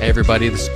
Hey everybody, this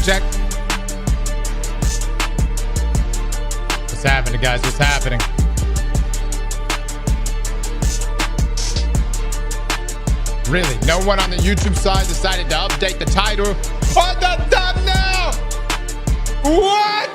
check. What's happening, guys? What's happening? Really? No one on the YouTube side decided to update the title on the thumbnail? What?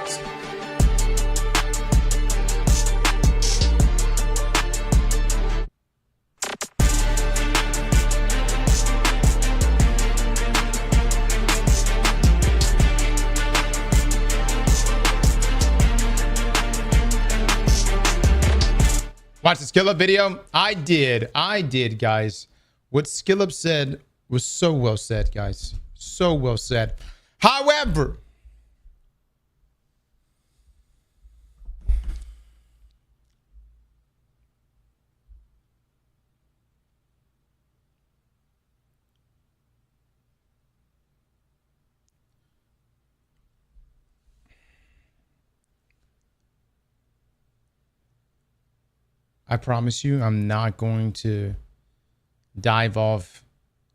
Watch the Skill Up video. I did, guys. What Skill Up said was so well said, guys. So well said. However, I promise you, I'm not going to dive off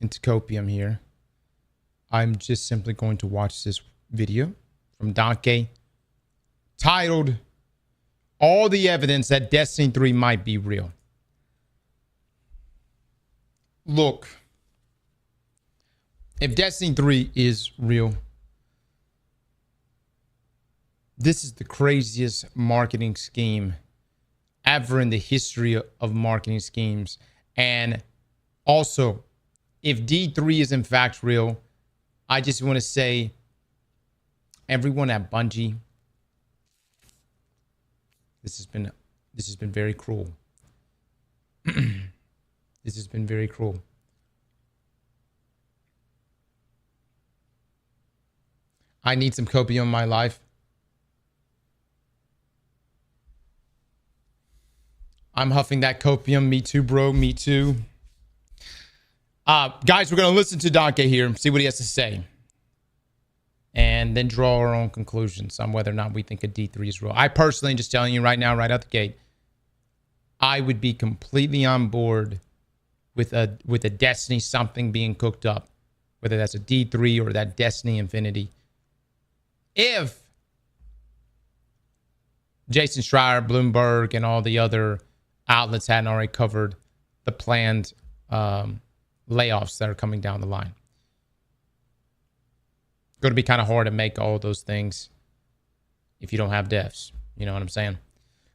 into copium here. I'm just simply going to watch this video from Donkey titled All the Evidence That Destiny 3 Might Be Real. Look, if Destiny 3 is real, this is the craziest marketing scheme ever in the history of marketing schemes. And also, if D3 is in fact real, I just want to say, everyone at Bungie, this has been very cruel. This has been very cruel. I need some copium in my life. I'm huffing that copium. Me too, bro. Me too. Guys, we're going to listen to Donkey here, see what he has to say, and then draw our own conclusions on whether or not we think a D3 is real. I personally, just telling you right now, right out the gate, I would be completely on board with a Destiny something being cooked up, whether that's a D3 or that Destiny Infinity. If Jason Schreier, Bloomberg, and all the other outlets hadn't already covered the planned layoffs that are coming down the line. Going to be kind of hard to make all those things if you don't have devs. You know what I'm saying?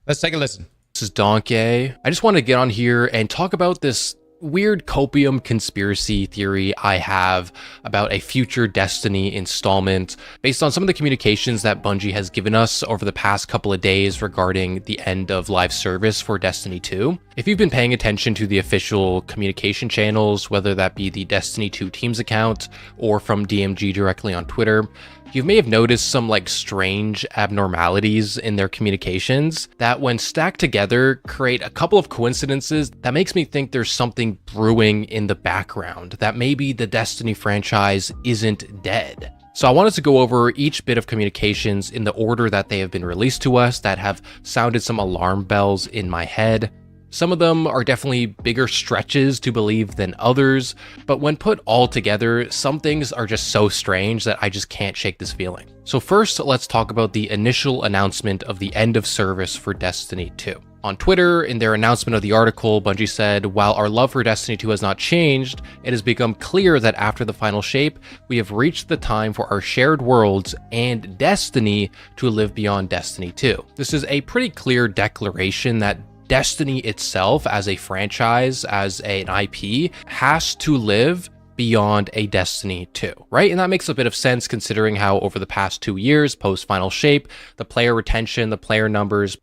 Let's take a listen. This is Donkey. I just want to get on here and talk about this weird copium conspiracy theory I have about a future Destiny installment based on some of the communications that Bungie has given us over the past couple of days regarding the end of live service for Destiny 2. If you've been paying attention to the official communication channels, whether that be the Destiny 2 Teams account or from DMG directly on Twitter, you may have noticed some strange abnormalities in their communications that when stacked together create a couple of coincidences that makes me think there's something brewing in the background, that maybe the Destiny franchise isn't dead. So I wanted to go over each bit of communications in the order that they have been released to us that have sounded some alarm bells in my head. Some of them are definitely bigger stretches to believe than others, but when put all together, some things are just so strange that I just can't shake this feeling. So first, let's talk about the initial announcement of the end of service for Destiny 2. On Twitter, in their announcement of the article, Bungie said, "While our love for Destiny 2 has not changed, it has become clear that after the final shape, we have reached the time for our shared worlds and Destiny to live beyond Destiny 2. This is a pretty clear declaration that Destiny itself as a franchise, as an IP, has to live beyond a Destiny 2, right? And that makes a bit of sense considering how over the past 2 years, post-final shape, the player retention, the player numbers.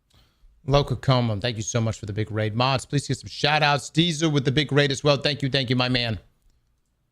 Local Como, thank you so much for the big raid. Mods, please get some shout outs. Diesel with the big raid as well. Thank you, my man.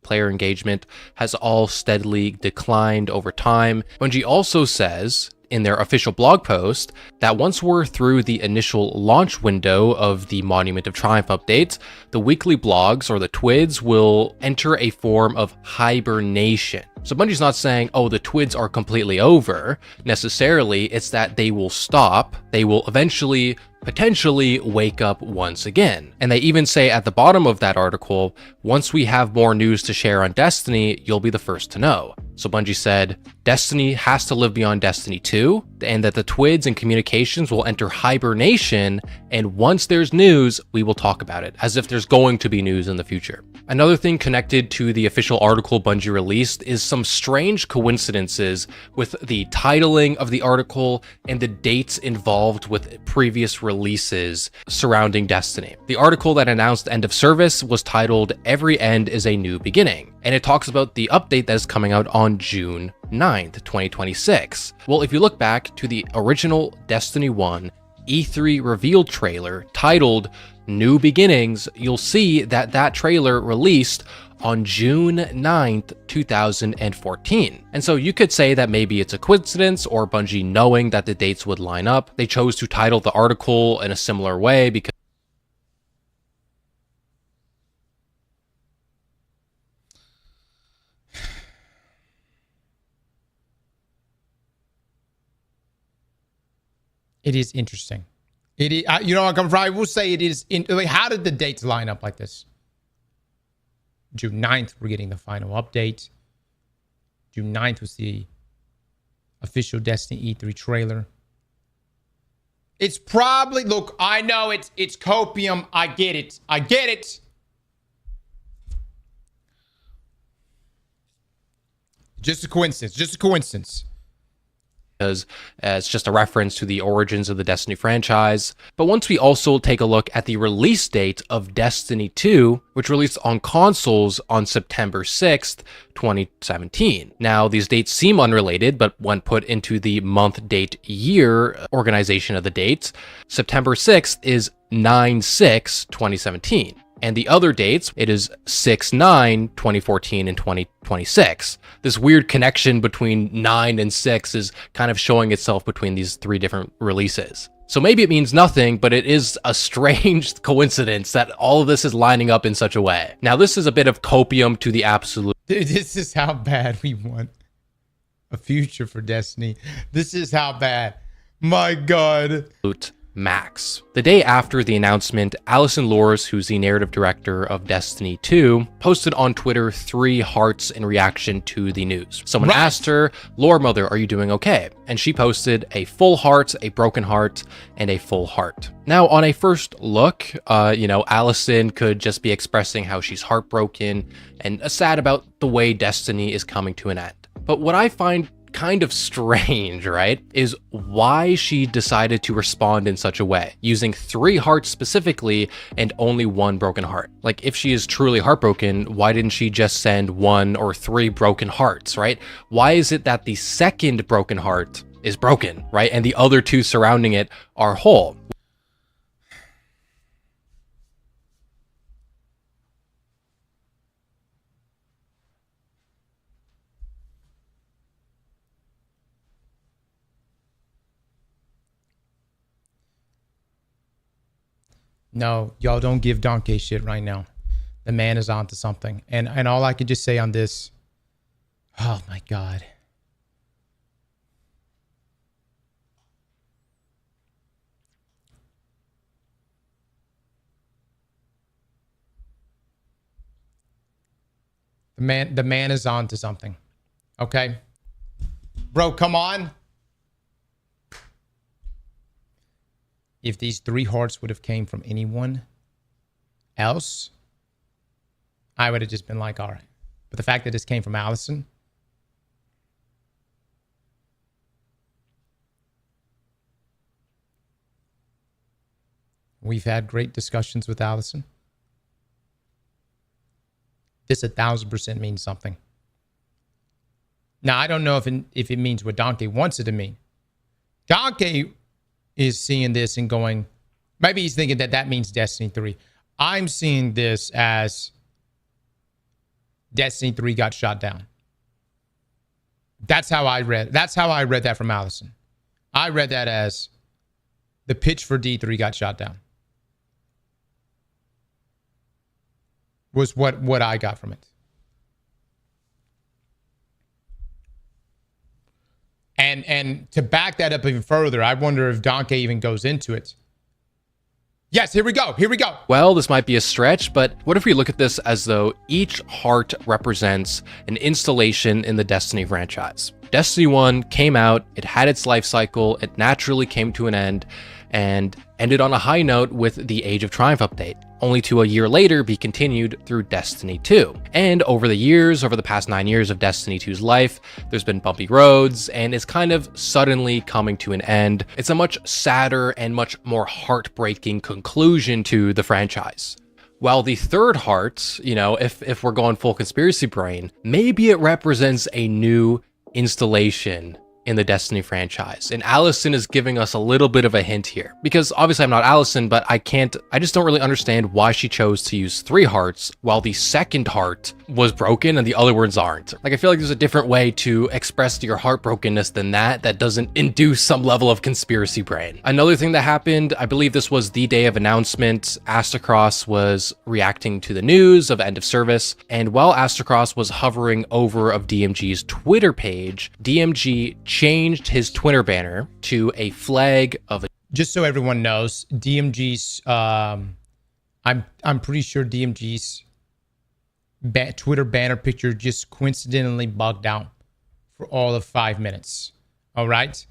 Player engagement has all steadily declined over time. Bungie also says in their official blog post that once we're through the initial launch window of the Monument of Triumph updates, the weekly blogs or the TWIDs will enter a form of hibernation. So Bungie's not saying, oh, the TWIDs are completely over necessarily. It's that they will stop. They will eventually potentially wake up once again. And they even say at the bottom of that article, once we have more news to share on Destiny, you'll be the first to know. So Bungie said, Destiny has to live beyond Destiny 2, and that the TWIDs and communications will enter hibernation, and once there's news, we will talk about it, as if there's going to be news in the future. Another thing connected to the official article Bungie released is some strange coincidences with the titling of the article and the dates involved with previous releases surrounding Destiny. The article that announced end of service was titled Every End is a New Beginning, and it talks about the update that is coming out on June 9th, 2026. Well, if you look back to the original Destiny 1 E3 reveal trailer titled New Beginnings, you'll see that that trailer released on June 9th, 2014. And so you could say that maybe it's a coincidence or Bungie knowing that the dates would line up. They chose to title the article in a similar way because it is interesting. It is, you know, I will say it is. How did the dates line up like this? June 9th, we're getting the final update. June 9th was the official Destiny E3 trailer. It's probably, look, I know it's copium. I get it. I get it. Just a coincidence. Just a coincidence. Because it's just a reference to the origins of the Destiny franchise. But once we also take a look at the release date of Destiny 2, which released on consoles on September 6th, 2017. Now, these dates seem unrelated, but when put into the month, date, year organization of the dates, September 6th is 9/6/2017. And the other dates, it is 6/9/2014 and 2026. This weird connection between 9 and 6 is kind of showing itself between these three different releases. So maybe it means nothing, but it is a strange coincidence that all of this is lining up in such a way. Now, this is a bit of copium to the absolute. This is how bad we want a future for Destiny. This is how bad. My God. Max. The day after the announcement, Allison Lors, who's the narrative director of Destiny 2, posted on Twitter 3 hearts in reaction to the news. Someone asked her, "Lore Mother, are you doing okay?" And she posted a full heart, a broken heart, and a full heart. Now, on a first look, Allison could just be expressing how she's heartbroken and sad about the way Destiny is coming to an end. But what I find kind of strange, right, is why she decided to respond in such a way, using 3 hearts specifically and only 1 broken heart. Like, if she is truly heartbroken, why didn't she just send 1 or 3 broken hearts, right? Why is it that the second broken heart is broken, right, and the other 2 surrounding it are whole? No, y'all don't give Donkey shit right now. The man is onto something. And all I can just say on this, oh my God. The man is onto something. Okay? Bro, come on. If these 3 hearts would have came from anyone else, I would have just been like, all right. But the fact that this came from Allison, we've had great discussions with Allison. This 1,000% means something. Now, I don't know if it means what Donkey wants it to mean. Donkey is seeing this and going, maybe he's thinking that means Destiny 3. I'm seeing this as Destiny 3 got shot down. That's how I read that from Allison. I read that as the pitch for D3 got shot down. Was what I got from it. And to back that up even further, I wonder if Donkey even goes into it. Yes, here we go. Here we go. Well, this might be a stretch, but what if we look at this as though each heart represents an installation in the Destiny franchise? Destiny 1 came out, it had its life cycle, it naturally came to an end, and ended on a high note with the Age of Triumph update, only to a year later be continued through Destiny 2. And over the past 9 years of Destiny 2's life, there's been bumpy roads, and it's kind of suddenly coming to an end. It's a much sadder and much more heartbreaking conclusion to the franchise. While the third heart, if we're going full conspiracy brain, maybe it represents a new installation in the Destiny franchise. And Allison is giving us a little bit of a hint here, because obviously I'm not Allison, but I just don't really understand why she chose to use 3 hearts while the second heart was broken and the other ones aren't. Like, I feel like there's a different way to express your heartbrokenness than that doesn't induce some level of conspiracy brain. Another thing that happened, I believe this was the day of announcement, Aztecross was reacting to the news of end of service, and while Aztecross was hovering over of DMG's Twitter page, DMG changed his Twitter banner to a flag of a... Just so everyone knows, DMG's I'm pretty sure DMG's Twitter banner picture just coincidentally bugged out for all of 5 minutes. All right.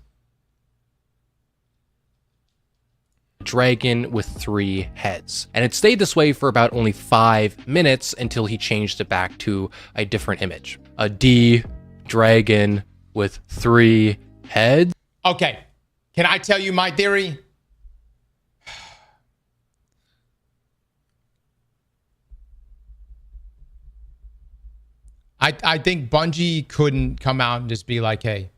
dragon with 3 heads. And it stayed this way for about only 5 minutes until he changed it back to a different image. A D dragon with 3 heads. Okay, can I tell you my theory? I think Bungie couldn't come out and just be like, hey,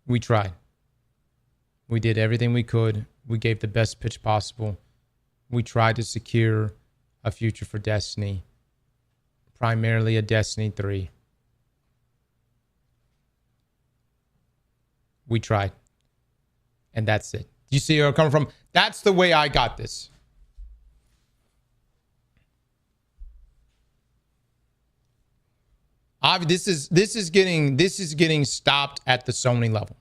we tried. We did everything we could. We gave the best pitch possible. We tried to secure a future for Destiny, primarily a Destiny 3. We tried. And that's it. You see where I'm coming from? That's the way I got this. This is getting stopped at the Sony level.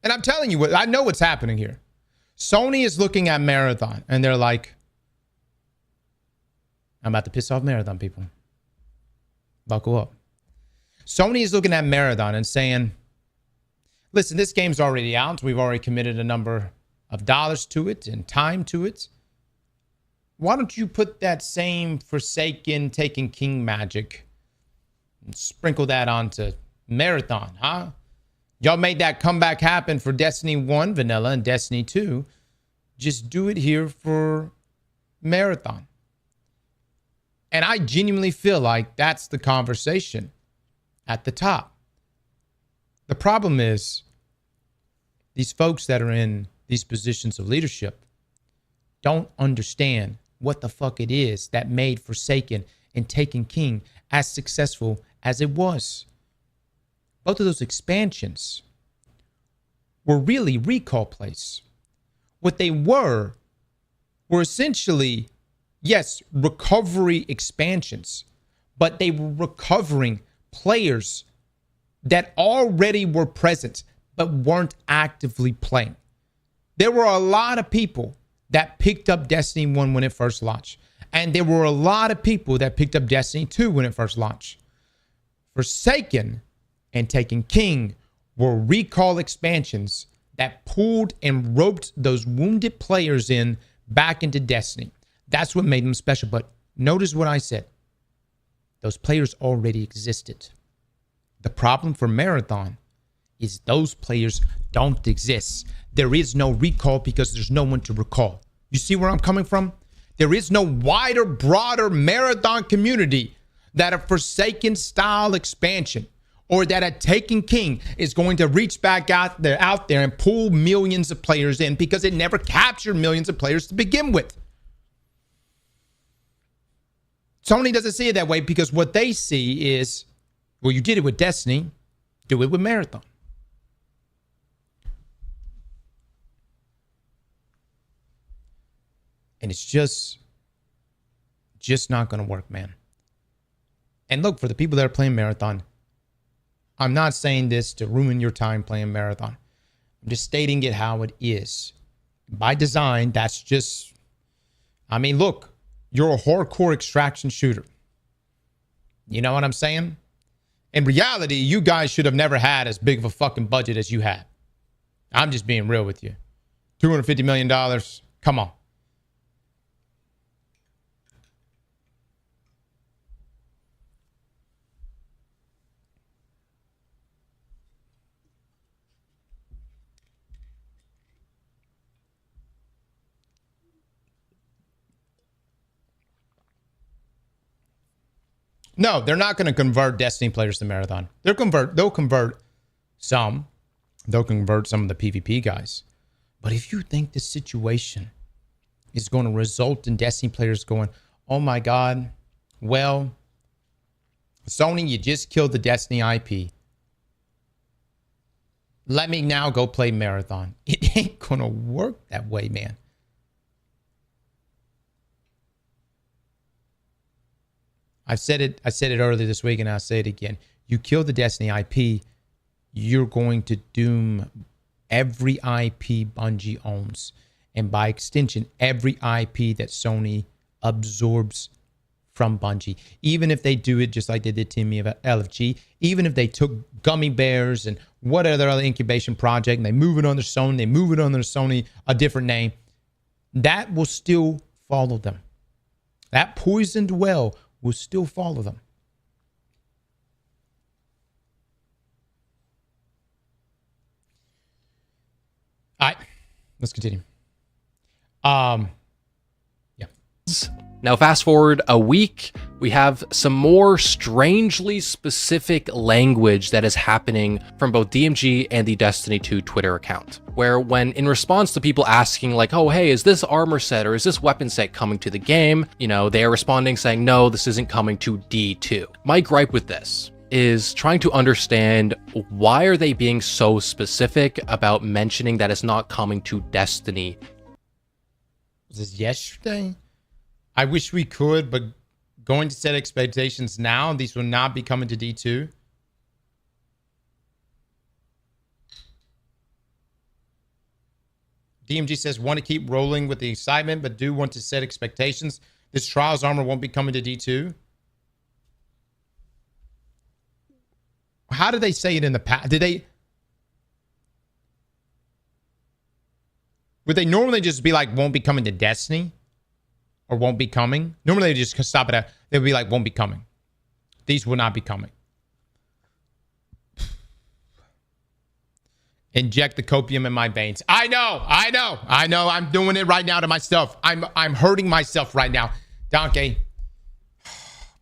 And I'm telling you, I know what's happening here. Sony is looking at Marathon and they're like, I'm about to piss off Marathon people. Buckle up. Sony is looking at Marathon and saying, listen, this game's already out. We've already committed a number of dollars to it and time to it. Why don't you put that same Forsaken Taken King magic and sprinkle that onto Marathon, huh? Y'all made that comeback happen for Destiny 1 Vanilla and Destiny 2. Just do it here for Marathon. And I genuinely feel like that's the conversation at the top. The problem is these folks that are in these positions of leadership don't understand what the fuck it is that made Forsaken and Taken King as successful as it was. Both of those expansions were really recall plays. What they were essentially, yes, recovery expansions, but they were recovering players that already were present but weren't actively playing. There were a lot of people that picked up Destiny 1 when it first launched. And there were a lot of people that picked up Destiny 2 when it first launched. Forsaken and Taken King were recall expansions that pulled and roped those wounded players in back into Destiny. That's what made them special. But notice what I said. Those players already existed. The problem for Marathon is those players don't exist. There is no recall because there's no one to recall. You see where I'm coming from? There is no wider, broader Marathon community that a Forsaken style expansion or that a Taken King is going to reach back out there and pull millions of players in because it never captured millions of players to begin with. Sony doesn't see it that way because what they see is, well, you did it with Destiny, do it with Marathon. And it's just not going to work, man. And look, for the people that are playing Marathon, I'm not saying this to ruin your time playing Marathon. I'm just stating it how it is. By design, that's just, I mean, look, you're a hardcore extraction shooter. You know what I'm saying? In reality, you guys should have never had as big of a fucking budget as you had. I'm just being real with you. $250 million. Come on. No, they're not going to convert Destiny players to Marathon. They'll convert some. They'll convert some of the PvP guys. But if you think the situation is going to result in Destiny players going, oh my God, well, Sony, you just killed the Destiny IP. Let me now go play Marathon. It ain't going to work that way, man. I said it earlier this week and I'll say it again. You kill the Destiny IP, you're going to doom every IP Bungie owns. And by extension, every IP that Sony absorbs from Bungie. Even if they do it just like they did to me of LFG, even if they took Gummy Bears and what other incubation project and they move it under Sony, they move it under Sony, a different name, that will still follow them. That poisoned well will still follow them. All right, let's continue. Now, fast forward a week, we have some more strangely specific language that is happening from both DMG and the Destiny 2 Twitter account, where when in response to people asking like, oh, hey, is this armor set or is this weapon set coming to the game? You know, they are responding saying, no, this isn't coming to D2. My gripe with this is trying to understand why are they being so specific about mentioning that it's not coming to Destiny. Was this yesterday? I wish we could, but going to set expectations now, these will not be coming to D2. DMG says, want to keep rolling with the excitement, but do want to set expectations. This Trials armor won't be coming to D2. How did they say it in the past? Would they normally just be like, won't be coming to Destiny? Or won't be coming? Normally they just stop it at, they would be like, won't be coming. These will not be coming. Inject the copium in my veins. I know. I'm doing it right now to myself. I'm hurting myself right now. Donkey. Oh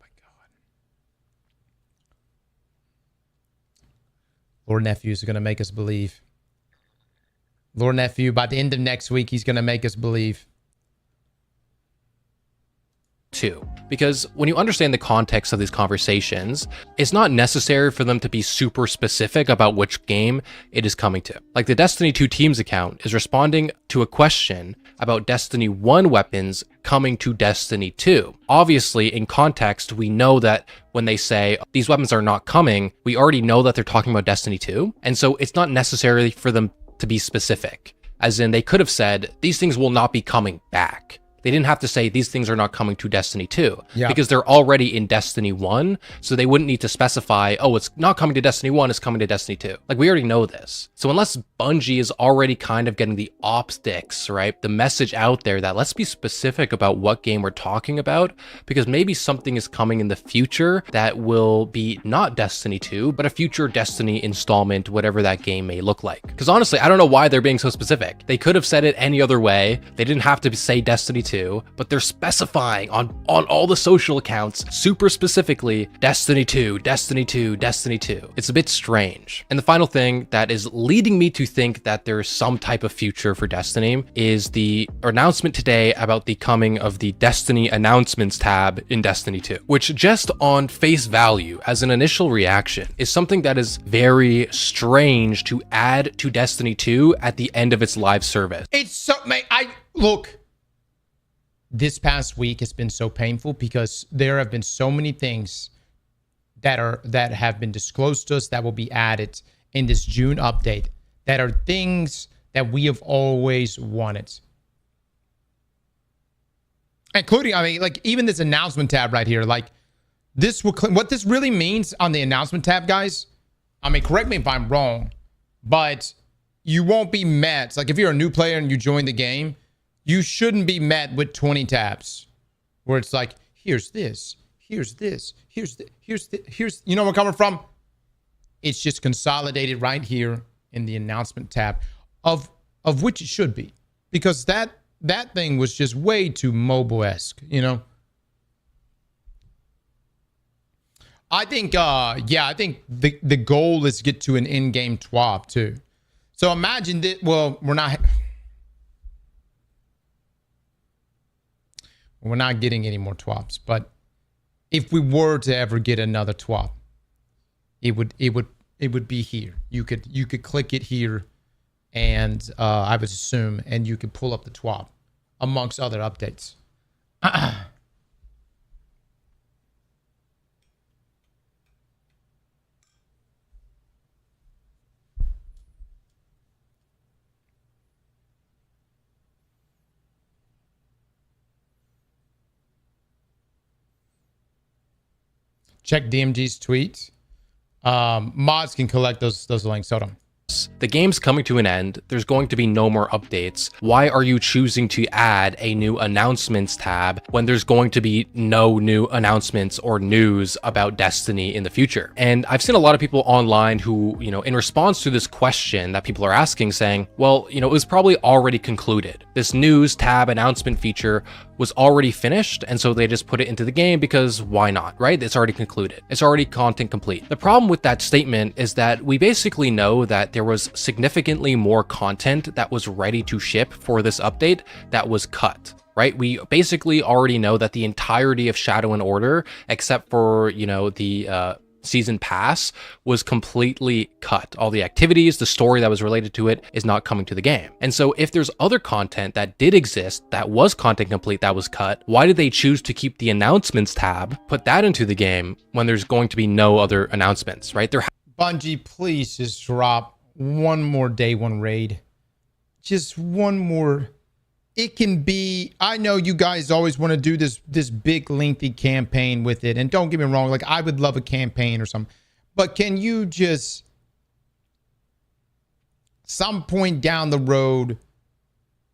my God. Lord Nephew is going to make us believe. Lord Nephew, by the end of next week, he's going to make us believe. Too. Because when you understand the context of these conversations, it's not necessary for them to be super specific about which game it is coming to. Like the Destiny 2 Teams account is responding to a question about Destiny 1 weapons coming to Destiny 2. Obviously, in context, we know that when they say these weapons are not coming, we already know that they're talking about Destiny 2. And so it's not necessary for them to be specific. As in, they could have said, these things will not be coming back. They didn't have to say these things are not coming to Destiny 2 because they're already in Destiny 1. So they wouldn't need to specify, oh, it's not coming to Destiny 1, it's coming to Destiny 2. Like we already know this. So unless Bungie is already kind of getting the optics, right? The message out there that let's be specific about what game we're talking about, because maybe something is coming in the future that will be not Destiny 2, but a future Destiny installment, whatever that game may look like. Because honestly, I don't know why they're being so specific. They could have said it any other way. They didn't have to say Destiny 2. But they're specifying on all the social accounts super specifically Destiny 2, Destiny 2, Destiny 2. It's a bit strange. And the final thing that is leading me to think that there's some type of future for Destiny is the announcement today about the coming of the Destiny announcements tab in Destiny 2, which just on face value as an initial reaction is something that is very strange to add to Destiny 2 at the end of its live service. It's so, mate, look. This past week has been so painful because there have been so many things that have been disclosed to us that will be added in this June update that are things that we have always wanted. Including, I mean, like even this announcement tab right here, like this will, what this really means on the announcement tab, guys, I mean, correct me if I'm wrong, but you won't be met. Like if you're a new player and you join the game, you shouldn't be met with 20 tabs where it's like, here's this, here's this, here's the, here's, you know where I'm coming from? It's just consolidated right here in the announcement tab of which it should be, because that thing was just way too mobile-esque, you know? I think, I think the goal is to get to an in-game TWAB too. So imagine that, well, we're not getting any more TWABs, but if we were to ever get another TWAB, it would be here. You could click it here, and I would assume, and you could pull up the TWAB amongst other updates. Check DMG's tweet. Mods can collect those links. Hold on. The game's coming to an end. There's going to be no more updates. Why are you choosing to add a new announcements tab when there's going to be no new announcements or news about Destiny in the future? And I've seen a lot of people online who, in response to this question that people are asking, saying, well, it was probably already concluded. This news tab announcement feature was already finished, and so they just put it into the game because why not, right? It's already concluded. It's already content complete. The problem with that statement is that we basically know that there was significantly more content that was ready to ship for this update that was cut, right? We basically already know that the entirety of Shadow and Order, except for, the season pass, was completely cut. All the activities, the story that was related to it is not coming to the game. And so if there's other content that did exist that was content complete that was cut, why did they choose to keep the announcements tab, put that into the game when there's going to be no other announcements, right? Bungie, please just drop one more day one raid. Just one more. It can be, I know you guys always want to do this big lengthy campaign with it, and don't get me wrong, like I would love a campaign or something, but can you just some point down the road,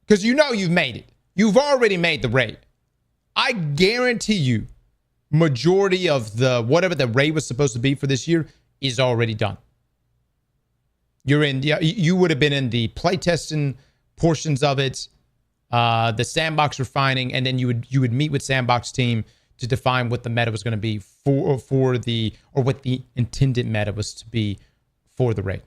because you've made it, you've already made the raid, I guarantee you majority of the whatever the raid was supposed to be for this year is already done. You would have been in the playtesting portions of it, the sandbox refining, and then you would meet with sandbox team to define what the meta was going to be for what the intended meta was to be for the raid.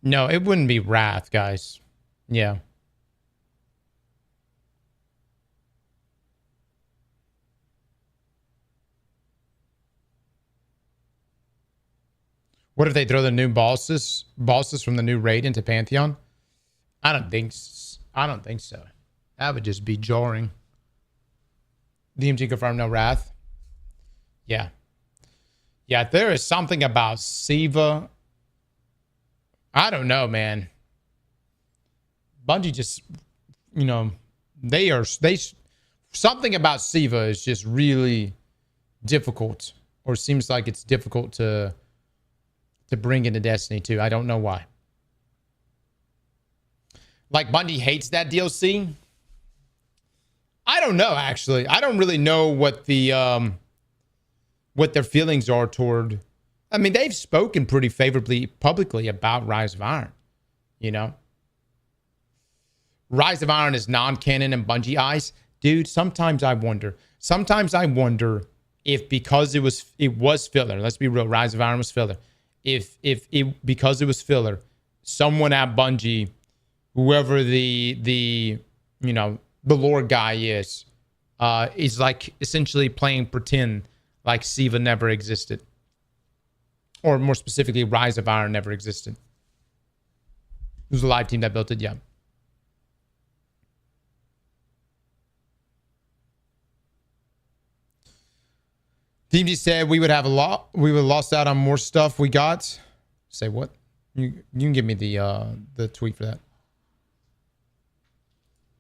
No, it wouldn't be Wrath, guys. Yeah. What if they throw the new bosses from the new raid into Pantheon? I don't think so. That would just be jarring. DMG confirmed no Wrath. Yeah. Yeah, there is something about Siva. I don't know, man. Bungie just, something about Siva is just really difficult, or seems like it's difficult to bring into Destiny 2. I don't know why. Like Bungie hates that DLC. I don't know, actually. I don't really know what what their feelings are toward. I mean, they've spoken pretty favorably publicly about Rise of Iron, Rise of Iron is non-canon in Bungie eyes. Dude, sometimes I wonder if because it was filler, let's be real, Rise of Iron was filler. Because it was filler, someone at Bungie, whoever the lore guy is like essentially playing pretend like Siva never existed. Or more specifically, Rise of Iron never existed. It was a live team that built it, yeah. DMG said we would have lost out on more stuff we got. Say what? You can give me the tweet for that.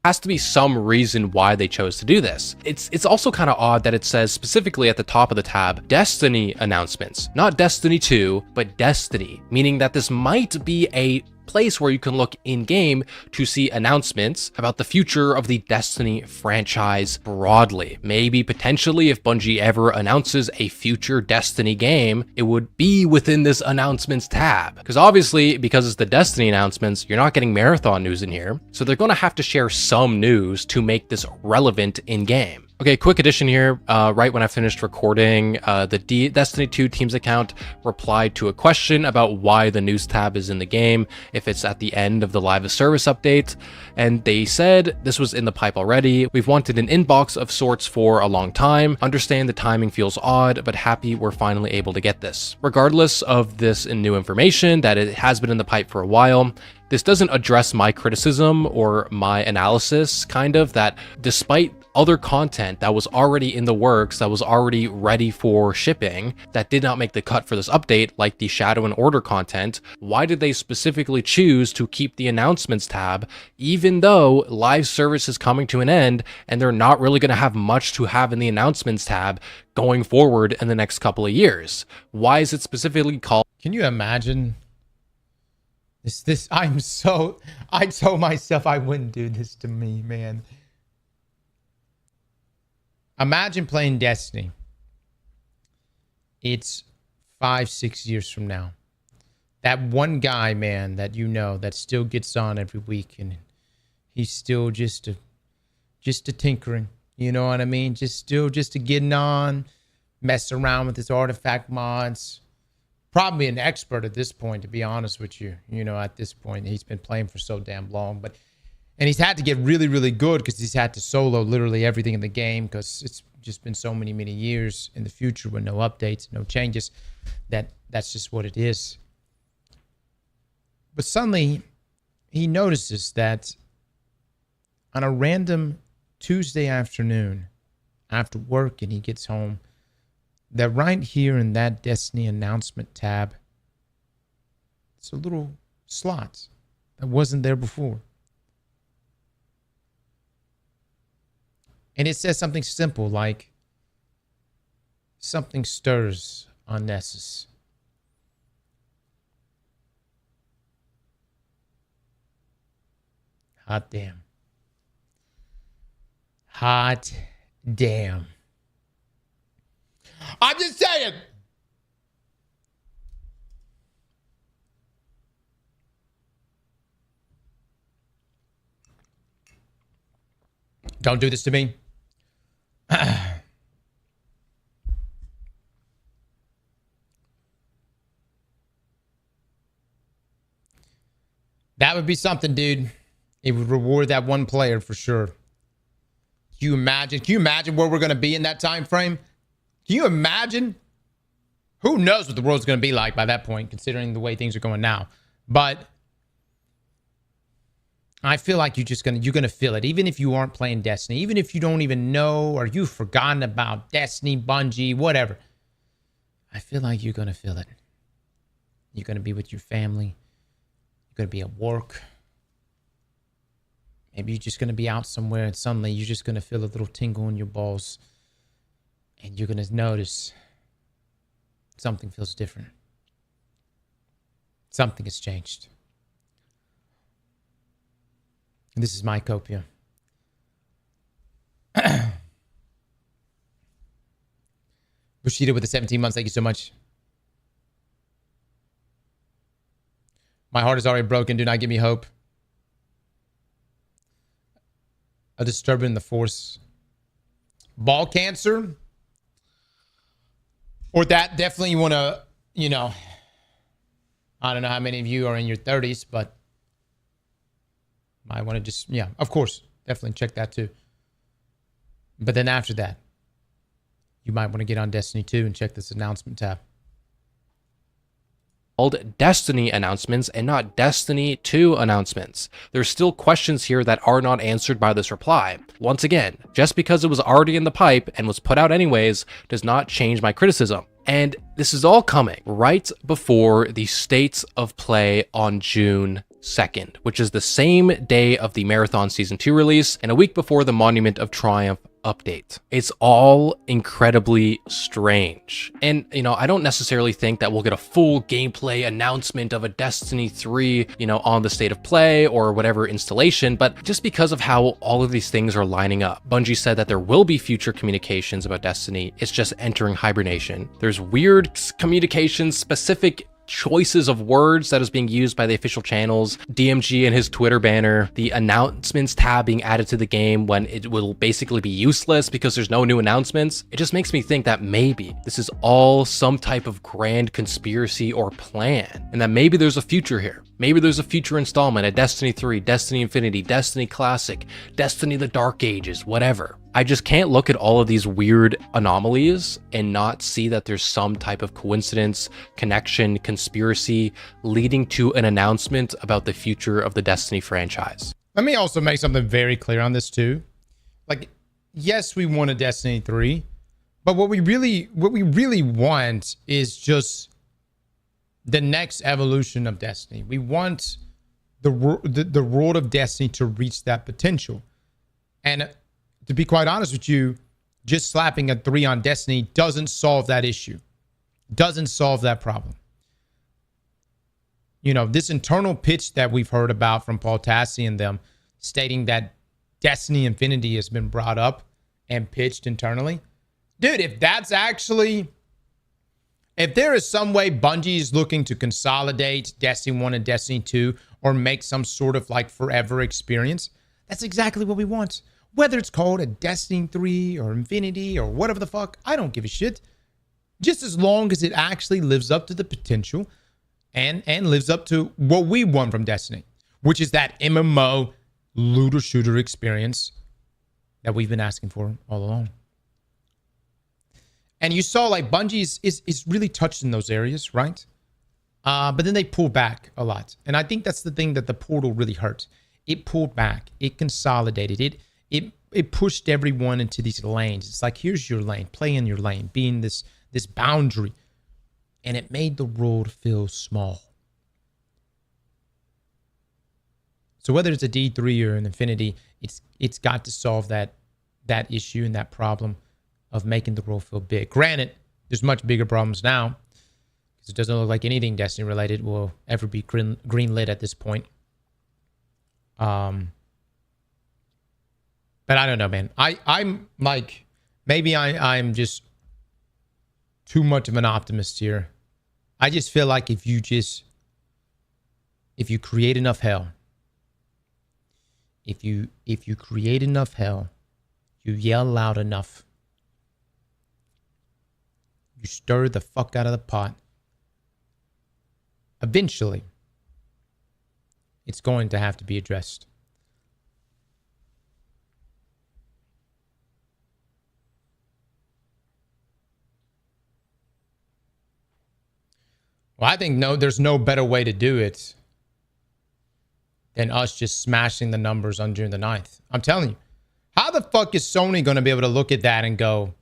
Has to be some reason why they chose to do this. It's also kind of odd that it says specifically at the top of the tab, Destiny announcements. Not Destiny 2, but Destiny, meaning that this might be a place where you can look in-game to see announcements about the future of the Destiny franchise broadly. Maybe potentially if Bungie ever announces a future Destiny game, it would be within this announcements tab. Because obviously, because it's the Destiny announcements, you're not getting marathon news in here, so they're going to have to share some news to make this relevant in-game. Okay, quick addition here. Right when I finished recording, the Destiny 2 Teams account replied to a question about why the news tab is in the game, if it's at the end of the live as service update. And they said this was in the pipe already. We've wanted an inbox of sorts for a long time. Understand the timing feels odd, but happy we're finally able to get this. Regardless of this new information, that it has been in the pipe for a while, this doesn't address my criticism or my analysis, kind of, that despite other content that was already in the works, that was already ready for shipping, that did not make the cut for this update, like the Shadow and Order content, why did they specifically choose to keep the announcements tab, even though live service is coming to an end and they're not really going to have much to have in the announcements tab going forward in the next couple of years? Why is it specifically called? Can you imagine? I told myself I wouldn't do this to me, man. Imagine playing Destiny. It's 5-6 years from now. That one guy, man, that you know, that still gets on every week, and he's still just a tinkering. You know what I mean? Just a getting on, messing around with his artifact mods. Probably an expert at this point, to be honest with you. You know, at this point, he's been playing for so damn long. And he's had to get really, really good because he's had to solo literally everything in the game because it's just been so many, many years in the future with no updates, no changes. That's just what it is. But suddenly, he notices that on a random Tuesday afternoon, after work and he gets home, that right here in that Destiny announcement tab, it's a little slot that wasn't there before. And it says something simple like, something stirs on Nessus. Hot damn. Hot damn. I'm just saying. Don't do this to me. That would be something, dude. It would reward that one player for sure. Can you imagine where we're going to be in that time frame? Can you imagine? Who knows what the world's going to be like by that point, considering the way things are going now. But I feel like you're going to feel it, even if you aren't playing Destiny, even if you don't even know or you've forgotten about Destiny, Bungie, whatever. I feel like you're going to feel it. You're going to be with your family. You're going to be at work. Maybe you're just going to be out somewhere and suddenly you're just going to feel a little tingle in your balls. And you're going to notice something feels different. Something has changed. And this is my copia. Bushida with the 17 months. Thank you so much. My heart is already broken. Do not give me hope. A disturbance in the force. Ball cancer. Or that definitely you want to, you know, I don't know how many of you are in your 30s, but I want to just, yeah, of course, definitely check that too. But then after that, you might want to get on Destiny 2 and check this announcement tab. Called Destiny announcements and not Destiny 2 announcements. There's still questions here that are not answered by this reply. Once again, just because it was already in the pipe and was put out anyways does not change my criticism. And this is all coming right before the State of Play on June 2nd, which is the same day of the Marathon Season 2 release and a week before the Monument of Triumph update. It's all incredibly strange. And, you know, I don't necessarily think that we'll get a full gameplay announcement of a Destiny 3, you know, on the State of Play or whatever installation, but just because of how all of these things are lining up. Bungie said that there will be future communications about Destiny. It's just entering hibernation. There's weird communications specific choices of words that is being used by the official channels, DMG and his Twitter banner, the announcements tab being added to the game when it will basically be useless because there's no new announcements. It just makes me think that maybe this is all some type of grand conspiracy or plan, and that maybe there's a future here. Maybe there's a future installment, a Destiny 3, Destiny Infinity, Destiny Classic, Destiny the Dark Ages, whatever. I just can't look at all of these weird anomalies and not see that there's some type of coincidence, connection, conspiracy leading to an announcement about the future of the Destiny franchise. Let me also make something very clear on this too. Like, yes, we want a Destiny 3, but what we really want is just the next evolution of Destiny. We want the world of Destiny to reach that potential. And to be quite honest with you, just slapping a 3 on Destiny doesn't solve that issue. Doesn't solve that problem. You know, this internal pitch that we've heard about from Paul Tassi and them stating that Destiny Infinity has been brought up and pitched internally. Dude, if that's actually... If there is some way Bungie is looking to consolidate Destiny 1 and Destiny 2 or make some sort of like forever experience, that's exactly what we want. Whether it's called a Destiny 3 or Infinity or whatever the fuck, I don't give a shit. Just as long as it actually lives up to the potential and lives up to what we want from Destiny, which is that MMO looter shooter experience that we've been asking for all along. And you saw like Bungie is really touched in those areas, right? But then they pulled back a lot. And I think that's the thing that the portal really hurt. It pulled back. It consolidated. It pushed everyone into these lanes. It's like, here's your lane. Play in your lane. Be in this boundary. And it made the world feel small. So whether it's a D3 or an Infinity, it's got to solve that issue and that problem of making the world feel big. Granted, there's much bigger problems now because it doesn't look like anything Destiny related will ever be green lit at this point. But I don't know, man. I'm like, maybe I'm just too much of an optimist here. I just feel like if you create enough hell, if you create enough hell, you yell loud enough, you stir the fuck out of the pot, eventually, it's going to have to be addressed. Well, I think there's no better way to do it than us just smashing the numbers on June the 9th. I'm telling you. How the fuck is Sony going to be able to look at that and go,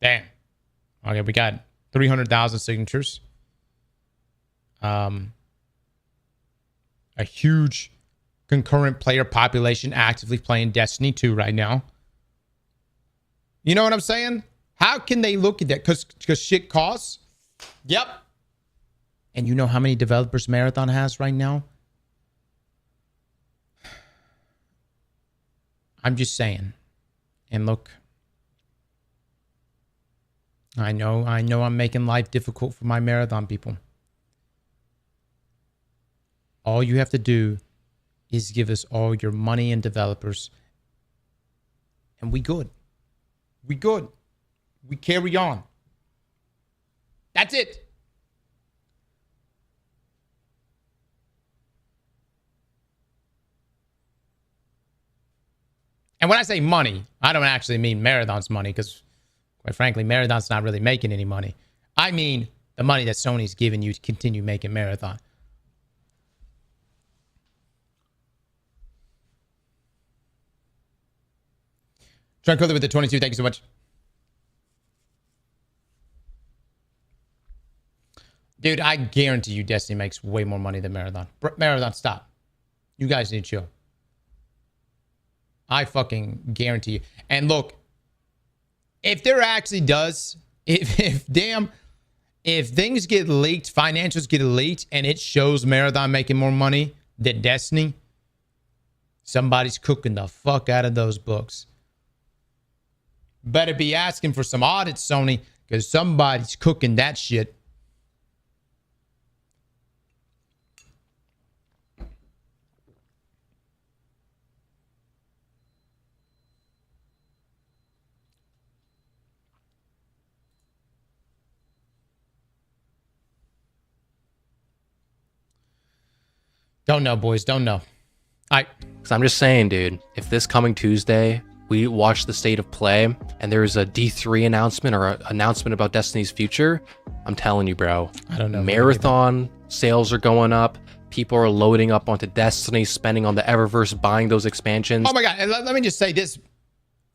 damn. Okay, we got 300,000 signatures. A huge concurrent player population actively playing Destiny 2 right now. You know what I'm saying? How can they look at that? Because shit costs? Yep. And you know how many developers Marathon has right now? I'm just saying. And look, I know I'm making life difficult for my Marathon people. All you have to do is give us all your money and developers. And we good. We good. We carry on. That's it. And when I say money, I don't actually mean Marathon's money because, quite frankly, Marathon's not really making any money. I mean the money that Sony's giving you to continue making Marathon. Tranquility with the 22. Thank you so much. Dude, I guarantee you Destiny makes way more money than Marathon. Marathon, stop. You guys need to chill. I fucking guarantee you. And look, if there actually does, if things get leaked, financials get leaked, and it shows Marathon making more money than Destiny, somebody's cooking the fuck out of those books. Better be asking for some audits, Sony, because somebody's cooking that shit. Don't know, boys. Don't know. So I'm just saying, dude, if this coming Tuesday we watch the state of play and there's a D3 announcement or an announcement about Destiny's future, I'm telling you, bro. I don't know. Marathon sales are going up. People are loading up onto Destiny, spending on the Eververse, buying those expansions. Oh my God. And let me just say this.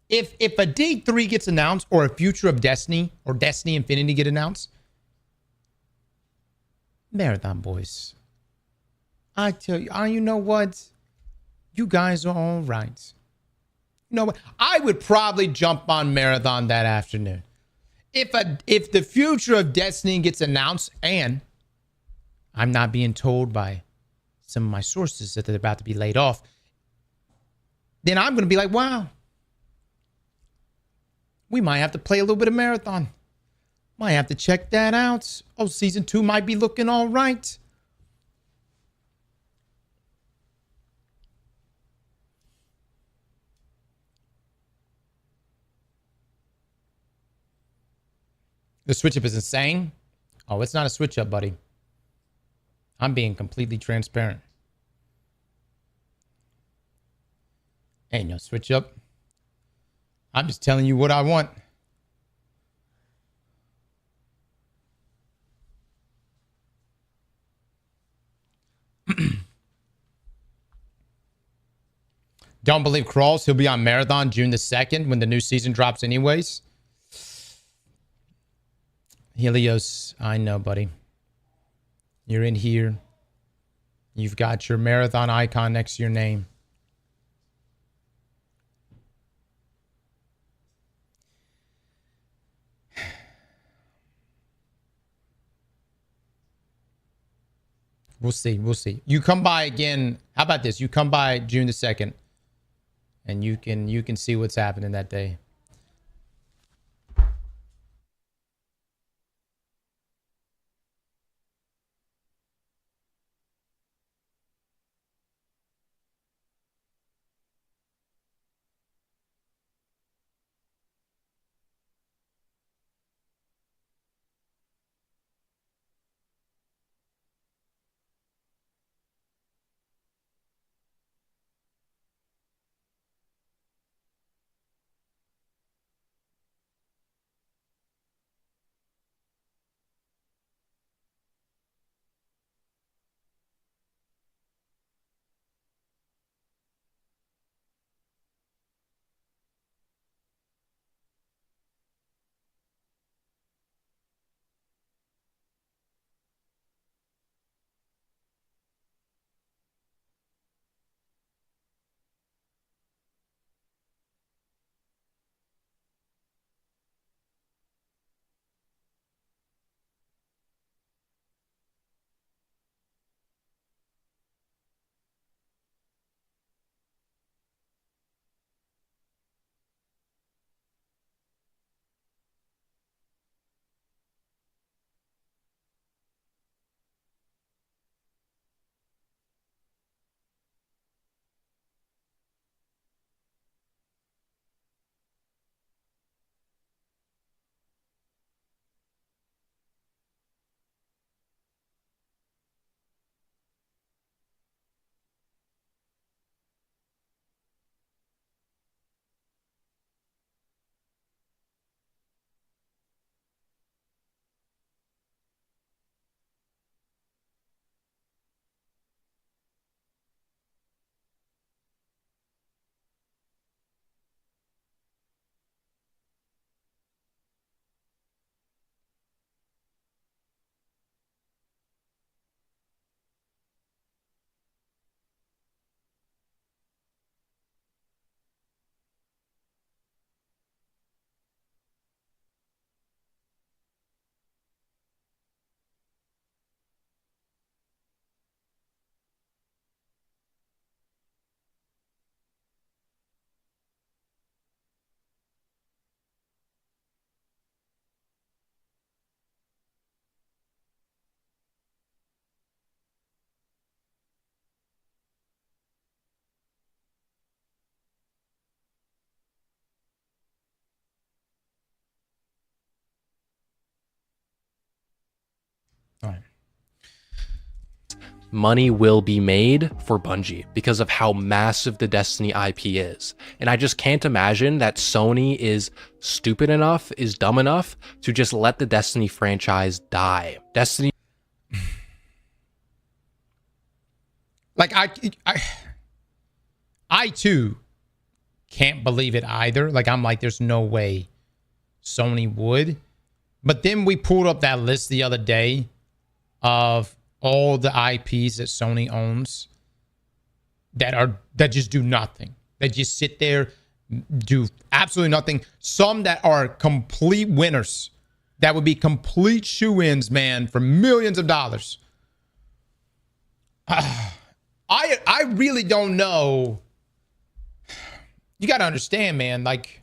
If a D3 gets announced or a future of Destiny or Destiny Infinity get announced, Marathon boys, I tell you, you know what? You guys are all right. You know what? I would probably jump on Marathon that afternoon. If the future of Destiny gets announced and I'm not being told by some of my sources that they're about to be laid off, then I'm going to be like, wow, we might have to play a little bit of Marathon. Might have to check that out. Oh, season 2 might be looking all right. The switch up is insane. Oh, it's not a switch up, buddy. I'm being completely transparent. Ain't no switch up. I'm just telling you what I want. Don't believe Crawls. He'll be on Marathon June the 2nd when the new season drops anyways. Helios, I know, buddy. You're in here. You've got your Marathon icon next to your name. We'll see. We'll see. You come by again. How about this? You come by June the 2nd and you can see what's happening that day. All right. money will be made for Bungie because of how massive the Destiny IP is. And I just can't imagine that Sony is stupid enough, is dumb enough to just let the Destiny franchise die. Destiny. Like, I too can't believe it either. Like, I'm like, there's no way Sony would. But then we pulled up that list the other day of all the IPs that Sony owns that just do nothing. That just sit there, do absolutely nothing. Some that are complete winners. That would be complete shoe-ins, man, for millions of dollars. I really don't know. You got to understand, man. Like,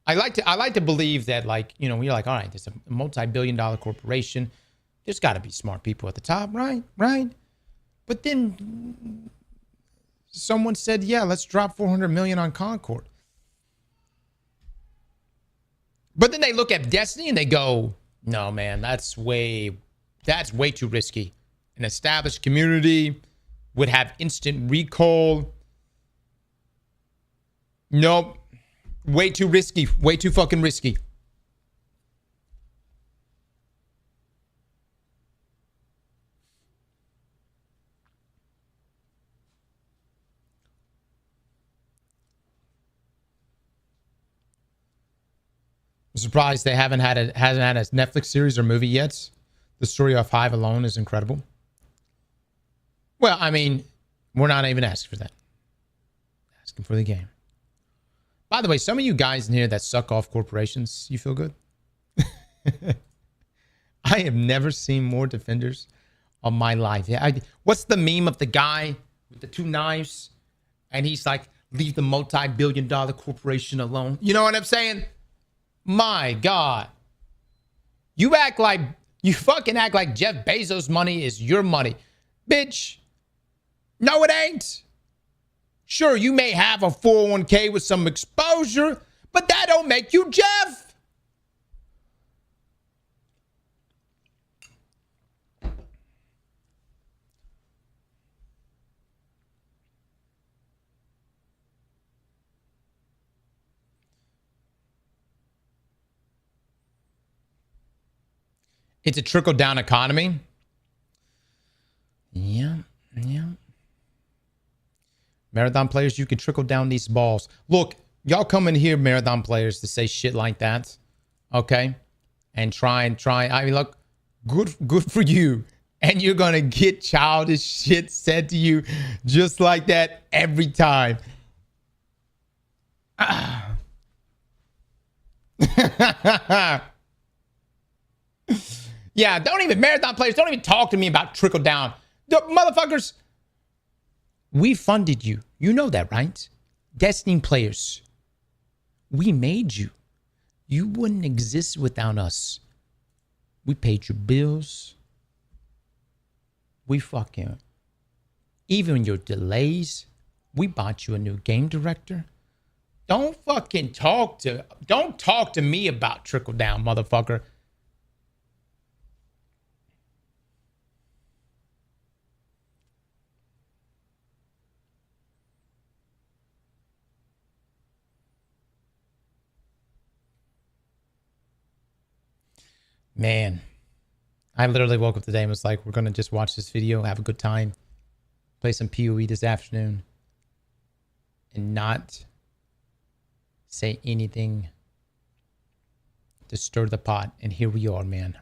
I like to believe that, like, you know, you're like, all right, there's a multi-billion-dollar corporation. There's got to be smart people at the top, right? Right. But then someone said, yeah, let's drop 400 million on Concord. But then they look at Destiny and they go, no, man, that's way too risky. An established community would have instant recall. Nope. Way too risky. Way too fucking risky. I'm surprised they hasn't had a Netflix series or movie yet. The story of Hive alone is incredible. Well, I mean, we're not even asking for that. Asking for the game. By the way, some of you guys in here that suck off corporations, you feel good? I have never seen more defenders of my life. Yeah, what's the meme of the guy with the two knives? And he's like, leave the multi-billion-dollar corporation alone. You know what I'm saying? My God. You fucking act like Jeff Bezos' money is your money. Bitch. No, it ain't. Sure, you may have a 401k with some exposure, but that don't make you Jeff. It's a trickle-down economy. Yeah. Marathon players, you can trickle down these balls. Look, y'all come in here, marathon players, to say shit like that, okay? And try. I mean, look, good for you. And you're going to get childish shit said to you just like that every time. Yeah, marathon players, don't even talk to me about trickle down. Motherfuckers, we funded you. You know that, right? Destiny players, we made you. You wouldn't exist without us. We paid your bills. We fucking, even your delays, we bought you a new game director. Don't talk to me about trickle down, motherfucker. Man, I literally woke up today and was like, we're going to just watch this video, have a good time, play some POE this afternoon, and not say anything to stir the pot. And here we are, man.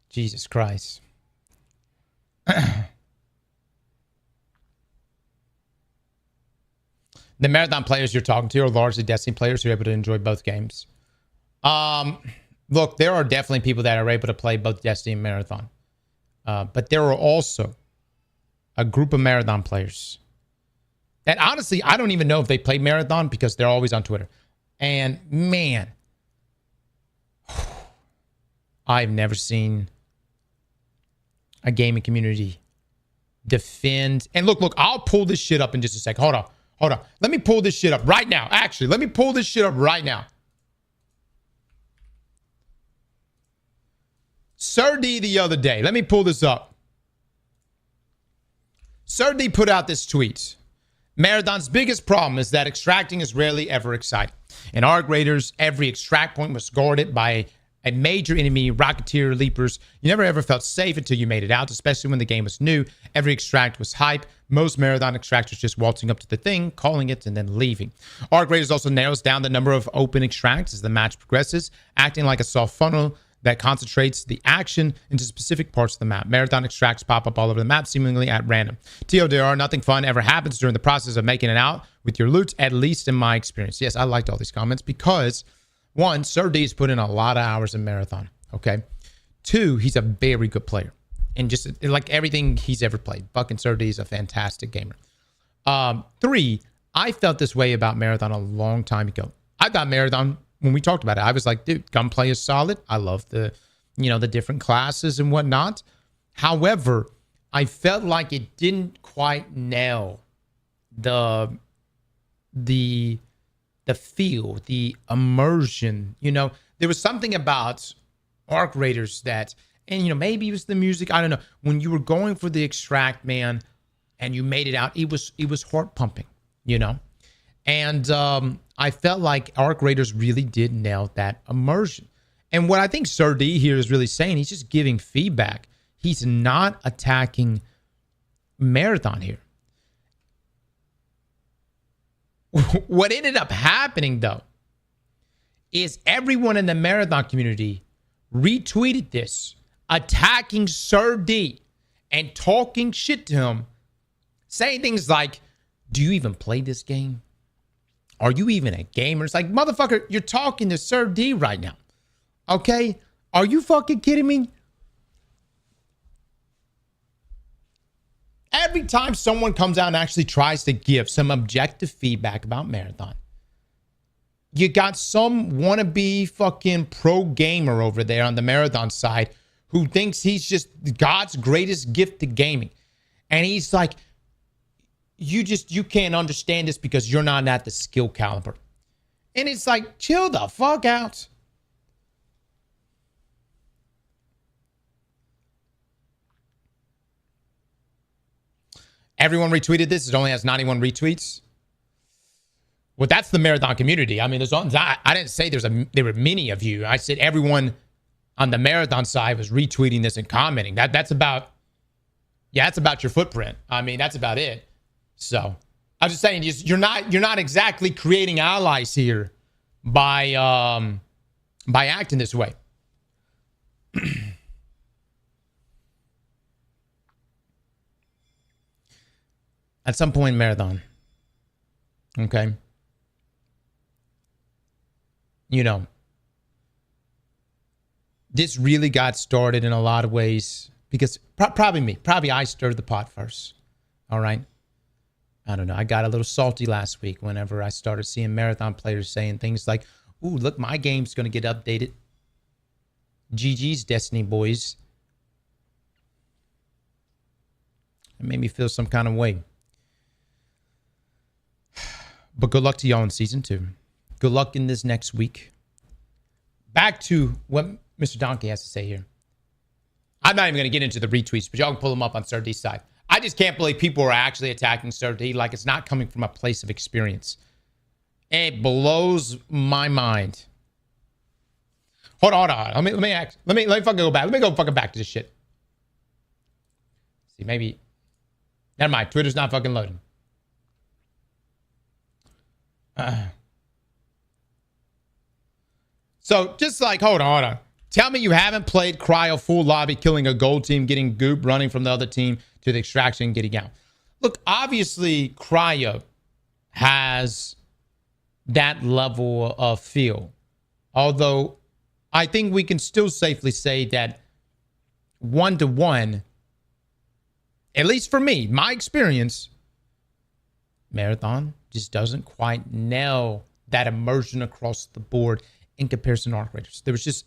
Jesus Christ. The marathon players you're talking to are largely Destiny players who are able to enjoy both games. Look, there are definitely people that are able to play both Destiny and Marathon. But there are also a group of Marathon players that honestly, I don't even know if they play Marathon because they're always on Twitter. And man, I've never seen a gaming community defend. And look, I'll pull this shit up in just a sec. Hold on. Let me pull this shit up right now. Actually, let me pull this shit up right now. Sir D the other day. Let me pull this up. Sir D put out this tweet. Marathon's biggest problem is that extracting is rarely ever exciting. In Arc Raiders, every extract point was guarded by a major enemy, Rocketeer, Leapers. You never ever felt safe until you made it out, especially when the game was new. Every extract was hype. Most Marathon extractors just waltzing up to the thing, calling it, and then leaving. Arc Raiders also narrows down the number of open extracts as the match progresses, acting like a soft funnel that concentrates the action into specific parts of the map. Marathon extracts pop up all over the map, seemingly at random. TLDR, nothing fun ever happens during the process of making it out with your loot, at least in my experience. Yes, I liked all these comments because, one, Sir D's put in a lot of hours in Marathon, okay? Two, he's a very good player. And just like everything he's ever played. Fucking Sir D's a fantastic gamer. Three, I felt this way about Marathon a long time ago. I thought Marathon, when we talked about it, I was like, dude, gunplay is solid. I love the different classes and whatnot. However, I felt like it didn't quite nail the feel, the immersion. There was something about Arc Raiders that, and maybe it was the music. I don't know. When you were going for the extract, man, and you made it out, it was heart pumping, And I felt like Arc Raiders really did nail that immersion. And what I think Sir D here is really saying, he's just giving feedback. He's not attacking Marathon here. What ended up happening, though, is everyone in the Marathon community retweeted this, attacking Sir D and talking shit to him, saying things like, do you even play this game? Are you even a gamer? It's like, motherfucker, you're talking to Sir D right now. Okay? Are you fucking kidding me? Every time someone comes out and actually tries to give some objective feedback about Marathon, you got some wannabe fucking pro gamer over there on the Marathon side who thinks he's just God's greatest gift to gaming. And he's like, you can't understand this because you're not at the skill caliber. And it's like, chill the fuck out. Everyone retweeted this. It only has 91 retweets. Well, that's the Marathon community. I mean, I didn't say there were many of you. I said everyone on the Marathon side was retweeting this and commenting. That's about your footprint. I mean, that's about it. So I'm just saying, you're not exactly creating allies here by acting this way. At some point, Marathon, okay, this really got started in a lot of ways because probably I stirred the pot first. All right. I don't know. I got a little salty last week whenever I started seeing Marathon players saying things like, ooh, look, my game's going to get updated. GG's Destiny boys. It made me feel some kind of way. But good luck to y'all in season 2. Good luck in this next week. Back to what Mr. Donkey has to say here. I'm not even going to get into the retweets, but y'all can pull them up on Sir D's side. I just can't believe people are actually attacking Sir D like it's not coming from a place of experience. It blows my mind. Hold on. Let me fucking go back. Let me go fucking back to this shit. See, maybe. Never mind. Twitter's not fucking loading. So just like, hold on. Tell me you haven't played Cryo full lobby, killing a gold team, getting goop, running from the other team to the extraction, getting out. Look, obviously, Cryo has that level of feel. Although, I think we can still safely say that 1-to-1, at least for me, my experience, Marathon just doesn't quite nail that immersion across the board in comparison to Arc Raiders.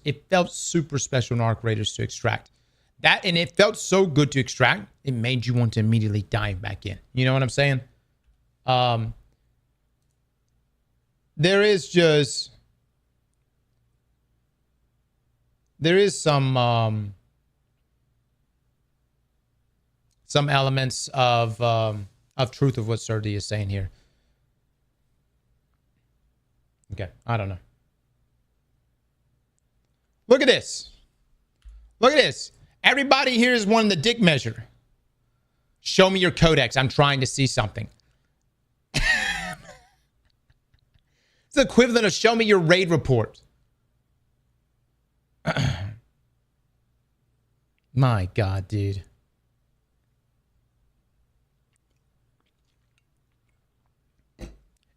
It felt super special in Arc Raiders to extract. That, and it felt so good to extract, it made you want to immediately dive back in. You know what I'm saying? There is some some elements of truth of what Sir D is saying here. Okay, I don't know. Look at this. Look at this. Everybody here is wanting the dick measure. Show me your codex. I'm trying to see something. It's the equivalent of show me your raid report. My God, dude.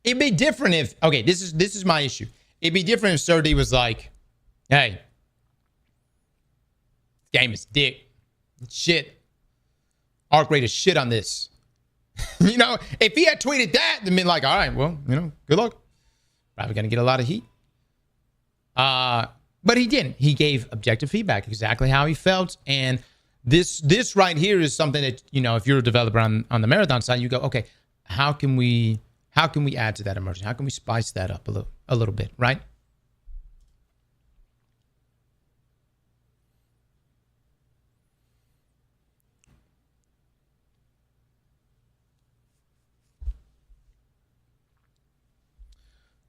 It'd be different if, okay, this is my issue. It'd be different if Sir D was like, hey, game is dick. Shit. Arc rate is shit on this. You know, if he had tweeted that, then been like, all right, well, you know, good luck. Probably going to get a lot of heat. But he didn't. He gave objective feedback, exactly how he felt. And this right here is something that, you know, if you're a developer on the Marathon side, you go, okay, how can we add to that immersion? How can we spice that up a little bit, right?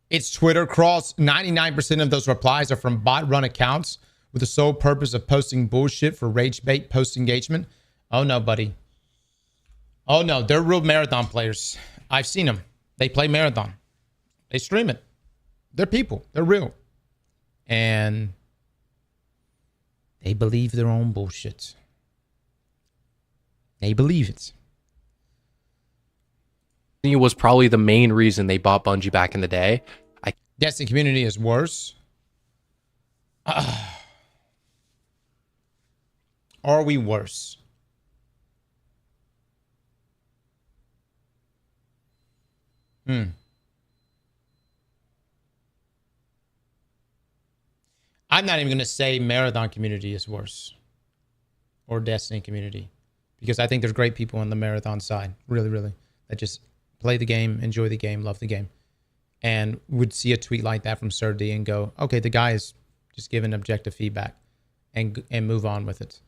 It's Twitter cross. 99% of those replies are from bot-run accounts with the sole purpose of posting bullshit for rage bait post-engagement. Oh, no, buddy. Oh, no. They're real Marathon players. I've seen them. They play Marathon. They stream it. They're people. They're real. And they believe their own bullshit. They believe it. It was probably the main reason they bought Bungie back in the day. Destiny community is worse. Are we worse? I'm not even going to say Marathon community is worse. Or Destiny community. Because I think there's great people on the Marathon side. Really, really. That just play the game, enjoy the game, love the game. And would see a tweet like that from Sir D and go, okay, the guy is just giving objective feedback and move on with it.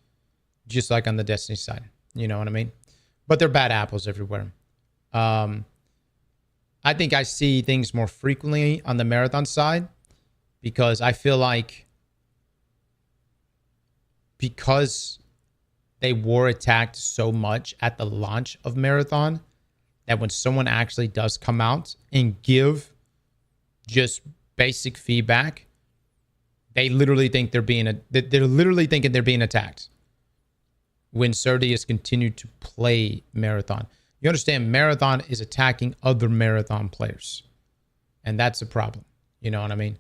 Just like on the Destiny side. You know what I mean? But they're bad apples everywhere. I think I see things more frequently on the Marathon side because I feel like because they war attacked so much at the launch of Marathon that when someone actually does come out and give just basic feedback, they literally think they're literally thinking they're being attacked. When Sir D has continued to play Marathon, you understand Marathon is attacking other Marathon players, and that's a problem. You know what I mean?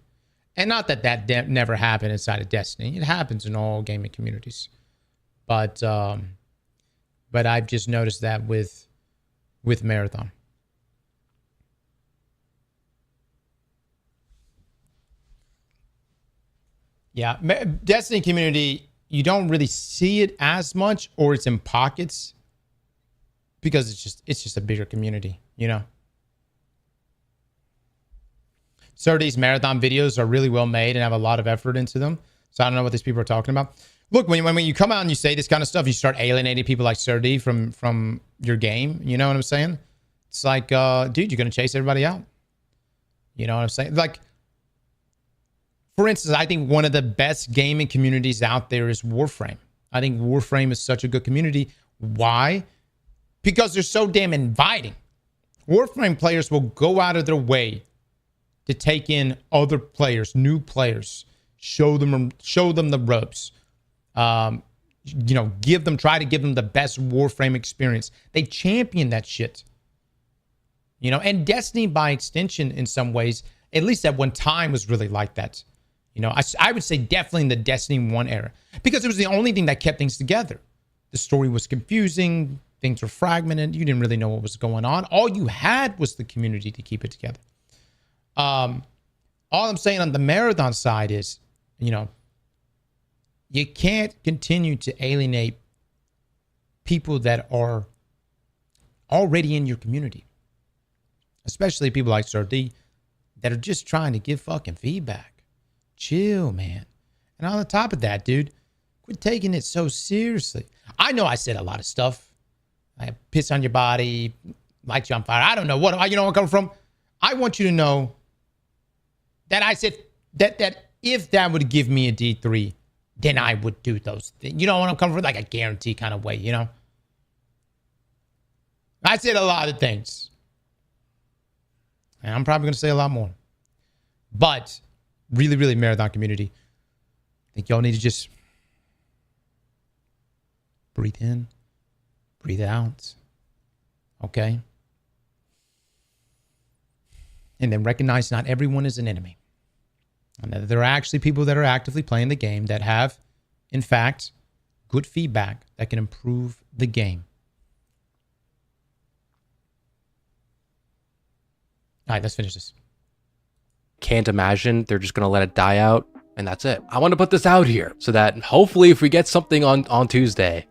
And not that never happened inside of Destiny. It happens in all gaming communities, but I've just noticed that with Marathon. Yeah, Destiny community, you don't really see it as much, or it's in pockets because it's just a bigger community, you know. Sir D's Marathon videos are really well made and have a lot of effort into them. So I don't know what these people are talking about. Look, when you come out and you say this kind of stuff, you start alienating people like Sir D from your game. You know what I'm saying? It's like, dude, you're going to chase everybody out. You know what I'm saying? Like, for instance, I think one of the best gaming communities out there is Warframe. I think Warframe is such a good community. Why? Because they're so damn inviting. Warframe players will go out of their way to take in other players, new players, show them the ropes. You know, try to give them the best Warframe experience. They champion that shit. You know, and Destiny by extension in some ways, at least at one time, was really like that. You know, I would say definitely in the Destiny 1 era, because it was the only thing that kept things together. The story was confusing. Things were fragmented. You didn't really know what was going on. All you had was the community to keep it together. All I'm saying on the Marathon side is, you know, you can't continue to alienate people that are already in your community, especially people like Sir D that are just trying to give fucking feedback. Chill, man. And on the top of that, dude, quit taking it so seriously. I know I said a lot of stuff I piss on your body, light you on fire. I don't know what, you know where I'm coming from? I want you to know that I said that if that would give me a D3, then I would do those things. You know what I'm coming from? Like a guarantee kind of way, you know? I said a lot of things. And I'm probably going to say a lot more. But really, really, Marathon community, I think y'all need to just breathe in, breathe out. Okay? And then recognize not everyone is an enemy. And that there are actually people that are actively playing the game that have, in fact, good feedback that can improve the game. All right, let's finish this. Can't imagine they're just going to let it die out, and that's it. I want to put this out here so that hopefully if we get something on Tuesday,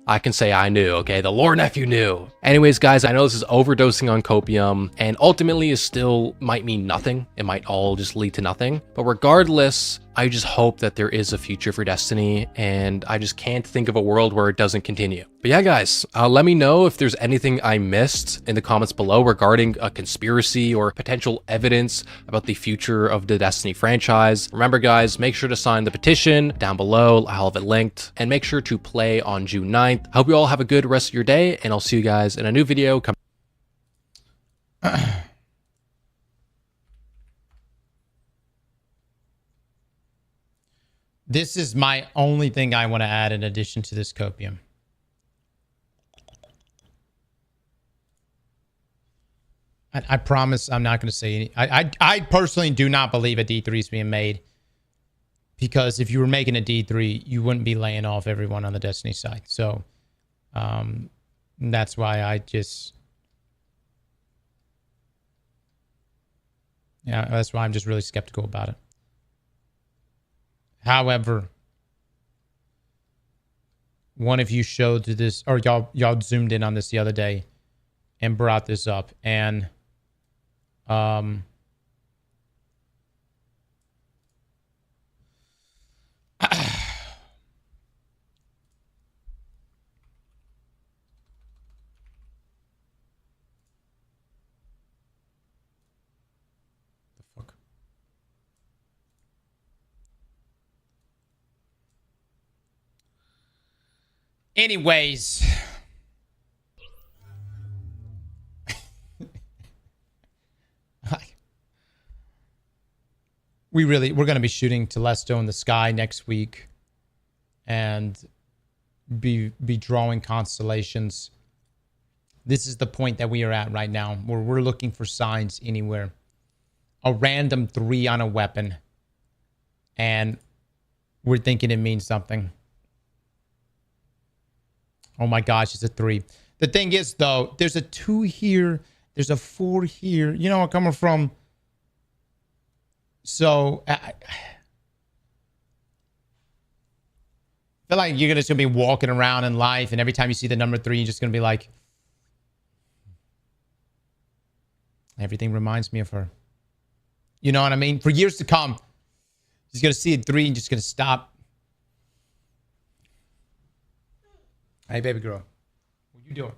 I can say I knew, okay? The Lord Nephew knew. Anyways, guys, I know this is overdosing on copium, and ultimately it still might mean nothing. It might all just lead to nothing. But regardless, I just hope that there is a future for Destiny, and I just can't think of a world where it doesn't continue. But yeah, guys, let me know if there's anything I missed in the comments below regarding a conspiracy or potential evidence about the future of the Destiny franchise. Remember, guys, make sure to sign the petition down below. I'll have it linked, and make sure to play on June 9th. I hope you all have a good rest of your day, and I'll see you guys in a new video. This is my only thing I want to add in addition to this copium. I promise I'm not going to say any. I personally do not believe a D3 is being made. Because if you were making a D3, you wouldn't be laying off everyone on the Destiny side. So that's why I just... Yeah, that's why I'm just really skeptical about it. However, one of you showed this, or y'all zoomed in on this the other day and brought this up, and the fuck. Anyways, we're going to be shooting Telesto in the sky next week, and be drawing constellations. This is the point that we are at right now, where we're looking for signs anywhere. A random 3 on a weapon, and we're thinking it means something. Oh my gosh, it's a 3. The thing is, though, there's a 2 here. There's a 4 here. You know where I'm coming from? So, I feel like you're just going to be walking around in life, and every time you see the number 3, you're just going to be like, everything reminds me of her. You know what I mean? For years to come, you're going to see a 3 and just going to stop. Hey, baby girl. What you doing?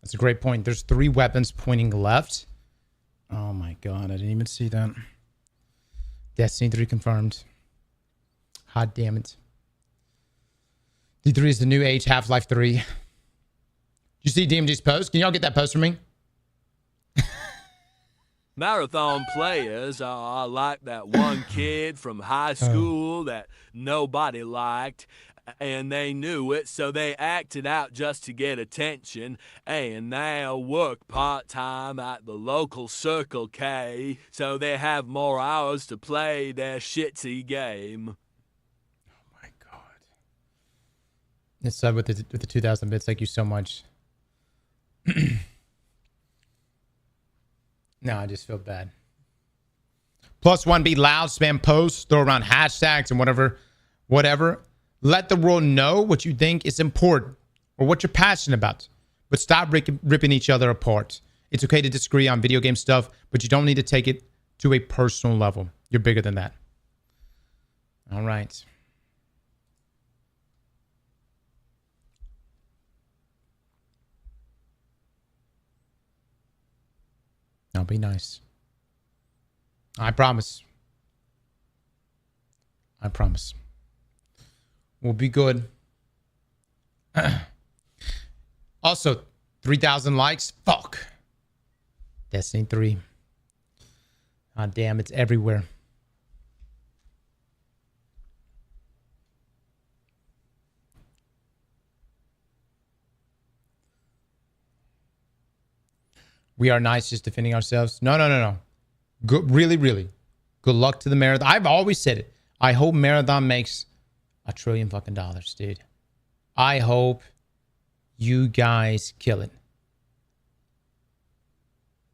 That's a great point. There's 3 weapons pointing left. Oh my god, I didn't even see that. Destiny 3 confirmed. Hot damn it. D3 is the new age, Half-Life 3. Did you see DMG's post? Can y'all get that post for me? Marathon players are like that one kid from high school that nobody liked, and they knew it, so they acted out just to get attention, and now work part-time at the local Circle K, so they have more hours to play their shitsy game. Oh my god. It's said with the 2000 bits. Thank you so much. No, I just feel bad. +1, be loud, spam posts, throw around hashtags and whatever. Let the world know what you think is important or what you're passionate about. But stop ripping each other apart. It's okay to disagree on video game stuff, but you don't need to take it to a personal level. You're bigger than that. All right. Now be nice. I promise. I promise. We'll be good. Also, 3,000 likes. Fuck. Destiny 3. God damn, it's everywhere. We are nice just defending ourselves. No. Good, really. Good luck to the marathon. I've always said it. I hope marathon makes $1 trillion fucking dollars, dude. I hope you guys kill it.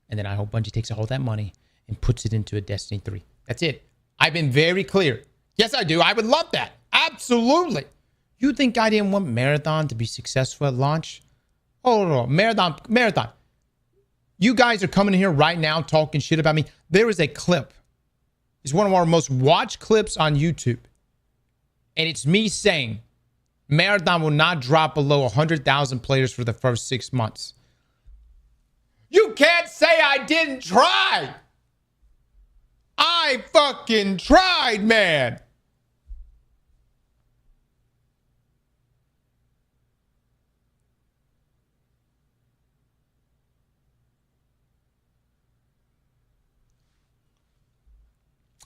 And then I hope Bungie takes all that money and puts it into a Destiny 3. That's it. I've been very clear. Yes, I do. I would love that. Absolutely. You think I didn't want Marathon to be successful at launch? Oh, no. Marathon. You guys are coming in here right now talking shit about me. There is a clip. It's one of our most watched clips on YouTube. And it's me saying Marathon will not drop below 100,000 players for the first 6 months. You can't say I didn't try. I fucking tried, man.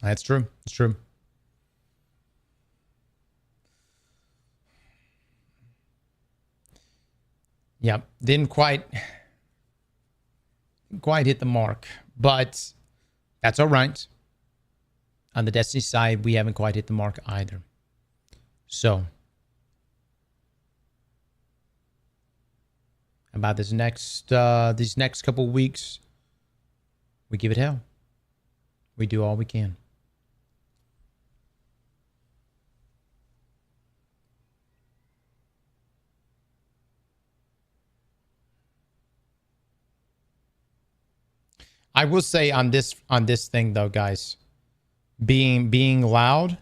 That's true. It's true. Yeah, didn't quite hit the mark, but that's all right. On the Destiny side, we haven't quite hit the mark either. So, about these next couple weeks, we give it hell. We do all we can. I will say on this thing though, guys, being loud,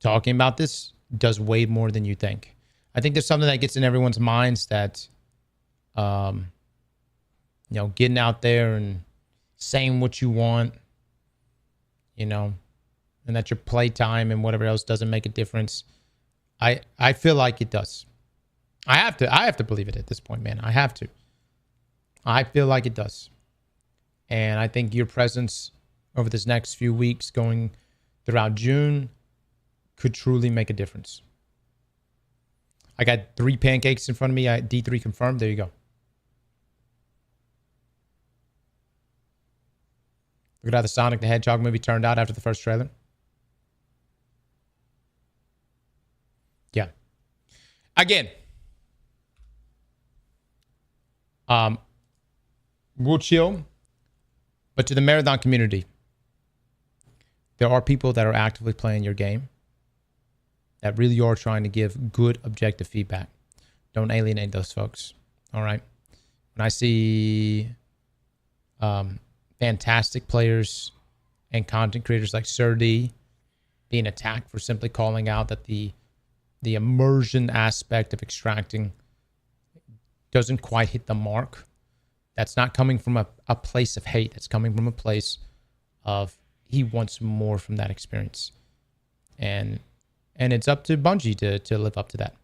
talking about this does way more than you think. I think there's something that gets in everyone's minds that, getting out there and saying what you want, and that your playtime and whatever else doesn't make a difference. I feel like it does. I have to believe it at this point, man. I have to. I feel like it does. And I think your presence over this next few weeks going throughout June could truly make a difference. I got 3 pancakes in front of me. D3 confirmed. There you go. Look at how the Sonic the Hedgehog movie turned out after the first trailer. Yeah. Again. We'll chill. But to the Marathon community, there are people that are actively playing your game that really are trying to give good, objective feedback. Don't alienate those folks. All right. When I see fantastic players and content creators like Sir D being attacked for simply calling out that the immersion aspect of extracting doesn't quite hit the mark, that's not coming from a place of hate. That's coming from a place of he wants more from that experience. And it's up to Bungie to live up to that.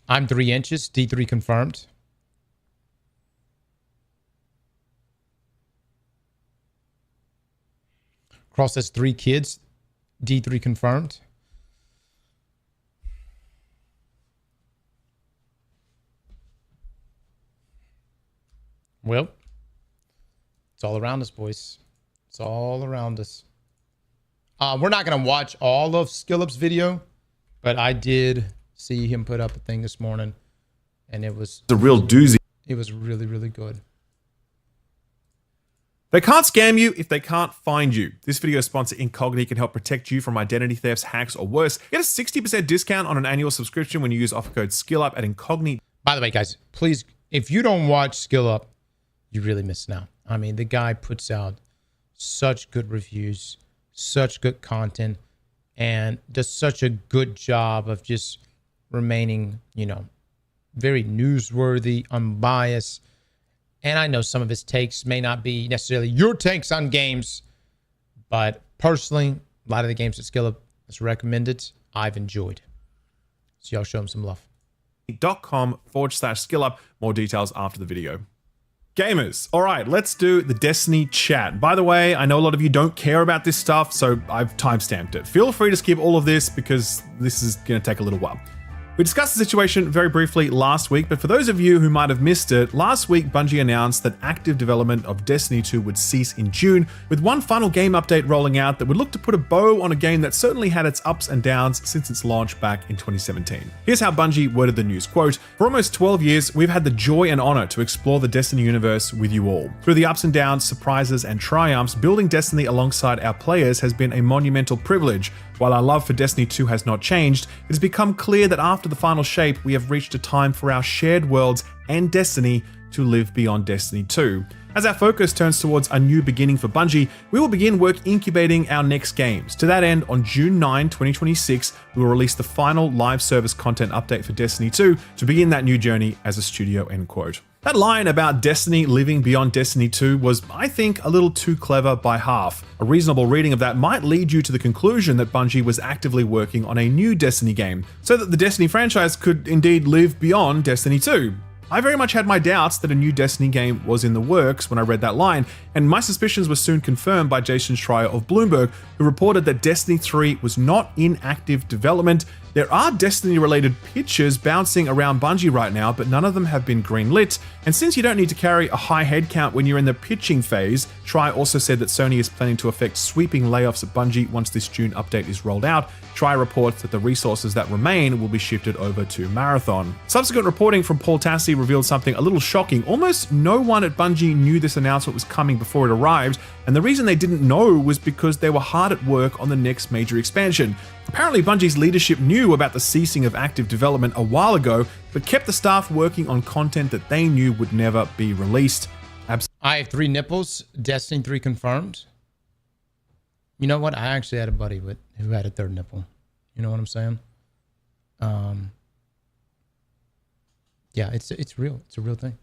I'm 3 inches, D3 confirmed. Cross has 3 kids, D3 confirmed. Well, it's all around us, boys. It's all around us. We're not going to watch all of Skillup's video, but I did see him put up a thing this morning, and it was a real doozy. It was really, really good. They can't scam you if they can't find you. This video sponsor Incogni can help protect you from identity thefts, hacks, or worse. Get a 60% discount on an annual subscription when you use offer code SKILLUP at Incogni. By the way, guys, please, if you don't watch SkillUp, you're really missing out. I mean, the guy puts out such good reviews, such good content, and does such a good job of just remaining, you know, very newsworthy, unbiased. And I know some of his takes may not be necessarily your takes on games, but personally, a lot of the games that SkillUp has recommended, I've enjoyed. So y'all show him some love. .com/skillup. More details after the video. Gamers, all right, let's do the Destiny chat. By the way, I know a lot of you don't care about this stuff, so I've timestamped it. Feel free to skip all of this because this is going to take a little while. We discussed the situation very briefly last week, but for those of you who might have missed it, last week Bungie announced that active development of Destiny 2 would cease in June, with one final game update rolling out that would look to put a bow on a game that certainly had its ups and downs since its launch back in 2017. Here's how Bungie worded the news, quote, "For almost 12 years, we've had the joy and honor to explore the Destiny universe with you all. Through the ups and downs, surprises, and triumphs, building Destiny alongside our players has been a monumental privilege. While our love for Destiny 2 has not changed, it has become clear that after the final shape, we have reached a time for our shared worlds and Destiny to live beyond Destiny 2. As our focus turns towards a new beginning for Bungie, we will begin work incubating our next games. To that end, on June 9, 2026, we will release the final live service content update for Destiny 2 to begin that new journey as a studio," end quote. That line about Destiny living beyond Destiny 2 was, I think, a little too clever by half. A reasonable reading of that might lead you to the conclusion that Bungie was actively working on a new Destiny game, so that the Destiny franchise could indeed live beyond Destiny 2. I very much had my doubts that a new Destiny game was in the works when I read that line, and my suspicions were soon confirmed by Jason Schreier of Bloomberg, who reported that Destiny 3 was not in active development. There are Destiny-related pitches bouncing around Bungie right now, but none of them have been greenlit. And since you don't need to carry a high headcount when you're in the pitching phase, Schreier also said that Sony is planning to effect sweeping layoffs at Bungie once this June update is rolled out. Schreier reports that the resources that remain will be shifted over to Marathon. Subsequent reporting from Paul Tassi revealed something a little shocking. Almost no one at Bungie knew this announcement was coming before it arrived, and the reason they didn't know was because they were hard at work on the next major expansion. Apparently, Bungie's leadership knew about the ceasing of active development a while ago, but kept the staff working on content that they knew would never be released. I have 3 nipples, Destiny 3 confirmed. You know what? I actually had a buddy who had a 3rd nipple. You know what I'm saying? Yeah, it's real. It's a real thing.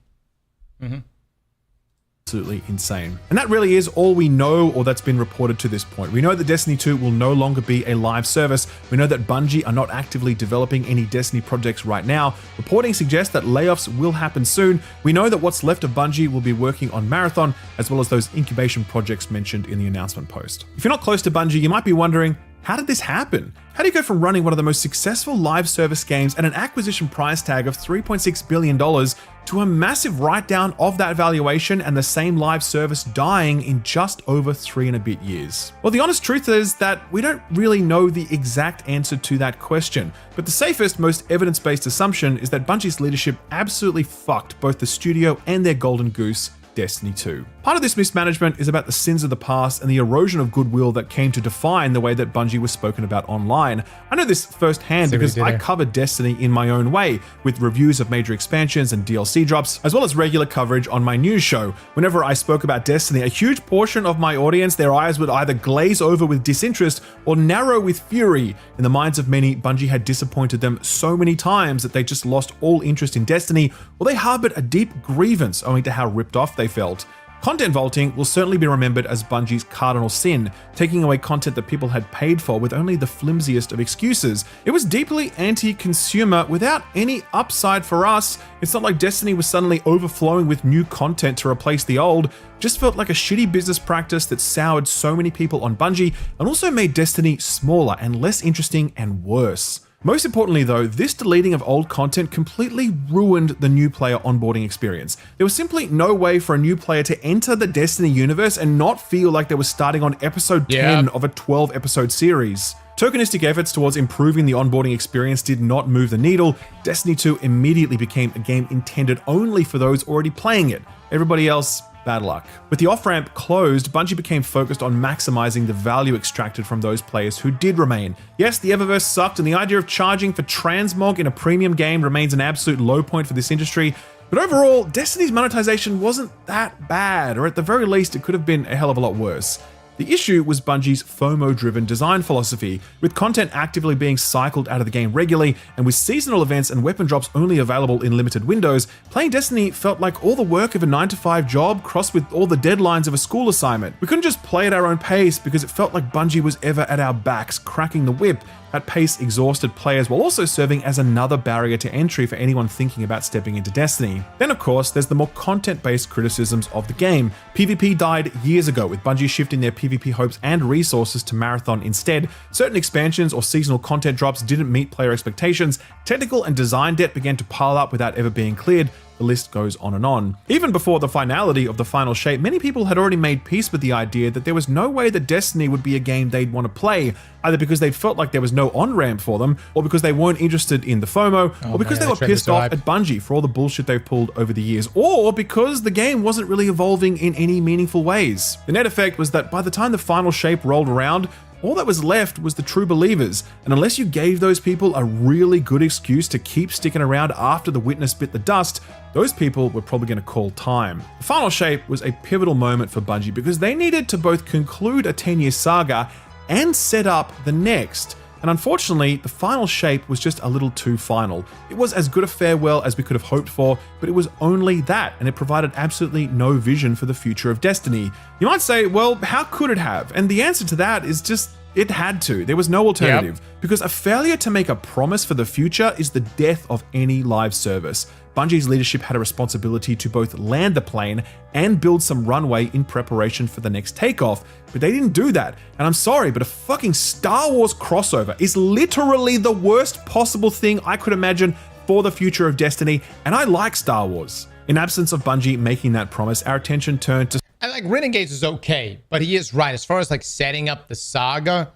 Absolutely insane. And that really is all we know or that's been reported to this point. We know that Destiny 2 will no longer be a live service. We know that Bungie are not actively developing any Destiny projects right now. Reporting suggests that layoffs will happen soon. We know that what's left of Bungie will be working on Marathon, as well as those incubation projects mentioned in the announcement post. If you're not close to Bungie, you might be wondering, how did this happen? How do you go from running one of the most successful live service games at an acquisition price tag of $3.6 billion to a massive write-down of that valuation and the same live service dying in just over 3 and a bit years? Well, the honest truth is that we don't really know the exact answer to that question, but the safest, most evidence-based assumption is that Bungie's leadership absolutely fucked both the studio and their golden goose, Destiny 2. Part of this mismanagement is about the sins of the past and the erosion of goodwill that came to define the way that Bungie was spoken about online. I know this firsthand because I covered Destiny in my own way, with reviews of major expansions and DLC drops, as well as regular coverage on my news show. Whenever I spoke about Destiny, a huge portion of my audience, their eyes would either glaze over with disinterest or narrow with fury. In the minds of many, Bungie had disappointed them so many times that they just lost all interest in Destiny, or they harbored a deep grievance owing to how ripped off they felt. Content vaulting will certainly be remembered as Bungie's cardinal sin, taking away content that people had paid for with only the flimsiest of excuses. It was deeply anti-consumer without any upside for us. It's not like Destiny was suddenly overflowing with new content to replace the old. It just felt like a shitty business practice that soured so many people on Bungie and also made Destiny smaller and less interesting and worse. Most importantly though, this deleting of old content completely ruined the new player onboarding experience. There was simply no way for a new player to enter the Destiny universe and not feel like they were starting on episode 10 of a 12 episode series. Tokenistic efforts towards improving the onboarding experience did not move the needle. Destiny 2 immediately became a game intended only for those already playing it. Everybody else, bad luck. With the off-ramp closed, Bungie became focused on maximizing the value extracted from those players who did remain. Yes, the Eververse sucked, and the idea of charging for transmog in a premium game remains an absolute low point for this industry, but overall, Destiny's monetization wasn't that bad, or at the very least, it could have been a hell of a lot worse. The issue was Bungie's FOMO-driven design philosophy, with content actively being cycled out of the game regularly, and with seasonal events and weapon drops only available in limited windows. Playing Destiny felt like all the work of a 9-to-5 job crossed with all the deadlines of a school assignment. We couldn't just play at our own pace because it felt like Bungie was ever at our backs, cracking the whip. That pace exhausted players while also serving as another barrier to entry for anyone thinking about stepping into Destiny. Then of course, there's the more content-based criticisms of the game. PvP died years ago, with Bungie shifting their PvP hopes and resources to Marathon instead. Certain expansions or seasonal content drops didn't meet player expectations. Technical and design debt began to pile up without ever being cleared. The list goes on and on. Even before the finality of the final shape, many people had already made peace with the idea that there was no way that Destiny would be a game they'd want to play, either because they felt like there was no on-ramp for them, or because they weren't interested in the FOMO, or because they were pissed off at Bungie for all the bullshit they've pulled over the years, or because the game wasn't really evolving in any meaningful ways. The net effect was that by the time the final shape rolled around, all that was left was the true believers, and unless you gave those people a really good excuse to keep sticking around after the witness bit the dust, those people were probably going to call time. The final shape was a pivotal moment for Bungie because they needed to both conclude a 10-year saga and set up the next. And unfortunately, the final shape was just a little too final. It was as good a farewell as we could have hoped for, but it was only that, and it provided absolutely no vision for the future of Destiny. You might say, well, how could it have? And the answer to that is just, it had to. There was no alternative. Because a failure to make a promise for the future is the death of any live service. Bungie's leadership had a responsibility to both land the plane and build some runway in preparation for the next takeoff, but they didn't do that. And I'm sorry, but a fucking Star Wars crossover is literally the worst possible thing I could imagine for the future of Destiny, and I like Star Wars. In absence of Bungie making that promise, our attention turned to... And like Renegades is okay, but he is right. As far as like setting up the saga,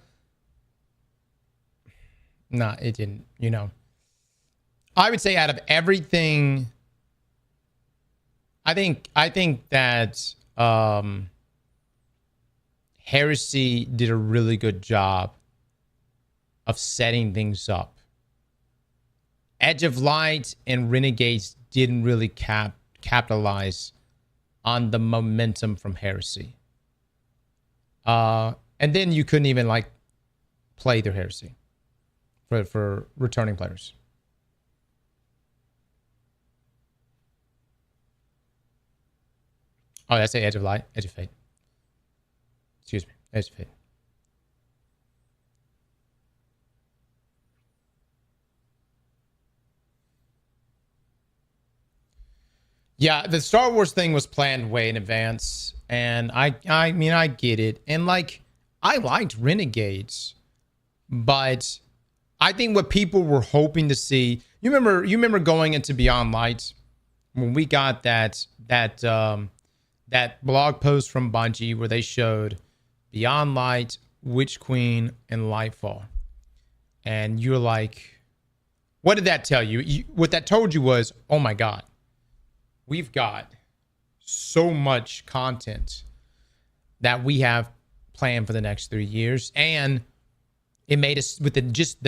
nah, it didn't, you know. I would say out of everything, I think that Heresy did a really good job of setting things up. Edge of Light and Renegades didn't really capitalize on the momentum from Heresy. And then you couldn't even like play their Heresy for returning players. Oh, that's the Edge of Light, Edge of Fate. Excuse me, Edge of Fate. Yeah, the Star Wars thing was planned way in advance, and I mean, I get it. And like, I liked Renegades, but I think what people were hoping to see, you remember going into Beyond Light when we got that blog post from Bungie where they showed Beyond Light, Witch Queen, and Lightfall. And you're like, what did that tell you? What that told you was, oh my God, we've got so much content that we have planned for the next 3 years, and it made us with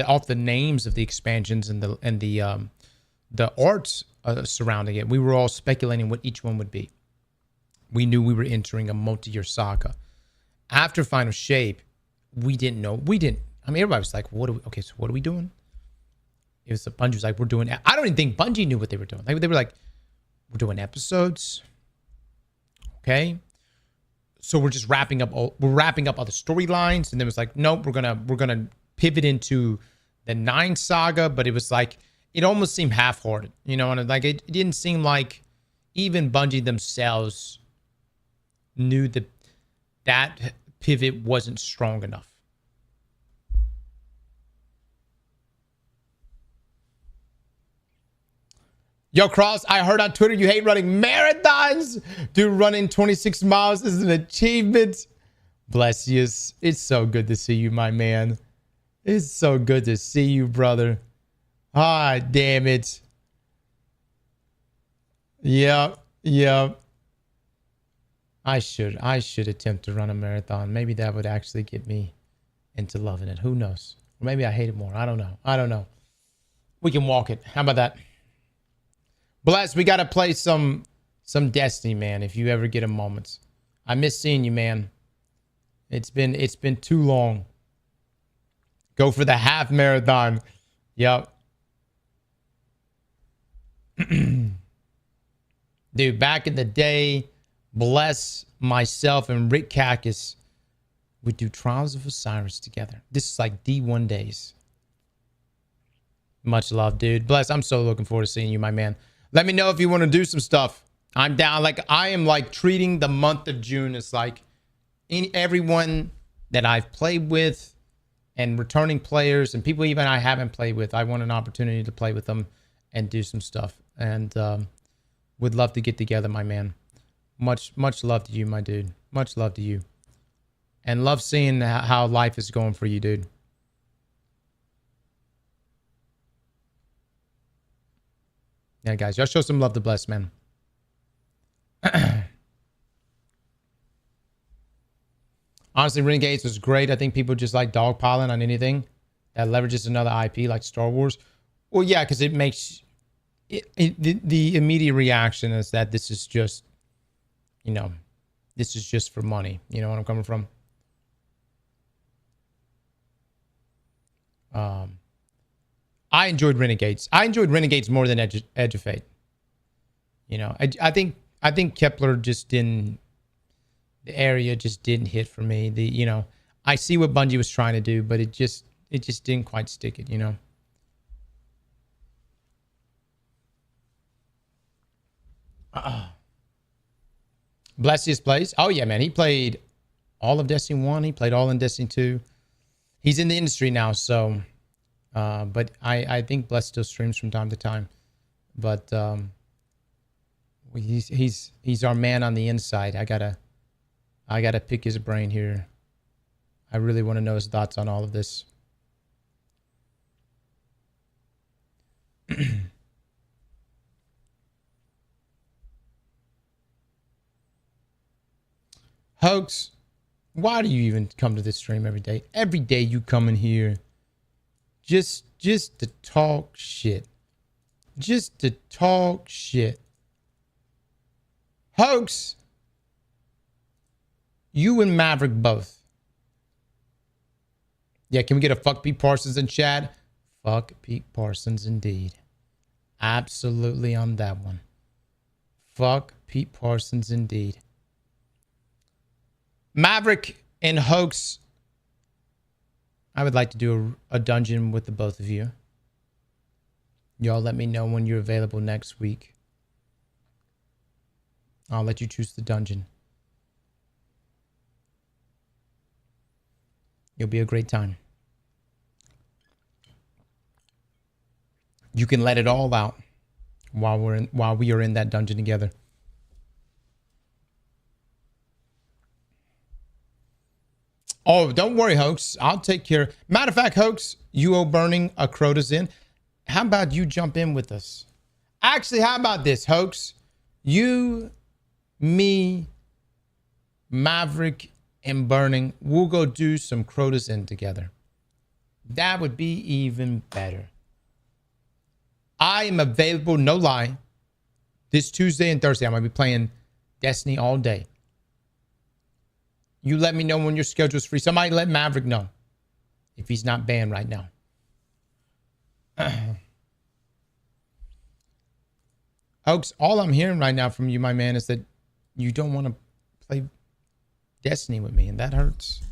off the names of the expansions and the arts surrounding it. We were all speculating what each one would be. We knew we were entering a multi-year saga. After Final Shape, we didn't know. I mean, everybody was like, so what are we doing? It was Bungie was like, we're doing. I don't even think Bungie knew what they were doing. Like, they were like, we're doing episodes. Okay. So we're just wrapping up other storylines. And then it was like, nope, we're gonna pivot into the 9 saga, but it was like, it almost seemed half-hearted, you know, and like it didn't seem like even Bungie themselves knew that pivot wasn't strong enough. Yo, Cross, I heard on Twitter you hate running marathons. Dude, running 26 miles is an achievement. Bless you. It's so good to see you, my man. It's so good to see you, brother. Ah, damn it. Yep. I should attempt to run a marathon. Maybe that would actually get me into loving it. Who knows? Or maybe I hate it more. I don't know. We can walk it. How about that? Bless, we got to play some Destiny, man, if you ever get a moment. I miss seeing you, man. It's been too long. Go for the half marathon. Yep. Dude, back in the day, Bless, myself, and Rick Kakis would do Trials of Osiris together. This is like D1 days. Much love, dude. Bless, I'm so looking forward to seeing you, my man. Let me know if you want to do some stuff. I'm down. Like, I am like treating the month of June as like everyone that I've played with and returning players and people even I haven't played with. I want an opportunity to play with them and do some stuff. And would love to get together, my man. Much love to you, my dude. Much love to you. And love seeing how life is going for you, dude. Yeah, guys, y'all show some love to Bless, man. Honestly, Renegades was great. I think people just like dogpiling on anything that leverages another IP like Star Wars. Well, yeah, because it makes the immediate reaction is that this is just, you know, this is just for money. You know what I'm coming from? I enjoyed Renegades. I enjoyed Renegades more than Edge of Fate. You know, I think Kepler just didn't. The area just didn't hit for me. You know, I see what Bungie was trying to do, but it just didn't quite stick it. You know. Blessiest plays. Oh yeah, man. He played all of Destiny 1. He played all in Destiny 2. He's in the industry now, so. But I think Bless still streams from time to time. But he's our man on the inside. I gotta pick his brain here. I really want to know his thoughts on all of this. Hoax, why do you even come to this stream every day? Every day you come in here just to talk shit. Just to talk shit. Hoax, you and Maverick both. Yeah, can we get a fuck Pete Parsons in chat? Fuck Pete Parsons indeed. Absolutely on that one. Fuck Pete Parsons indeed. Maverick and Hoax, I would like to do a dungeon with the both of you. Y'all let me know when you're available next week. I'll let you choose the dungeon. It'll be a great time. You can let it all out while we are in that dungeon together. Oh, don't worry, Hoax. I'll take care. Matter of fact, Hoax, you owe burning a Crota's in. How about you jump in with us? Actually, how about this, Hoax? You Me, Maverick, and Burning, we'll go do some Crota's End together. That would be even better. I am available, no lie. This Tuesday and Thursday, I'm going to be playing Destiny all day. You let me know when your schedule's free. Somebody let Maverick know if he's not banned right now. Oaks, all I'm hearing right now from you, my man, is that you don't want to play Destiny with me, and that hurts.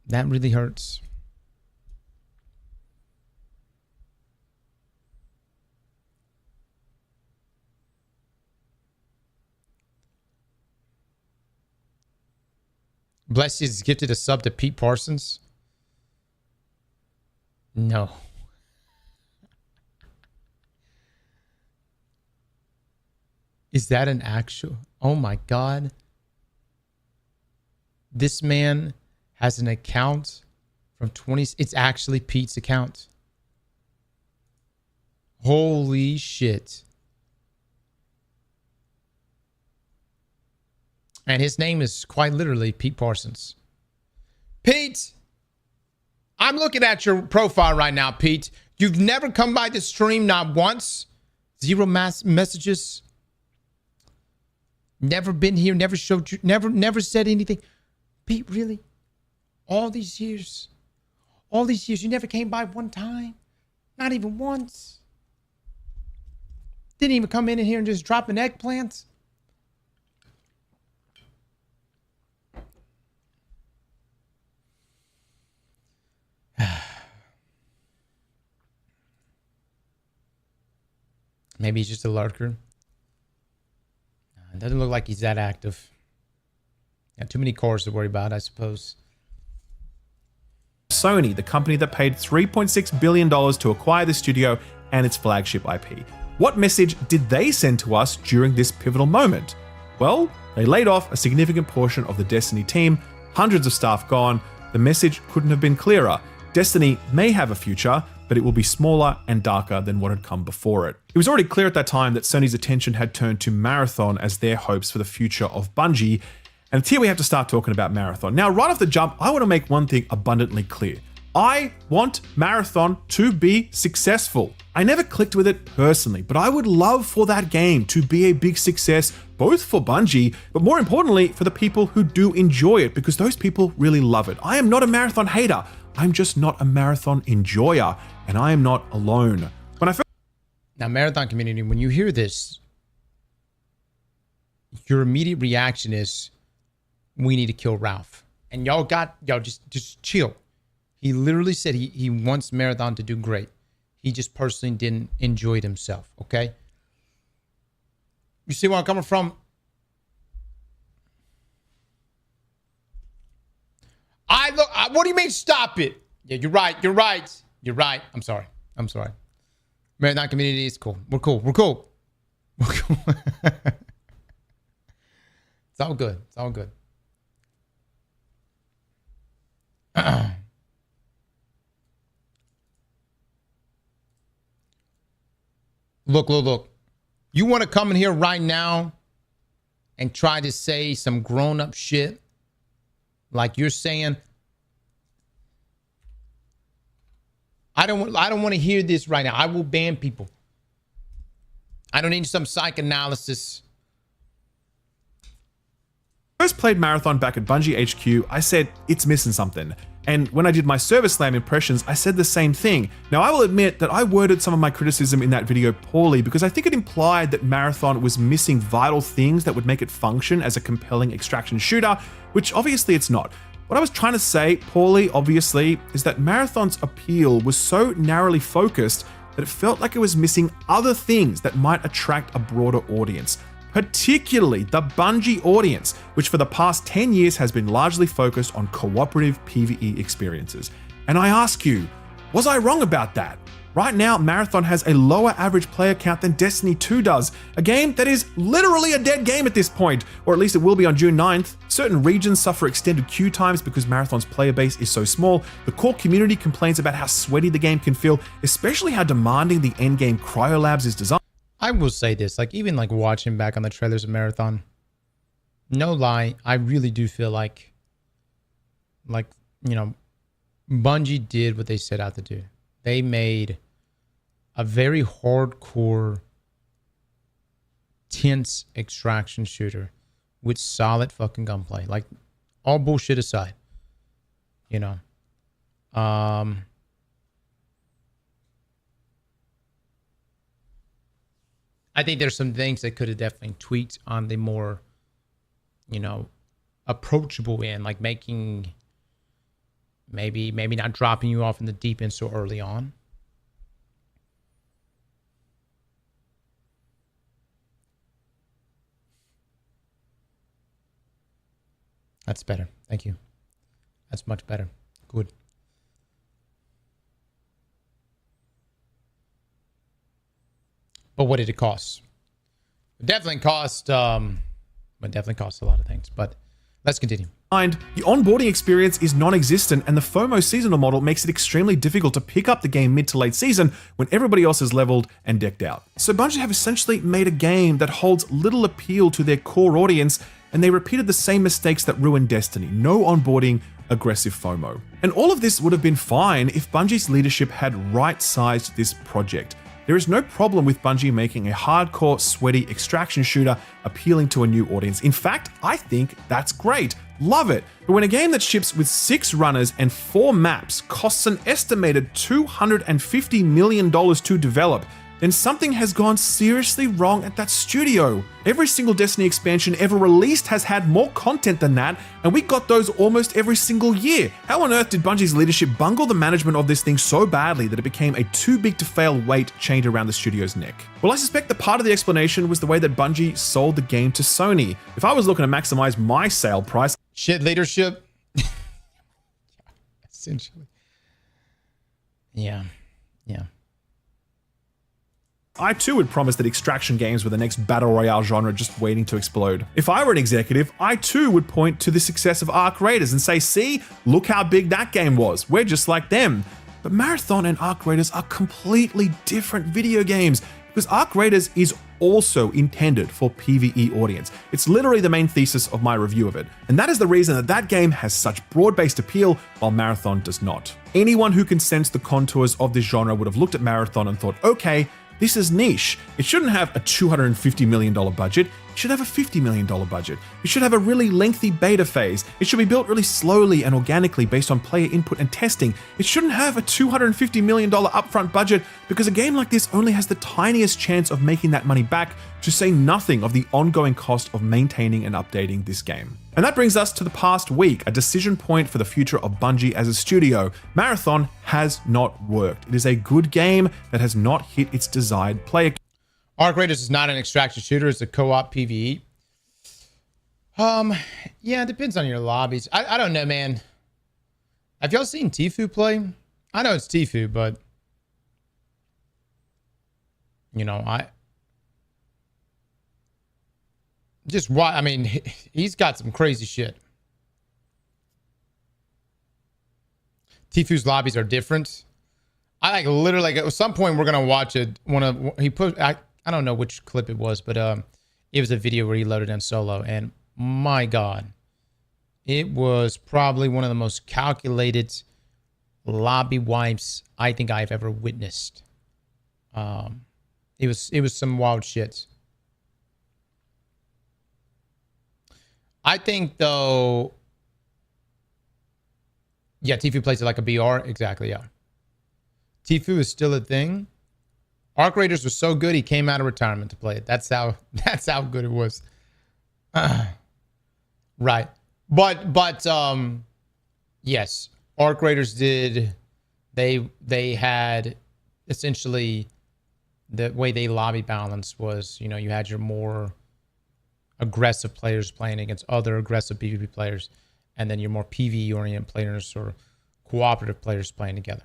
That really hurts. Bless you is gifted a sub to Pete Parsons. No. Is that an actual? Oh my God. This man has an account from 20. It's actually Pete's account. Holy shit. And his name is quite literally Pete Parsons. Pete, I'm looking at your profile right now, Pete. You've never come by the stream, not once. Zero mass messages. Never been here, never showed you, never said anything. Pete, really? All these years, you never came by one time? Not even once? Didn't even come in here and just drop an eggplant? Maybe he's just a lurker. It doesn't look like he's that active. Got too many cores to worry about, I suppose. Sony, the company that paid $3.6 billion to acquire the studio and its flagship IP. What message did they send to us during this pivotal moment? Well, they laid off a significant portion of the Destiny team, hundreds of staff gone. The message couldn't have been clearer. Destiny may have a future, but it will be smaller and darker than what had come before it. It was already clear at that time that Sony's attention had turned to Marathon as their hopes for the future of Bungie, and it's here we have to start talking about Marathon. Now, right off the jump, I want to make one thing abundantly clear. I want Marathon to be successful. I never clicked with it personally, but I would love for that game to be a big success, both for Bungie, but more importantly, for the people who do enjoy it, because those people really love it. I am not a Marathon hater. I'm just not a Marathon enjoyer, and I am not alone. Now, Marathon community, when you hear this, your immediate reaction is, we need to kill Ralph. And y'all just chill. He literally said he wants Marathon to do great. He just personally didn't enjoy it himself, okay? You see where I'm coming from? What do you mean stop it? Yeah, you're right. I'm sorry. Marathon community is cool. We're cool. It's all good. Look. You want to come in here right now and try to say some grown-up shit like you're saying? I don't want to hear this right now. I will ban people. I don't need some psychoanalysis. First played Marathon back at Bungie HQ, I said, it's missing something. And when I did my Service Slam impressions, I said the same thing. Now, I will admit that I worded some of my criticism in that video poorly because I think it implied that Marathon was missing vital things that would make it function as a compelling extraction shooter, which obviously it's not. What I was trying to say, poorly obviously, is that Marathon's appeal was so narrowly focused that it felt like it was missing other things that might attract a broader audience, particularly the Bungie audience, which for the past 10 years has been largely focused on cooperative PvE experiences. And I ask you, was I wrong about that? Right now, Marathon has a lower average player count than Destiny 2 does, a game that is literally a dead game at this point, or at least it will be on June 9th. Certain regions suffer extended queue times because Marathon's player base is so small. The core community complains about how sweaty the game can feel, especially how demanding the endgame cryolabs is designed. I will say this, like even like watching back on the trailers of Marathon, no lie, I really do feel like, you know, Bungie did what they set out to do. They made a very hardcore, tense extraction shooter with solid fucking gunplay. Like, all bullshit aside, you know. I think there's some things that could have definitely tweaked on the more, you know, approachable end, like making maybe not dropping you off in the deep end so early on. That's better. Thank you. That's much better. Good. But what did it cost? It definitely cost. It definitely cost a lot of things. But let's continue. The onboarding experience is non-existent, and the FOMO seasonal model makes it extremely difficult to pick up the game mid to late season when everybody else is leveled and decked out. So Bungie have essentially made a game that holds little appeal to their core audience, and they repeated the same mistakes that ruined Destiny. No onboarding, aggressive FOMO. And all of this would have been fine if Bungie's leadership had right-sized this project. There is no problem with Bungie making a hardcore, sweaty extraction shooter appealing to a new audience. In fact, I think that's great. Love it. But when a game that ships with 6 runners and 4 maps costs an estimated $250 million to develop, then something has gone seriously wrong at that studio. Every single Destiny expansion ever released has had more content than that, and we got those almost every single year. How on earth did Bungie's leadership bungle the management of this thing so badly that it became a too big to fail weight chained around the studio's neck? Well, I suspect that part of the explanation was the way that Bungie sold the game to Sony. If I was looking to maximize my sale price, Shit leadership. Essentially. Yeah. I too would promise that extraction games were the next battle royale genre just waiting to explode. If I were an executive, I too would point to the success of Arc Raiders and say, see, look how big that game was. We're just like them. But Marathon and Arc Raiders are completely different video games, because Arc Raiders is also intended for PvE audience. It's literally the main thesis of my review of it. And that is the reason that that game has such broad-based appeal while Marathon does not. Anyone who can sense the contours of this genre would have looked at Marathon and thought, okay, this is niche. It shouldn't have a $250 million budget. It should have a $50 million budget. It should have a really lengthy beta phase. It should be built really slowly and organically based on player input and testing. It shouldn't have a $250 million upfront budget, because a game like this only has the tiniest chance of making that money back, to say nothing of the ongoing cost of maintaining and updating this game. And that brings us to the past week, a decision point for the future of Bungie as a studio. Marathon has not worked. It is a good game that has not hit its desired player. Arc Raiders is not an extraction shooter. It's a co-op PvE. Yeah, it depends on your lobbies. I don't know, man. Have y'all seen Tfue play? I know it's Tfue, but you know, I mean, he's got some crazy shit. Tfue's lobbies are different. I like literally, like, at some point we're gonna watch it. I don't know which clip it was, but it was a video where he loaded in solo, and my God, it was probably one of the most calculated lobby wipes I think I've ever witnessed. It was some wild shit. I think though, yeah, Tfue plays it like a BR. Exactly, yeah. Tfue is still a thing. Arc Raiders was so good he came out of retirement to play it. That's how good it was. Right. But yes, Arc Raiders did. They had essentially the way they lobby balance was, you know, you had your more aggressive players playing against other aggressive PvP players, and then your more PvE oriented players or cooperative players playing together.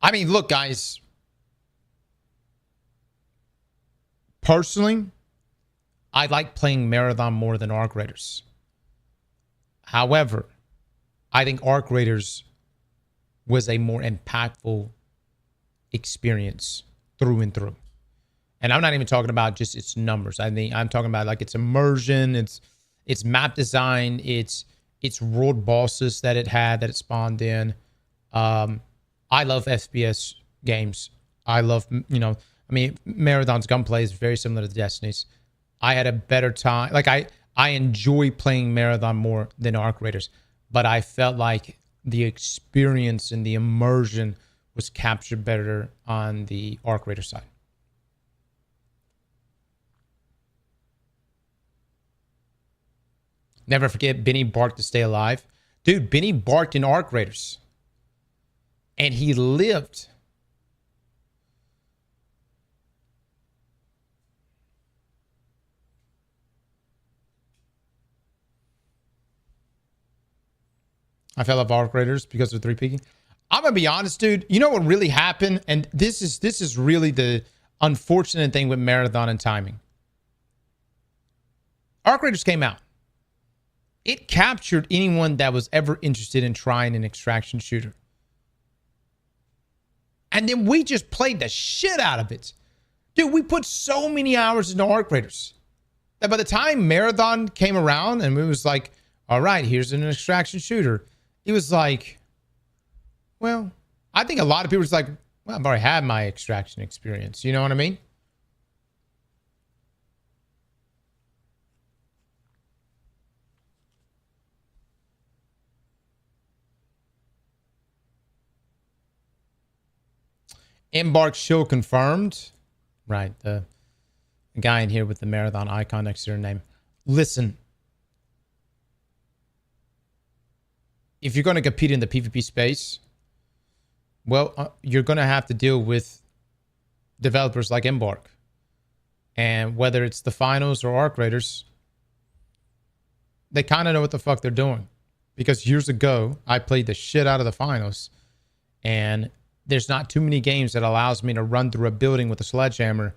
I mean, look, guys. Personally, I like playing Marathon more than Arc Raiders. However, I think Arc Raiders was a more impactful experience through and through. And I'm not even talking about just its numbers. I think I'm talking about like its immersion, its map design, its world bosses that it had, that it spawned in. I love FPS games. I love, Marathon's gunplay is very similar to Destiny's. I had a better time. Like I enjoy playing Marathon more than Arc Raiders, but I felt like the experience and the immersion was captured better on the Arc Raider side. Never forget Benny barked to stay alive. Dude, Benny barked in Arc Raiders. And he lived. I fell off Arc Raiders because of 3-peaking. I'm going to be honest, dude. You know what really happened? And this is really the unfortunate thing with Marathon and timing. Arc Raiders came out. It captured anyone that was ever interested in trying an extraction shooter. And then we just played the shit out of it. Dude, we put so many hours into Arc Raiders that by the time Marathon came around and it was like, all right, here's an extraction shooter. It was like, well, I think a lot of people was like, well, I've already had my extraction experience. You know what I mean? Embark show confirmed. Right. The guy in here with the Marathon icon next to their name. Listen. If you're going to compete in the PvP space, well, you're going to have to deal with developers like Embark. And whether it's the finals or Arc Raiders, they kind of know what the fuck they're doing. Because years ago, I played the shit out of the finals. And there's not too many games that allows me to run through a building with a sledgehammer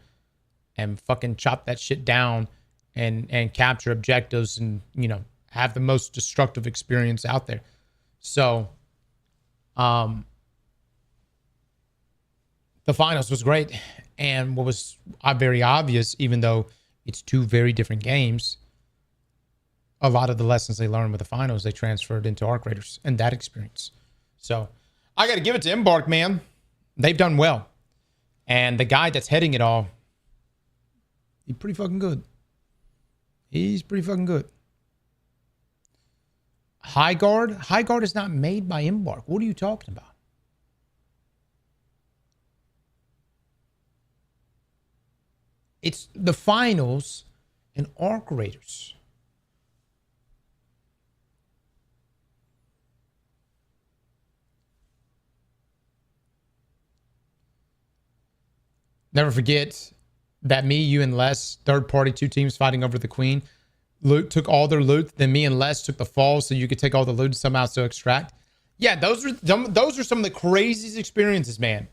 and fucking chop that shit down and capture objectives and, have the most destructive experience out there. So, the finals was great. And what was very obvious, even though it's two very different games, a lot of the lessons they learned with the finals, they transferred into Arc Raiders and that experience. So, I got to give it to Embark, man. They've done well. And the guy that's heading it all, he's pretty fucking good. He's pretty fucking good. High Guard? High Guard is not made by Embark. What are you talking about? It's the finals and Arc Raiders. Never forget that me, you, and Les, third party, 2 teams fighting over the Queen. Loot took all their loot. Then me and Les took the fall so you could take all the loot and somehow still extract. Yeah, those are some of the craziest experiences, man.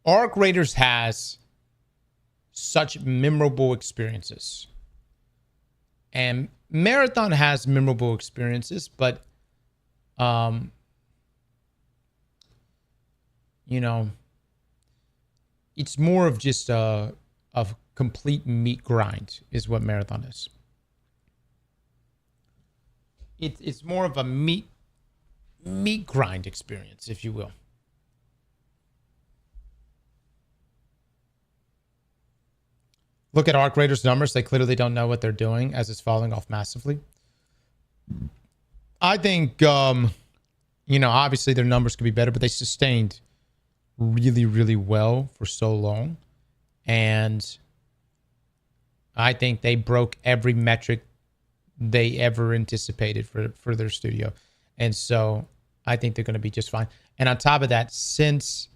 Arc Raiders has such memorable experiences. And Marathon has memorable experiences, but it's more of just a complete meat grind is what Marathon is. It's more of a meat grind experience, if you will. Look at Arc Raiders' numbers. They clearly don't know what they're doing as it's falling off massively. I think, obviously their numbers could be better, but they sustained really, really well for so long. And I think they broke every metric they ever anticipated for their studio. And so I think they're going to be just fine. And on top of that, since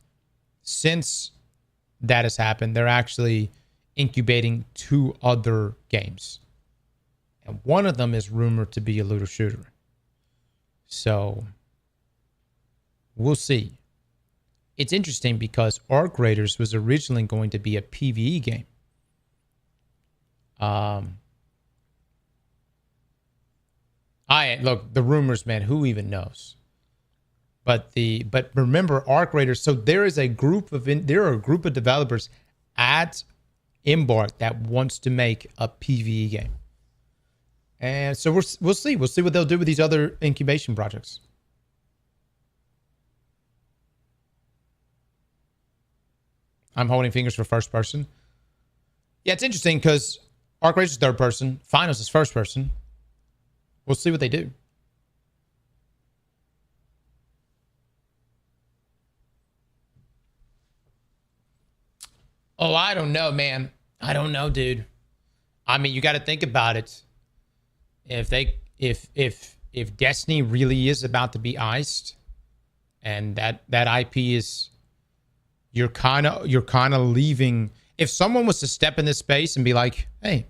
that has happened, they're actually incubating 2 other games. And one of them is rumored to be a looter shooter. So we'll see. It's interesting because Arc Raiders was originally going to be a PvE game. Look, the rumors, man, who even knows? But remember, Arc Raiders. So there are a group of developers at Embark that wants to make a PvE game, and so we'll see what they'll do with these other incubation projects. I'm holding fingers for first person. Yeah, it's interesting because Arc Raiders is third person, Finals is first person. We'll see what they do. Oh, I don't know, man. I don't know, dude. I mean, you got to think about it. If Destiny really is about to be iced, and that IP is, you're kind of leaving. If someone was to step in this space and be like, "Hey,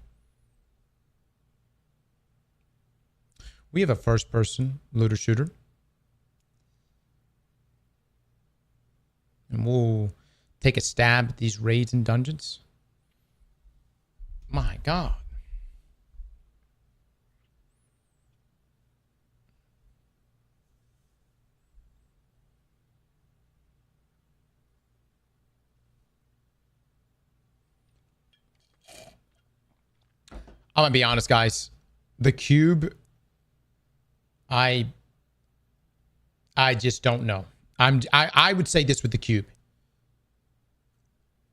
we have a first-person looter shooter, and we'll take a stab at these raids and dungeons." My God. I'm gonna be honest, guys. The cube, I just don't know. I would say this with the cube.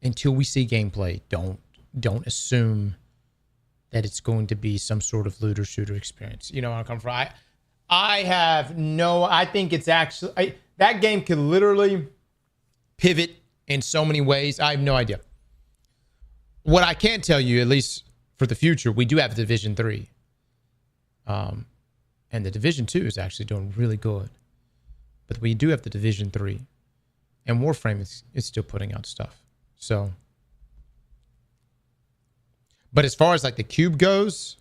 Until we see gameplay, don't assume that it's going to be some sort of looter shooter experience. You know where I come from. I think it's actually that game could literally pivot in so many ways. I have no idea. What I can tell you, at least for the future, we do have Division 3. And the Division 2 is actually doing really good. But we do have the Division 3. And Warframe is still putting out stuff. So, but as far as like the cube goes,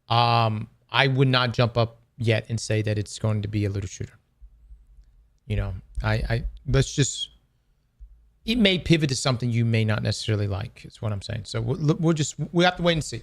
I would not jump up yet and say that it's going to be a looter shooter. You know, it may pivot to something you may not necessarily like, is what I'm saying. So we'll have to wait and see.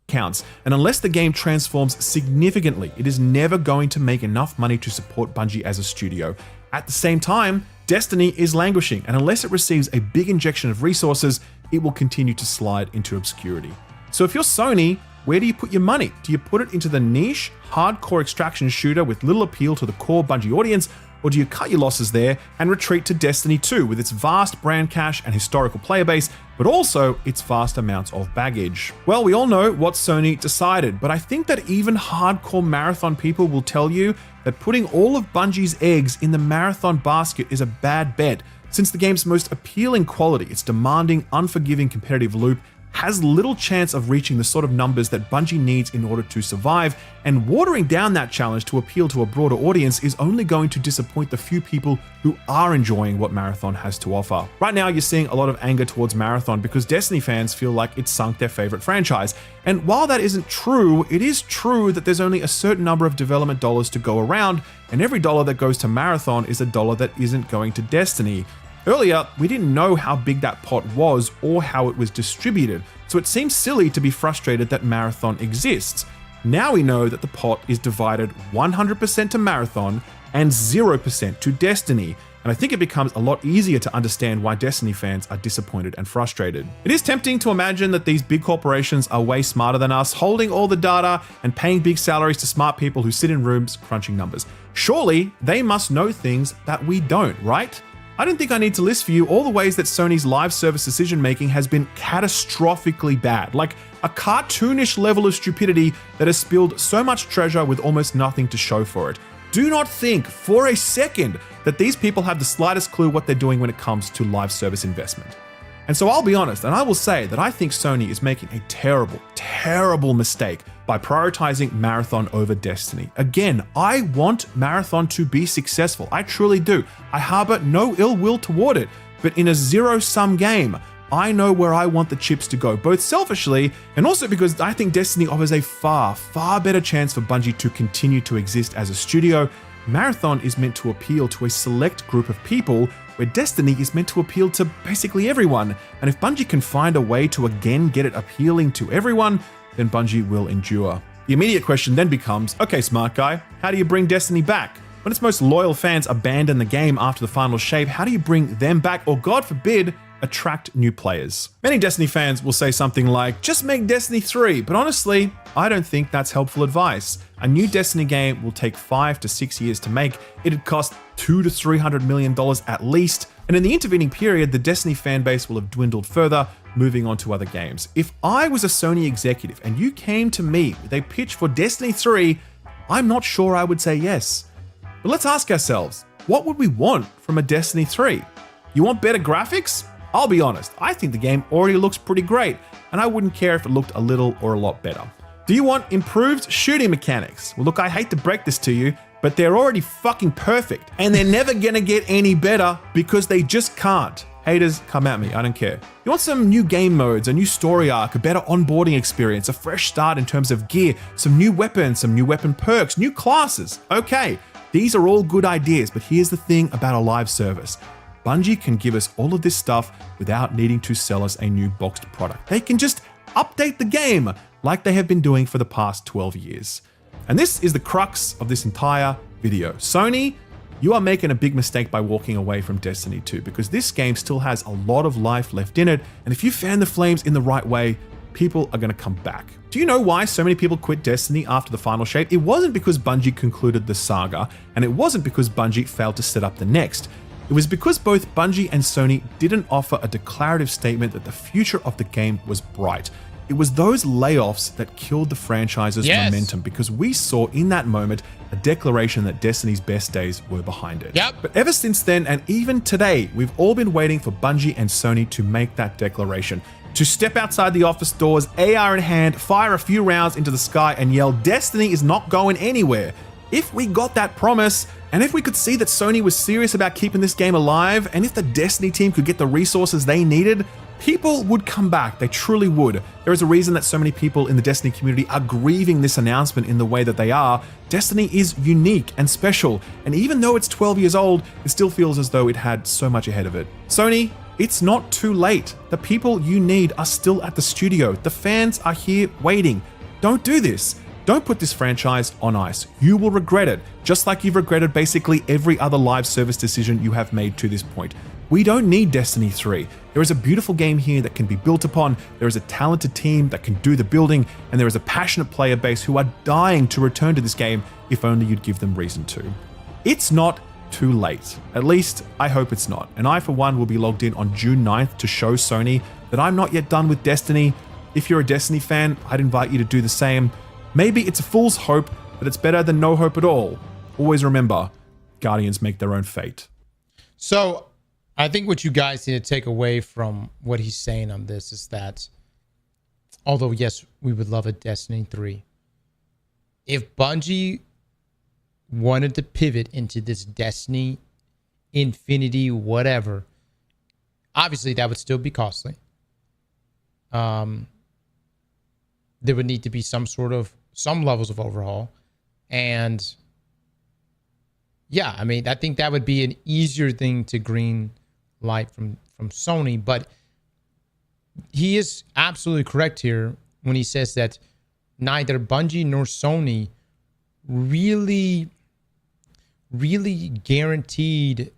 Counts, and unless the game transforms significantly, it is never going to make enough money to support Bungie as a studio. At the same time, Destiny is languishing, and unless it receives a big injection of resources, it will continue to slide into obscurity. So if you're Sony, where do you put your money? Do you put it into the niche, hardcore extraction shooter with little appeal to the core Bungie audience, or do you cut your losses there and retreat to Destiny 2 with its vast brand cache and historical player base, but also its vast amounts of baggage? Well, we all know what Sony decided, but I think that even hardcore Marathon people will tell you that putting all of Bungie's eggs in the Marathon basket is a bad bet, since the game's most appealing quality, its demanding, unforgiving competitive loop, has little chance of reaching the sort of numbers that Bungie needs in order to survive, and watering down that challenge to appeal to a broader audience is only going to disappoint the few people who are enjoying what Marathon has to offer. Right now, you're seeing a lot of anger towards Marathon because Destiny fans feel like it's sunk their favorite franchise. And while that isn't true, it is true that there's only a certain number of development dollars to go around, and every dollar that goes to Marathon is a dollar that isn't going to Destiny. Earlier, we didn't know how big that pot was or how it was distributed, so it seems silly to be frustrated that Marathon exists. Now we know that the pot is divided 100% to Marathon and 0% to Destiny, and I think it becomes a lot easier to understand why Destiny fans are disappointed and frustrated. It is tempting to imagine that these big corporations are way smarter than us, holding all the data and paying big salaries to smart people who sit in rooms crunching numbers. Surely they must know things that we don't, right? I don't think I need to list for you all the ways that Sony's live service decision making has been catastrophically bad, like a cartoonish level of stupidity that has spilled so much treasure with almost nothing to show for it. Do not think for a second that these people have the slightest clue what they're doing when it comes to live service investment. And so I'll be honest, and I will say that I think Sony is making a terrible, terrible mistake by prioritizing Marathon over Destiny. Again, I want Marathon to be successful. I truly do. I harbor no ill will toward it, but in a zero-sum game, I know where I want the chips to go, both selfishly and also because I think Destiny offers a far, far better chance for Bungie to continue to exist as a studio. Marathon is meant to appeal to a select group of people, where Destiny is meant to appeal to basically everyone. And if Bungie can find a way to again get it appealing to everyone, then Bungie will endure. The immediate question then becomes, okay, smart guy, how do you bring Destiny back? When its most loyal fans abandon the game after the final shape, how do you bring them back, or God forbid, attract new players? Many Destiny fans will say something like, just make Destiny 3, but honestly, I don't think that's helpful advice. A new Destiny game will take 5 to 6 years to make, it'd cost $200 to $300 million at least, and in the intervening period, the Destiny fanbase will have dwindled further, moving on to other games. If I was a Sony executive and you came to me with a pitch for Destiny 3, I'm not sure I would say yes. But let's ask ourselves, what would we want from a Destiny 3? You want better graphics? I'll be honest, I think the game already looks pretty great, and I wouldn't care if it looked a little or a lot better. Do you want improved shooting mechanics? Well, look, I hate to break this to you, but they're already fucking perfect, and they're never gonna get any better because they just can't. Haters, come at me, I don't care. You want some new game modes, a new story arc, a better onboarding experience, a fresh start in terms of gear, some new weapons, some new weapon perks, new classes. Okay, these are all good ideas, but here's the thing about a live service. Bungie can give us all of this stuff without needing to sell us a new boxed product. They can just update the game like they have been doing for the past 12 years. And this is the crux of this entire video. Sony, you are making a big mistake by walking away from Destiny 2 because this game still has a lot of life left in it, and if you fan the flames in the right way, people are going to come back. Do you know why so many people quit Destiny after the final shape? It wasn't because Bungie concluded the saga, and it wasn't because Bungie failed to set up the next. It was because both Bungie and Sony didn't offer a declarative statement that the future of the game was bright. It was those layoffs that killed the franchise's momentum, because we saw in that moment a declaration that Destiny's best days were behind it. But ever since then, and even today, we've all been waiting for Bungie and Sony to make that declaration. To step outside the office doors, AR in hand, fire a few rounds into the sky and yell, Destiny is not going anywhere. If we got that promise, and if we could see that Sony was serious about keeping this game alive, and if the Destiny team could get the resources they needed, people would come back, they truly would. There is a reason that so many people in the Destiny community are grieving this announcement in the way that they are. Destiny is unique and special, and even though it's 12 years old, it still feels as though it had so much ahead of it. Sony, it's not too late. The people you need are still at the studio. The fans are here waiting. Don't do this. Don't put this franchise on ice. You will regret it, just like you've regretted basically every other live service decision you have made to this point. We don't need Destiny 3. There is a beautiful game here that can be built upon, there is a talented team that can do the building, and there is a passionate player base who are dying to return to this game if only you'd give them reason to. It's not too late. At least, I hope it's not. And I, for one, will be logged in on June 9th to show Sony that I'm not yet done with Destiny. If you're a Destiny fan, I'd invite you to do the same. Maybe it's a fool's hope, but it's better than no hope at all. Always remember, Guardians make their own fate. So, I think what you guys need to take away from what he's saying on this is that, although, yes, we would love a Destiny 3, if Bungie wanted to pivot into this Destiny, Infinity, whatever, obviously that would still be costly. There would need to be some levels of overhaul. And yeah, I mean, I think that would be an easier thing to green light from Sony, but he is absolutely correct here when he says that neither Bungie nor Sony really guaranteed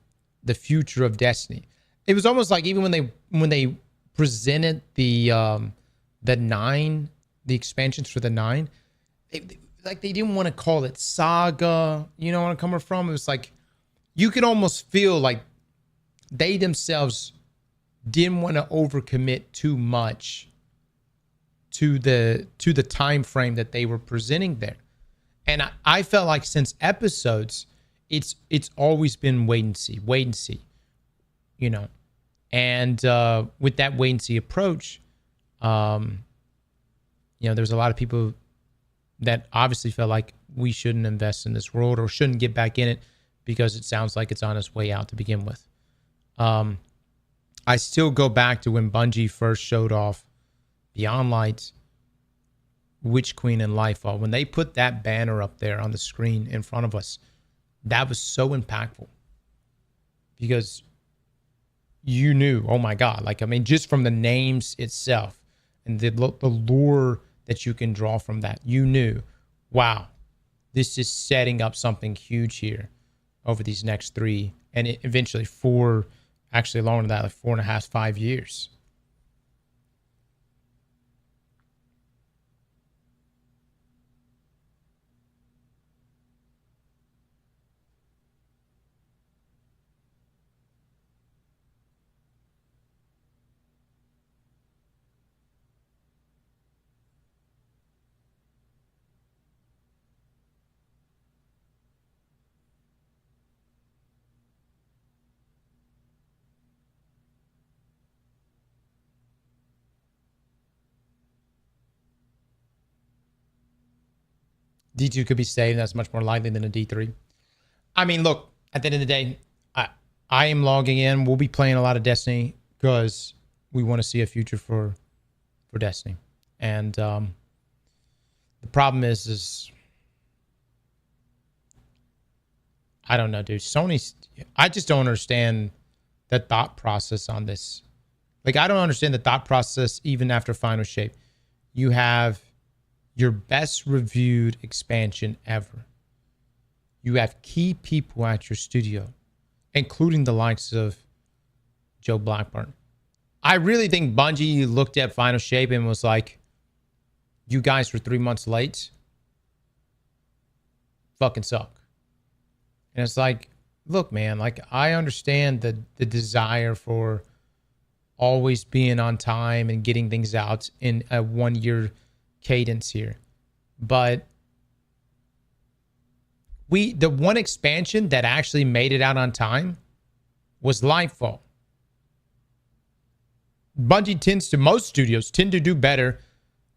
the future of Destiny. It was almost like even when they presented the expansions for the 9, they didn't want to call it Saga. You know where I'm coming from? It was like you could almost feel like they themselves didn't want to overcommit too much to the time frame that they were presenting there. And I felt like since episodes, it's always been wait and see, you know. And with that wait and see approach, you know, there's a lot of people that obviously felt like we shouldn't invest in this world or shouldn't get back in it because it sounds like it's on its way out to begin with. I still go back to when Bungie first showed off Beyond Light, Witch Queen, and Lightfall. When they put that banner up there on the screen in front of us, that was so impactful because you knew, oh my God, like, I mean, just from the names itself and the lore that you can draw from that, you knew, wow, this is setting up something huge here over these next 3 and eventually 4, actually longer than that, like 4.5, 5 years. D2 could be saved. That's much more likely than a D3. I mean, look, at the end of the day, I am logging in. We'll be playing a lot of Destiny because we want to see a future for Destiny. And the problem is I don't know, dude. I just don't understand the thought process on this. Like, I don't understand the thought process even after Final Shape. You have your best reviewed expansion ever. You have key people at your studio, including the likes of Joe Blackburn. I really think Bungie looked at Final Shape and was like, you guys were 3 months late. Fucking suck. And it's like, look, man, like, I understand the desire for always being on time and getting things out in a 1 year cadence here. But the one expansion that actually made it out on time was Lightfall. Bungie most studios tend to do better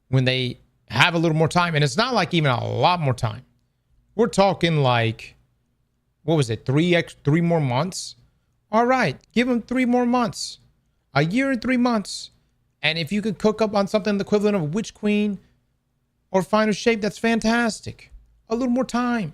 when they have a little more time. And it's not like even a lot more time. We're talking like, what was it? 3 more months? All right. Give them 3 more months. A year and 3 months. And if you could cook up on something the equivalent of Witch Queen or Final Shape, that's fantastic. A little more time.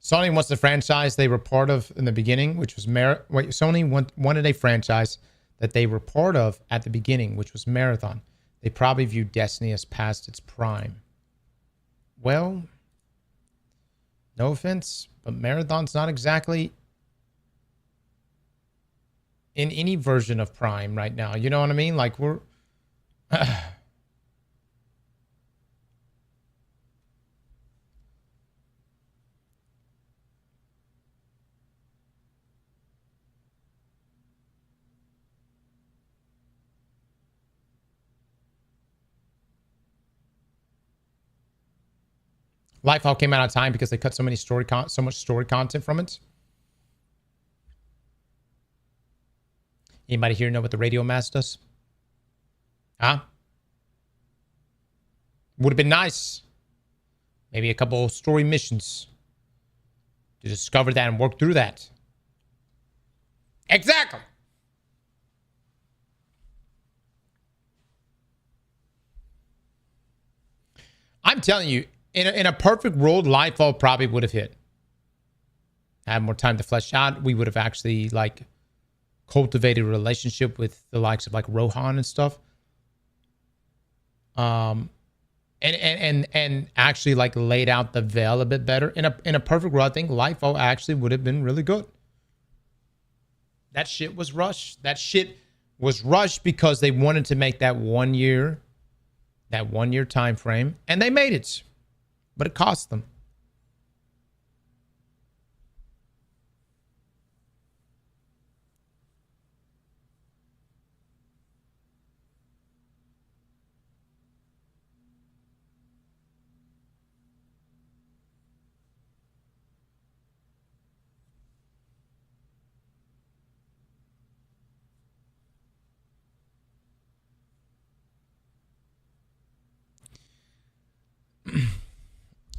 Sony wants the franchise they were part of in the beginning, which was Sony wanted a franchise that they were part of at the beginning, which was Marathon. They probably viewed Destiny as past its prime. Well, no offense, but Marathon's not exactly in any version of prime right now. You know what I mean? Like, we're... Lightfall came out on time because they cut so much story content from it. Anybody here know what the radio mask does? Huh? Would have been nice. Maybe a couple story missions to discover that and work through that. Exactly. I'm telling you, in a perfect world, Lightfall probably would have hit. Had more time to flesh out. We would have actually like cultivated a relationship with the likes of like Rohan and stuff. And actually like laid out the veil a bit better. In a perfect world, I think Lightfall actually would have been really good. That shit was rushed. That shit was rushed because they wanted to make that 1 year time frame, and they made it. But it cost them.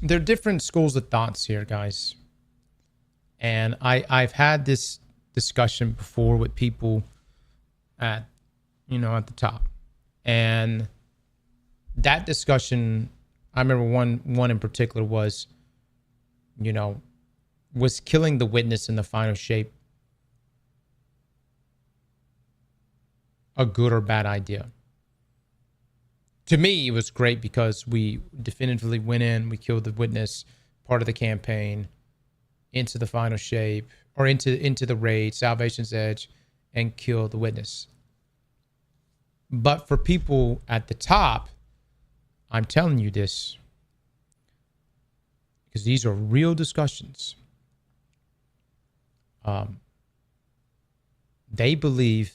There are different schools of thoughts here, guys. And I've had this discussion before with people at the top. And that discussion I remember one in particular was, was killing the witness in the final shape a good or bad idea? To me, it was great because we definitively went in, we killed the witness, part of the campaign, into the final shape, or into the raid, Salvation's Edge, and kill the witness. But for people at the top, I'm telling you this because these are real discussions. They believe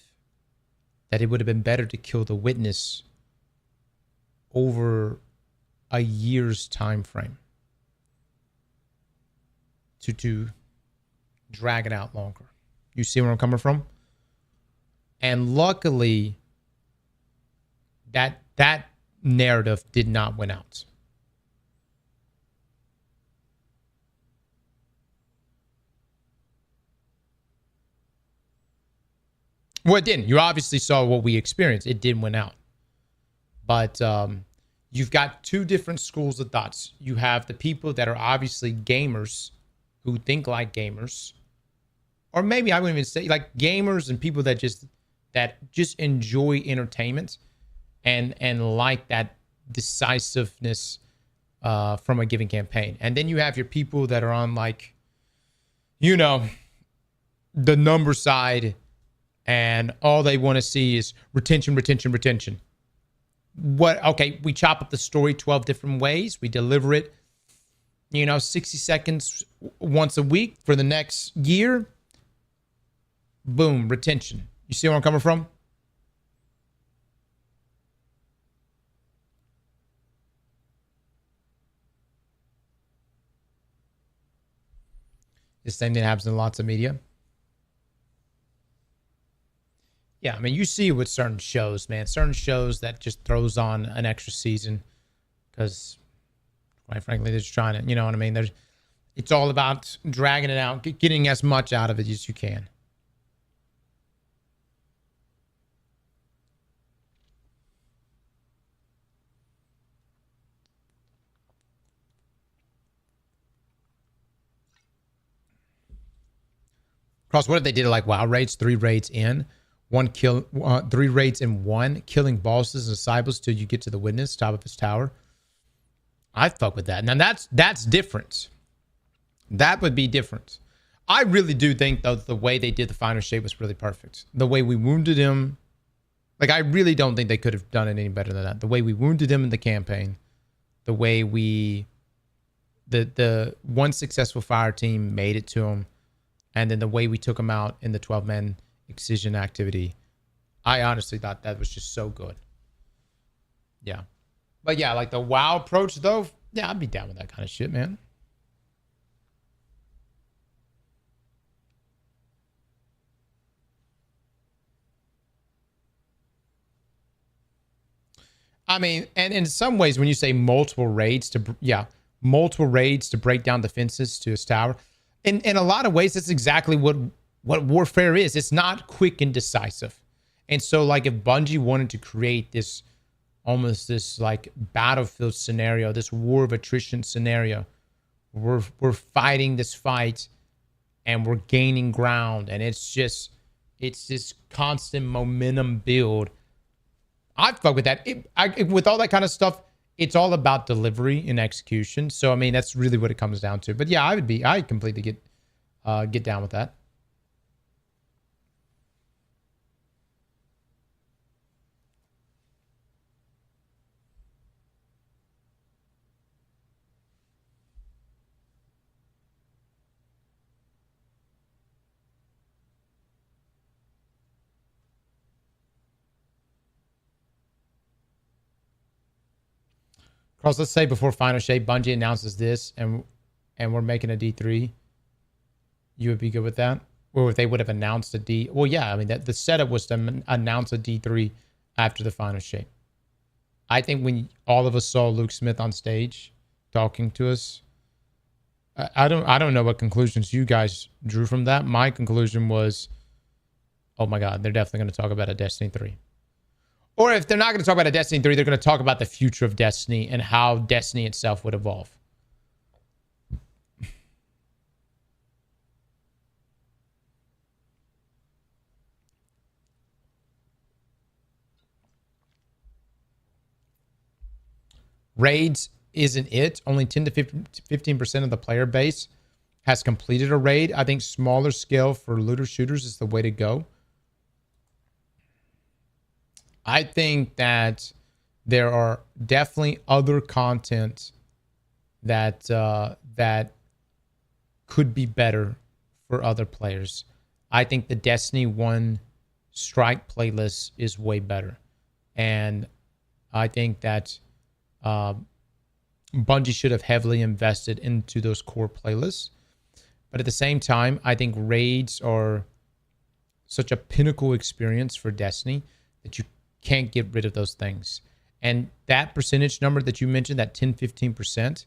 that it would have been better to kill the witness over a year's time frame to drag it out longer. You see where I'm coming from? And luckily, that narrative did not win out. Well, it didn't. You obviously saw what we experienced. It didn't win out. But you've got two different schools of thoughts. You have the people that are obviously gamers who think like gamers. Or maybe I wouldn't even say like gamers and people that just enjoy entertainment and like that decisiveness from a given campaign. And then you have your people that are on like, the number side, and all they want to see is retention. Okay, we chop up the story 12 different ways. We deliver it, 60 seconds once a week for the next year. Boom, retention. You see where I'm coming from? The same thing happens in lots of media. Yeah, I mean, you see it with certain shows, man. Certain shows that just throws on an extra season because, quite frankly, they're just trying to, you know what I mean? It's all about dragging it out, getting as much out of it as you can. Cross, what if they did it like WoW raids, 3 raids in, 3 raids in 1, killing bosses and disciples till you get to the witness, top of his tower? I'd fuck with that. Now that's different. That would be different. I really do think though the way they did the final shape was really perfect. The way we wounded him, like I really don't think they could have done it any better than that. The way we wounded him in the campaign, the way the one successful fire team made it to him, and then the way we took him out in the 12-man excision activity, I honestly thought that was just so good. Yeah. But yeah, like the WoW approach though, yeah, I'd be down with that kind of shit, man. I mean, and in some ways, when you say multiple raids to break down defenses to his tower, in a lot of ways, that's exactly what warfare is. It's not quick and decisive. And so, like, if Bungie wanted to create this, almost this, like, battlefield scenario, this war of attrition scenario, we're fighting this fight, and we're gaining ground, and it's this constant momentum build. I'd fuck with that. With all that kind of stuff, it's all about delivery and execution. So, I mean, that's really what it comes down to. But yeah, I completely get down with that. Cross, let's say before Final Shape, Bungie announces this, and we're making a D3. You would be good with that? Or if they would have announced a D... Well, yeah, I mean, the setup was to announce a D3 after the Final Shape. I think when all of us saw Luke Smith on stage talking to us, I don't know what conclusions you guys drew from that. My conclusion was, oh my God, they're definitely going to talk about a Destiny 3. Or if they're not going to talk about a Destiny 3, they're going to talk about the future of Destiny and how Destiny itself would evolve. Raids isn't it. Only 10 to 15% of the player base has completed a raid. I think smaller scale for looter shooters is the way to go. I think that there are definitely other content that that could be better for other players. I think the Destiny 1 Strike playlist is way better. And I think that Bungie should have heavily invested into those core playlists. But at the same time, I think raids are such a pinnacle experience for Destiny that you can't get rid of those things. And that percentage number that you mentioned, that 10-15%,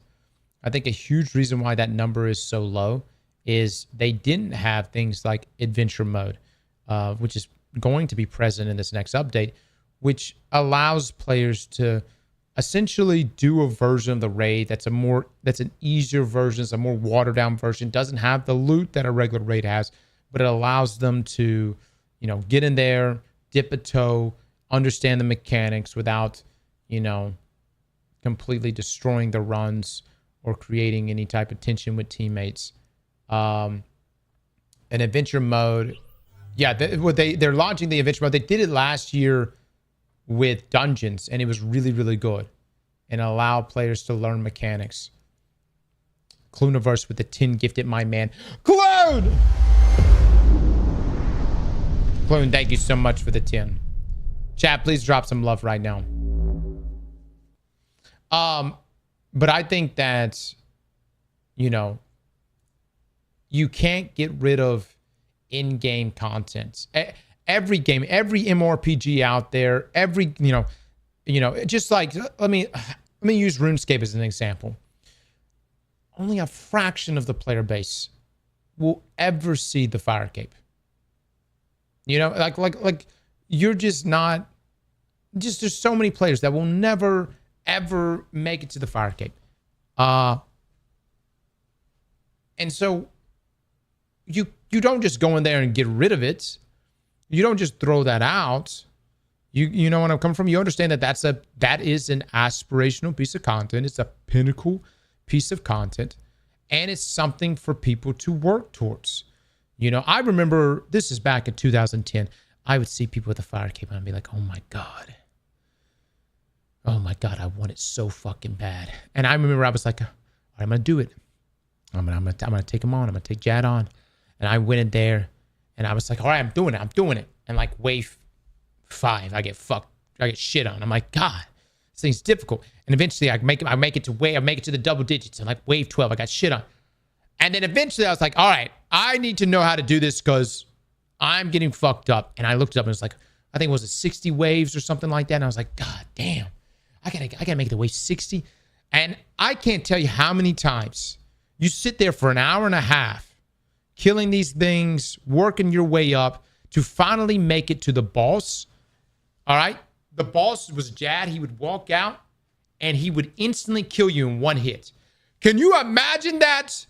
I think a huge reason why that number is so low is they didn't have things like adventure mode, which is going to be present in this next update, which allows players to essentially do a version of the raid that's an easier version, it's a more watered down version, doesn't have the loot that a regular raid has, but it allows them to, get in there, dip a toe, understand the mechanics without, completely destroying the runs or creating any type of tension with teammates. An adventure mode, yeah, they're launching the adventure mode. They did it last year with dungeons, and it was really, really good, and allow players to learn mechanics. Cluniverse with the 10 gifted, my man. Clune, thank you so much for the 10. Chat, please drop some love right now. But I think that, you can't get rid of in-game content. Every game, every MMORPG out there, just like, let me use RuneScape as an example. Only a fraction of the player base will ever see the fire cape. Like you're just not, there's so many players that will never, ever make it to the fire cape. And so you don't just go in there and get rid of it. You don't just throw that out. You know where I'm coming from? You understand that that is an aspirational piece of content. It's a pinnacle piece of content. And it's something for people to work towards. I remember, this is back in 2010. I would see people with a fire cape and I'd be like, oh my God, I want it so fucking bad. And I remember I was like, all right, I'm going to do it. I'm going to take him on. I'm going to take Jad on. And I went in there and I was like, all right, I'm doing it. And like wave 5, I get shit on. I'm like, God, this thing's difficult. And eventually I make it to the double digits. And like wave 12, I got shit on. And then eventually I was like, all right, I need to know how to do this because I'm getting fucked up. And I looked it up and it was like, I think it was 60 waves or something like that. And I was like, God damn, I gotta make it to wave 60. And I can't tell you how many times you sit there for an hour and a half killing these things, working your way up to finally make it to the boss. All right? The boss was Jad. He would walk out and he would instantly kill you in one hit. Can you imagine that?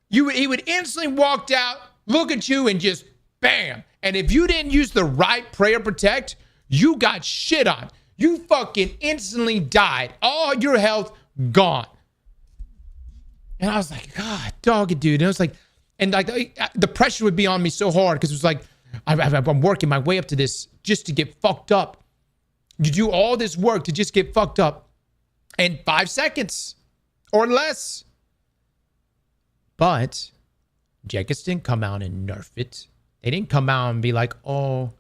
He would instantly walk out, look at you, and just bam. And if you didn't use the right prayer protect, you got shit on. You fucking instantly died. All your health gone. And I was like, God, dog it, dude. And I was like, and like the pressure would be on me so hard because it was like, I'm working my way up to this just to get fucked up. You do all this work to just get fucked up in 5 seconds or less. But Jagex didn't come out and nerf it. They didn't come out and be like, oh,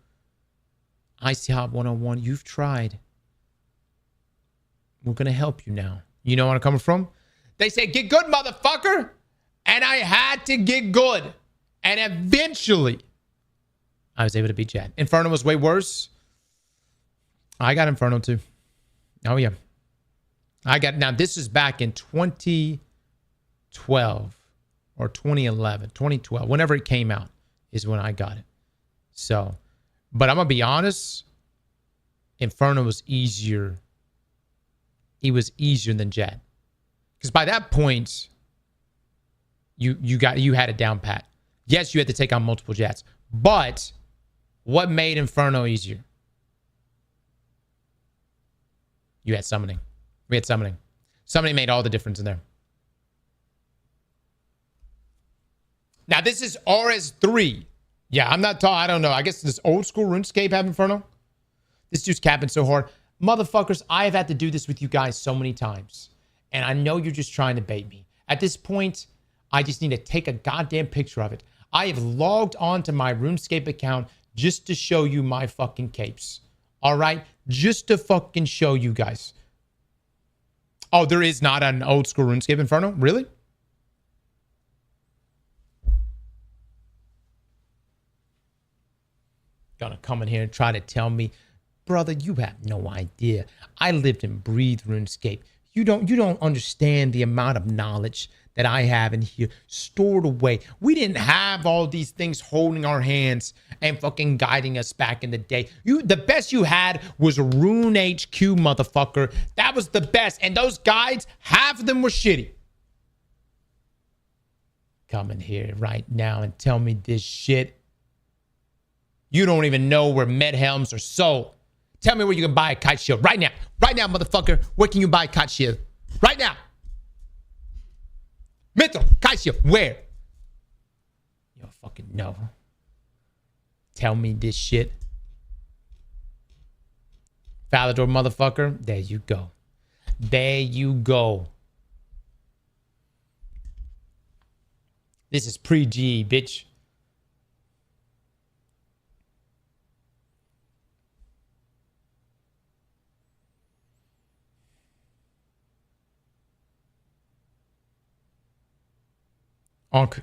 Icy Hot 101, you've tried. We're going to help you now. You know where I'm coming from? They said, get good, motherfucker. And I had to get good. And eventually, I was able to beat Jad. Inferno was way worse. I got Inferno too. Oh, yeah. Now this is back in 2012 or 2011, 2012. Whenever it came out is when I got it. So, but I'm going to be honest. Inferno was easier. It was easier than Jet. Because by that point, you had it down pat. Yes, you had to take on multiple Jets. But what made Inferno easier? You had summoning. We had summoning. Summoning made all the difference in there. Now, this is RS3. Yeah, I'm not talking. I don't know. I guess this old school RuneScape have Inferno. This dude's capping so hard. Motherfuckers, I have had to do this with you guys so many times. And I know you're just trying to bait me. At this point, I just need to take a goddamn picture of it. I have logged onto my RuneScape account just to show you my fucking capes. All right? Just to fucking show you guys. Oh, there is not an old school RuneScape Inferno? Really? Gonna come in here and try to tell me, brother, you have no idea. I lived and breathed RuneScape. You don't understand the amount of knowledge that I have in here stored away. We didn't have all these things holding our hands and fucking guiding us back in the day. The best you had was Rune HQ, motherfucker. That was the best. And those guides, half of them were shitty. Come in here right now and tell me this shit. You don't even know where med helms are sold. Tell me where you can buy a kite shield right now. Right now, motherfucker. Where can you buy a kite shield? Right now. Mental, kite shield, where? You don't fucking know. Tell me this shit. Falador, motherfucker. There you go. There you go. This is pre-G, bitch. Onk,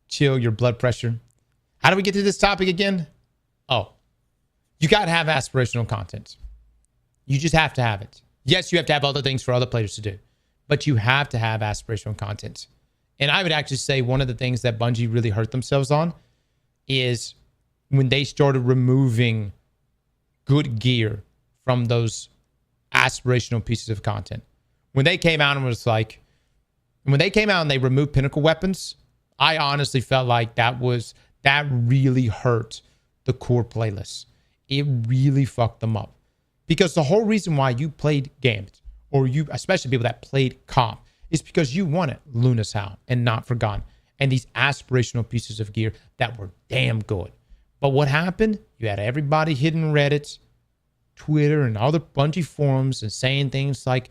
chill your blood pressure. How do we get to this topic again? Oh, you got to have aspirational content. You just have to have it. Yes, you have to have other things for other players to do, but you have to have aspirational content. And I would actually say one of the things that Bungie really hurt themselves on is when they started removing good gear from those aspirational pieces of content. When they came out and was like, when they came out and they removed pinnacle weapons, I honestly felt like that really hurt the core playlist. It really fucked them up. Because the whole reason why you played games, or you, especially people that played comp, is because you wanted Luna's Howl and Not Forgotten and these aspirational pieces of gear that were damn good. But what happened? You had everybody hitting Reddit, Twitter, and other Bungie forums and saying things like,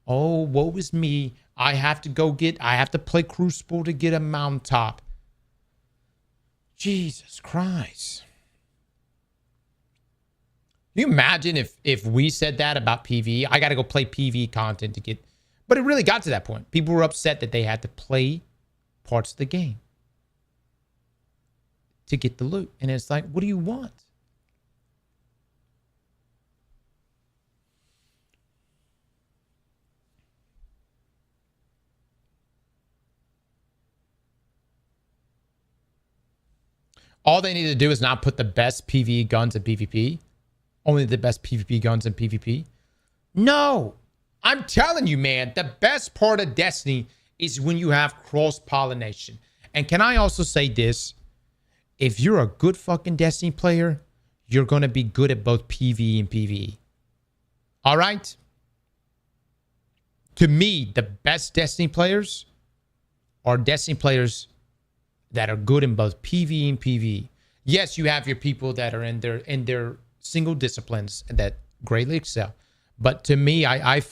oh, woe is me. I have to play Crucible to get a mountaintop. Jesus Christ. Can you imagine if we said that about PvE? I got to go play PvE content to get... But it really got to that point. People were upset that they had to play parts of the game to get the loot. And it's like, what do you want? All they need to do is not put the best PvE guns in PvP. Only the best PvP guns in PvP. No. I'm telling you, man, the best part of Destiny is when you have cross-pollination. And can I also say this? If you're a good fucking Destiny player, you're going to be good at both PvE and PvE. All right? To me, the best Destiny players are Destiny players that are good in both PvE and PvE. Yes, you have your people that are in their single disciplines and that greatly excel. But to me, I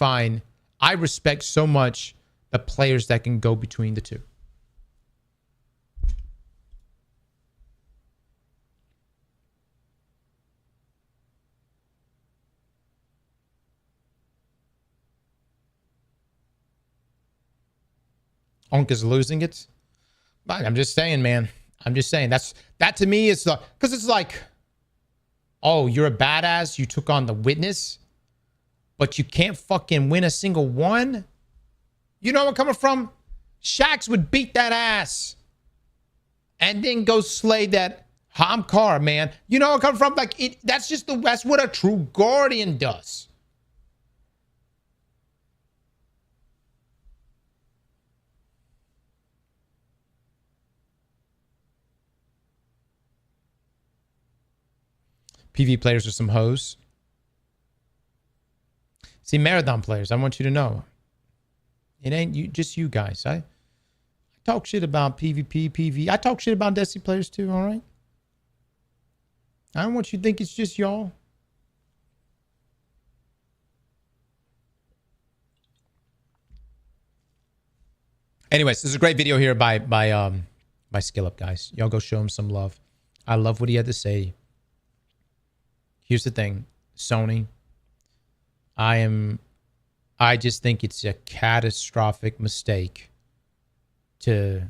respect so much the players that can go between the two. Onk is losing it. I'm just saying, man. I'm just saying. That to me is the... Because it's like, oh, you're a badass. You took on the Witness. But you can't fucking win a single one? You know where I'm coming from? Shaxx would beat that ass. And then go slay that Hamkar, man. You know where I come from? Like, that's what a true Guardian does. PV players are some hoes. See, marathon players, I want you to know. It ain't you, just you guys. I talk shit about PvP, PV. I talk shit about Destiny players too, all right? I don't want you to think it's just y'all. Anyways, this is a great video here by Skill Up, guys. Y'all go show him some love. I love what he had to say. Here's the thing, Sony. I just think it's a catastrophic mistake to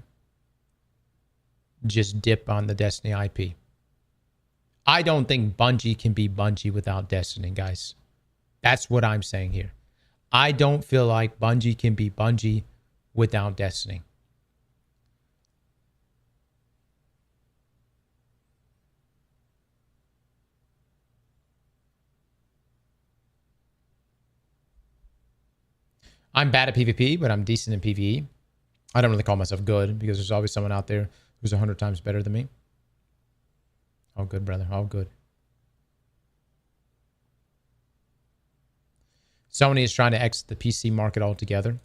just dip on the Destiny IP. I don't think Bungie can be Bungie without Destiny, guys. That's what I'm saying here. I don't feel like Bungie can be Bungie without Destiny. I'm bad at PvP, but I'm decent in PvE. I don't really call myself good because there's always someone out there who's 100 times better than me. All good, brother. All good. Sony is trying to exit the PC market altogether.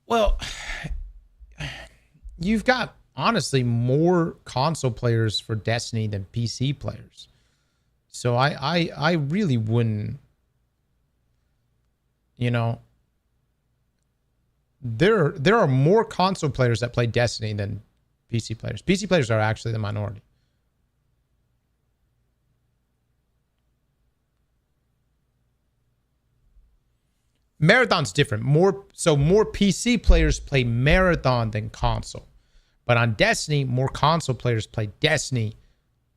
Well, you've got, honestly, more console players for Destiny than PC players. So I really wouldn't, you know, there are more console players that play Destiny than PC players. PC players are actually the minority. Marathon's different. More PC players play Marathon than console. But on Destiny, more console players play Destiny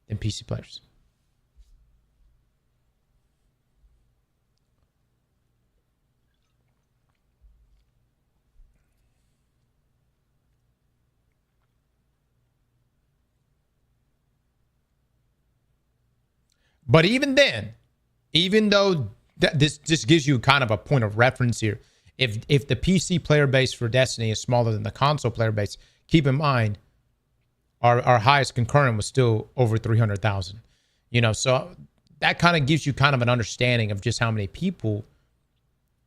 than PC players. But even then, even though this just gives you kind of a point of reference here, if the PC player base for Destiny is smaller than the console player base, keep in mind our highest concurrent was still over 300,000. You know, so that kind of gives you kind of an understanding of just how many people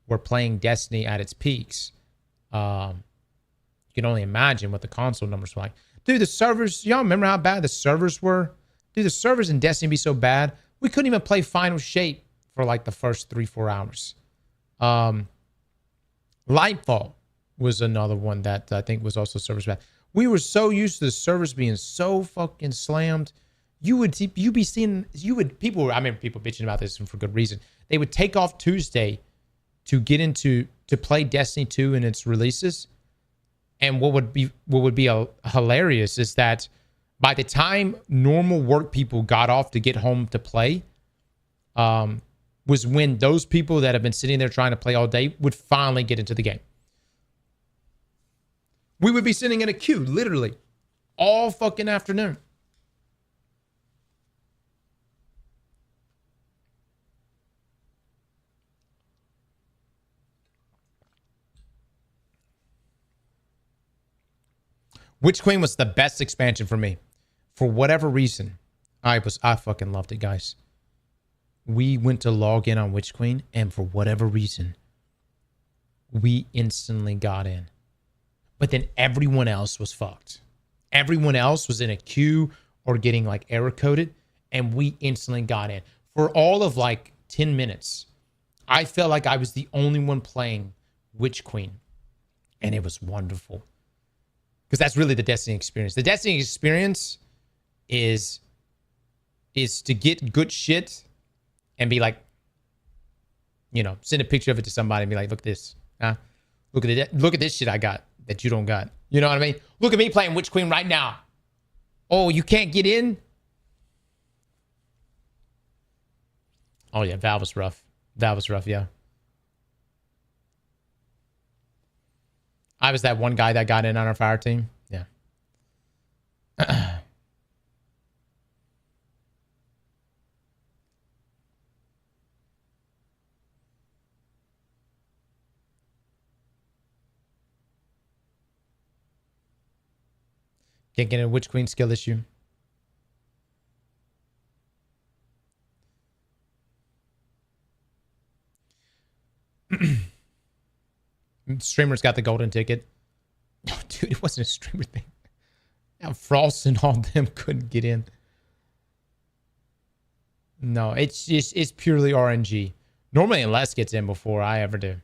were playing Destiny at its peaks. You can only imagine what the console numbers were like. Dude, the servers, y'all remember how bad the servers were? Dude, the servers in Destiny be so bad. We couldn't even play Final Shape for like the first 3-4 hours. Lightfall was another one that I think was also servers bad. We were so used to the servers being so fucking slammed. I remember people bitching about this and for good reason. They would take off Tuesday to play Destiny 2 in its releases. And what would be hilarious is that by the time normal work people got off to get home to play, was when those people that have been sitting there trying to play all day would finally get into the game. We would be sitting in a queue, literally, all fucking afternoon. Witch Queen was the best expansion for me. For whatever reason, I fucking loved it, guys. We went to log in on Witch Queen, and for whatever reason, we instantly got in. But then everyone else was fucked. Everyone else was in a queue or getting like error coded, and we instantly got in. For all of like 10 minutes, I felt like I was the only one playing Witch Queen, and it was wonderful. Because that's really the Destiny experience. The Destiny experience is to get good shit and be like, you know, send a picture of it to somebody and be like, look at this. Huh? Look at this shit I got that you don't got. You know what I mean? Look at me playing Witch Queen right now. Oh, you can't get in? Oh, yeah, Valve was rough. Yeah. I was that one guy that got in on our fire team. Yeah. Can't get a Witch Queen skill issue. Streamer's got the golden ticket. No, dude, it wasn't a streamer thing. Now Frost and all them couldn't get in. No, it's purely RNG. Normally, Unless gets in before I ever do.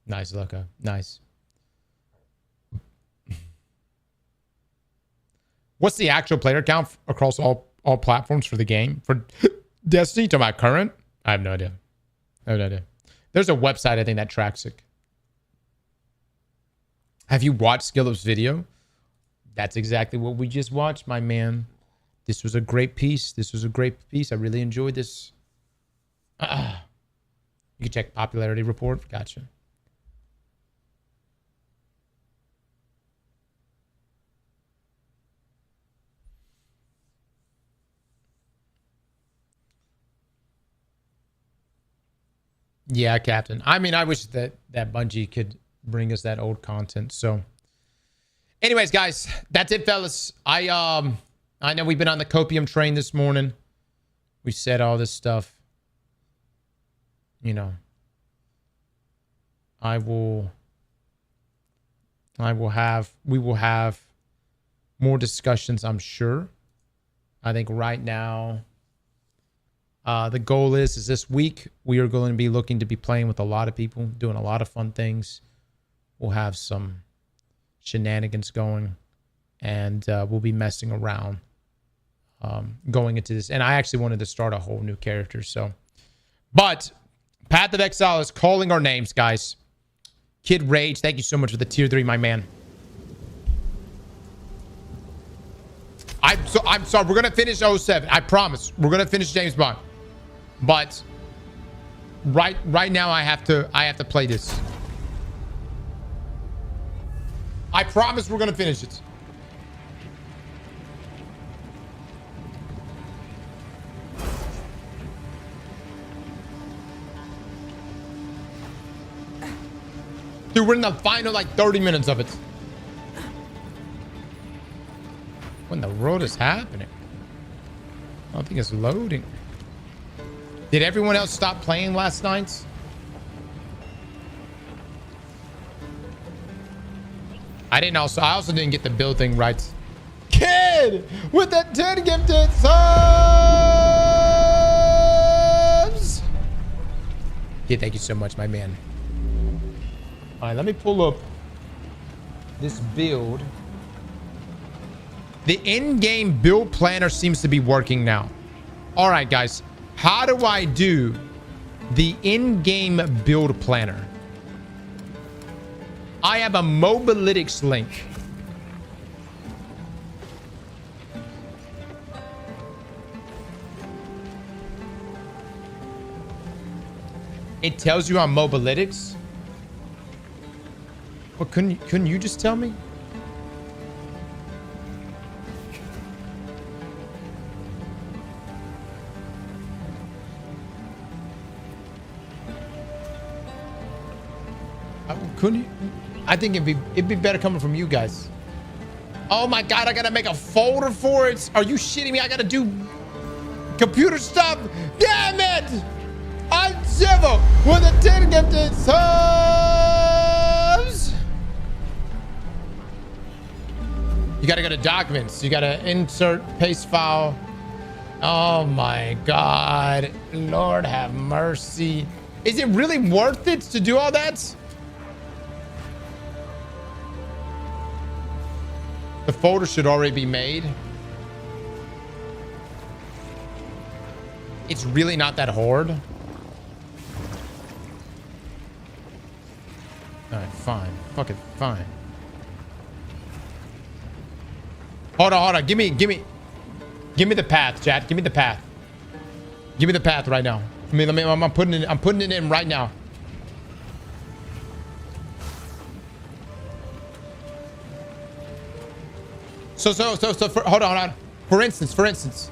Nice, Loco. Nice. What's the actual player count across all platforms for the game? For Destiny to my current? I have no idea. I have no idea. There's a website, I think, that tracks it. Have you watched Skillup's video? That's exactly what we just watched, my man. This was a great piece. This was a great piece. I really enjoyed this. You can check popularity report. Gotcha. Yeah, Captain. I mean, I wish that Bungie could bring us that old content. So, anyways, guys, that's it, fellas. I know we've been on the copium train this morning. We said all this stuff. You know, we will have more discussions, I'm sure. I think right now, the goal is this week we are going to be looking to be playing with a lot of people, doing a lot of fun things. We'll have some shenanigans going, and we'll be messing around going into this. And I actually wanted to start a whole new character. So, but Path of Exile is calling our names, guys. Kid Rage, thank you so much for the tier 3, my man. I'm sorry. We're gonna finish 07. I promise. We're gonna finish James Bond. But right now I have to play this. I promise we're gonna finish it. Dude, we're in the final like 30 minutes of it. What in the world is happening? I don't think it's loading. Did everyone else stop playing last night? I also didn't get the build thing right. Kid with the 10 gifted subs. Kid, thank you so much, my man. All right, let me pull up this build. The in-game build planner seems to be working now. All right, guys. How do I do the in-game build planner? I have a Mobalytics link. It tells you on Mobalytics. Well, couldn't you just tell me? Couldn't you? I think it'd be better coming from you guys. Oh my god, I gotta make a folder for it. Are you shitting me? I gotta do computer stuff. Damn it! I'm Zivo with a 10 gifted subs. You gotta go to documents. You gotta insert paste file. Oh my god. Lord have mercy. Is it really worth it to do all that? The folder should already be made. It's really not that hard. All right, fine. Fucking fine. Hold on. Give me the path, chat. Give me the path. Give me the path right now. I'm putting it in right now. Hold on. For instance.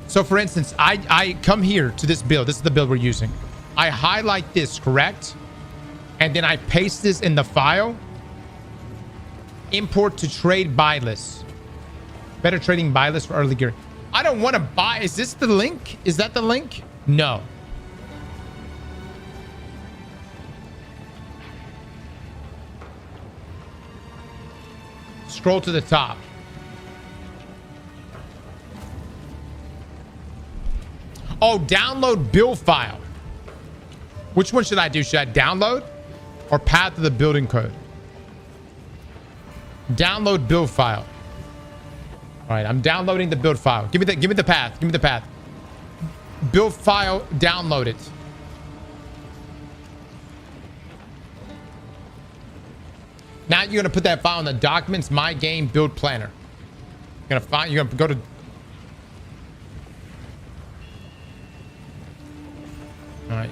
So for instance, I come here to this build. This is the build we're using. I highlight this, correct? And then I paste this in the file. Import to trade buy list. Better trading buy list for early gear. I don't want to buy. Is this the link? Is that the link? No. Scroll to the top. Oh, download build file. Which one should I do? Should I download or path to the building code? Download build file. All right, I'm downloading the build file. Give me the path. Give me the path. Build file, download it. Now you're gonna put that file in the documents, my game build planner. You're gonna go to. All right.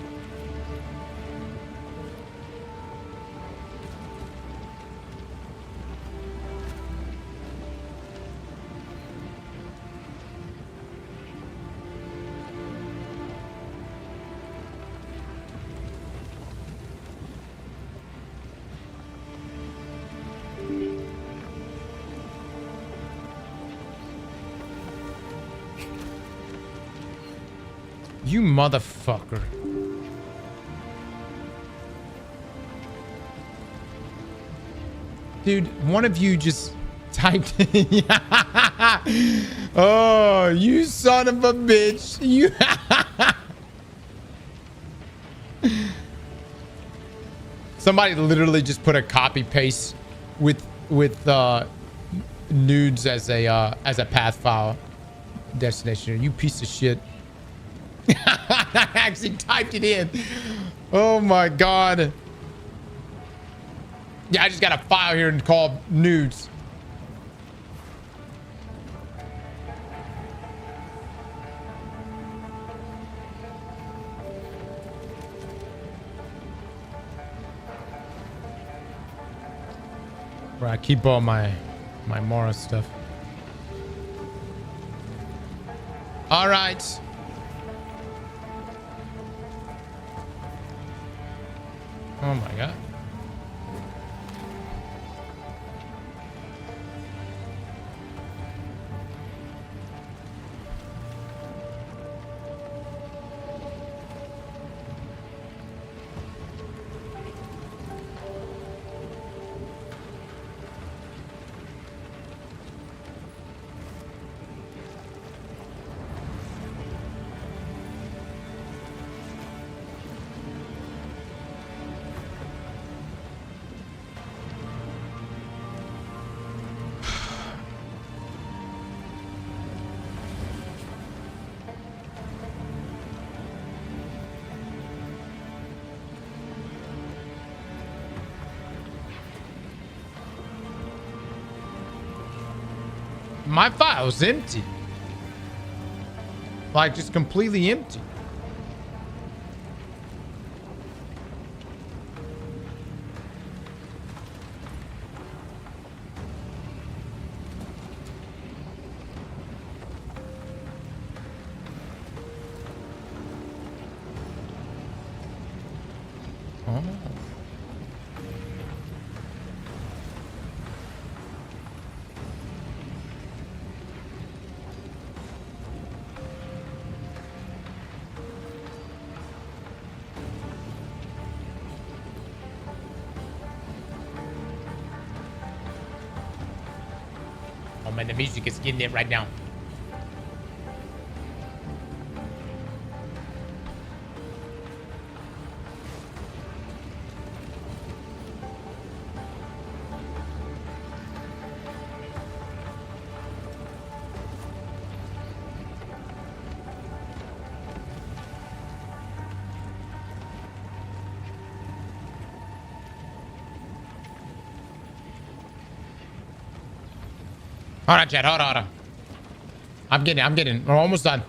You motherfucker. Dude, one of you just typed in. Oh, you son of a bitch. You. Somebody literally just put a copy paste with nudes as a path file destination. You piece of shit. I actually typed it in. Oh my god. Yeah, I just got a file here called nudes. Where I keep all my Mora stuff. All right. Oh my god. My file's empty. Like, just completely empty. Oh. Oh man, the music is getting it right now. Hold on, Chad. Hold on. I'm getting. We're almost done.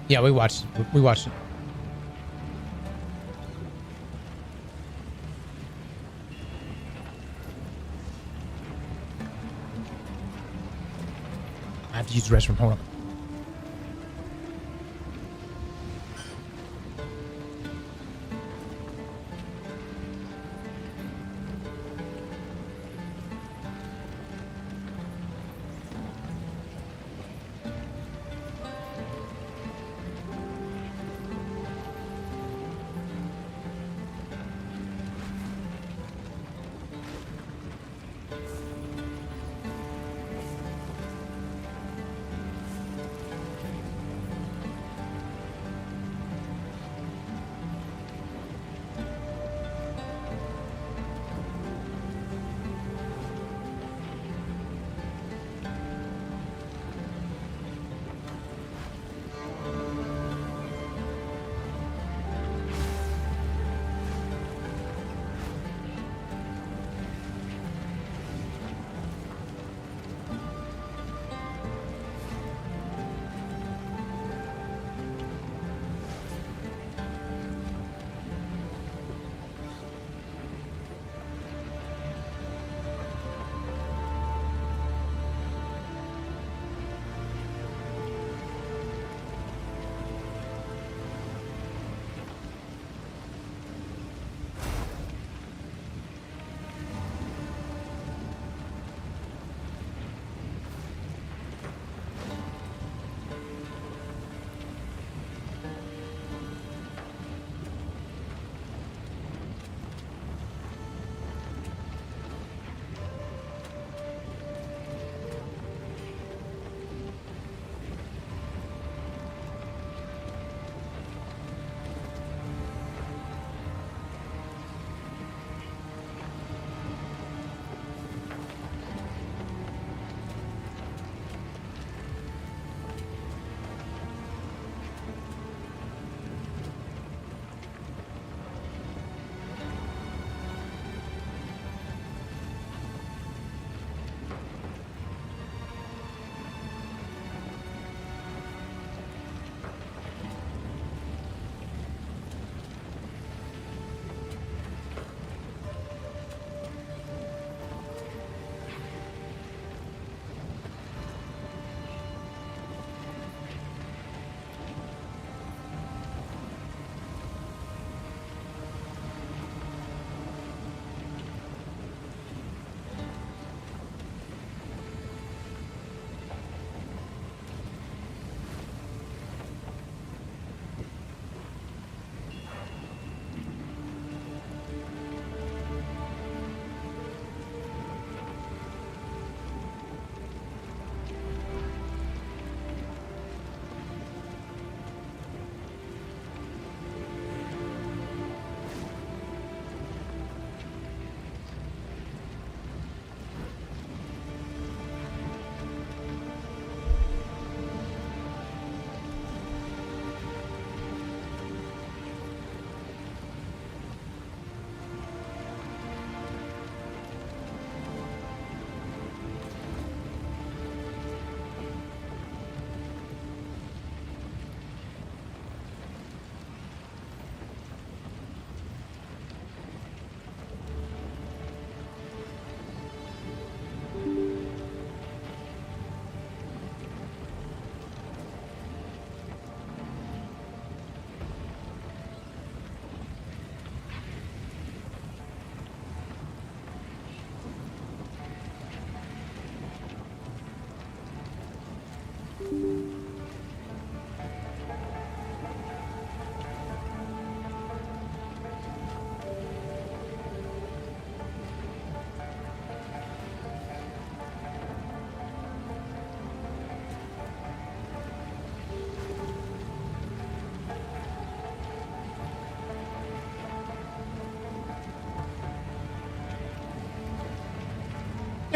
Yeah, we watched it. We watched it. I have to use the restroom. Hold on.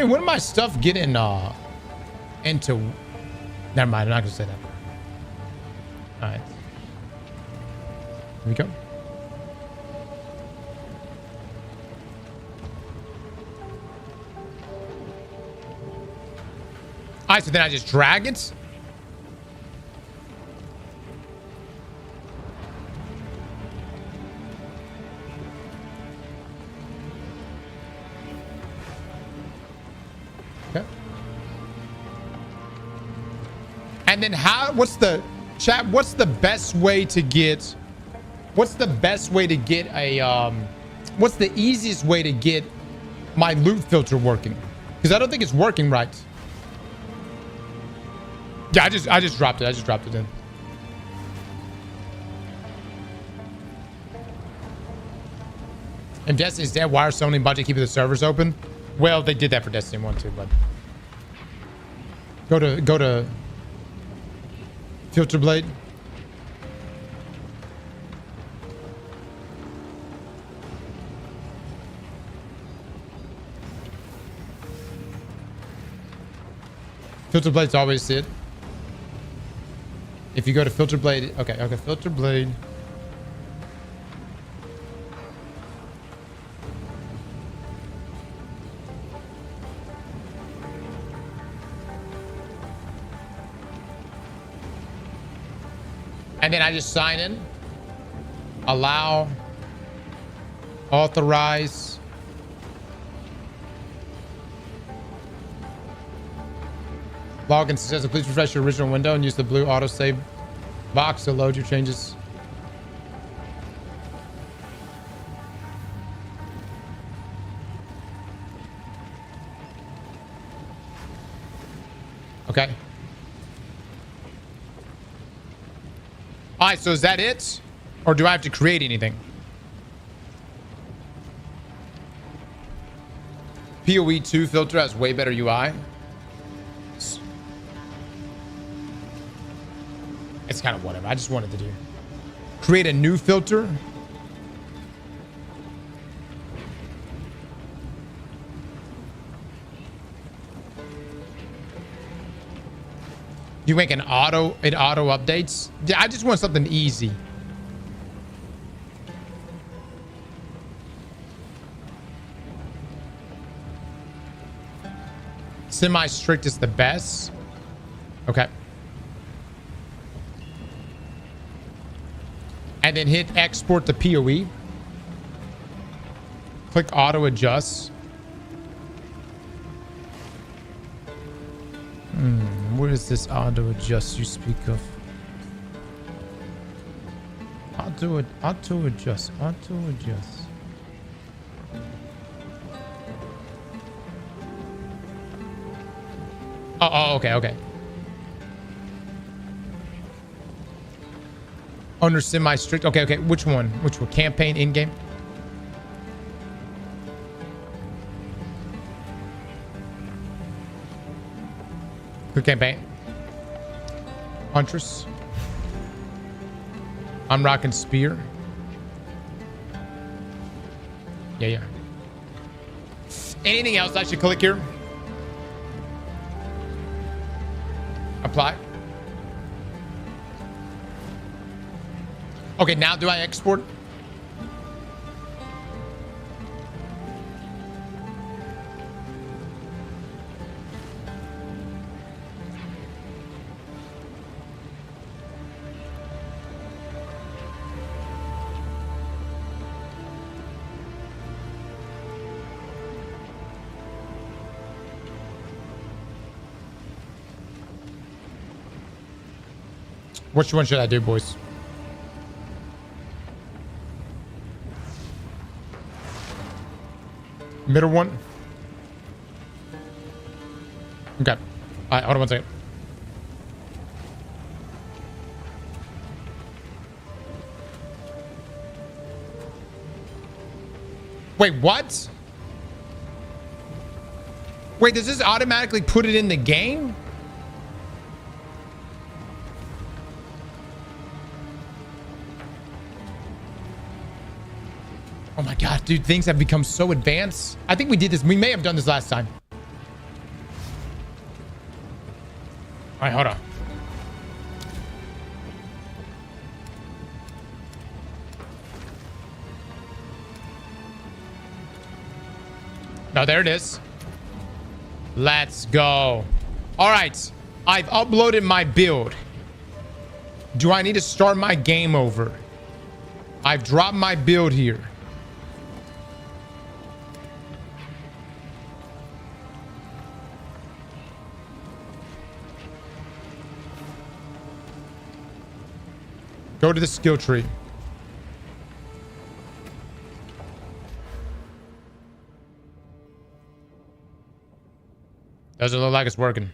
Hey, when did my stuff get in into never mind, I'm not gonna say that. Alright. Here we go. Alright, so then I just drag it. And then what's the best way to get what's the easiest way to get my loot filter working? Because I don't think it's working right. Yeah, I just dropped it. I just dropped it in. If Destiny's dead, why are Sony about to keep the servers open? Well, they did that for Destiny 1 too, but go to Filter Blade. Filter Blade's always it. If you go to Filter Blade, okay, Filter Blade. And then I just sign in, allow, authorize. Login successful. Please refresh your original window and use the blue autosave box to load your changes. Okay. All right, so is that it? Or do I have to create anything? POE2 filter has way better UI. It's kind of whatever. I just wanted to do. Create a new filter. You make it auto updates. Yeah, I just want something easy. Semi-strict is the best. Okay. And then hit export to POE. Click auto adjust. Where is this auto adjust you speak of? Auto adjust. Oh, okay. Under semi-strict. Okay. Which one? Campaign in-game? Quick campaign. Huntress. I'm rocking spear. Yeah. Anything else I should click here? Apply. Okay, now do I export? Which one should I do, boys? Middle one? Okay. All right, hold on one second. Wait, what? Wait, does this automatically put it in the game? Oh my god, dude, things have become so advanced. I think we did this. We may have done this last time. All right, hold on. No, there it is. Let's go. All right, I've uploaded my build. Do I need to start my game over? I've dropped my build here. Go to the skill tree. Doesn't look like it's working.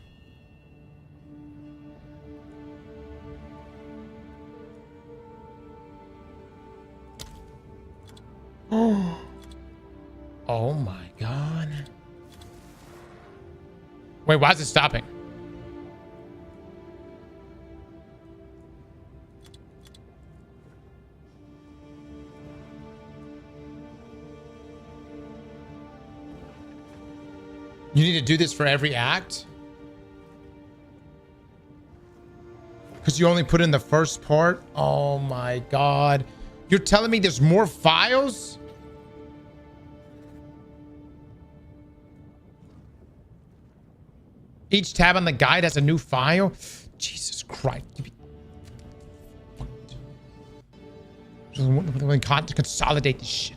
Oh my God. Wait, why is it stopping? You need to do this for every act? Because you only put in the first part? Oh my God. You're telling me there's more files? Each tab on the guide has a new file? Jesus Christ. We can't consolidate this shit.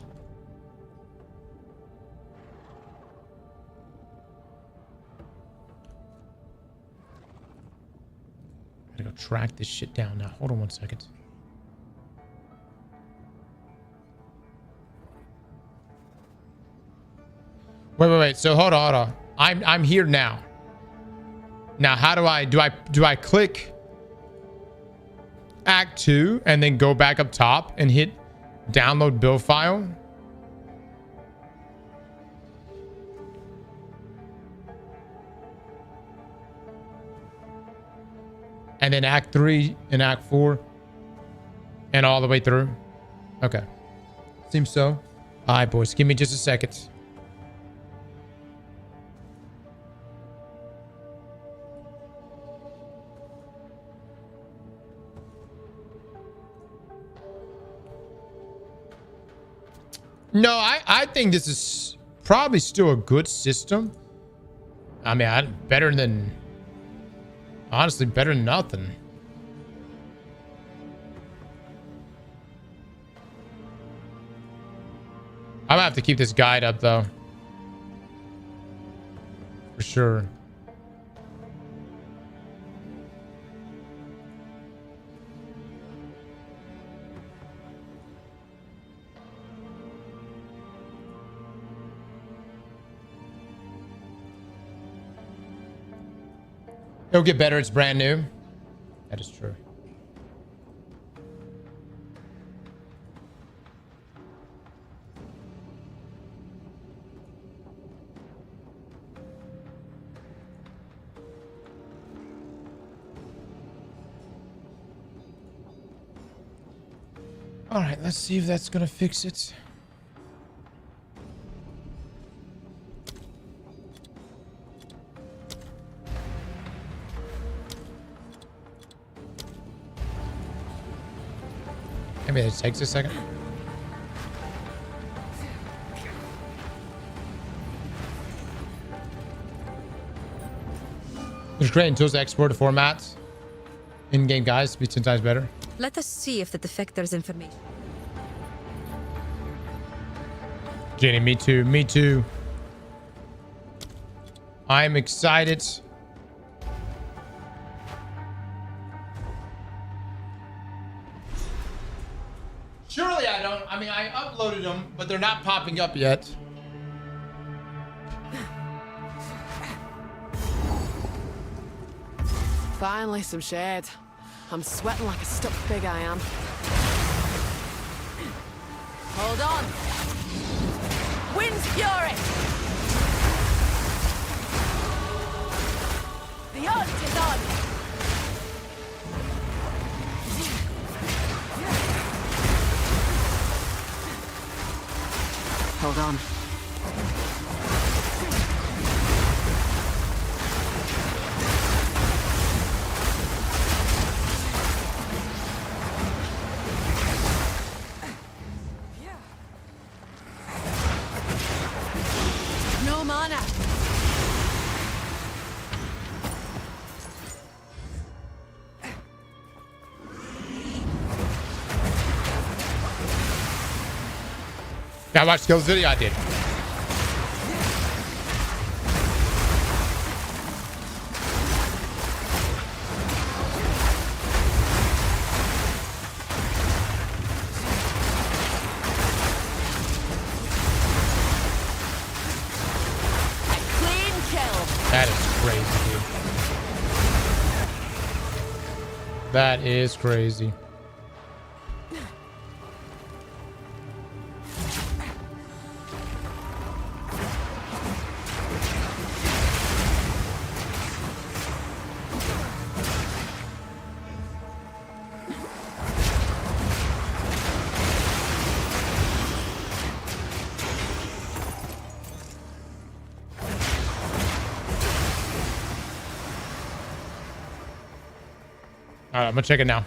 I gotta go track this shit down now. Hold on 1 second. Wait. So hold on. I'm here now. Now, how do I click Act 2 and then go back up top and hit download build file? And then Act 3 and Act 4 and all the way through? Okay. Seems so. All right, boys. Give me just a second. No, I think this is probably still a good system. I mean, better than... Honestly, better than nothing. I'm gonna have to keep this guide up, though. For sure. It'll get better. It's brand new. That is true. All right, let's see if that's gonna fix it. Maybe it takes a second. There's creating tools to export to formats. In-game guides to be 10 times better. Let us see if the defector's information. Jenny, me too. Me too. I'm excited. Surely I don't. I mean, I uploaded them, but they're not popping up yet. Finally, some shade. I'm sweating like a stuck pig, I am. Hold on. Wind's fury! The hunt is on! Hold on. No mana. Gotta watch skills video. I did. That is crazy. All right, I'm gonna check it now.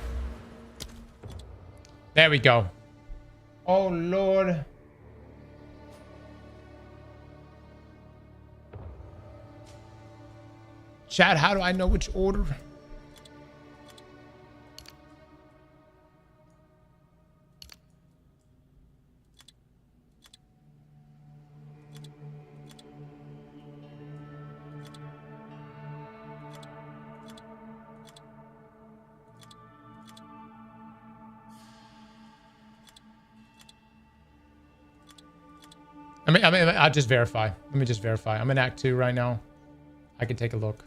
There we go. Oh, Lord. Chat, how do I know which order? I'll just verify. Let me just verify. I'm in Act 2 right now. I can take a look.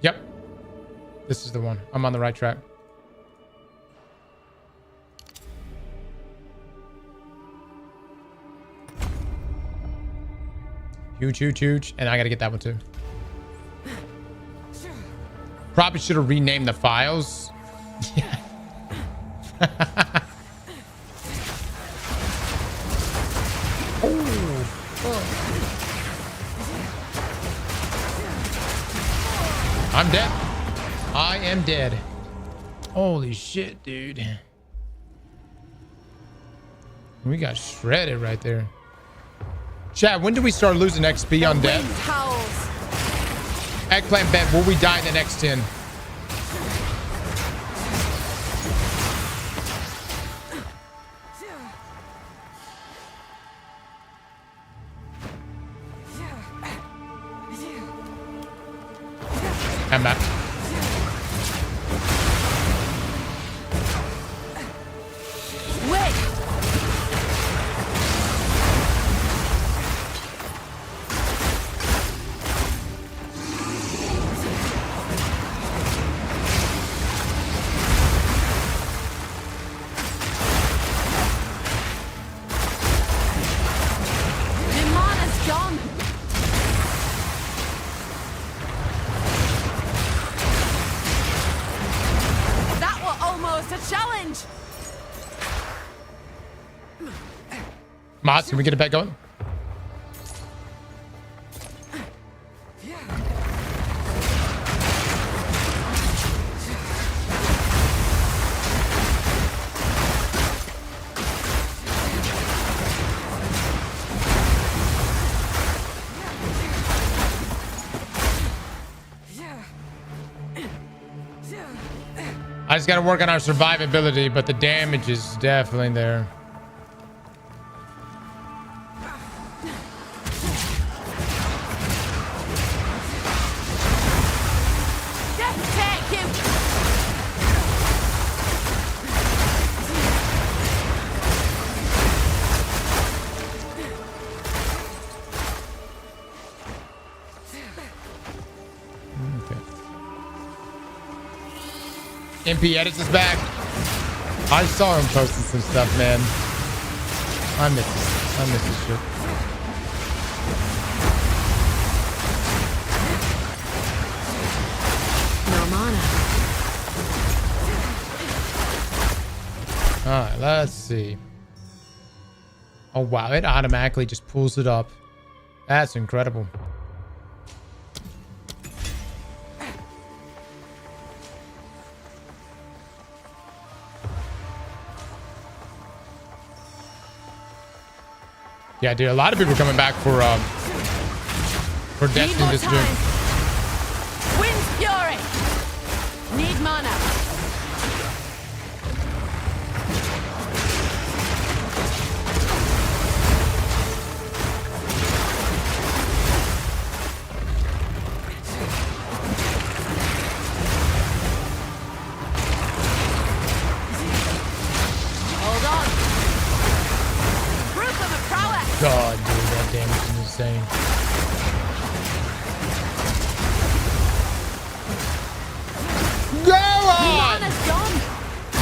Yep. This is the one. I'm on the right track. Huge, huge, huge. And I gotta get that one too. Probably should have renamed the files. Yeah. I'm dead. I am dead. Holy shit, dude. We got shredded right there. Chad, when do we start losing XP on death? Eggplant bet, will we die in the next 10? I'm back. Wait. The mana's gone. Almost a challenge. Mods, can we get it back going? I just gotta work on our survivability, but the damage is definitely there. Just take him. MP edits is back. I saw him posting some stuff, man. I miss this. I miss this shit. No mana. Alright, let's see. Oh wow, it automatically just pulls it up. That's incredible. Yeah, dude, a lot of people are coming back for Destiny this June. Wind's Fury. Need mana. Hold on. Proof of a prowess. God, dude, that damage is insane.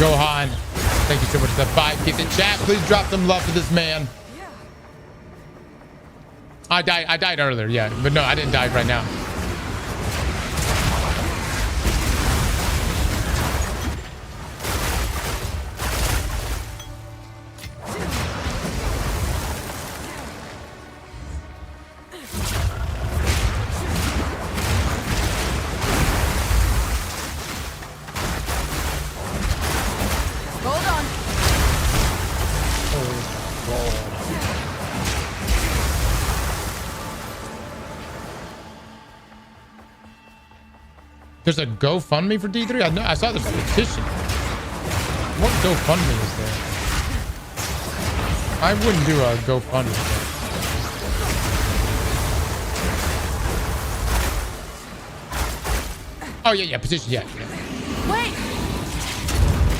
Gohan. Thank you so much for the 5 gift in chat. Please drop some love for this man. I died earlier, yeah. But no, I didn't die right now. There's a GoFundMe for D3? I saw there's a petition. What GoFundMe is there? I wouldn't do a GoFundMe. Oh, yeah, petition, yeah. Wait!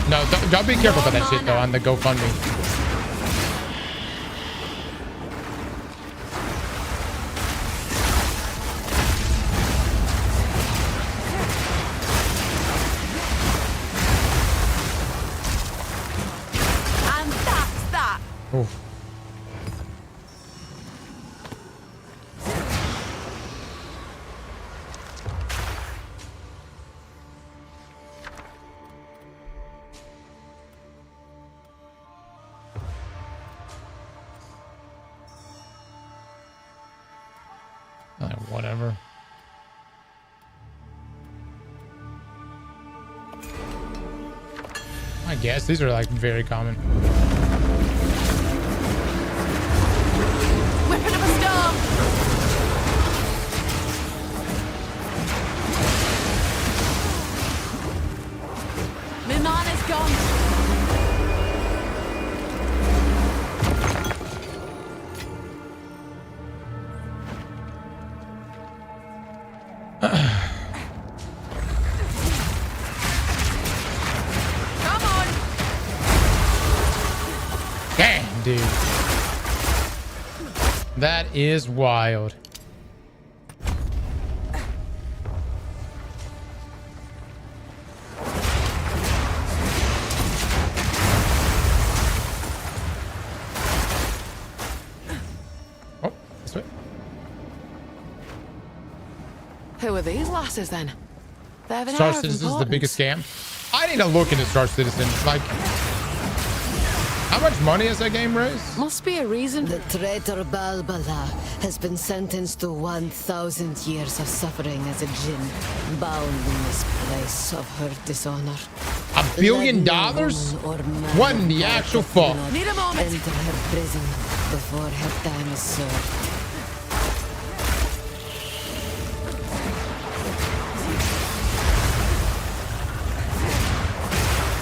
No, don't be careful about that shit, though, on the GoFundMe. Oof. Whatever. I guess these are like very common. Weapon of a storm! My mana's gone. Come on! Damn, dude. That is wild. Oh, this way. Who are these lasses then? They're of an Star air of Citizen is the biggest importance. scam. I need to look into Star Citizen. Like, how much money has that game raised? Must be a reason. The traitor Balbala has been sentenced to 1,000 years of suffering as a jinn, bound in this place of her dishonor. $1 billion? Let no woman or man What in the part actual of fuck? blood Need a moment. enter her prison before her time is served.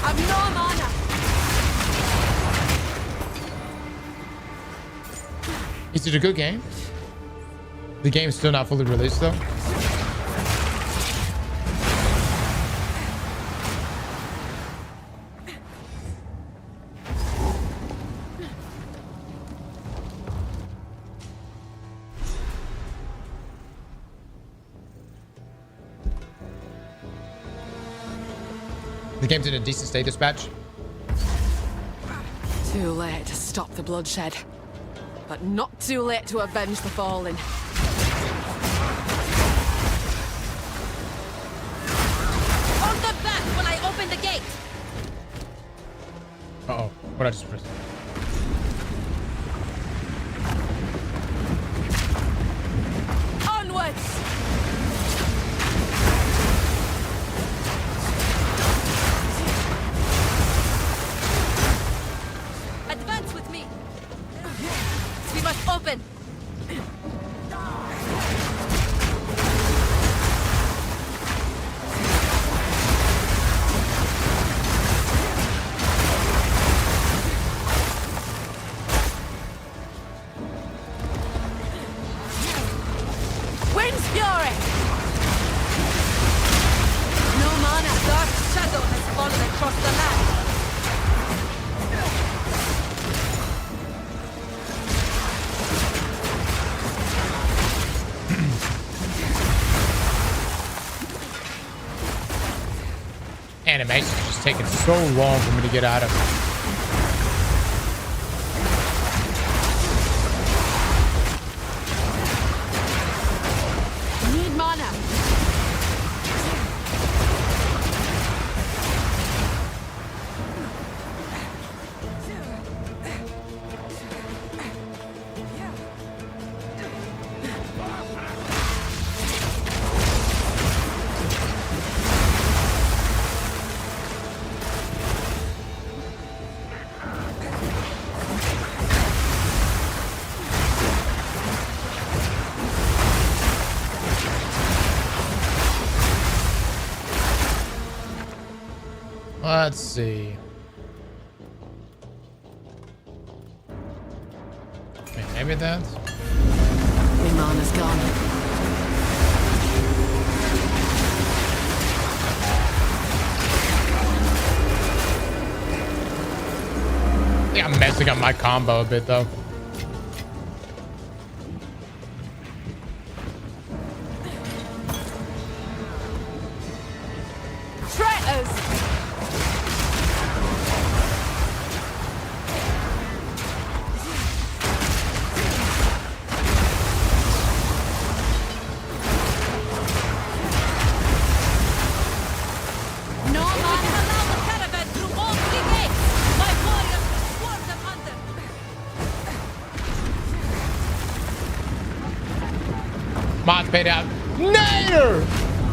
I've no mana. Is it a good game? The game's still not fully released though. The game's in a decent state, dispatch. Too late to stop the bloodshed, but not too late to avenge the fallen. Hold them back when I open the gate. Uh-oh. What I just pressed? Onwards! Advance with me. We must open. Wind's fury! No mana. Dark shadow has fallen across the land. Animation is just just taking so long for me to get out of. Need mana. Let's see. Okay, maybe that's. My mana's gone. I think I'm messing up my combo a bit though. Traitors! No man allow the caravan through all three gates. My warriors will swarm them under. Mod paid out. Nader!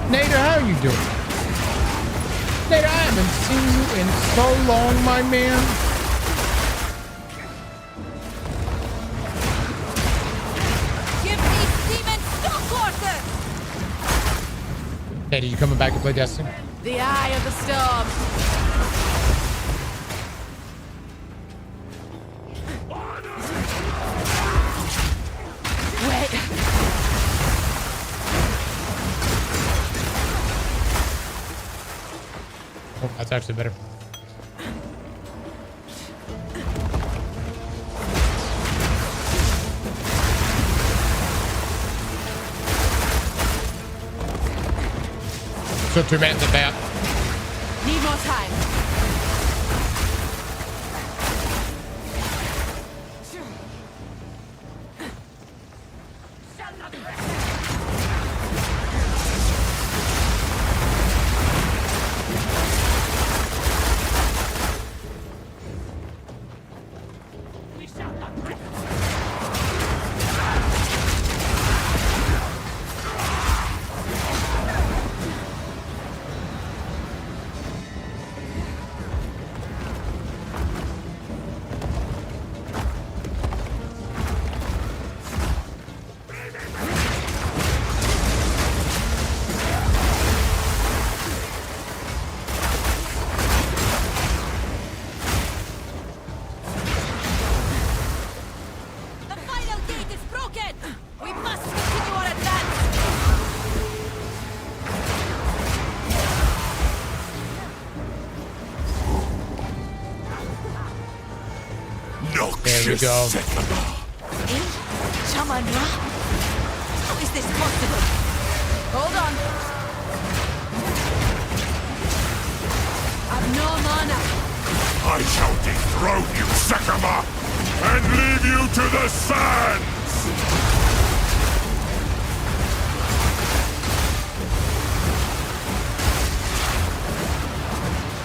Nader, how are you doing? Nader, I haven't seen you in so long, my man. Give these demons no quarter. Nader, you coming back to play Destiny? The eye of the storm. Wait. Oh, that's actually better. So 2 minutes at bat. Need more time. The final gate is broken. We must continue our advance. There we go. Shaman Ra? How is this possible? Hold on. I've no mana. I shall dethrone you, Sekama, and leave you to the sands!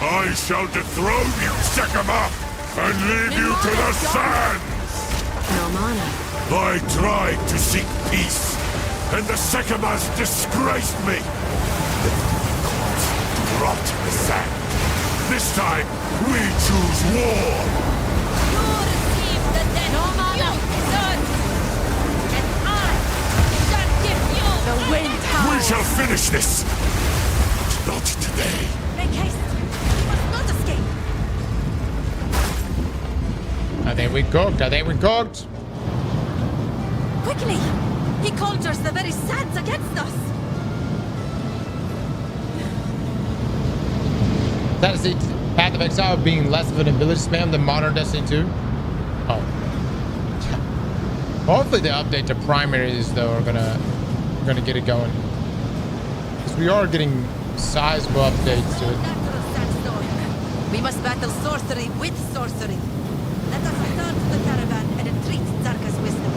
I shall dethrone you, Sekama, and leave you to the sands! No mana. I tried to seek peace, and the Sekamas disgraced me. Rot in the sand. This time, we choose war! You receive the death you deserve. And I shall give you The wind We howls. shall finish this! But not today. Make haste. You must not escape. I think we cooked. I think we cooked. Quickly! He conjures the very sands against us. That is the Path of Exile being less of an ability spam than modern Destiny 2. Oh. Hopefully the update to primaries though are gonna get it going. Because we are getting sizable updates to it. That sandstone. We must battle sorcery with sorcery. Let us return to the caravan and entreat Zarka's wisdom.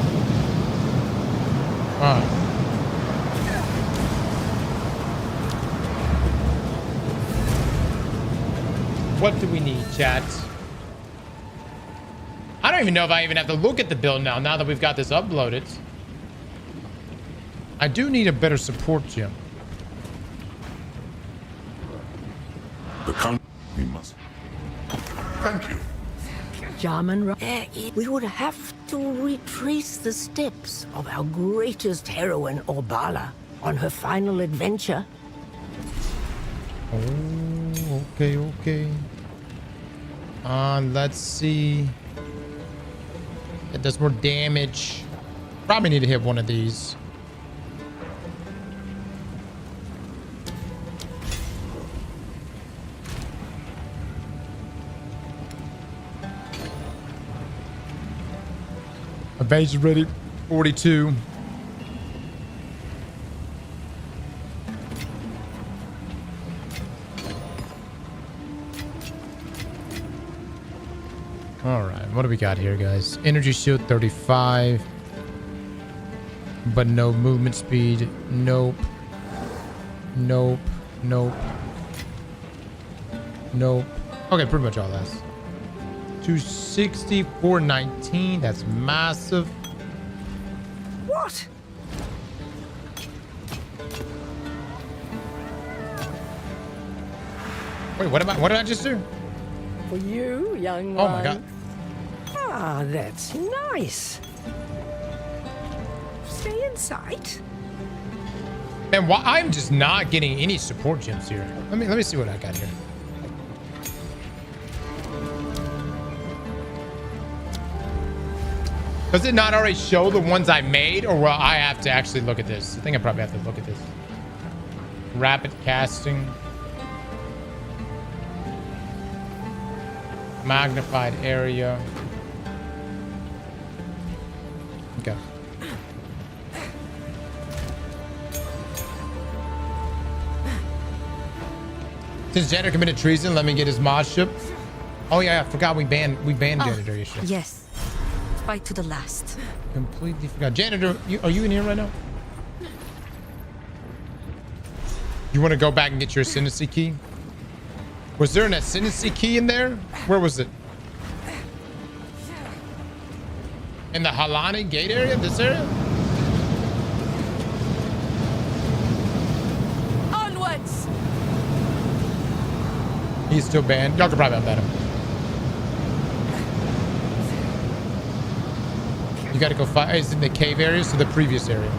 What do we need, chat? I don't even know if I even have to look at the build now that we've got this uploaded. I do need a better support gym. We must. Thank you. Jarman, we would have to retrace the steps of our greatest heroine, Orbala, on her final adventure. Oh, okay. Let's see. It does more damage. Probably need to hit one of these. Evasion ready, 42. All right, what do we got here, guys? Energy shield 35, but no movement speed. Nope. Okay, pretty much all that's 260, 419. That's massive. What? Wait, what did I just do? For you, young Oh one. my god. Ah, that's nice. Stay in sight. Man, why I'm just not getting any support gems here. Let me see what I got here. Does it not already show the ones I made, or will I have to actually look at this? I think I probably have to look at this. Rapid casting. Magnified area. Okay. Since Janitor committed treason, let me get his mod ship. Oh yeah, I forgot we banned Janitor yesterday. Yes. Fight to the last. Completely forgot. Janitor, are you in here right now? You want to go back and get your ascendancy key? Was there an ascendancy key in there? Where was it? In the Halani gate area? This area? Onwards! He's still banned. Y'all could probably unban him. You gotta go fight. Is it in the cave area? So the previous area.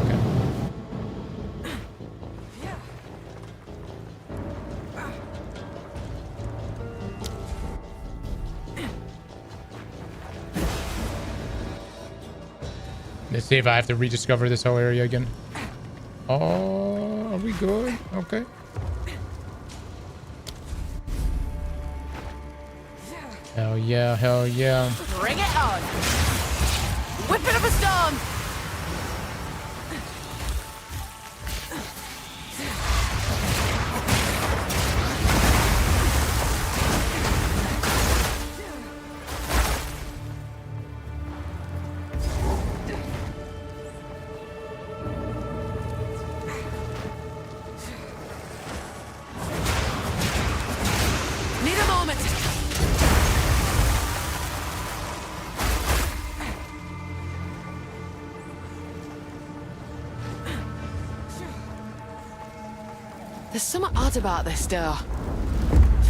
Okay. Let's see if I have to rediscover this whole area again. Oh, are we good? Okay. Hell yeah, hell yeah. Bring it on! Whip it up a storm! Need a moment! There's something odd about this door.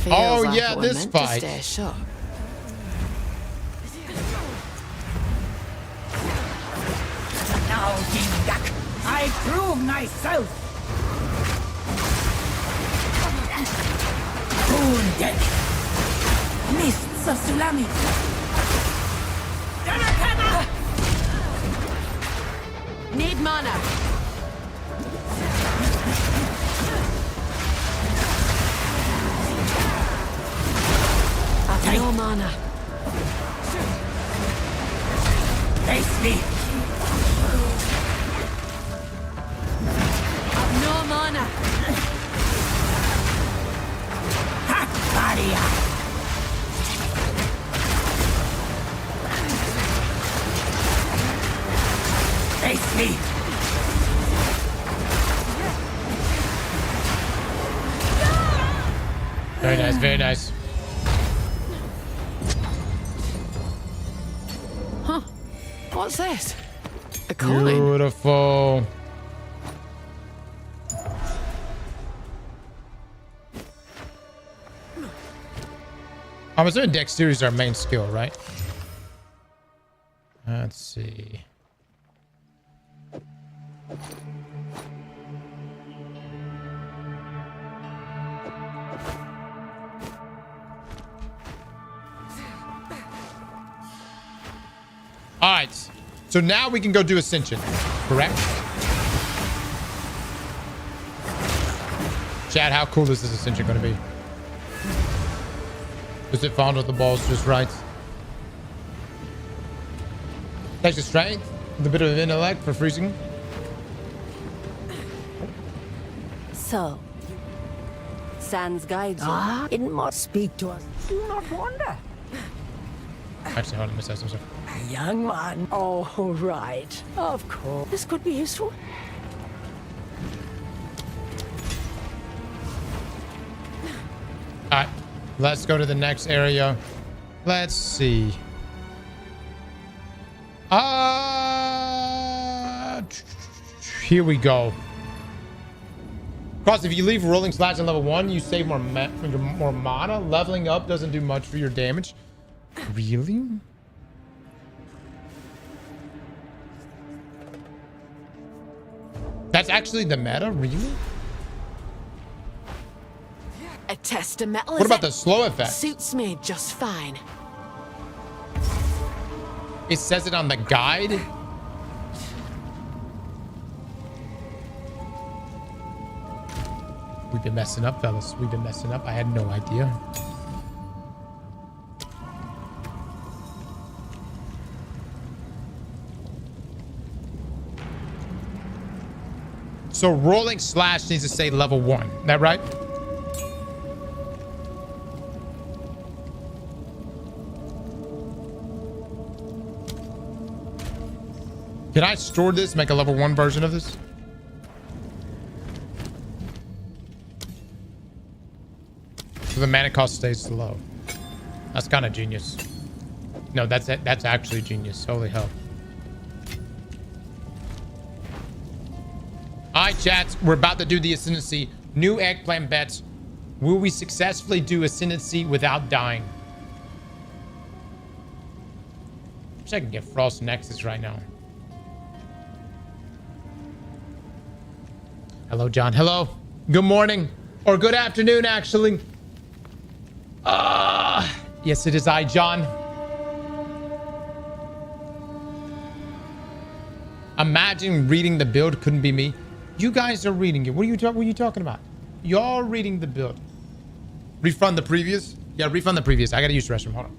Feels Oh, like yeah, it were this meant fight. to stay shut. Now, King Duck, I prove myself. Wounded. Mists of Sulami. Need mana. I've no mana. Face me. I've no mana. Very nice, very nice. Huh. What's this? A coin? Beautiful. I'm assuming dexterity is our main skill, right? Let's see. All right. So now we can go do Ascension, correct? Chad, how cool is this Ascension going to be? Does it fondle the balls just right? Takes the strength, with a bit of intellect for freezing. So, Sans guides you. It must speak to us. Do not wander. Actually, hold on, miss that some stuff. Young man. Oh, right. Of course. This could be useful. All right, let's go to the next area. Let's see. Here we go. Cross, if you leave rolling slash on level 1, you save more mana. Leveling up doesn't do much for your damage. Really? That's actually the meta? Really? A test of metal. What about the slow effect? Suits me just fine. It says it on the guide. We've been messing up, fellas. We've been messing up. I had no idea. So rolling slash needs to say level 1. Is that right? Can I store this, make a level 1 version of this? So the mana cost stays low. That's kind of genius. No, that's actually genius. Holy hell. All right, chats, we're about to do the Ascendancy. New eggplant bets. Will we successfully do Ascendancy without dying? Wish I could get Frost Nexus right now. Hello, John. Hello. Good morning. Or good afternoon, actually. Yes, it is I, John. Imagine reading the build couldn't be me. You guys are reading it. What are you talking about? Y'all reading the build. Refund the previous? Yeah, refund the previous. I gotta use the restroom. Hold on.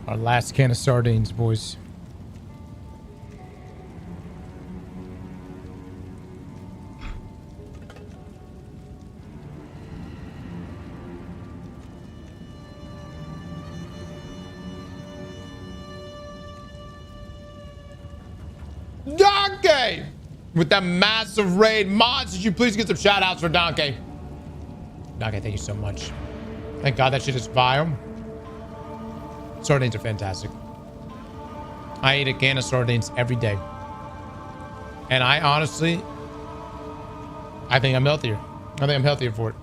Our last can of sardines, boys. Donkey! With that massive raid. Mods, did you please get some shout outs for Donkey? Donkey, thank you so much. Thank God that shit is vile. Sardines are fantastic. I eat a can of sardines every day. And I honestly, I think I'm healthier. I think I'm healthier for it.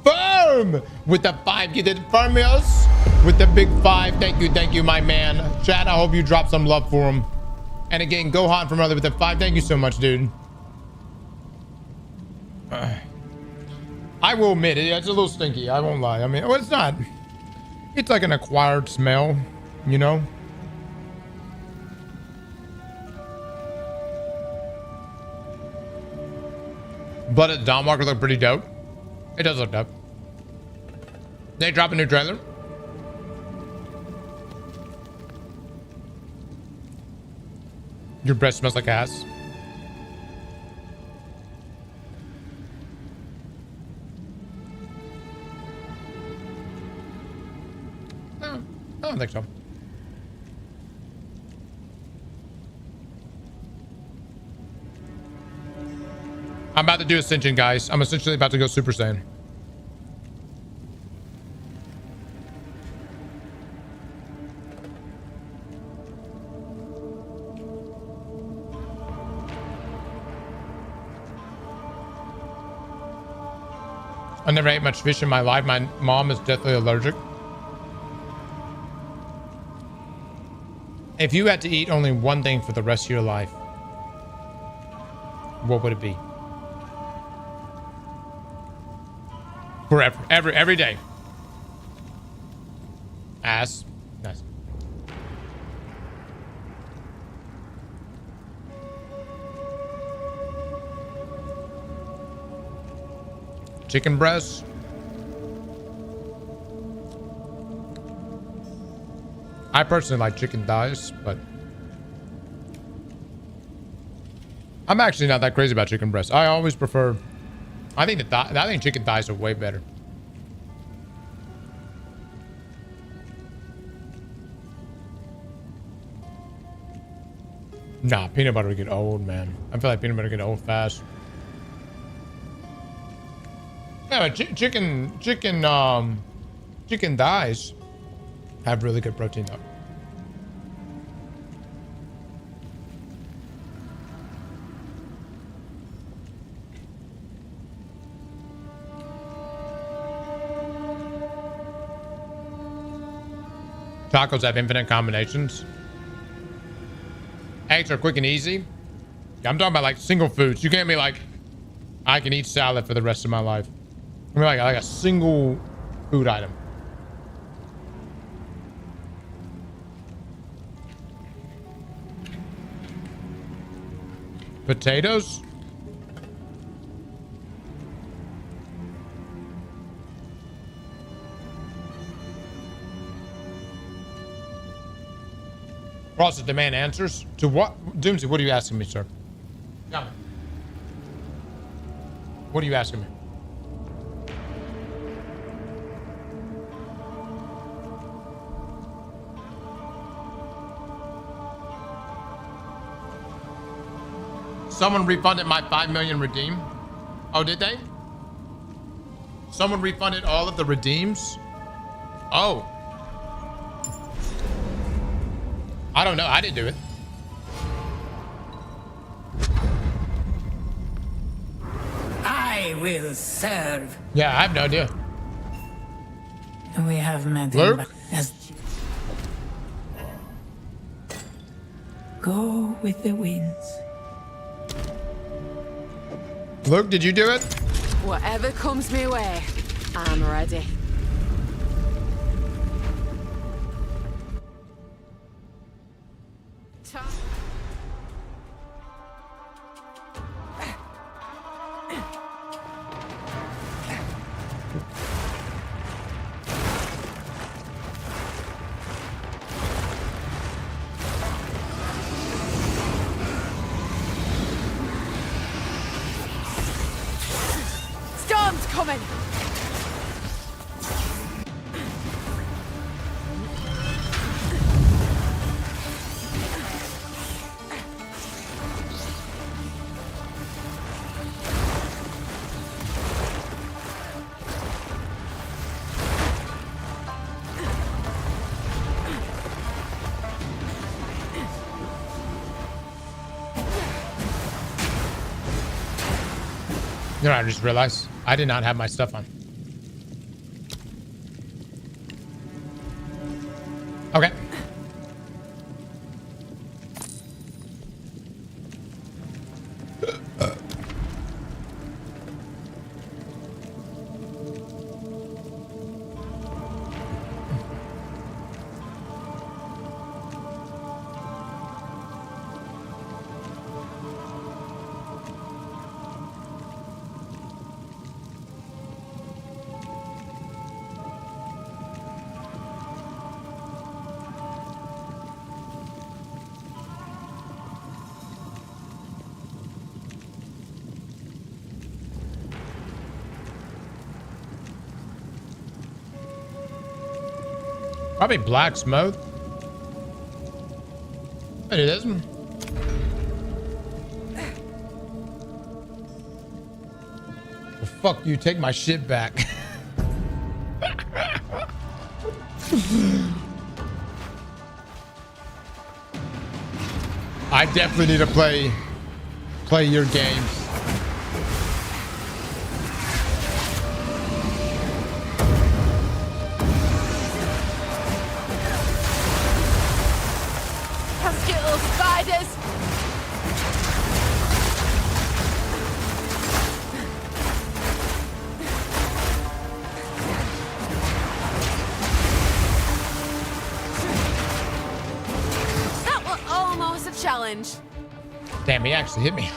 Firm! With the 5. Get it, Firmios. With the big 5. Thank you, my man. Chat, I hope you drop some love for him. And again, Gohan from earlier with the 5. Thank you so much, dude. I will admit it. It's a little stinky. I won't lie. I mean, well, it's not. It's like an acquired smell, you know? But the Dawn Walker look pretty dope. It does look dope. They drop a new trailer. Your breath smells like ass. No, I don't think so. I'm about to do Ascension, guys. I'm essentially about to go Super Saiyan. I never ate much fish in my life. My mom is deathly allergic. If you had to eat only one thing for the rest of your life, what would it be? Forever. Every day. Ass. Nice. Chicken breast. I personally like chicken thighs, but I'm actually not that crazy about chicken breast. I always prefer. I think chicken thighs are way better. Nah, peanut butter would get old, man. I feel like peanut butter get old fast. Yeah, but chicken thighs have really good protein though. Tacos have infinite combinations. Eggs are quick and easy. Yeah, I'm talking about like single foods. You can't be like, I can eat salad for the rest of my life. I mean like a single food item. Potatoes? Process demand answers to what? Doomsday, what are you asking me, sir? Tell me. What are you asking me? Someone refunded my 5 million redeem. Oh, did they? Someone refunded all of the redeems? Oh. I don't know. I didn't do it. I will serve. Yeah, I have no idea. We have met Luke? him as go with the winds. Luke, did you do it? Whatever comes my way, I'm ready. storm's coming! You know, I just realized I did not have my stuff on. Okay. Probably black smoke. But it isn't. Well, fuck you, take my shit back. I definitely need to play your games. Spiders! That was almost a challenge. Damn, he actually hit me.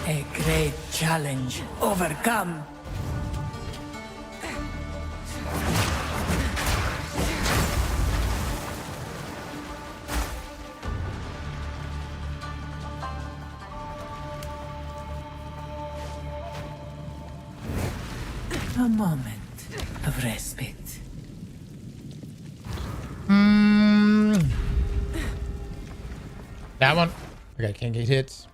A great challenge overcome. A moment of respite. That one. Okay, can't get hits.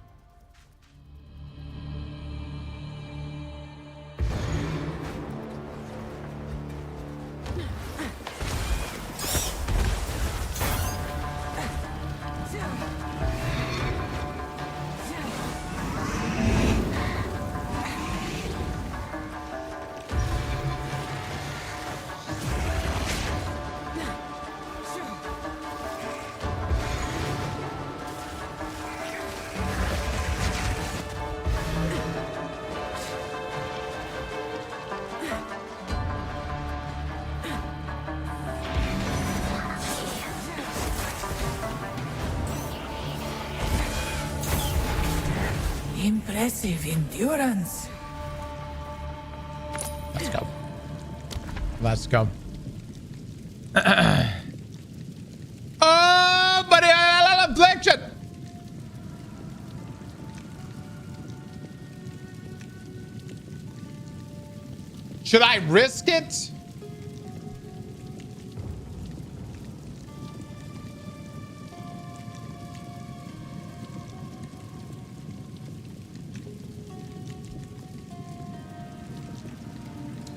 Impressive endurance. Let's go. Let's go. Oh, buddy, I love affliction. Should I risk it?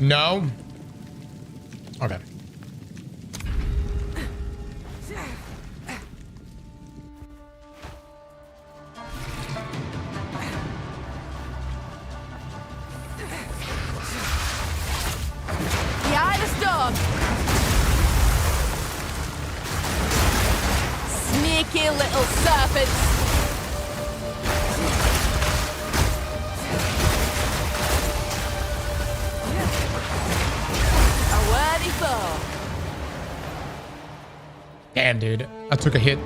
No. Okay. The eye of the storm. Sneaky little serpents. A worthy foe. Damn, dude. I took a hit.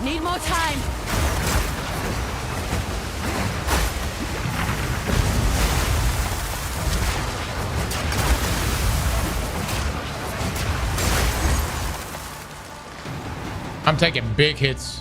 Need more time. I'm taking big hits.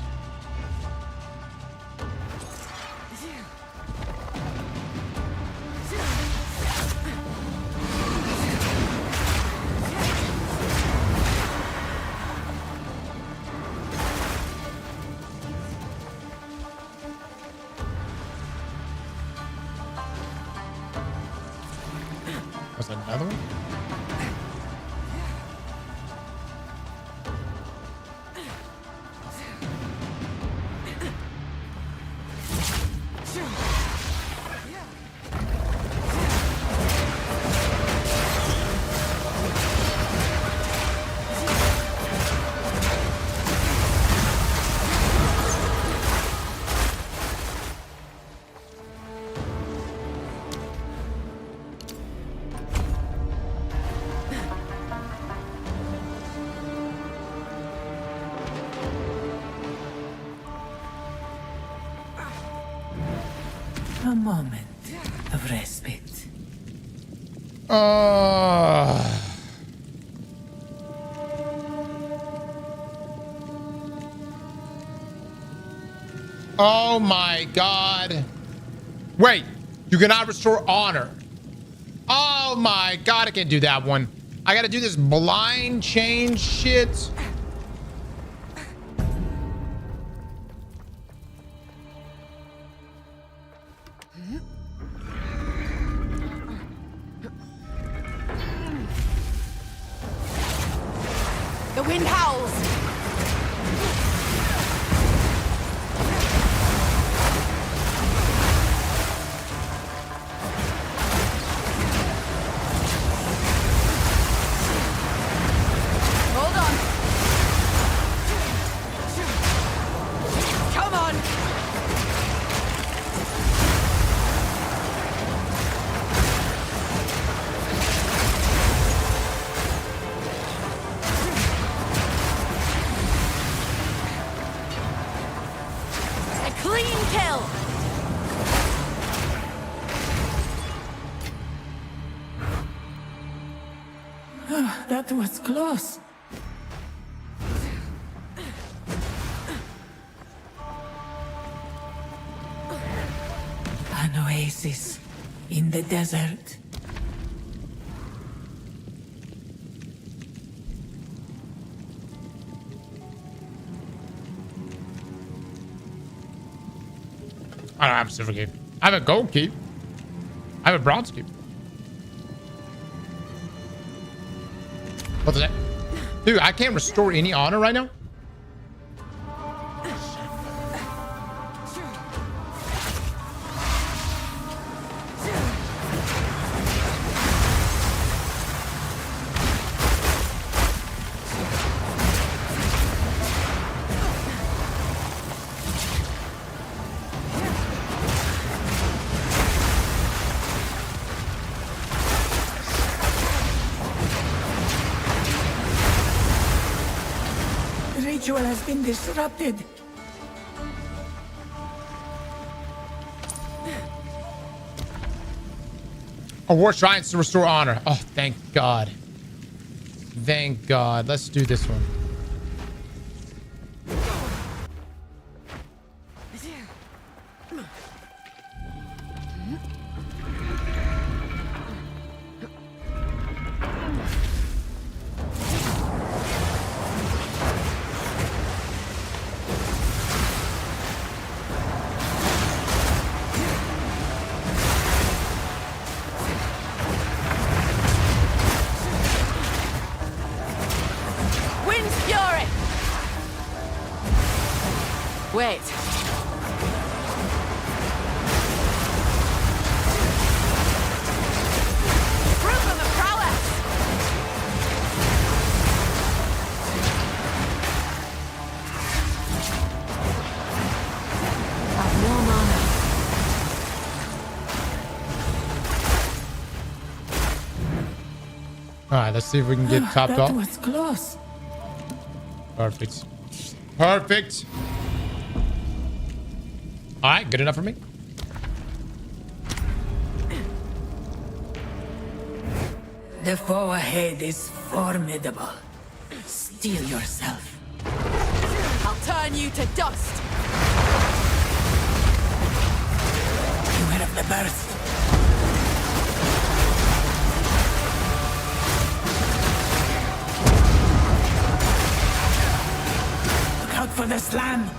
Was that another one? A moment of respite. Oh my God. Wait, you cannot restore honor. Oh my God, I can't do that one. I gotta do this blind change shit. The wind howls. Hold on. Come on. A clean kill. That was close. An oasis in the desert. I don't have a silver key. I have a gold key. I have a bronze key. What's that? Dude, I can't restore any honor right now. The ritual has been disrupted. A war shrines to restore honor. Oh, thank God. Thank God. Let's do this one. Wind's fury. Wait. Proof of a prowess. let's see if we can get topped That off. was close. Perfect. Perfect. All right, good enough for me. The foe ahead is formidable. Steel yourself. I'll turn you to dust. Beware of the burst. Look out for the slam.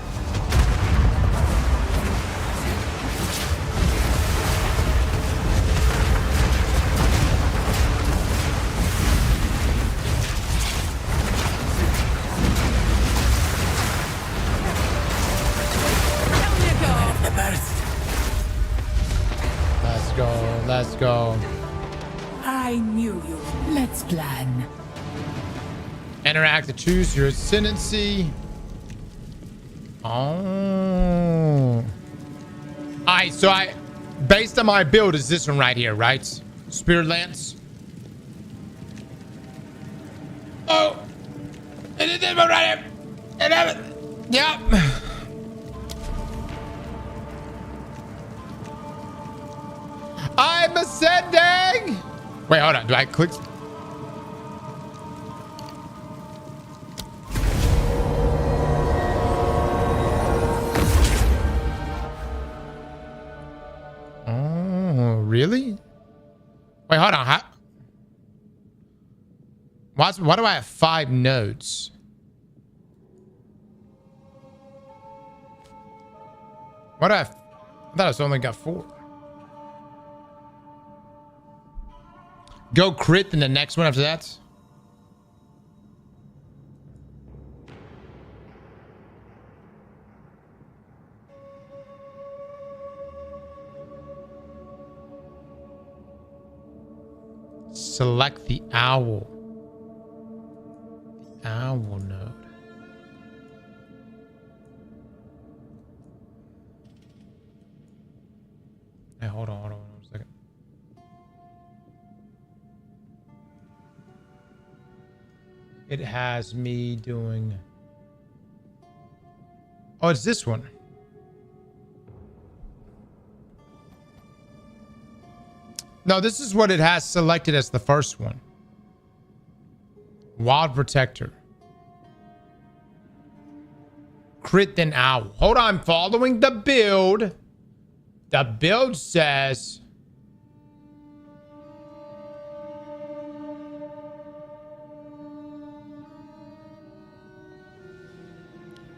Let's go. I knew you. Let's plan. Interact to choose your ascendancy. Oh. Alright, so based on my build is this one right here, right? Spirit Lance. Oh. It is this one right here. Yep. I'm ascending. Wait, hold on. Do I click? Oh, really? Wait, hold on. Why do I have 5 nodes? What I thought I only got 4. Go crit in the next one after that. Select the owl. The owl node. Hey, hold on a second. It has me doing... Oh, it's this one. No, this is what it has selected as the first one. Wild Protector. Crit then owl. Hold on, I'm following the build. The build says...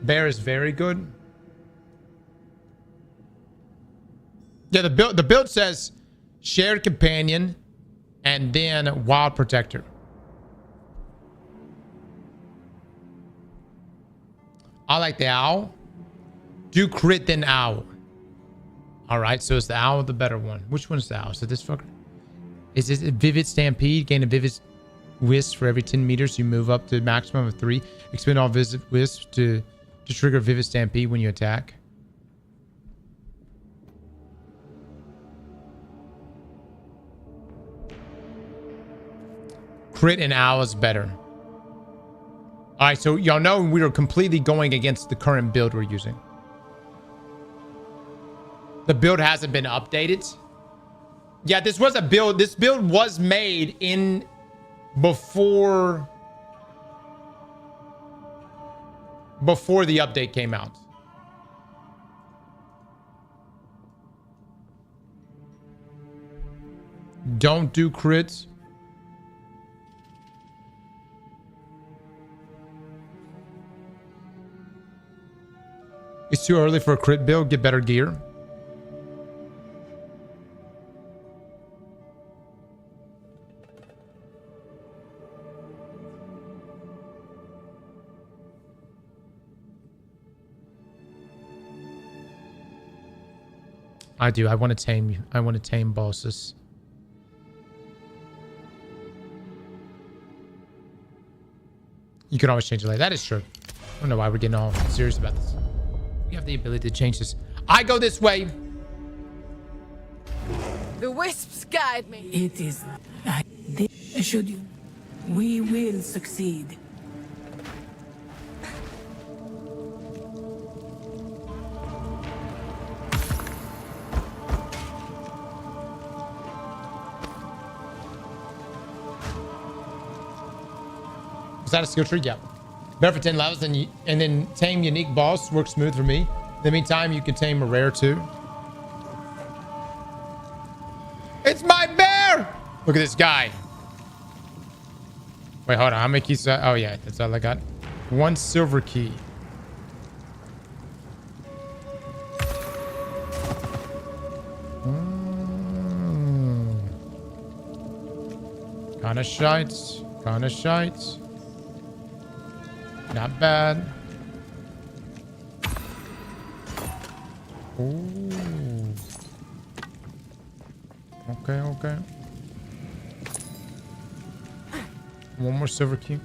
Bear is very good. Yeah, the build says shared companion and then wild protector. I like the owl. Do crit then owl. All right, so it's the owl the better one. Which one's the owl? So this fucker. Is this a Vivid Stampede? Gain a Vivid Wisp for every 10 meters. You move up to a maximum of 3. Expend all Vivid Wisps to trigger Vivid Stampede when you attack. Crit and owl is better. All right, so y'all know we are completely going against the current build we're using. The build hasn't been updated. Yeah, this was a build. This build was made in before the update came out. Don't do crits. It's too early for a crit build. Get better gear. I do. I want to tame you. I want to tame bosses. You can always change it like that. Is true. I don't know why we're getting all serious about this. We have the ability to change this. I go this way. The wisps guide me. It is. Should you? We will succeed. Is that a skill tree? Yeah. Better for 10 levels and then tame unique boss works smooth for me. In the meantime, you can tame a rare too. It's my bear! Look at this guy. Wait, hold on. How many keys? Oh yeah, that's all I got. 1 silver key. Kinda shite. Kinda shite. Not bad. Ooh. Okay, okay. 1 more silver key.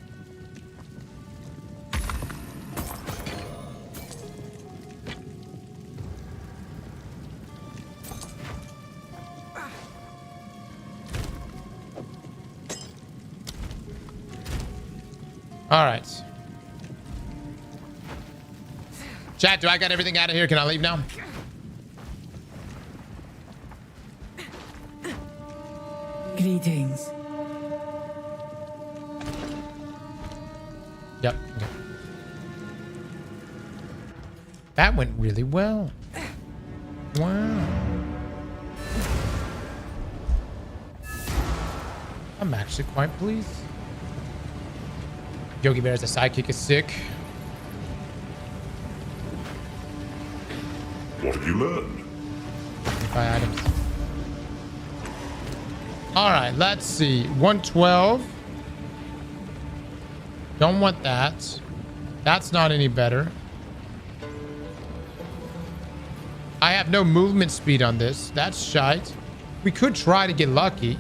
All right. Chat, do I got everything out of here? Can I leave now? Greetings. Yep. Okay. That went really well. Wow. I'm actually quite pleased. Yogi Bear as a sidekick is sick. What have you learned? 5 items. All right, let's see. 112. Don't want that. That's not any better. I have no movement speed on this. That's shite. We could try to get lucky.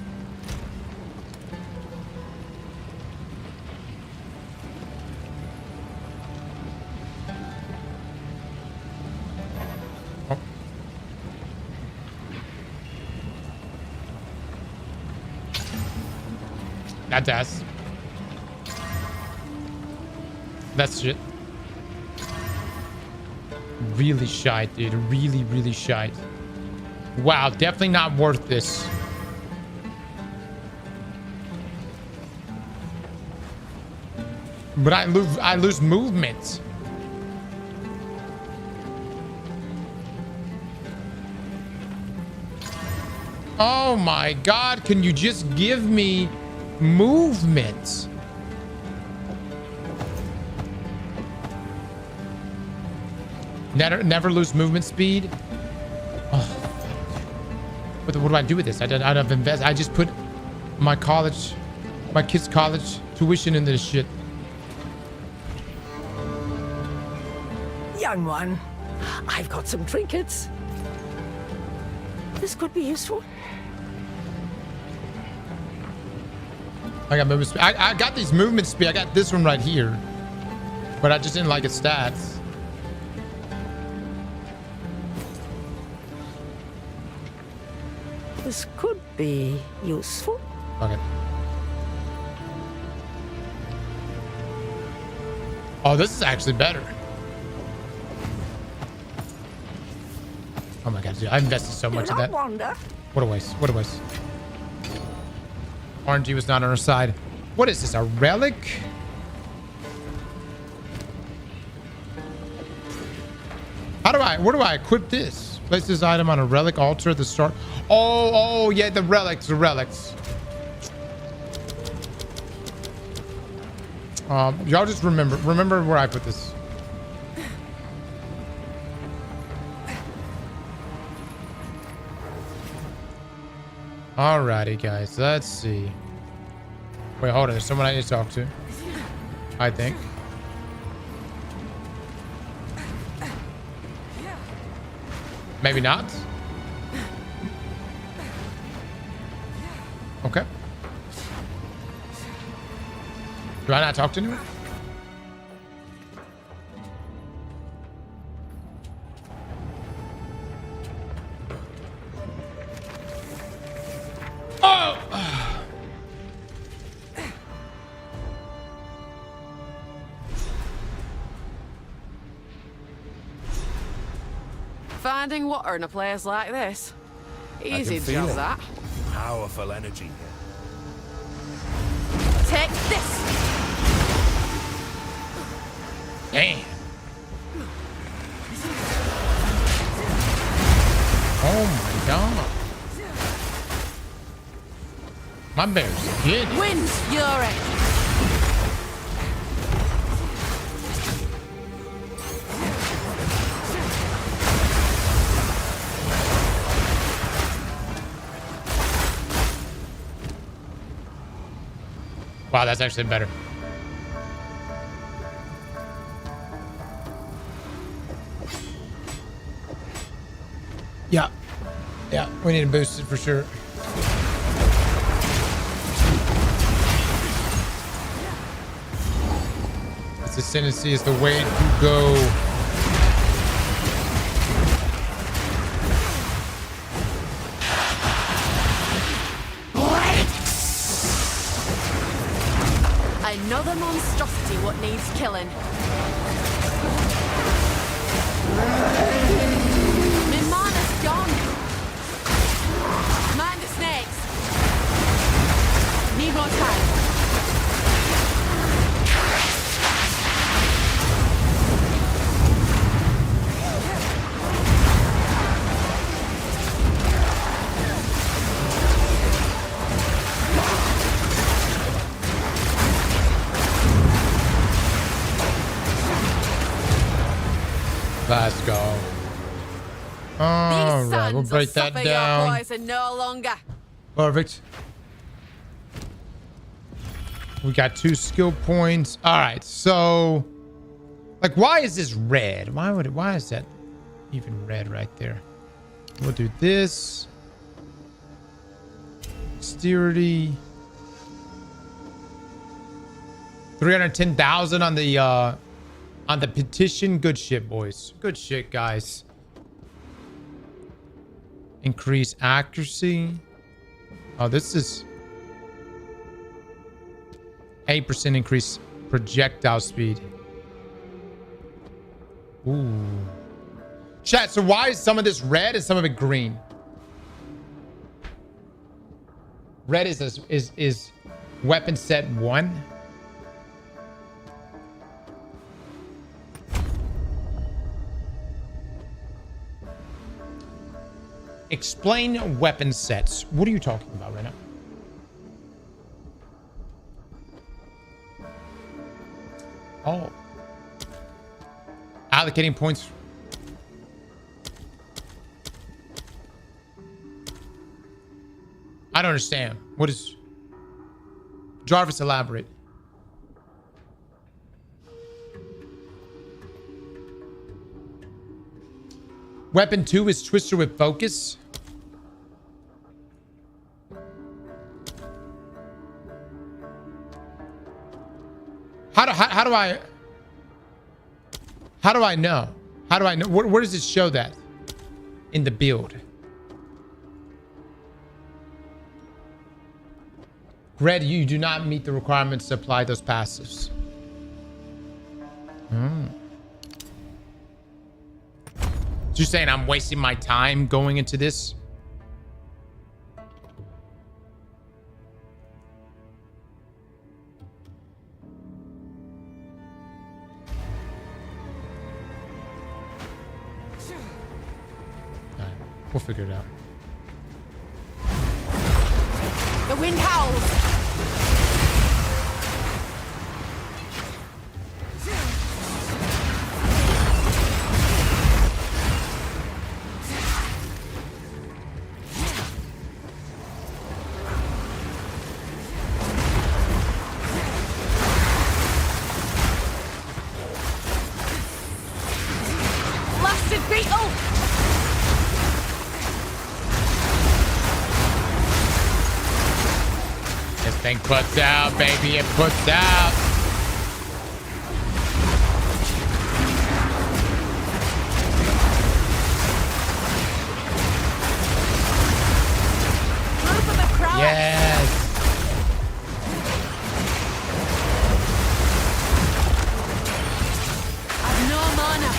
Oh. That does. That's shit. Really shite, dude. Really, really shite. Wow, definitely not worth this. But I lose movement. Oh my god, can you just give me movement? Never lose movement speed. Oh, what do I do with this? I don't invest. I just put my kids' college tuition into this shit. Young one, I've got some trinkets. This could be useful. I got movement speed. I got these movement speed. I got this one right here, but I just didn't like its stats. This could be useful. Okay. Oh, this is actually better. Oh my god, dude, I invested so much in that. Wonder. What a waste. What a waste. RNG was not on our side. What is this? A relic? Where do I equip this? Place this item on a relic altar at the start. Oh, yeah, the relics. Y'all just remember where I put this. Alrighty, guys, let's see. Wait, hold on, there's someone I need to talk to, I think. Maybe not. Okay. Do I not talk to anyone? Oh! Finding water in a place like this. Easy feel job, it. that. Powerful energy. Take this! Damn. Oh my god. My bear's good. Wind fury! Wow, that's actually better. Yeah. Yeah, we need to boost it for sure. This ascendancy is the way to go. Another monstrosity what needs killing. My mana's gone. Mind the snakes. Need more time. Let's go. All right, we'll break that down. Your poison no longer. Perfect. We got 2 skill points. All right, so like, why is this red? Why is that even red right there? We'll do this. Dexterity. 310,000 on the petition. Good shit, boys. Good shit, guys. Increase accuracy. Oh, this is 8% increase projectile speed. Ooh. Chat, so why is some of this red and some of it green? Red is weapon set 1. Explain weapon sets. What are you talking about right now? Oh. Allocating points. I don't understand. What is... Jarvis, elaborate. Weapon 2 is Twister with focus. How do I know? How do I know? Where does it show that in the build? Red, you do not meet the requirements to apply those passives. So you're saying I'm wasting my time going into this? We'll figure it out. The wind howls. Blasted beetle. This thing puts out, baby. It puts out. Group of the crowd. Yes. I've no mana.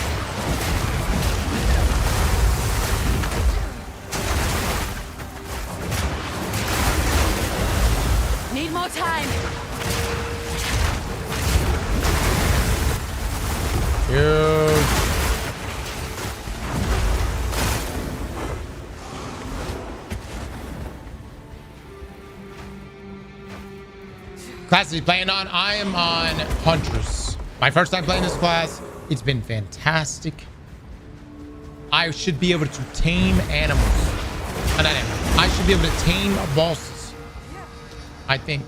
class is he playing on? I am on Huntress. My first time playing this class. It's been fantastic. I should be able to tame animals. Not animals. I should be able to tame bosses. I think.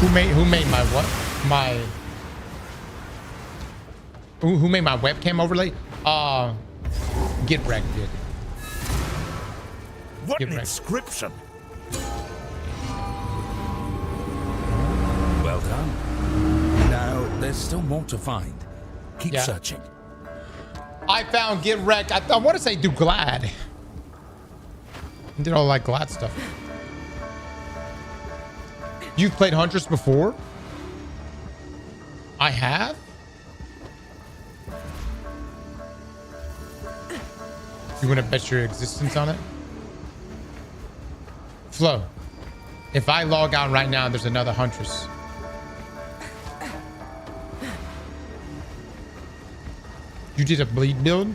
Who made my what? My who made my webcam overlay? Get wrecked, dude. What Get an wrecked. inscription! Well done. Now, there's still more to find. Keep Yeah. searching. I found Get Wrecked. I want to say do Glad. Did all like Glad stuff. You've played Huntress before? I have? You want to bet your existence on it? Flo, if I log out right now, there's another Huntress. You did a bleed build?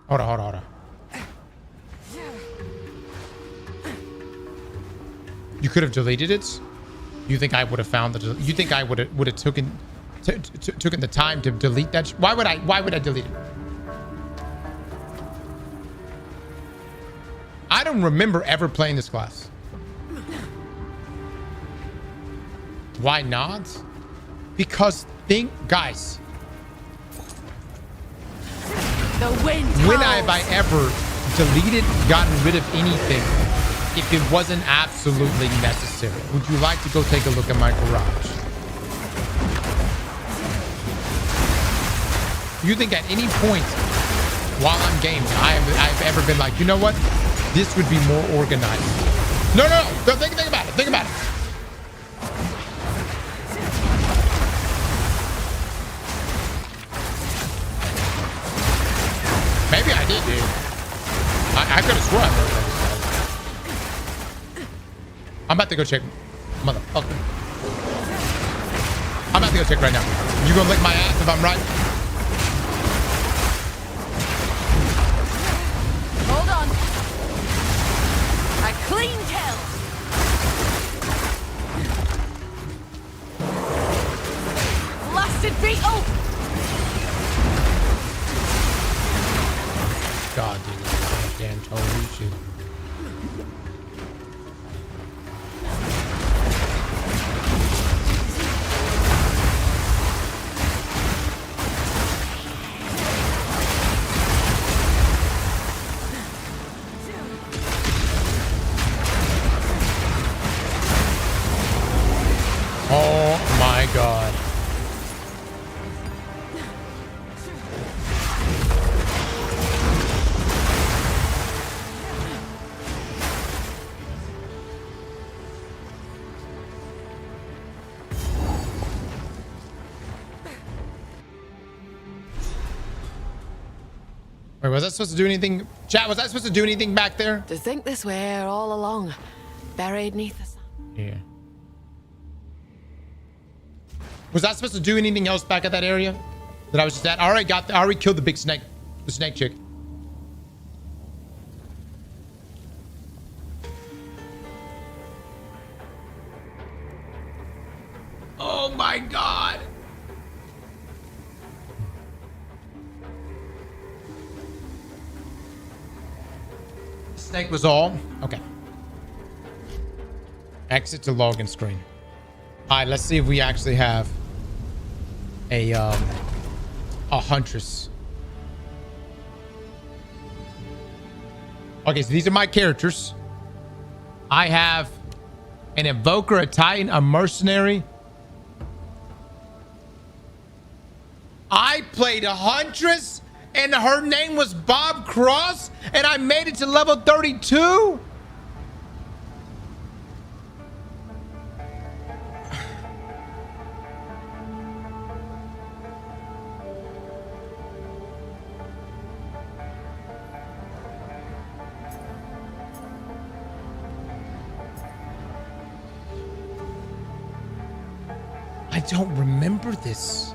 Hold on. You could have deleted it? You think I would have found the? You think I would have taken the time to delete that? Why would I delete it? I don't remember ever playing this class. Why not? Because guys, The wind when howls. have I ever deleted, gotten rid of anything if it wasn't absolutely necessary? Would you like to go take a look at my garage? You think at any point while I'm gaming, I've ever been like, you know what? This would be more organized. No. Think about it. Think about it. Maybe I did, dude. I could have sworn I did. I'm about to go check. Motherfucker. I'm about to go check right now. You gonna lick my ass if I'm right? Hold on. A clean kill. Blasted beetle. God, dude. Damn, totally shit. Oh my God. Wait, was I supposed to do anything? Chat, was I supposed to do anything back there? To think this way all along, buried neath the sun. Yeah. Was I supposed to do anything else back at that area that I was just at? I already killed the big snake, the snake chick. Oh my God. The snake was all? Okay. Exit to login screen. All right, let's see if we actually have a Huntress. Okay, so these are my characters. I have an Invoker, a Titan, a Mercenary. I played a Huntress, and her name was Bob Cross, and I made it to level 32? I don't remember this.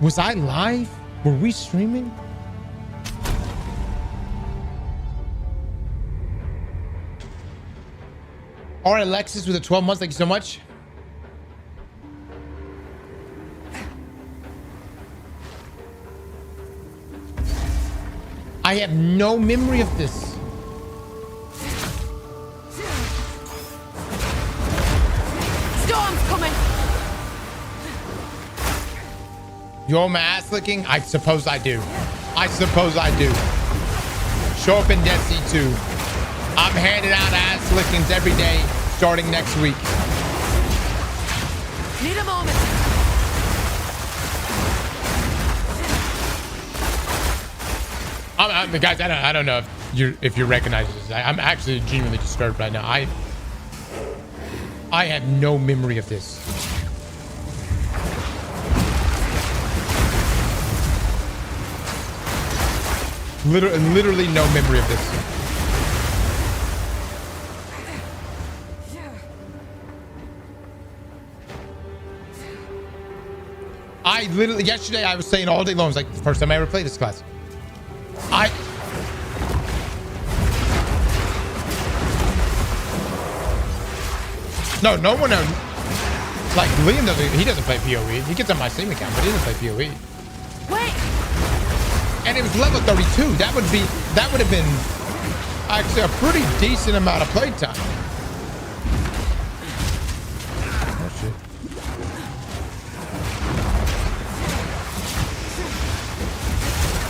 Was I live? Were we streaming? All right, Alexis with the 12 months. Thank you so much. I have no memory of this. Storm's coming. You owe my ass licking? I suppose I do. I suppose I do. Show up in Destiny 2. I'm handing out ass lickings every day starting next week. Need a moment. Guys, I don't know if you recognize this. I'm actually genuinely disturbed right now. I have no memory of this. Literally no memory of this. Yesterday I was saying all day long, it was like the first time I ever played this class. No one knows. Like Liam doesn't play POE. He gets on my Steam account, but he doesn't play POE. Wait. And it was level 32. That would have been actually a pretty decent amount of playtime. Oh shit.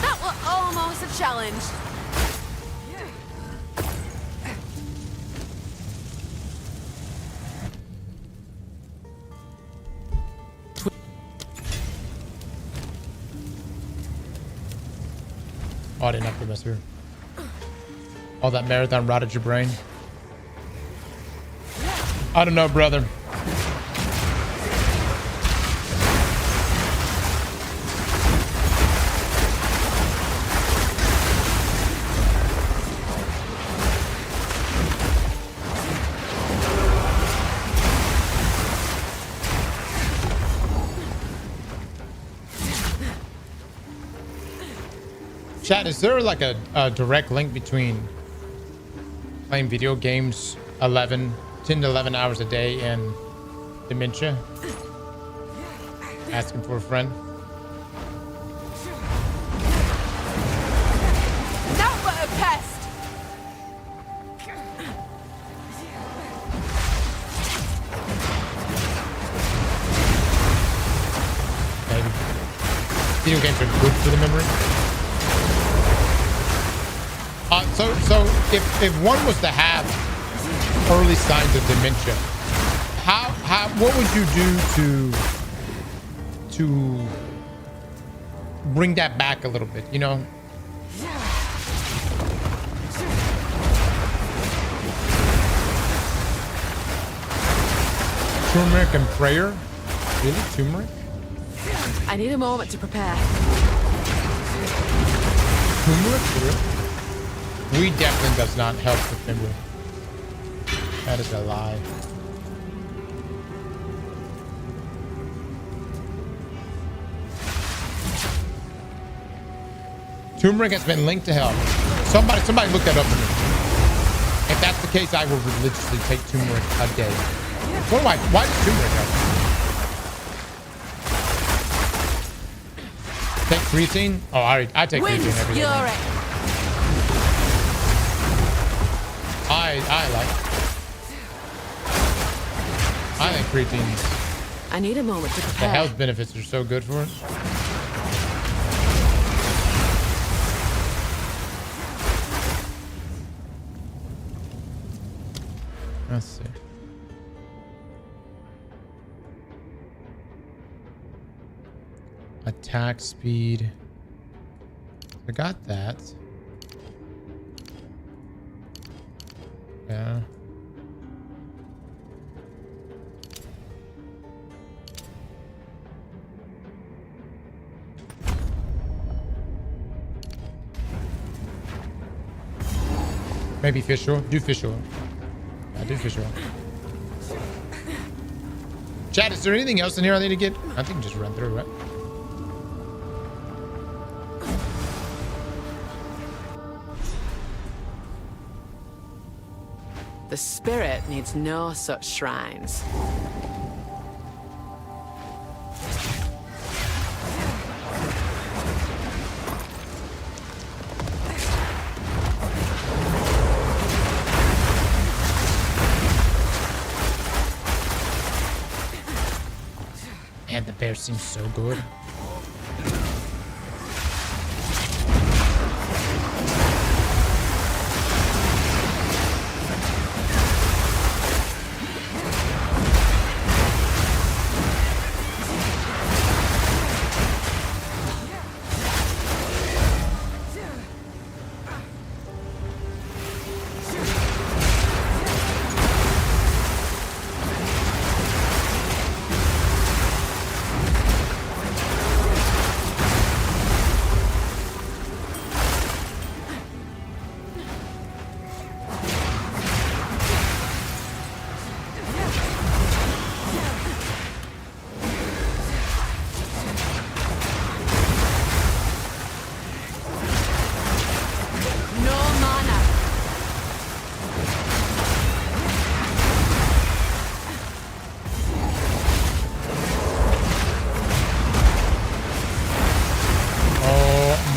That was almost a challenge. Oh, I didn't have to mess here. All that marathon rotted your brain. I don't know, brother. Chat, is there like a direct link between playing video games 10 to 11 hours a day and dementia? Asking for a friend. Now what a pest! Maybe. Video games are good for the memory. So if one was to have early signs of dementia, what would you do to bring that back a little bit, you know? Turmeric and prayer? Really? Turmeric? I need a moment to prepare. Turmeric? For real? Weed definitely does not help with memory. That is a lie. Turmeric has been linked to health. Somebody look that up for me. If that's the case, I will religiously take turmeric a day. Why does turmeric help? Take creatine? Oh, I take creatine every day. I think creatine. I need a moment to prepare. The health benefits are so good for it. Let's see. Attack speed. I got that. Yeah. Maybe fish oil. Do fish oil. I do fish oil. Chat, is there anything else in here I need to get? I think just run through, right? The spirit needs no such shrines. Man, the bear seems so good.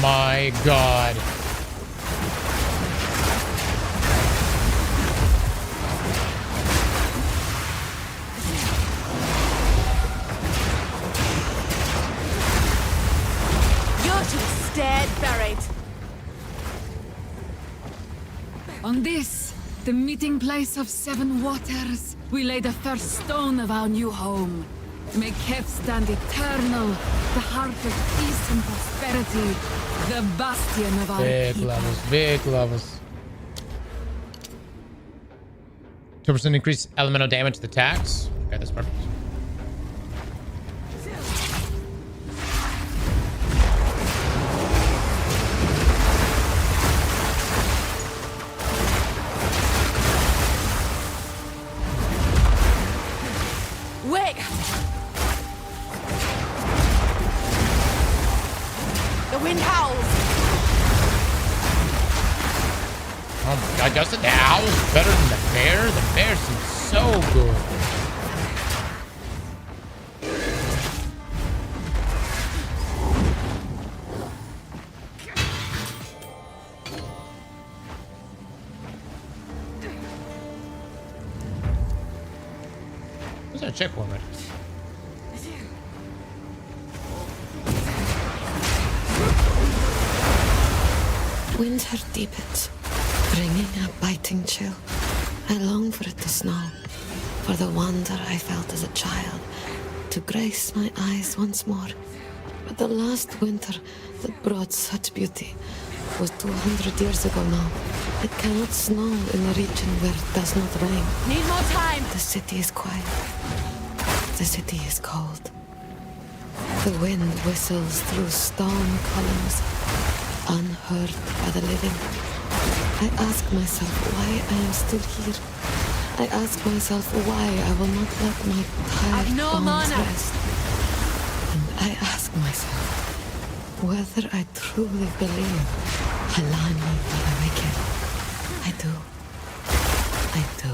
My God. You're just dead, buried. On this, the meeting place of 7 waters, we lay the first stone of our new home. May Kef stand eternal, the heart of peace and prosperity, the bastion of our people. Big levels. 2% increase elemental damage to the attacks. Okay, that's perfect. Wait! The wind howls! Oh my God, Justin, the owl's better than the bear? The bear seems so good. Where's that checkpoint right? Winter deepens, bringing a biting chill. I long for it to snow, for the wonder I felt as a child, to grace my eyes once more. But the last winter that brought such beauty was 200 years ago now. It cannot snow in a region where it does not rain. Need more time! The city is quiet. The city is cold. The wind whistles through stone columns, unheard by the living. I ask myself why I am still here. I ask myself why I will not let my tired bones rest. And I ask myself whether I truly believe Halani will awaken. I do. I do.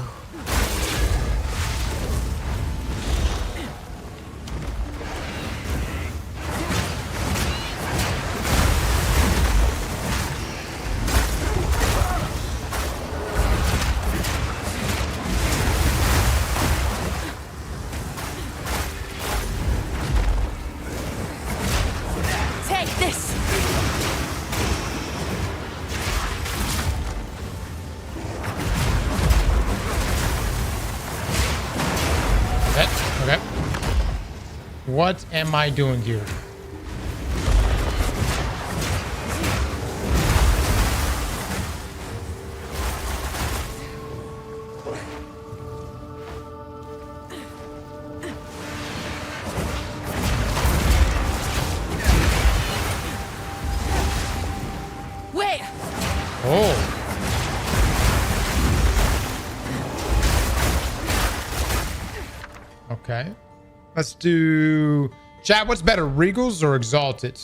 What am I doing here? Wait! Oh. Okay. Let's do... Chat, what's better, Regals or Exalted?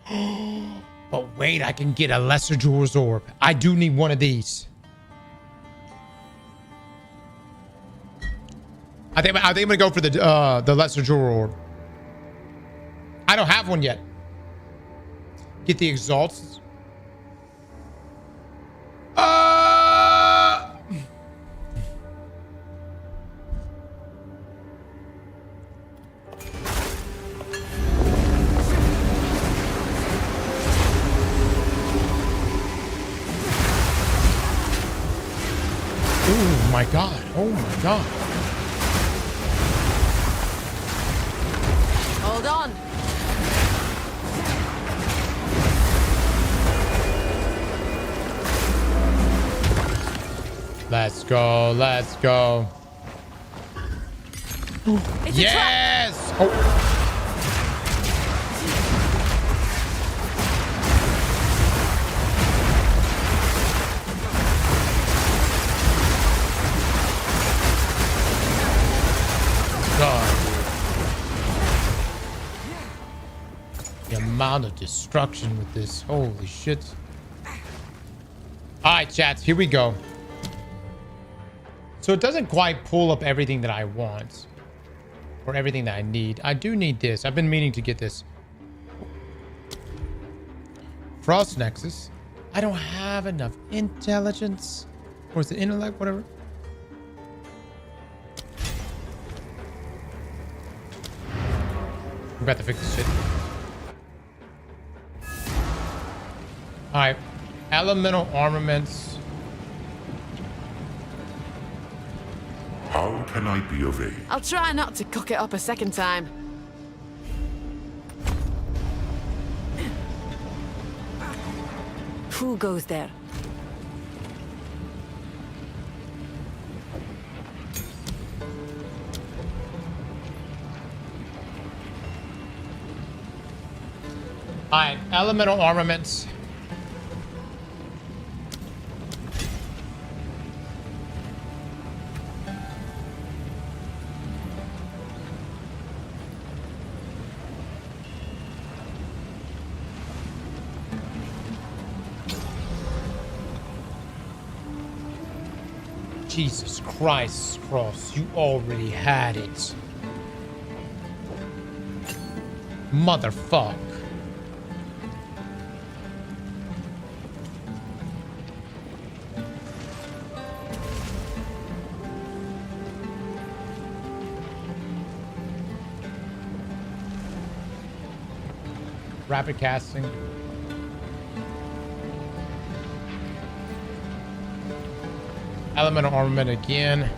But wait, I can get a Lesser Jewel's Orb. I do need one of these. I think I'm gonna go for the lesser jewel orb. I don't have one yet. Get the exalts. Oh my god. Oh my god. Hold on. Let's go. Let's go. It's Yes. Oh. God. The amount of destruction with this. Holy shit. Alright, chats, here we go. So it doesn't quite pull up everything that I want. Or everything that I need. I do need this. I've been meaning to get this. Frost Nexus. I don't have enough intelligence. Or is it intellect? Whatever. I'm about to fix this shit. Alright. Elemental armaments. How can I be of aid? I'll try not to cock it up a second time. Who goes there? Alright, elemental armaments. Jesus Christ, Cross, you already had it. Motherfuck. Rapid casting. Elemental armament again.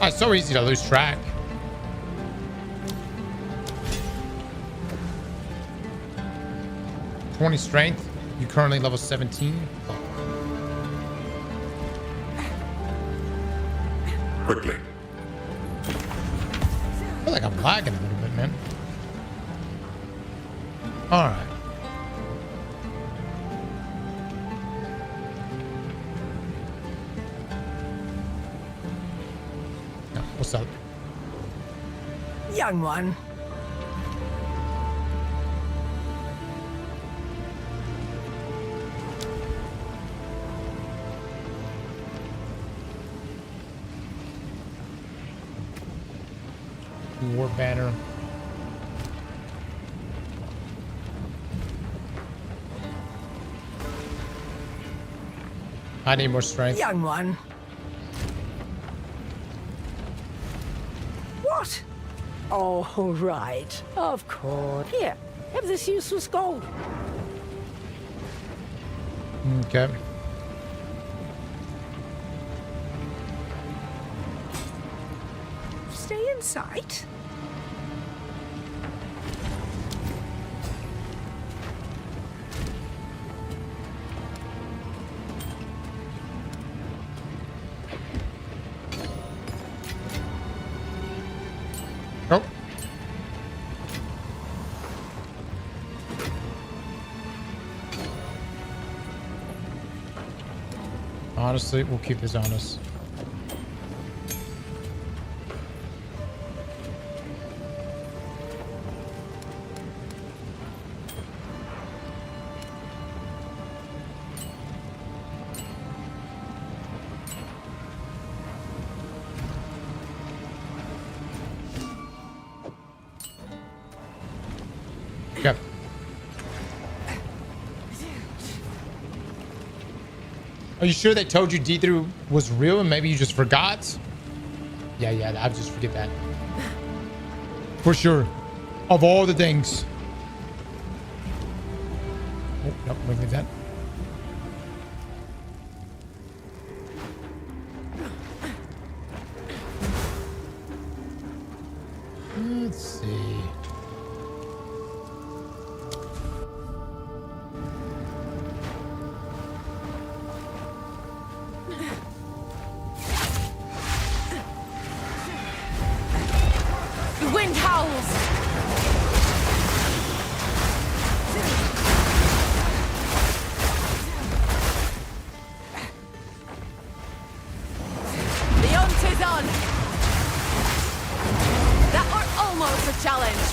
Oh, it's so easy to lose track. .20 strength. You currently level 17. Quickly. I feel like I'm lagging a little bit, man. All right. No, what's up? Young one. War banner. I need more strength. Young one. What? Oh, right. Of course. Here, have this useless gold. Okay. Stay in sight. Nope. Honestly, we'll keep this on us. Okay. Are you sure they told you D3 was real and maybe you just forgot? Yeah, I just forget that. For sure. Of all the things. Oh, nope, look at that. Let's see. The wind howls! The hunt is on! That were almost a challenge!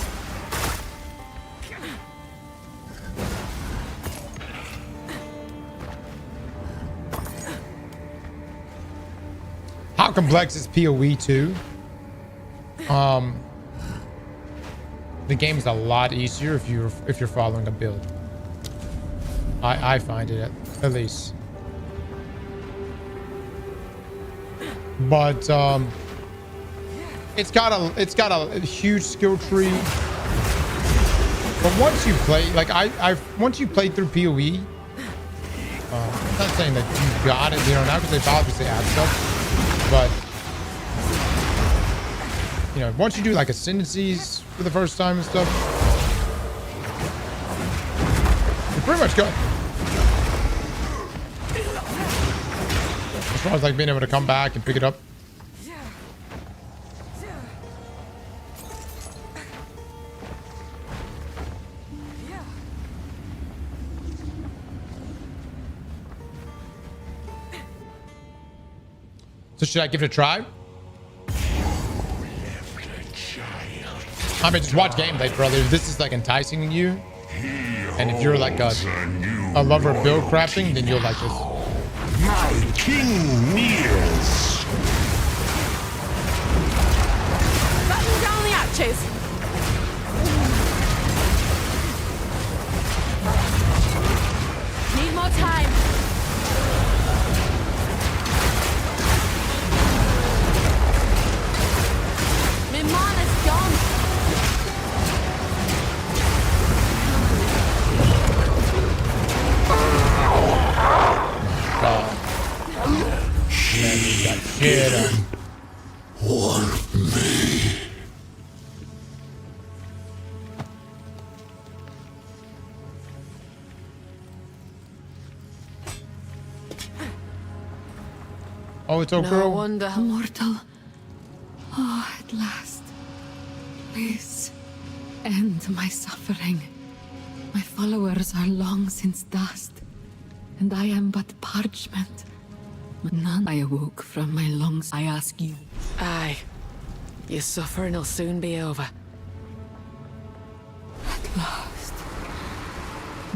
How complex is POE2? The game's a lot easier if you're following a build. I find it at least. But it's got a huge skill tree. But once you play, like once you play through POE, I'm not saying that you got it, now because they obviously add stuff, but once you do like ascendancies for the first time and stuff, you're pretty much good. As far as like being able to come back and pick it up. So should I give it a try? I mean, just watch gameplay, brother. If this is like enticing you, and if you're like a lover of build crafting, then you'll like this. My king nears. Batten down the hatches! Need more time! My mana's gone! Man, you got shit on. Want me? Oh, it's old girl. No wonder. Mortal. Oh, at last. Please, end my suffering. My followers are long since dust, and I am but parchment. None I awoke from my lungs. I ask you. Aye. Your suffering'll soon be over. At last.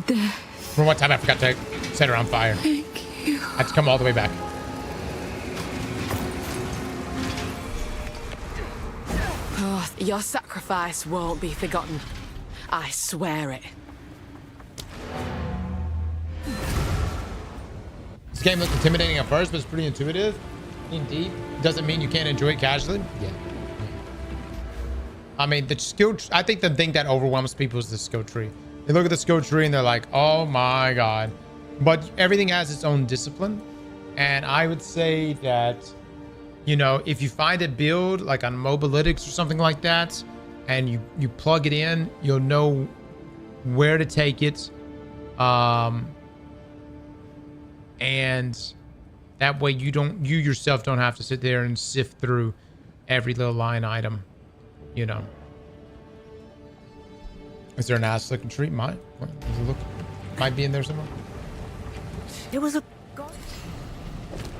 Death. For one time I forgot to set her on fire. Thank you. I had to come all the way back. Oh, your sacrifice won't be forgotten. I swear it. This game looked intimidating at first, but it's pretty intuitive. Indeed. Doesn't mean you can't enjoy it casually. Yeah. I mean, the skill... I think the thing that overwhelms people is the skill tree. They look at the skill tree and they're like, oh my god. But everything has its own discipline. And I would say that, if you find a build like on Mobalytics or something like that, and you plug it in, you'll know where to take it. And that way you yourself don't have to sit there and sift through every little line item, Is there an ass looking tree? Might be in there somewhere. There was a...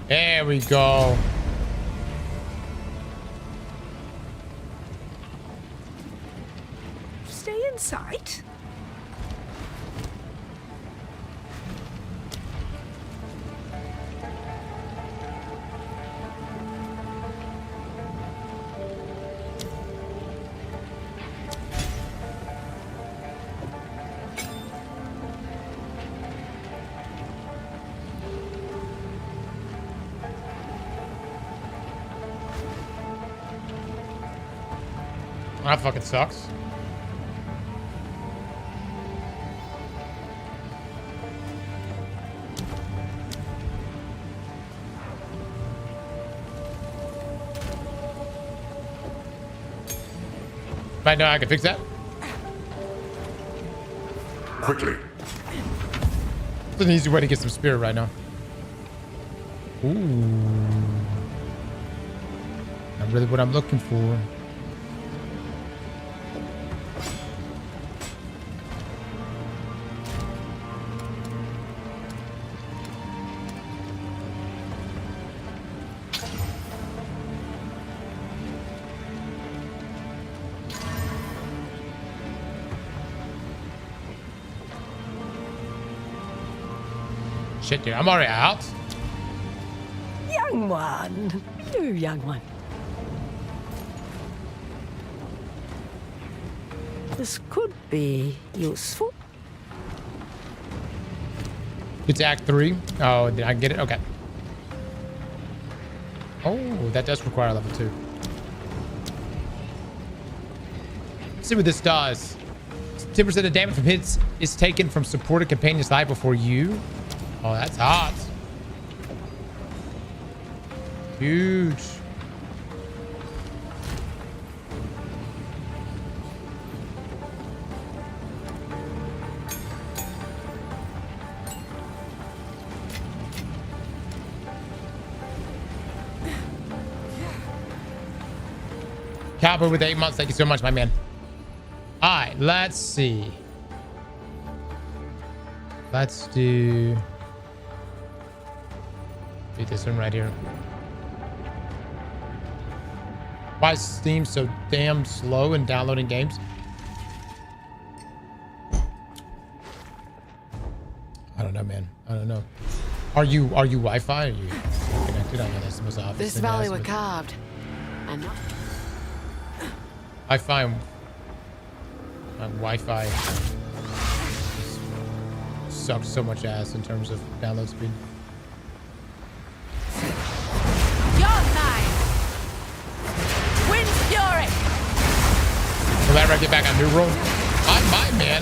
There we go. Stay in sight. That fucking sucks. Right now I can fix that. Quickly. It's an easy way to get some spirit right now. Ooh. Not really what I'm looking for. Shit, dude, I'm already out. Young one. You young one. This could be useful. It's Act 3. Oh, did I get it? Okay. Oh, that does require level 2. Let's see what this does. 10% of damage from hits is taken from supported companion's life before you. Oh, that's hot. Huge. Cowboy with 8 months. Thank you so much, my man. All right, let's see. Let's do this one right here. Why is Steam so damn slow in downloading games? I don't know, man. I don't know. Are you Wi-Fi? Are you connected? I know that's the most obvious. This valley were carved. And I find my Wi-Fi sucks so much ass in terms of download speed. Will that get back on New World? My man.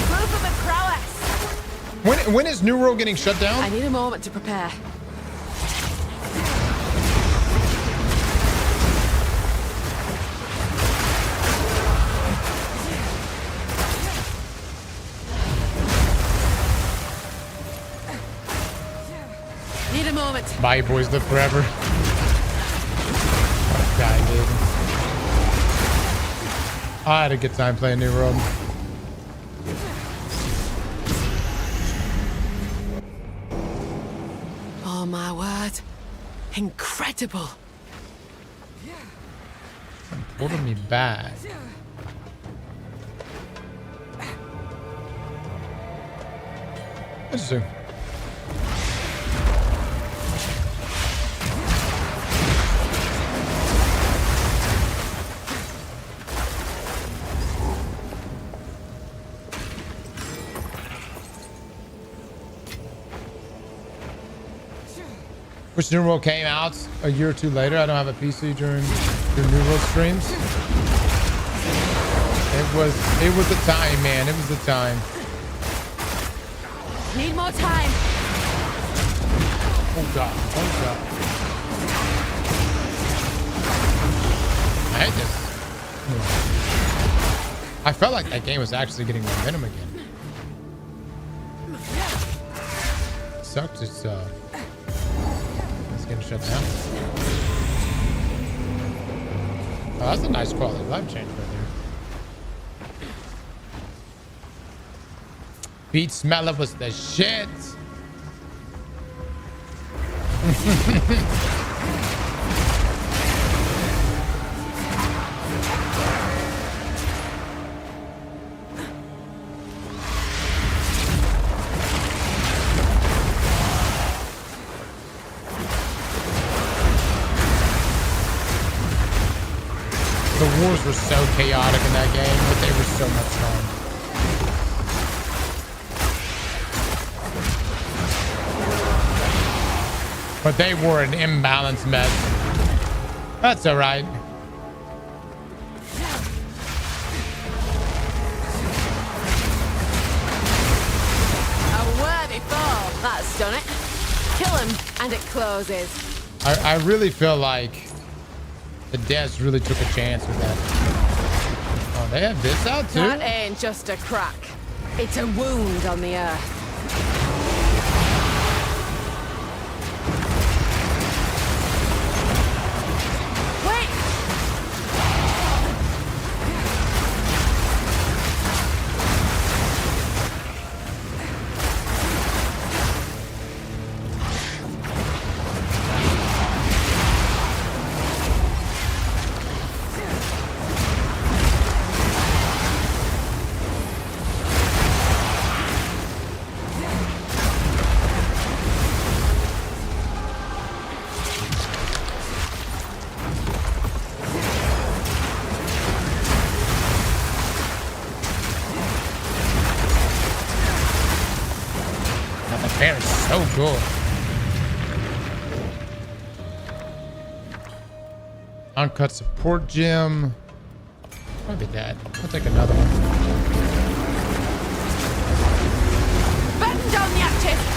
Proof of a prowess. When is New World getting shut down? I need a moment to prepare. Need a moment. Bye, boys. Live forever. What a guy, dude. I had a good time playing New World. Oh my word. Incredible. Holding me back. Interesting. Which New World came out a year or two later. I don't have a PC during the New World streams. It was the time, man. It was the time. Need more time. Oh god. Oh god. I hate this. I felt like that game was actually getting momentum again. It sucked. It's getting shut down. Oh, that's a nice quality life change right there. Beat Smeller was the shit. The wars were so chaotic in that game, but they were so much fun. But they were an imbalanced mess. That's all right. And it closes. I really feel like the devs really took a chance with that. Oh, they have this out too? That ain't just a crack. It's a wound on the earth. Bear is so good. Uncut support gem. Maybe that. I'll take another one. Batten down the active.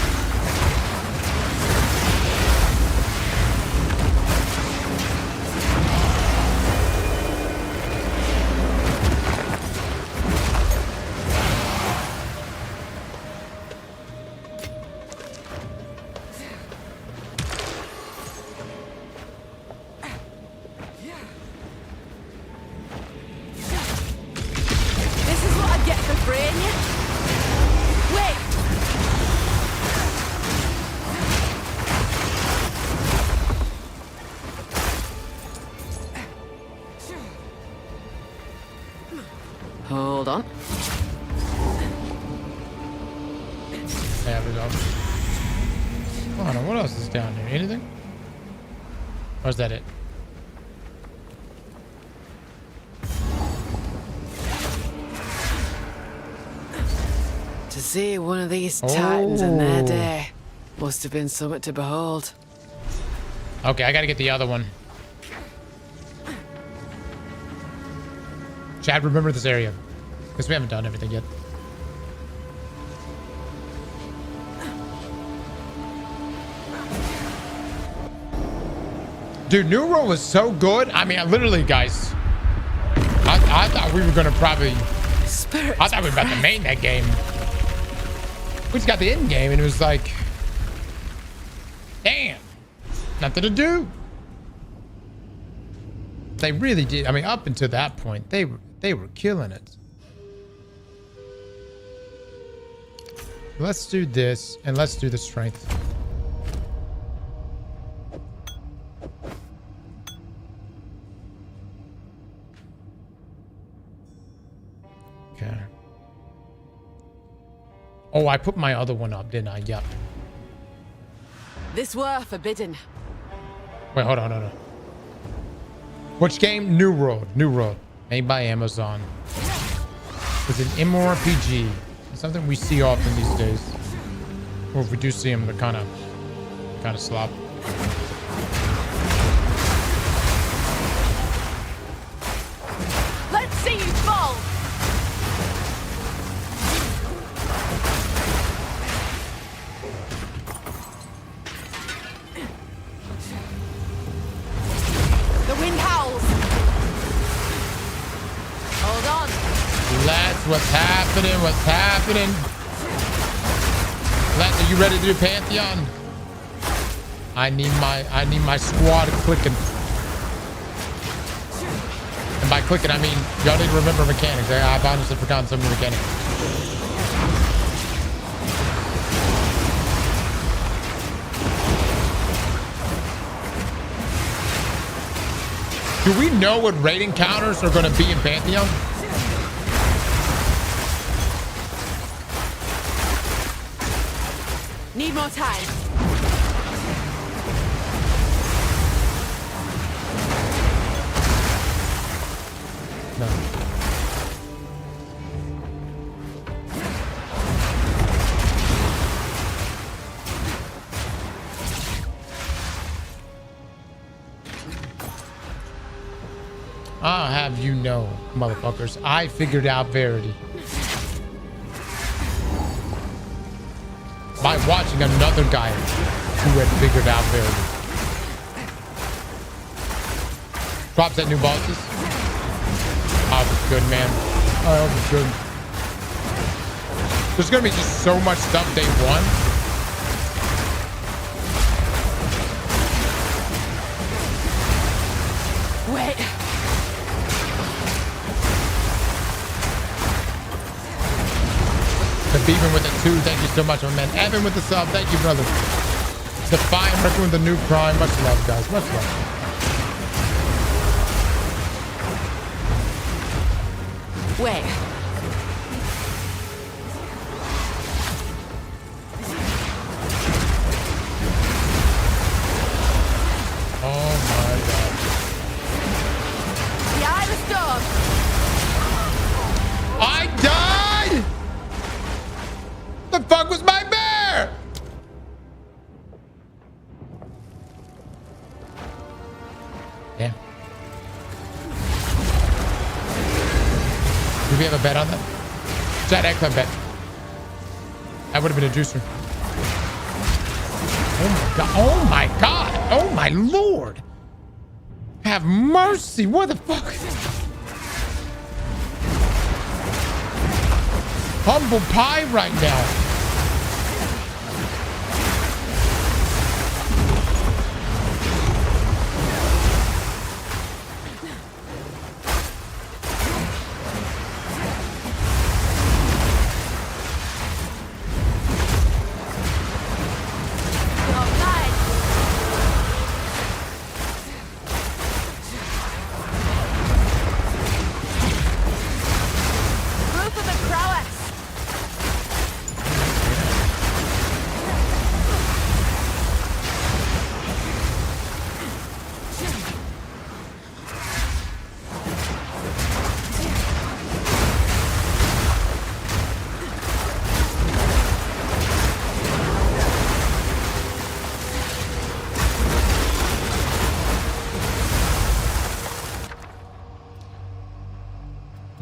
Hold on. There we go. Oh, no, what else is down here? Anything? Or is that it? To see one of these titans in their day must have been something to behold. Okay, I gotta get the other one. Chad, remember this area. Because we haven't done everything yet. Dude, New World was so good. I mean, literally, guys. I thought we were going to probably... Spirit. I thought we were about to main that game. We just got the end game and it was like... Damn. Nothing to do. They really did. I mean, up until that point, they were killing it. Let's do this, and let's do the strength. Okay. Oh, I put my other one up, didn't I? Yep. This were forbidden. Wait, hold on, hold on. Which game? New World. New World. Made by Amazon. It's an MMORPG. It's something we see often these days. Or if we do see them, they're kind of slop. Let's see you fall. The wind howls. Hold on. Let's, what's happening? What's happening? Let's, are you ready to do Pantheon? I need my squad clicking. And by clicking, I mean, y'all need to remember mechanics. I've honestly forgotten some of the mechanics. Do we know what raid encounters are going to be in Pantheon? Need more time. No. I'll have you know, motherfuckers, I figured out Verity. By watching another guy POE2 had figured out variables. Drops at new bosses. Oh, it's good, man. Oh, it's good. There's gonna be just so much stuff day one. Wait. The Beaven with the 2, thank you so much, my man. Evan with the sub, thank you, brother. Define working with the new prime. Much love, guys. Much love. Wait. Oh my god. The eye of the storm. I died! The fuck was my bear? Damn. Do we have a bet on that? Chat X, I bet. That would have been a juicer. Oh my god. Oh my god. Oh my lord. Have mercy. What the fuck? Humble pie right now.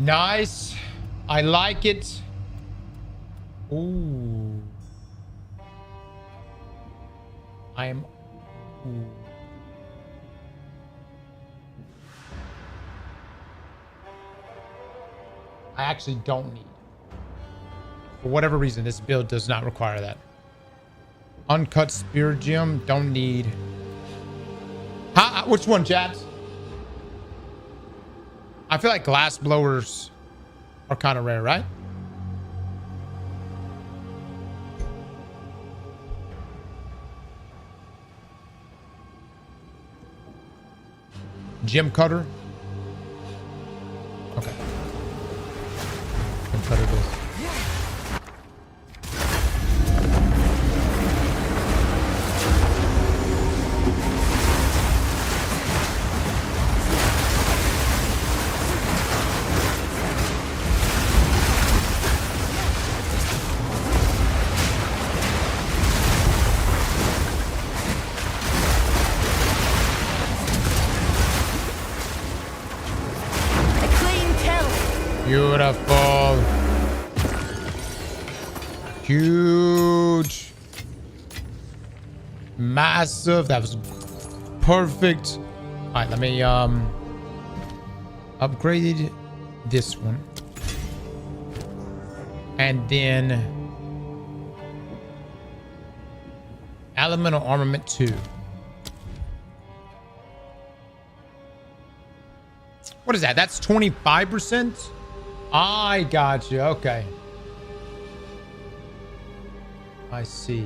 Nice. I like it. Ooh. I am... Ooh. I actually don't need. For whatever reason, this build does not require that. Uncut Spear Gem, don't need. Which one, Chad? I feel like glass blowers are kind of rare, right? Gem cutter. Okay. Gem cutter this. Beautiful. Huge. Massive. That was perfect. All right, let me upgrade this one. And then elemental armament 2. What is that? That's 25%? I got you. Okay. I see.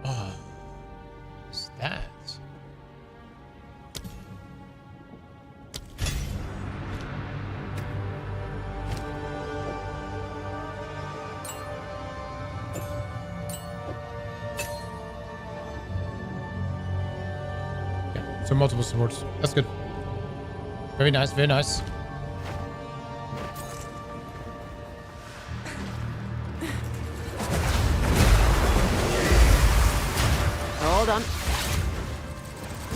Oh, what's that? So multiple supports. That's good. Very nice. Very nice. Hold on.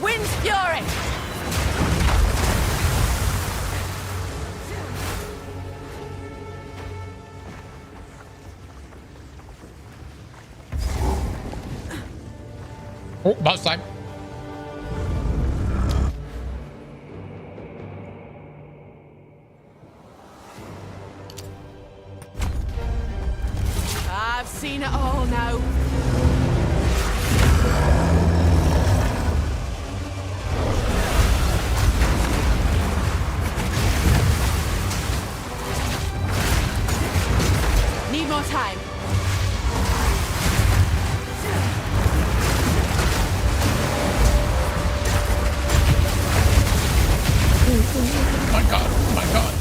Wind Fury! Oh, boss time. I've seen it all now. Need more time. My God, my God.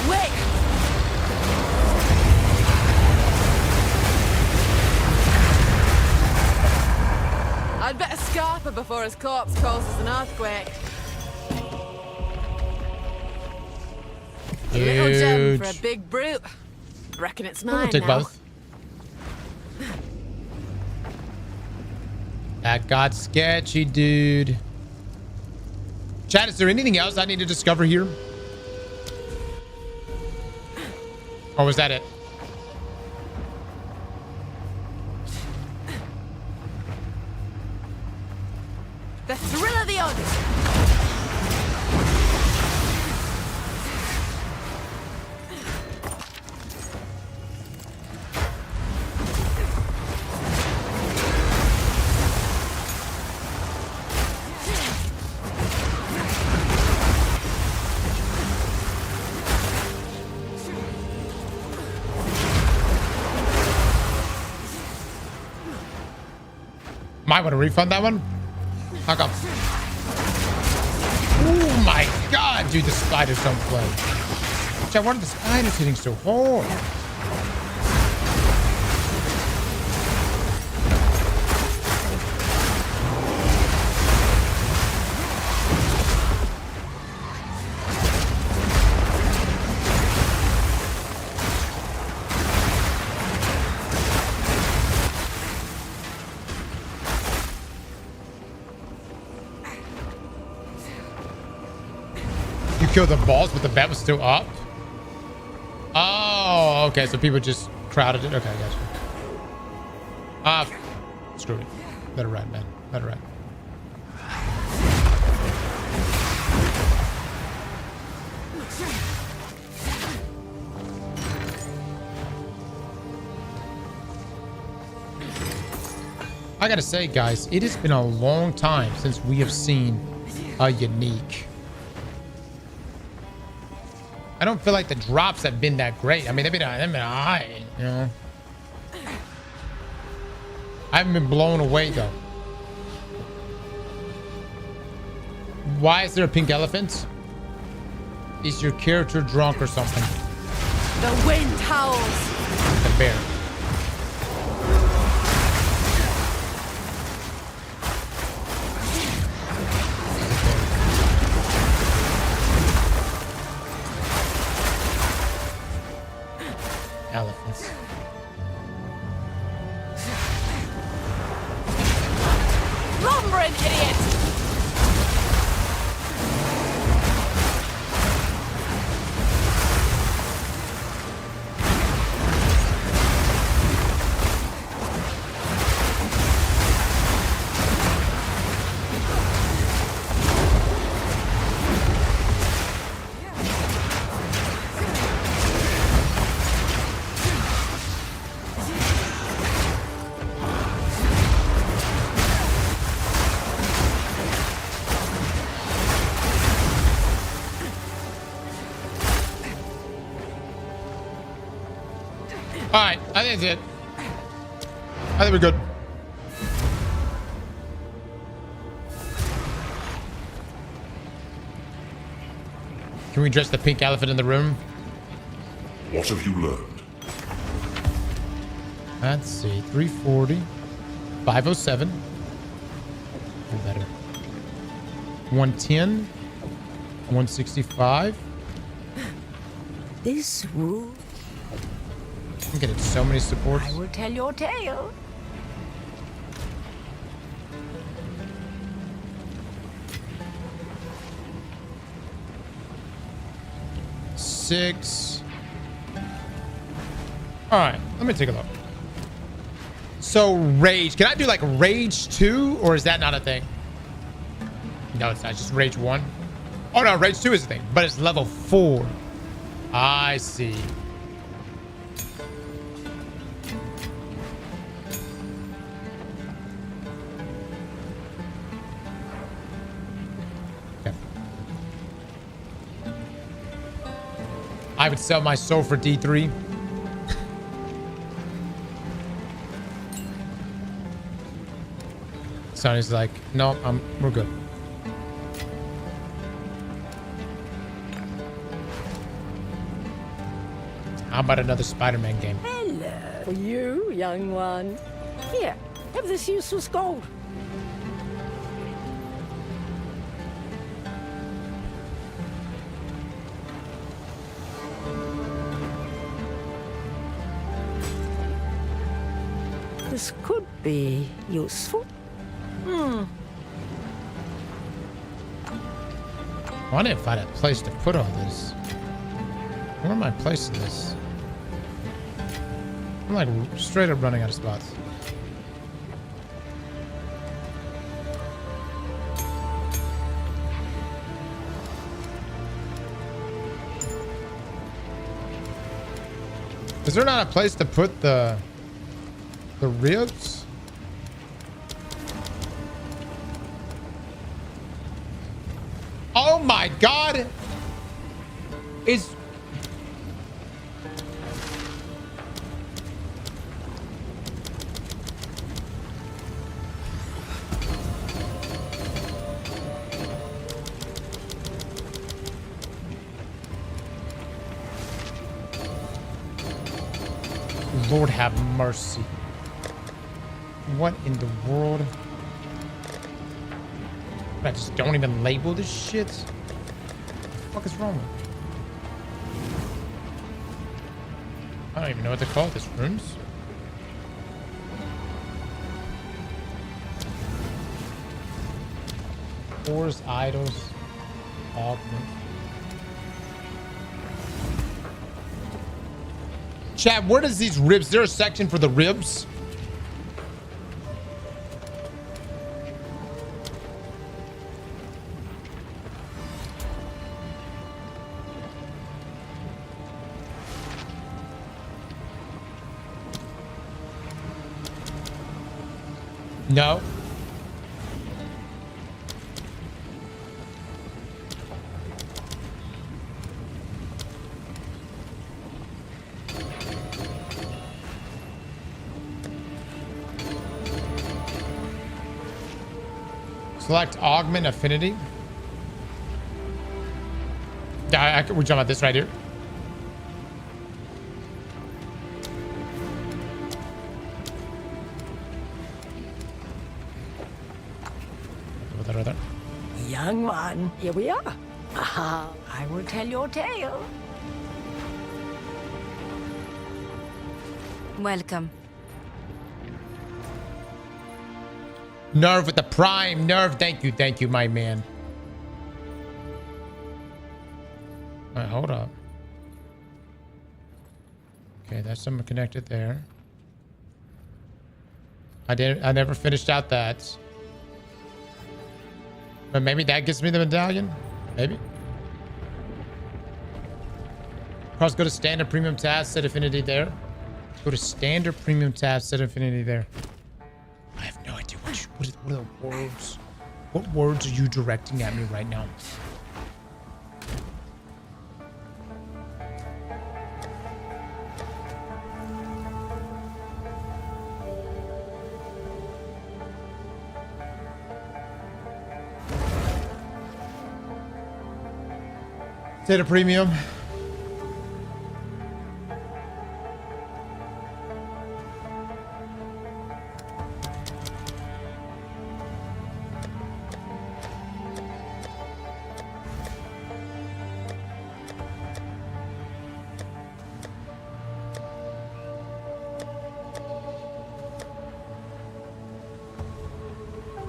Wait! I'd better scarper before his corpse causes an earthquake. A little gem for a big brute. Reckon it's mine I'll take now. both. That got sketchy, dude. Chat, is there anything else I need to discover here? Or was that it? The thrill of the hunt. Might want to refund that one. How come? Oh my God, dude, the spiders don't play. Chat, why are the spiders hitting so hard? Kill the boss, but the bet was still up. Oh, okay. So people just crowded it. Okay, gotcha. Screw it. Let it ride, man. Let it ride. I gotta say, guys, it has been a long time since we have seen a unique. I don't feel like the drops have been that great. I mean, they've been high, you know. I haven't been blown away though. Why is there a pink elephant? Is your character drunk or something? The wind howls. The bear. Elephants. Lumbering idiot! All right, I think that's it. I think we're good. Can we address the pink elephant in the room? What have you learned? Let's see, 340, 507. Do better. 110, 165. This room. I'm getting so many supports. I will tell your tale. 6. All right, let me take a look. So rage, can I do like rage 2 or is that not a thing? No, it's not, just rage 1. Oh no, rage 2 is a thing, but it's level 4. I see. Okay. I would sell my soul for D3. Sonny's like, no, we're good. How about another Spider-Man game? Hello, you young one. Here, have this useless gold. This could be useful. I didn't find a place to put all this. Where am I placing this? I'm like straight up running out of spots. Is there not a place to put the ribs? Oh my God! Is Lord have mercy. What in the world? I just don't even label this shit. What the fuck is wrong with me? I don't even know what to call this. Rooms? Ores, idols, augment. Chat, where does these ribs? Is there a section for the ribs? No. Select augment affinity. Yeah, we're talking about this right here. Young one, here we are. I will tell your tale. Welcome. Nerve with the prime. Nerve. Thank you, my man. All right, hold up. Okay, that's something connected there. I never finished out that. But maybe that gives me the medallion? Maybe. Cross, go to standard premium tab, set affinity there. Go to standard premium tab, set affinity there. I have no idea what are the words? What words are you directing at me right now? Data premium.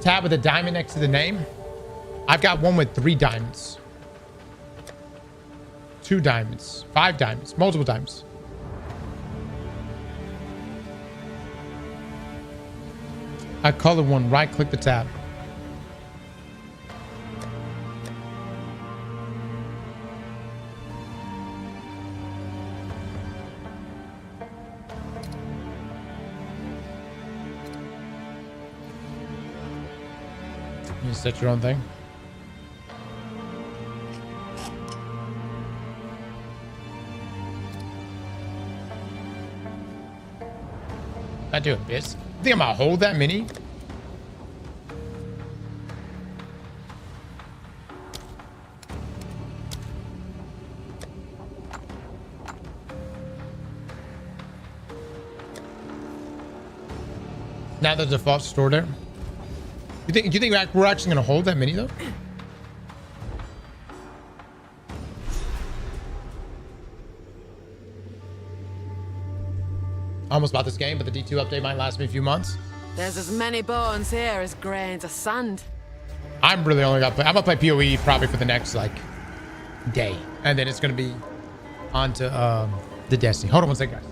Tab with a diamond next to the name. I've got one with 3 diamonds. 2 diamonds, 5 diamonds, multiple diamonds. I color one, right click the tab. You set your own thing. I do a bit. Think I'm gonna hold that many? Now the default store there. You think we're actually gonna hold that many though? Almost bought this game, but the D2 update might last me a few months. There's as many bones here as grains of sand. I'm really only gonna play. I'm gonna play POE probably for the next like day, and then it's gonna be on to the Destiny. Hold on one second, guys.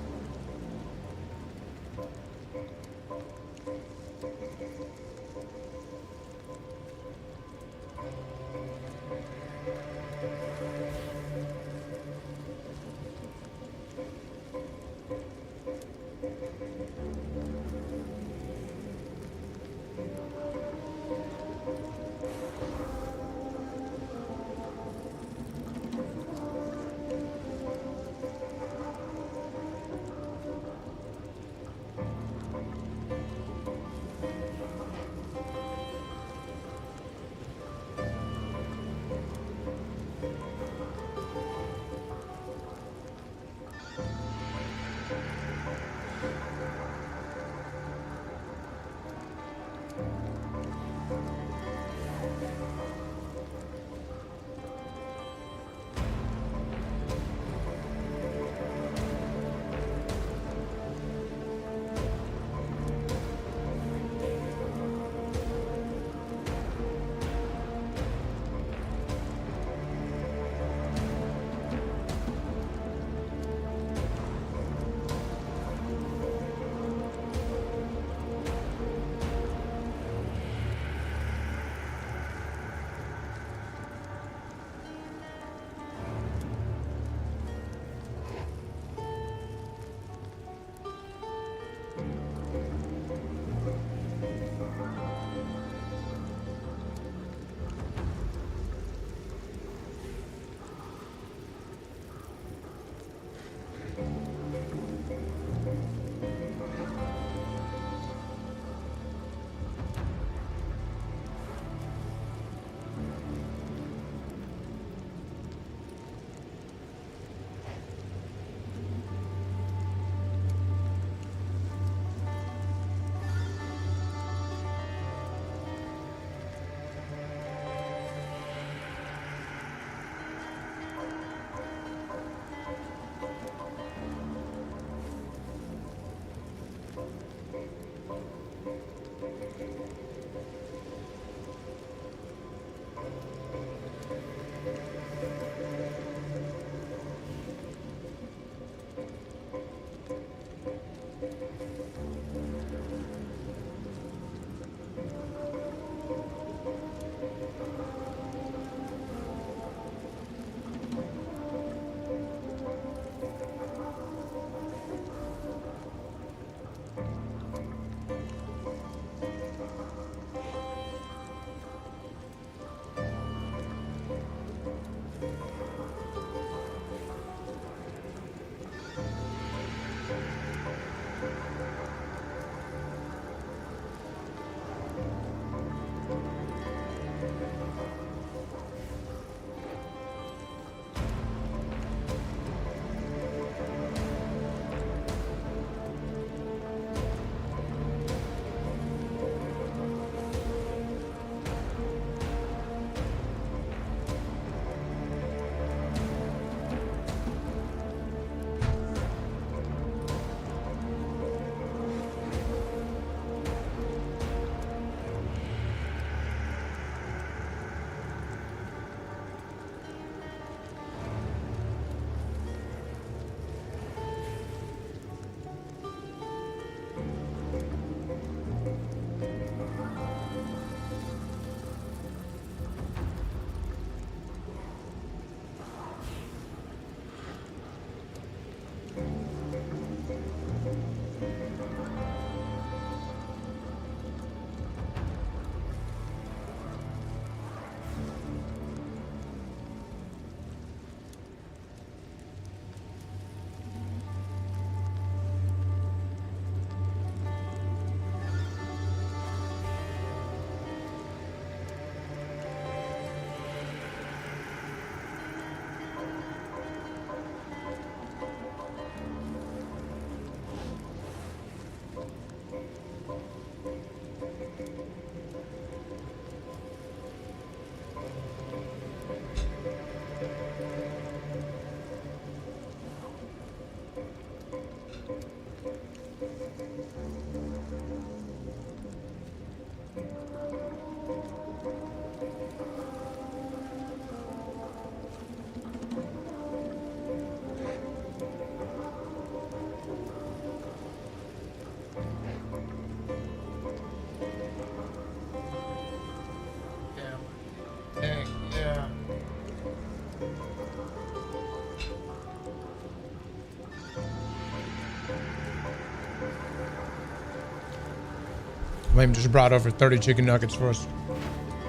Flame just brought over 30 chicken nuggets for us.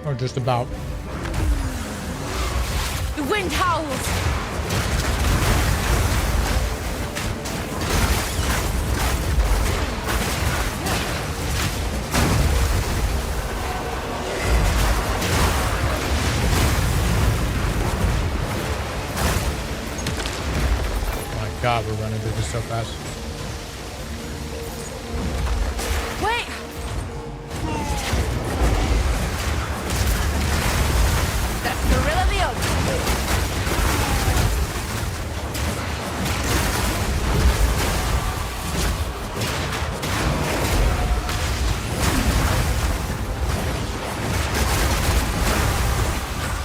Or just about. The wind howls! God, we're running through this so fast. Wait! That's Gorilla the Ogre.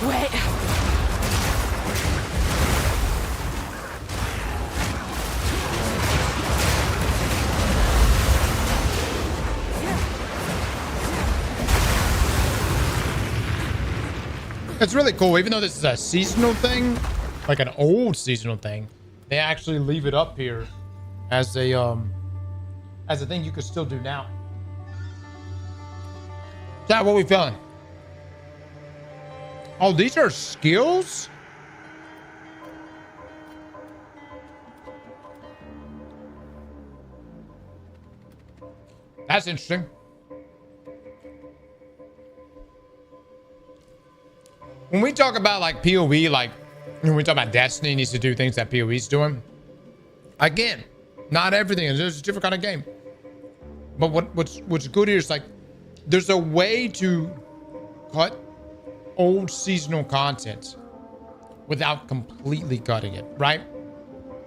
Wait! It's really cool. Even though this is a seasonal thing, like an old seasonal thing, they actually leave it up here as a thing you could still do now. Chat, what we feeling? Oh, these are skills? That's interesting. When we talk about like POE, like when we talk about Destiny needs to do things that POE's doing, again, not everything. It's a different kind of game. But what's good here is like there's a way to cut old seasonal content without completely cutting it, right?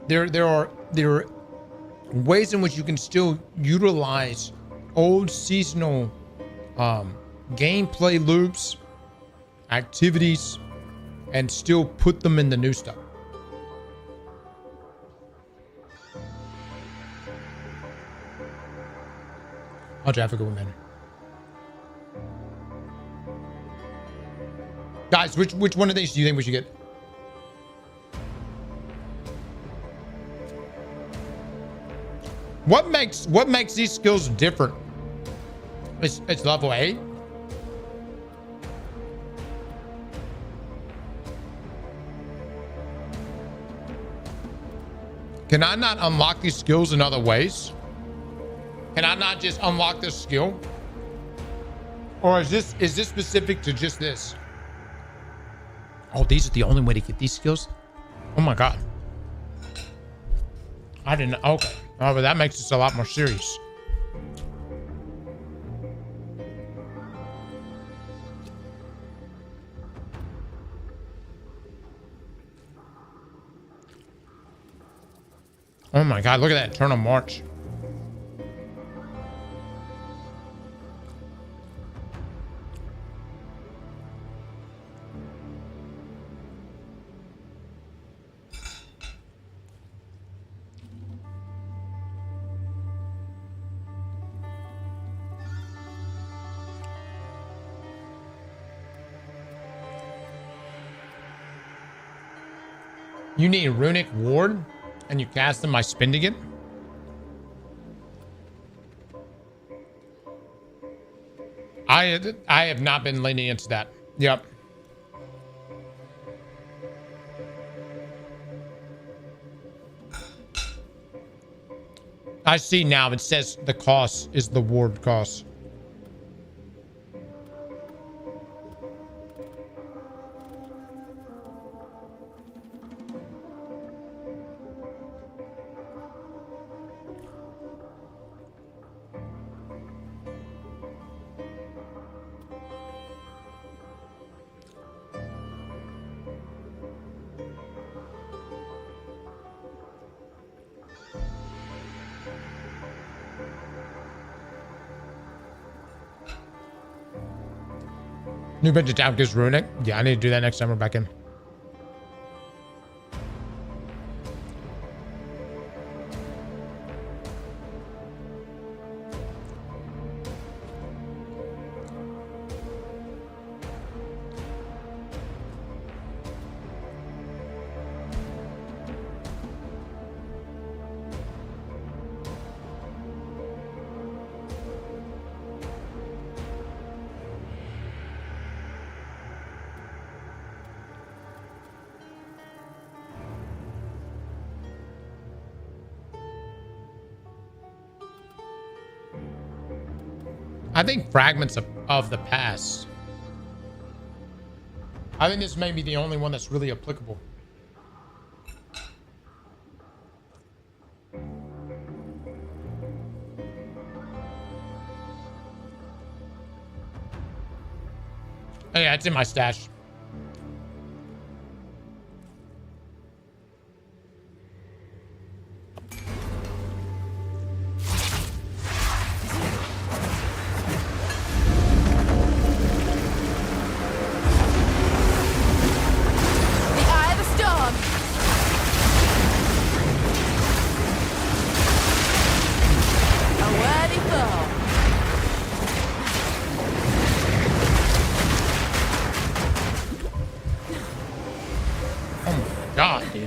There are ways in which you can still utilize old seasonal gameplay loops, activities, and still put them in the new stuff. I'll try for a good one. Guys, which one of these do you think we should get? What makes these skills different? It's level 8. Can I not unlock these skills in other ways? Can I not just unlock this skill? Or is this specific to just this? Oh, these are the only way to get these skills? Oh my God. I didn't know. Okay. Oh, but that makes this a lot more serious. Oh my God, look at that Eternal March. You need Runic Ward? And you cast them by spending it? I have not been leaning into that. Yep. I see now. It says the cost is the ward cost. New bench attack gives Runic. Yeah, I need to do that next time we're back in. I think fragments of the past. I think this may be the only one that's really applicable. Oh yeah, it's in my stash.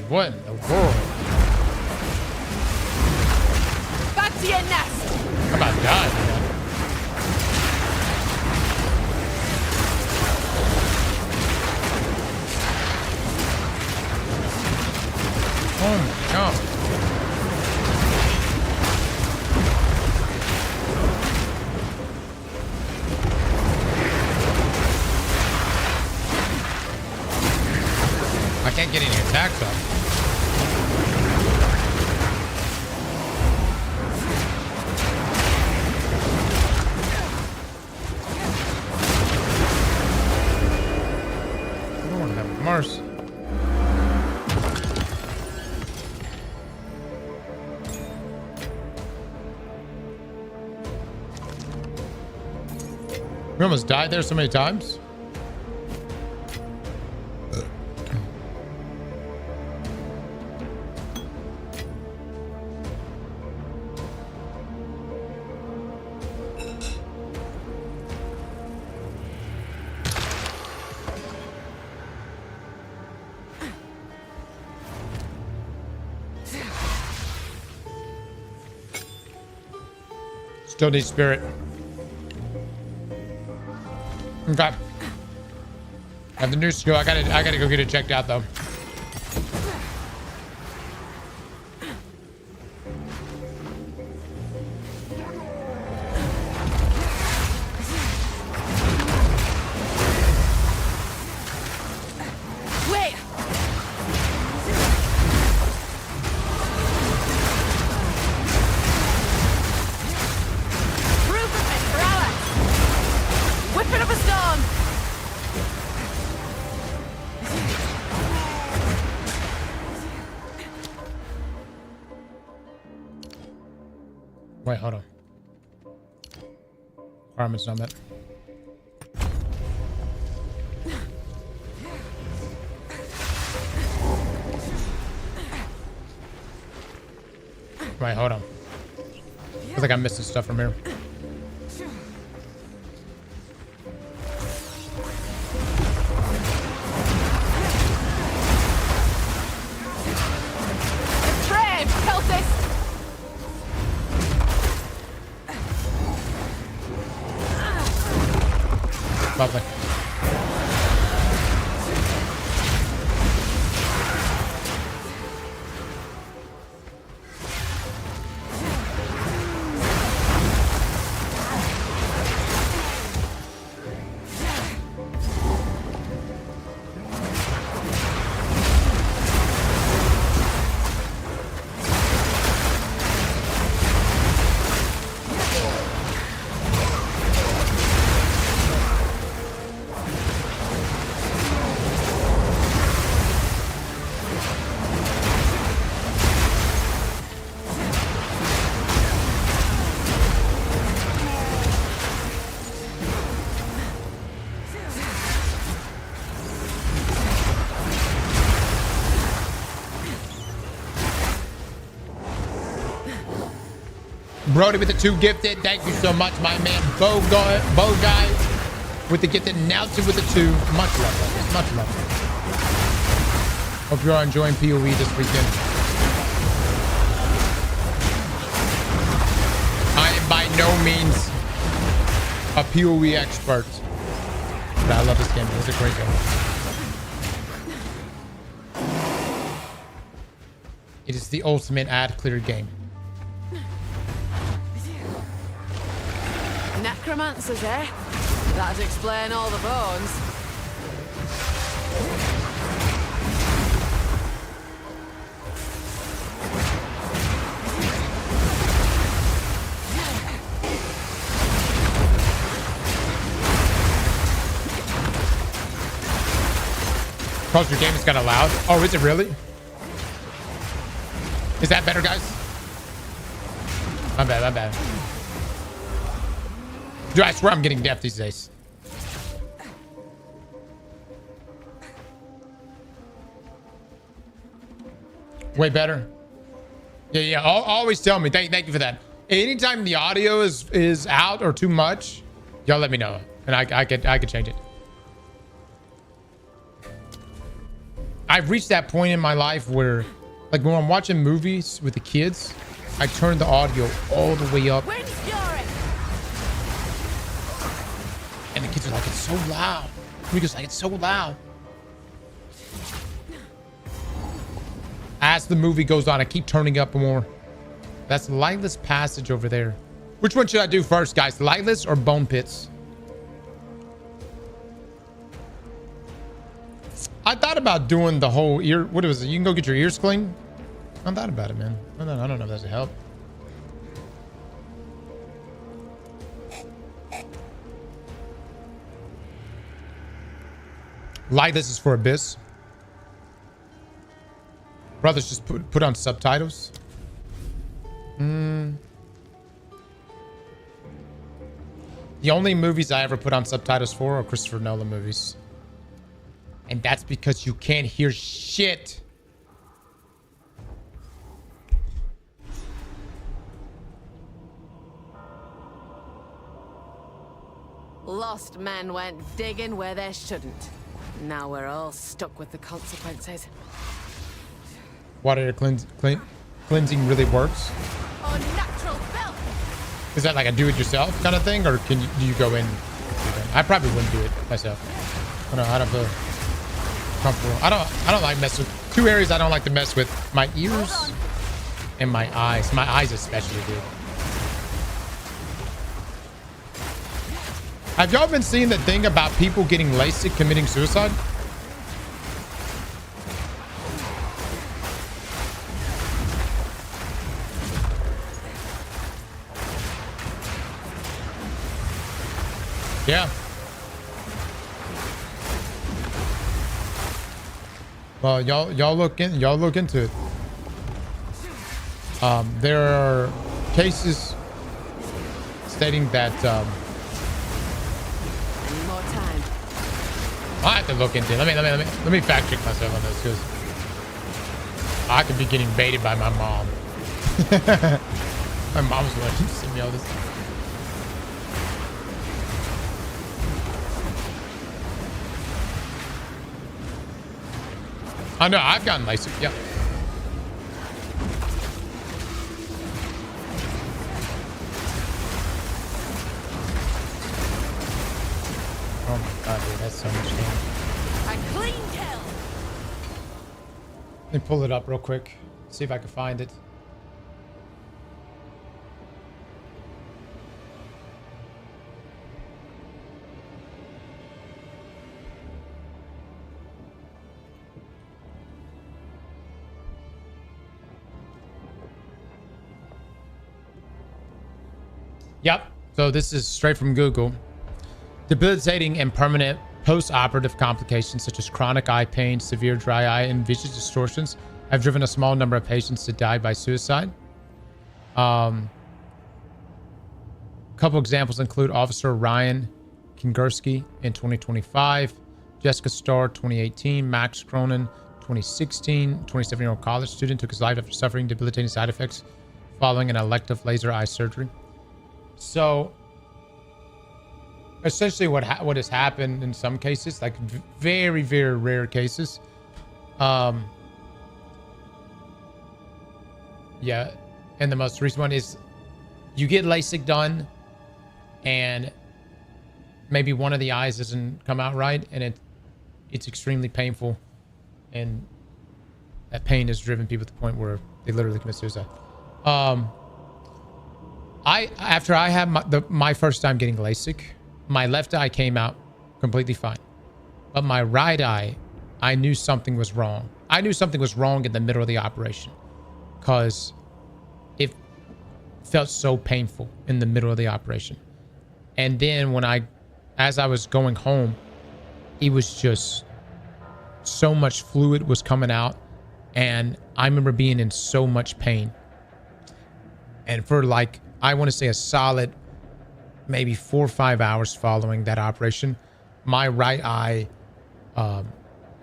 What in the world? Back to your nest! I'm about to die, man. Oh my god. I can't get any attacks up. Mars. We almost died there so many times. Still need spirit. Okay. I have the new skill. I gotta go get it checked out though. Wait, hold on. Requirements not met. Wait, hold on. I think I'm missing stuff from here. Lovely. Brody with the 2 gifted. Thank you so much, my man. Bo guy with the gifted. Nelson with the 2. Much love, brothers. Much love. Hope you're enjoying POE this weekend. I am by no means a POE expert, but I love this game. It's a great game. It is the ultimate ad clear game. necromancers, eh? That'd explain all the bones. Pause your game is kind of loud. Oh, is it really? Is that better, guys? My bad, my bad. Dude, I swear I'm getting deaf these days. Way better. Yeah. Always tell me. Thank you for that. Anytime the audio is out or too much, y'all let me know, and I could change it. I've reached that point in my life where, like, when I'm watching movies with the kids, I turn the audio all the way up. And the kids are like, it's so loud. Rico's like, it's so loud. As the movie goes on, I keep turning up more. That's Lightless Passage over there. Which one should I do first, guys? Lightless or Bone Pits? I thought about doing the whole ear. What was it? You can go get your ears clean? I thought about it, man. I don't know if that's a help. Lightless is for Abyss. Brothers, just put on subtitles. The only movies I ever put on subtitles for are Christopher Nolan movies. And that's because you can't hear shit. Lost men went digging where they shouldn't. Now we're all stuck with the consequences. Water cleansing really works. Unnatural filth. Is that like a do-it-yourself kind of thing, or do you go in? I probably wouldn't do it myself. I don't feel comfortable. I don't like mess with two areas I don't like to mess with: my ears and my eyes. My eyes especially, dude. Have y'all been seeing the thing about people getting LASIK committing suicide? Yeah. Well, y'all look into it. There are cases stating that More time. I have to look into it. Let me fact check myself on this, because I could be getting baited by my mom. My mom's the one who sent me all this. I know, I've gotten LASIK, yeah. Oh my god, dude, that's so much damage. A clean kill. Let me pull it up real quick, see if I can find it. Yep. So this is straight from Google. Debilitating and permanent post-operative complications such as chronic eye pain, severe dry eye, and visual distortions have driven a small number of patients to die by suicide. Couple examples include Officer Ryan Kingursky in 2025, Jessica Starr 2018, Max Cronin 2016, 27-year-old college student took his life after suffering debilitating side effects following an elective laser eye surgery. So, essentially what has happened in some cases, like very, very rare cases, yeah, and the most recent one is you get LASIK done and maybe one of the eyes doesn't come out right, and it's extremely painful, and that pain has driven people to the point where they literally commit suicide. After I had my first time getting LASIK, my left eye came out completely fine. But my right eye, I knew something was wrong. I knew something was wrong in the middle of the operation because it felt so painful in the middle of the operation. And then as I was going home, it was just so much fluid was coming out. And I remember being in so much pain. And for like, I want to say a solid maybe 4 or 5 hours following that operation, my right eye,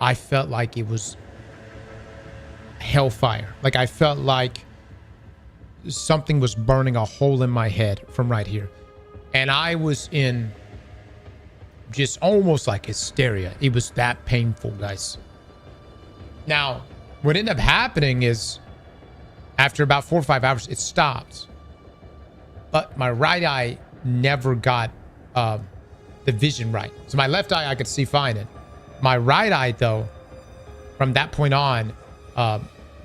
I felt like it was hellfire. Like I felt like something was burning a hole in my head from right here. And I was in just almost like hysteria. It was that painful, guys. Now, what ended up happening is after about 4 or 5 hours, it stopped. But my right eye never got the vision right. So my left eye, I could see fine in. My right eye, though, from that point on,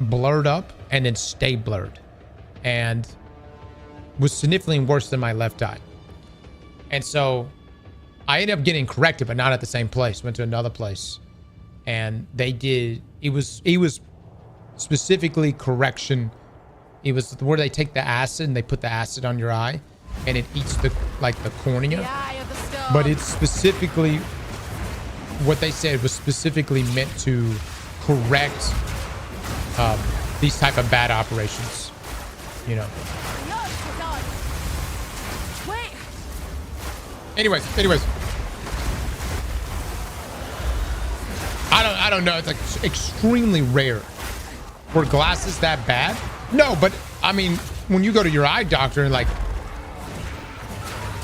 blurred up and then stayed blurred. And was significantly worse than my left eye. And so I ended up getting corrected, but not at the same place. Went to another place. And they did, it was specifically correction. It was where they take the acid and they put the acid on your eye and it eats the cornea. But it's specifically, what they said was specifically meant to correct these type of bad operations, you know. Anyways. I don't know. It's like extremely rare. Were glasses that bad? No, but I mean, when you go to your eye doctor and like,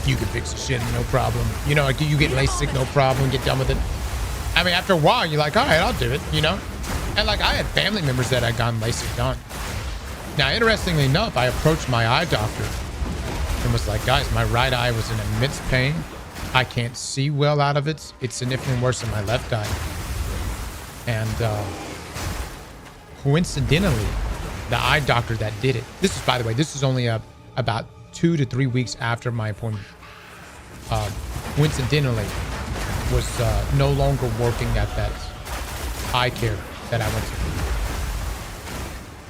you can fix the shit, no problem. You know, like you get LASIK, no problem, get done with it. I mean, after a while, you're like, all right, I'll do it, you know? And like, I had family members that had gotten LASIK done. Now, interestingly enough, I approached my eye doctor and was like, guys, my right eye was in immense pain. I can't see well out of it. It's significantly worse than my left eye. And coincidentally, the eye doctor that did it, this is, by the way, this is only about 2 to 3 weeks after my appointment, coincidentally was no longer working at that eye care that I went to.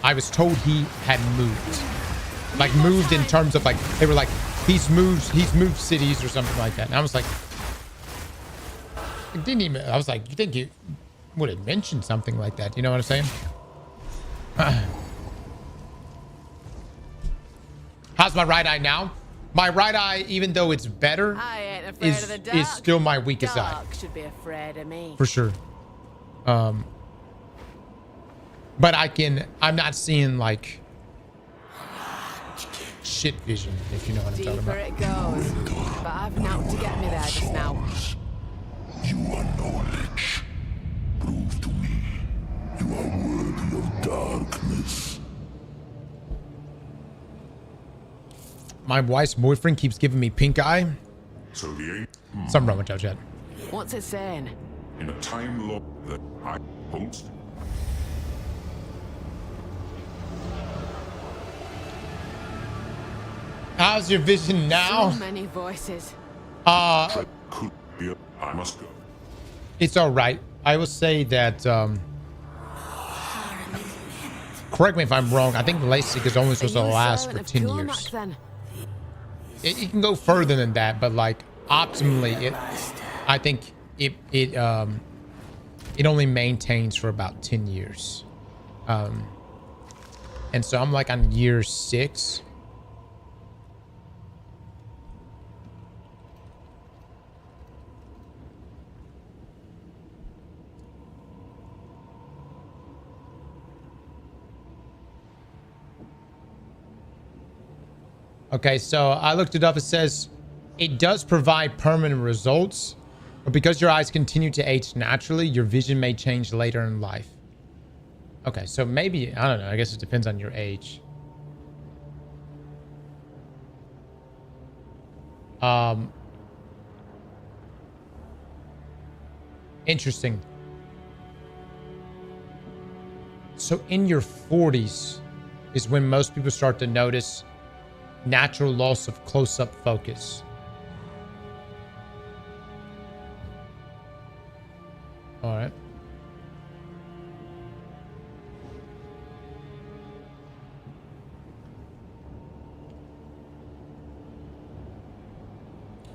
I was told he had moved. Like moved in terms of like, they were like, he's moved cities or something like that. And I was like, I was like, you think you would have mentioned something like that? You know what I'm saying? How's my right eye now? My right eye, even though it's better, is still my weakest eye. Should be afraid of me. For sure. But I'm not seeing like shit vision, if you know what I'm talking about. Deeper it goes, but I've now to get me there just now. You are knowledge. Prove to me you are worthy of darkness. My wife's boyfriend keeps giving me pink eye. So Something wrong with Joe Jet. What's it saying? in a time log that I post. How's your vision now? So many voices. I must go. It's all right. I will say that, correct me if I'm wrong, I think LASIK is only supposed to last for 10 years. It can go further than that, but like optimally, I think it only maintains for about 10 years. And so I'm like on year 6. Okay, so I looked it up. It says it does provide permanent results, but because your eyes continue to age naturally, your vision may change later in life. Okay, so maybe, I don't know. I guess it depends on your age. Interesting. So in your 40s is when most people start to notice Natural loss of close-up focus. All right.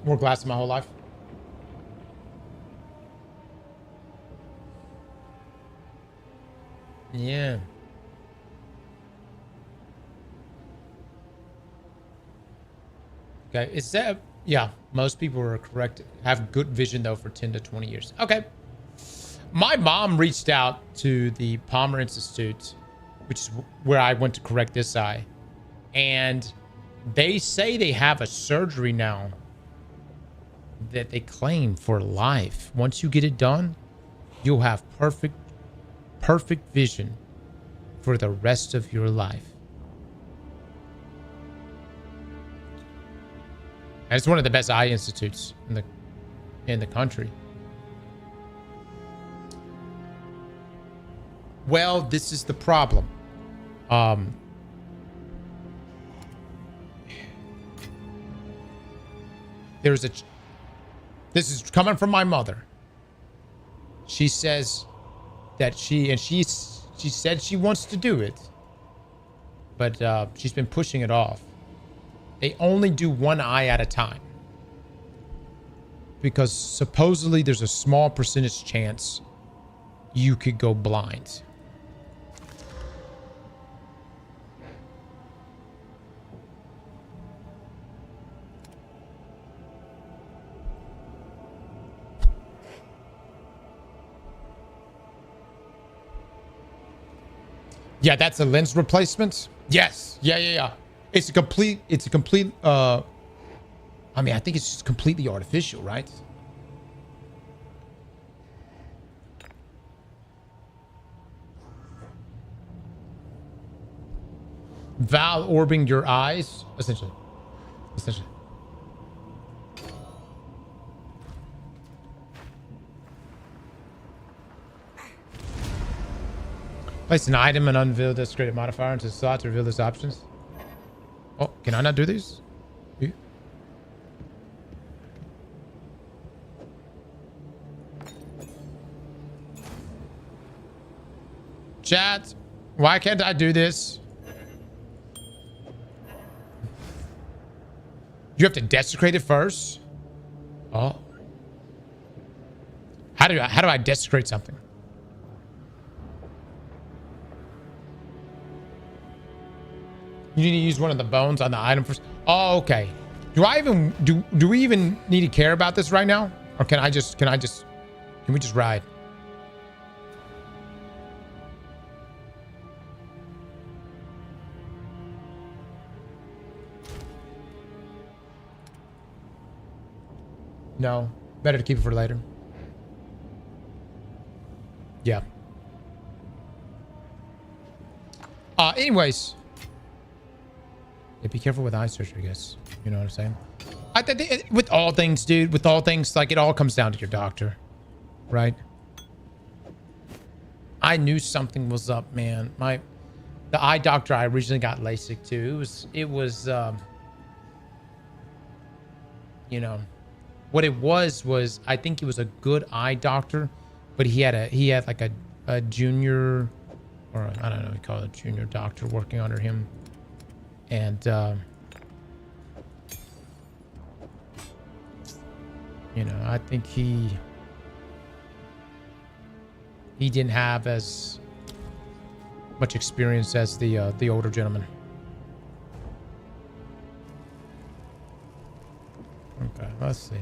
Wore glasses my whole life. Yeah. Okay, is that... Yeah, most people are correct. Have good vision, though, for 10 to 20 years. Okay. My mom reached out to the Palmer Institute, which is where I went to correct this eye. And they say they have a surgery now that they claim for life. Once you get it done, you'll have perfect vision for the rest of your life. And it's one of the best eye institutes in the country. Well, this is the problem. This is coming from my mother. She says that she said she wants to do it, but she's been pushing it off. They only do one eye at a time because supposedly there's a small percentage chance you could go blind. Yeah, that's a lens replacement. Yes. Yeah. It's a complete, I mean, I think it's just completely artificial, right? Valve orbing your eyes, essentially. Place an item and unveil this creative modifier into the slot to reveal those options. Oh, can I not do these? You? Chat, why can't I do this? You have to desecrate it first? Oh. How do I desecrate something? You need to use one of the bones on the item first. Oh, okay. Do we even need to care about this right now? Or can we just ride? No. Better to keep it for later. Yeah. Anyways. Yeah, be careful with eye surgery, I guess. You know what I'm saying? I think with all things, dude, with all things, like, it all comes down to your doctor. Right? I knew something was up, man. The eye doctor I originally got LASIK to, it was you know, what it was I think he was a good eye doctor, but he had like a junior, or I don't know, we call it a junior doctor working under him. And you know, I think he didn't have as much experience as the older gentleman. Okay, let's see.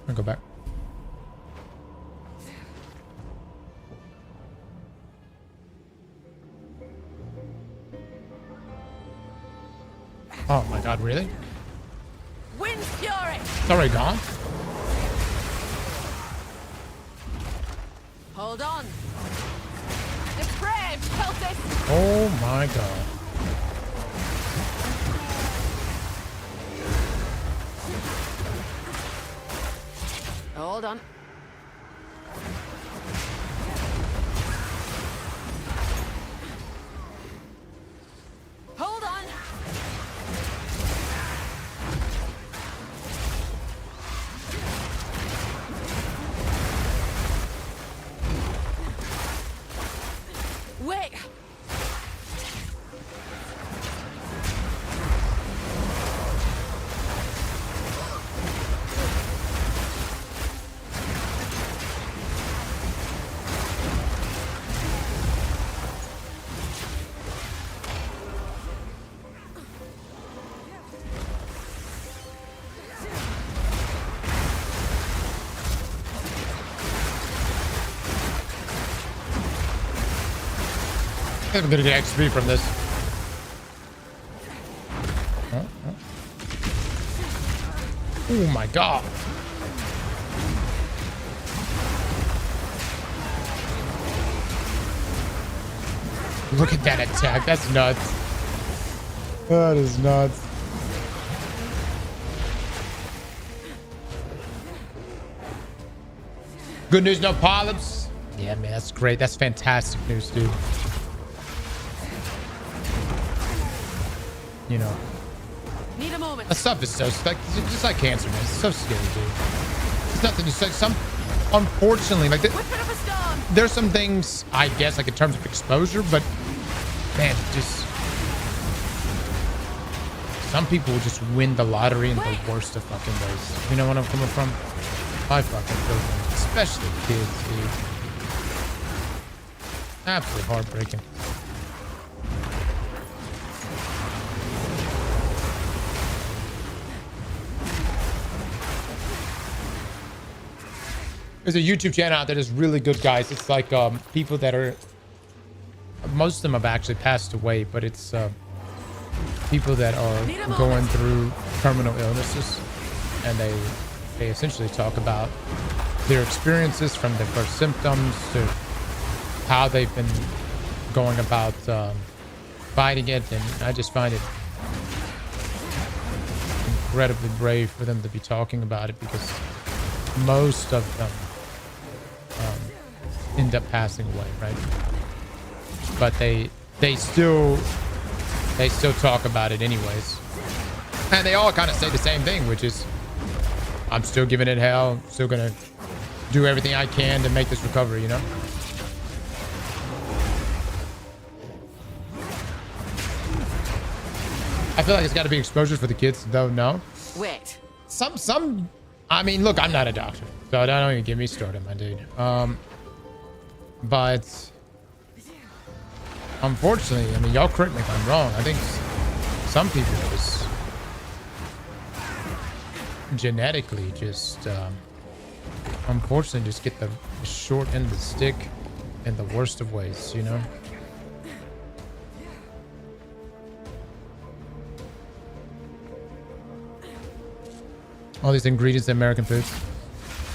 I'll go back. Oh my god, really? Wind fury. It's already gone? Hold on. Depraved cultist. Oh my god. Hold on. I'm gonna get XP from this. Oh my god. Look at that attack. That's nuts. That is nuts. Good news, no polyps. Yeah, man, that's great. That's fantastic news, dude. You know. Need a moment. That stuff is so like just like cancer, man. It's so scary, dude. It's nothing. Just like some, unfortunately, like there's some things I guess like in terms of exposure, but man, just some people will just win the lottery in the worst of fucking ways. You know what I'm coming from? I fucking feel them, especially kids, dude. Absolutely heartbreaking. There's a YouTube channel out there that's really good, guys. It's like people that are, most of them have actually passed away, but it's people that are going through terminal illnesses, and they essentially talk about their experiences from their first symptoms to how they've been going about fighting it, and I just find it incredibly brave for them to be talking about it, because most of them end up passing away, right? But they still talk about it anyways, and they all kind of say the same thing, which is, I'm still giving it hell, still gonna do everything I can to make this recovery, you know? I feel like it's got to be exposure for the kids, though. No. Wait. Some. I mean, look, I'm not a doctor, so don't even get me started, my dude. But unfortunately, I mean, y'all correct me if I'm wrong. I think some people just genetically just, unfortunately, just get the short end of the stick in the worst of ways, you know? All these ingredients in American foods.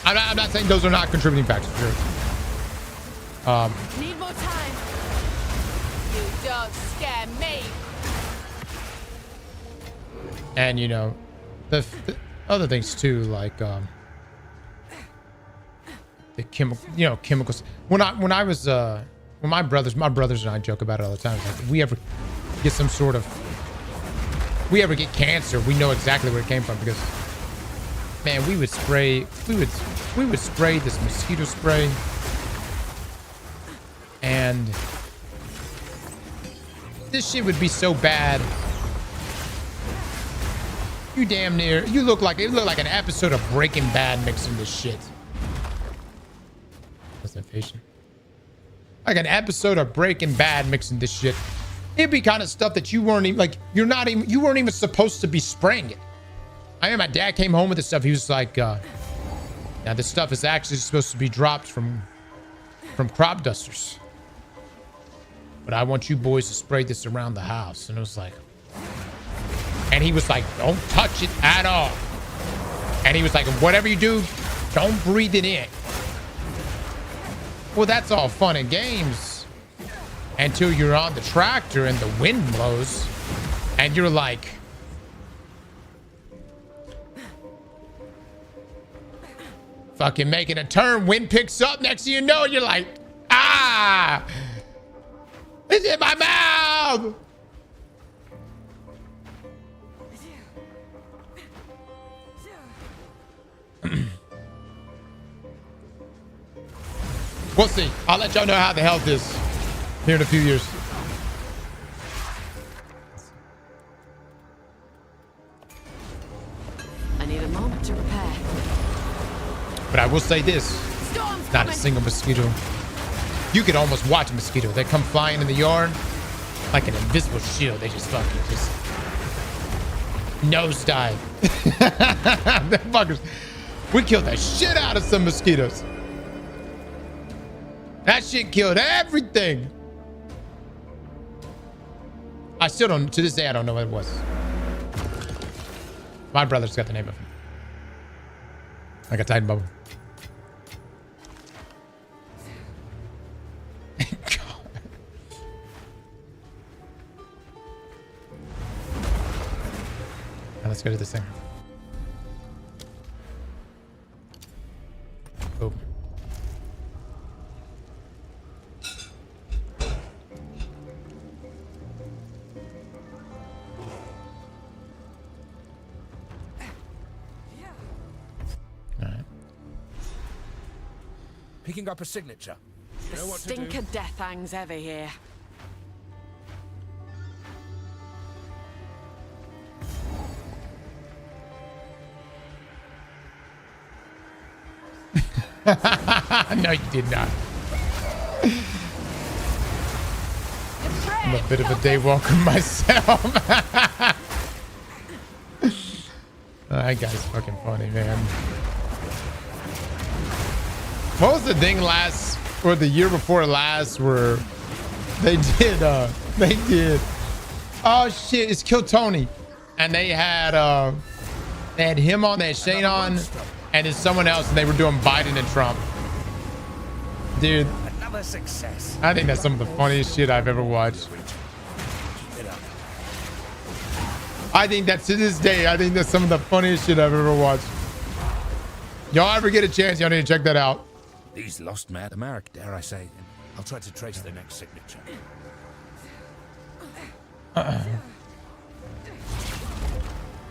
I'm not saying those are not contributing factors. Sure. Need more time. You don't scare me. And you know, the other things too, like the chemicals. When my brothers and I joke about it all the time. Like, if we ever get some sort of, we ever get cancer, we know exactly where it came from, because man, we would spray this mosquito spray, and this shit would be so bad. You look like an episode of Breaking Bad mixing this shit. That's that patient. Like an episode of Breaking Bad mixing this shit. It'd be kind of stuff that you weren't even you weren't even supposed to be spraying it. I remember my dad came home with this stuff. He was like, now this stuff is actually supposed to be dropped from crop dusters, but I want you boys to spray this around the house. And it was like, and he was like, don't touch it at all. And he was like, whatever you do, don't breathe it in. Well, that's all fun and games until you're on the tractor and the wind blows and you're like, fucking making a turn, wind picks up, next thing you know, you're like, ah, it's in my mouth. We'll see. I'll let y'all know how the health is here in a few years. I need a moment to repair. But I will say this, not a single mosquito. You could almost watch a mosquito. They come flying in the yard like an invisible shield. They just fucking just nosedive. The fuckers. We killed the shit out of some mosquitoes. That shit killed everything. I still don't, to this day, I don't know what it was. My brother's got the name of him. Like a Titan bubble. Now let's go to this thing. Oh. Picking up a signature. The Know what to stink do? of death hangs heavy here. No, you did not. I'm a bit of a day walker myself. That guy's fucking funny, man. What was the thing last, or the year before last, where they did, oh shit, it's Kill Tony. And they had him on, they had Shane on, and then someone else, and they were doing Biden and Trump. Dude, Another success. I think that's some of the funniest shit I've ever watched. I think that to this day, I think that's some of the funniest shit I've ever watched. Y'all ever get a chance, y'all need to check that out. These lost men, America, dare I say. I'll try to trace the next signature.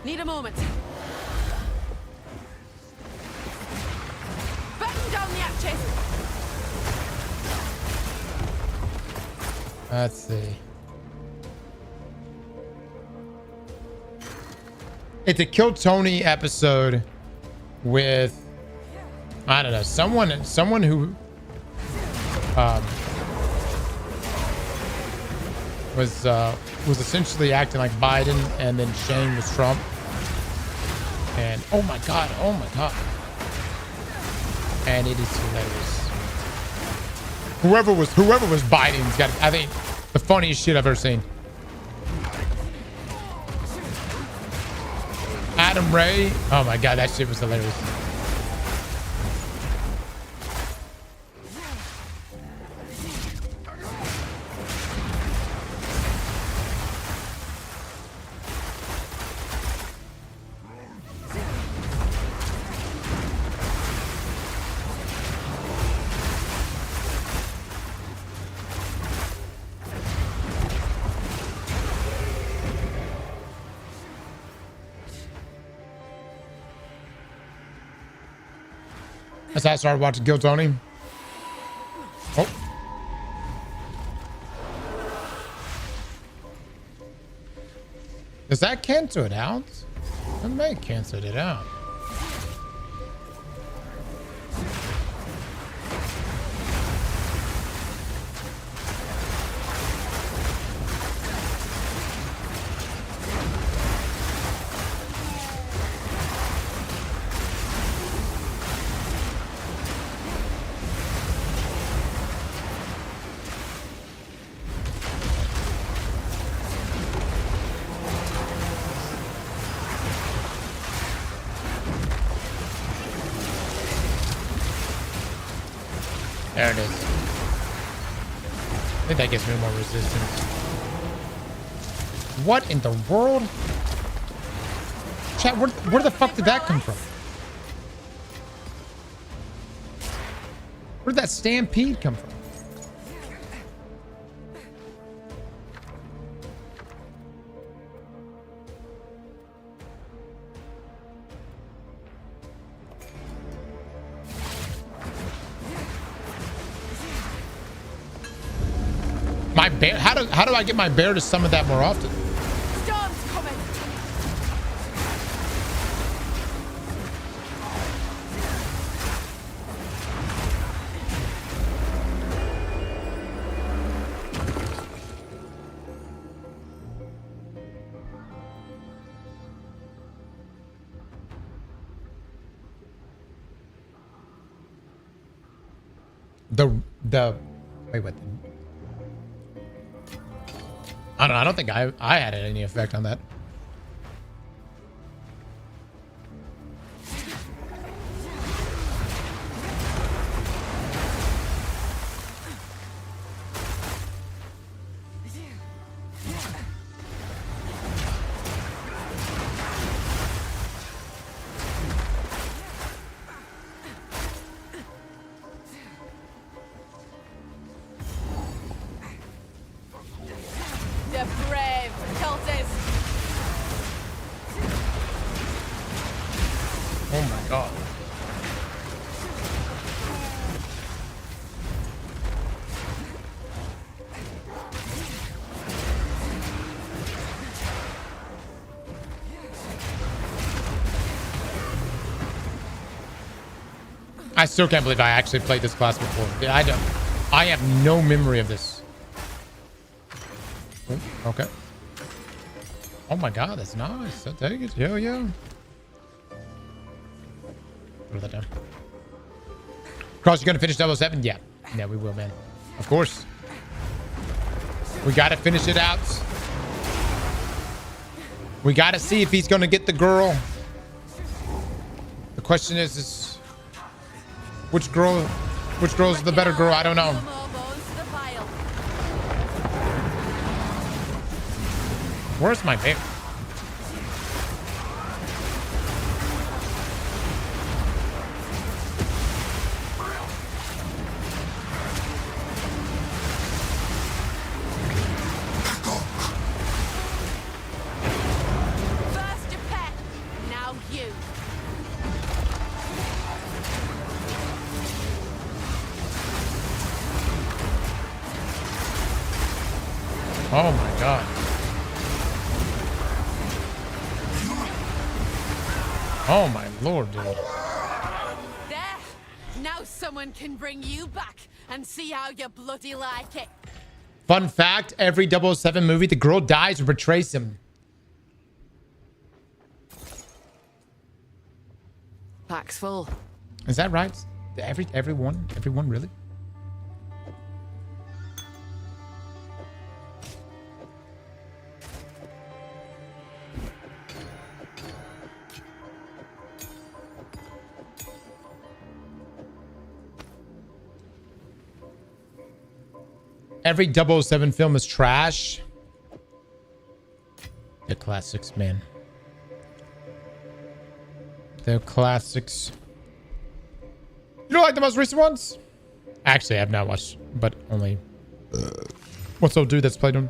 Need a moment. Batten down the hatches. Let's see. It's a Kill Tony episode with, I don't know, someone who was essentially acting like Biden, and then Shane was Trump. And oh my god, and it is hilarious. Whoever was Biden's got, I think, the funniest shit I've ever seen. Adam Ray, oh my god, that shit was hilarious. As I started watching Kill Tony. Oh. Does that cancel it out? It may cancel it out. There it is. I think that gives me more resistance. What in the world? Chat, where the fuck did that come from? Where did that stampede come from? My bear, how do I get my bear to summon that more often? Storm's coming. The wait, what? I don't think I had any effect on that. The brave cultist. Oh my god. I still can't believe I actually played this class before. I have no memory of this. Oh, okay. Oh my god, that's nice. I'll take it. Yeah, yeah. Put that down. Cross, you gonna finish 007? Yeah. Yeah, we will, man. Of course. We gotta finish it out. We gotta see if he's gonna get the girl. The question is which girl's the better girl? I don't know. Where's my bear? First your pet, now you. Oh my god. Oh my lord, dude. There. Now someone can bring you back and see how you bloody like it. Fun fact, every 007 movie, the girl dies or betrays him. Pack's full. Is that right? Everyone really? Every 007 film is trash. The classics, man. The classics. You don't like the most recent ones? Actually, I have not watched, but only. What's old dude that's played them?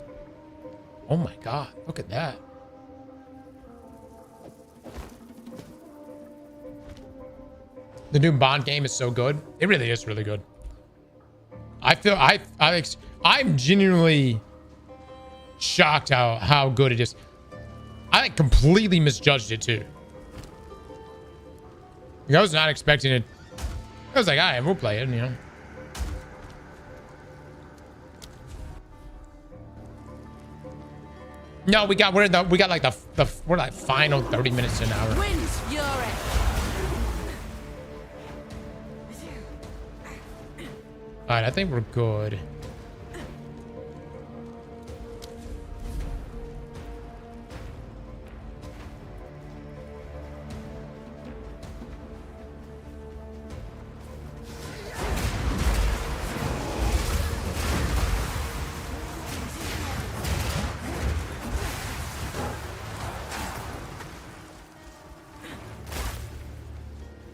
Oh my god, look at that. The new Bond game is so good. It really is really good. I feel I'm genuinely shocked how good it is. I like completely misjudged it too. I was not expecting it. I was like, all right, we'll play it, you know. No, we're like we're like final 30 minutes to an hour. Wind's fury. All right, I think we're good.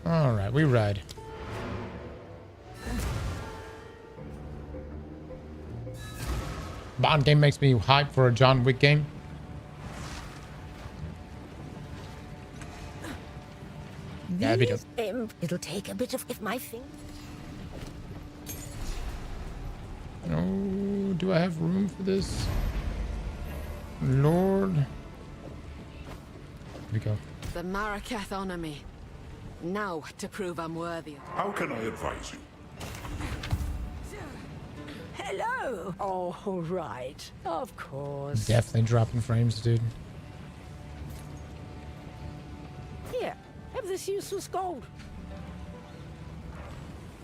All right, we ride. Bond game makes me hype for a John Wick game. Yeah, that'd be dope. It'll take a bit of my thing. Oh, do I have room for this? Lord. Here we go. The Marraketh honor me. Now to prove I'm worthy. How can I advise you? Hello. Oh, right. Of course. Definitely dropping frames, dude. Here, have this useless gold.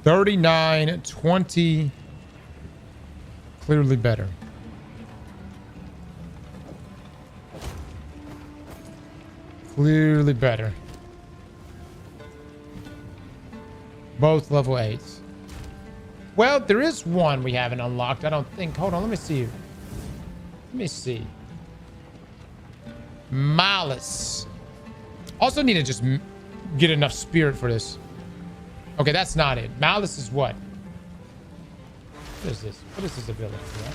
39, 20. Clearly better. Clearly better. Both level 8s. Well, there is one we haven't unlocked. I don't think. Hold on. Let me see. Let me see. Malice. Also need to just get enough spirit for this. Okay, that's not it. Malice is what? What is this? What is this ability? Yeah?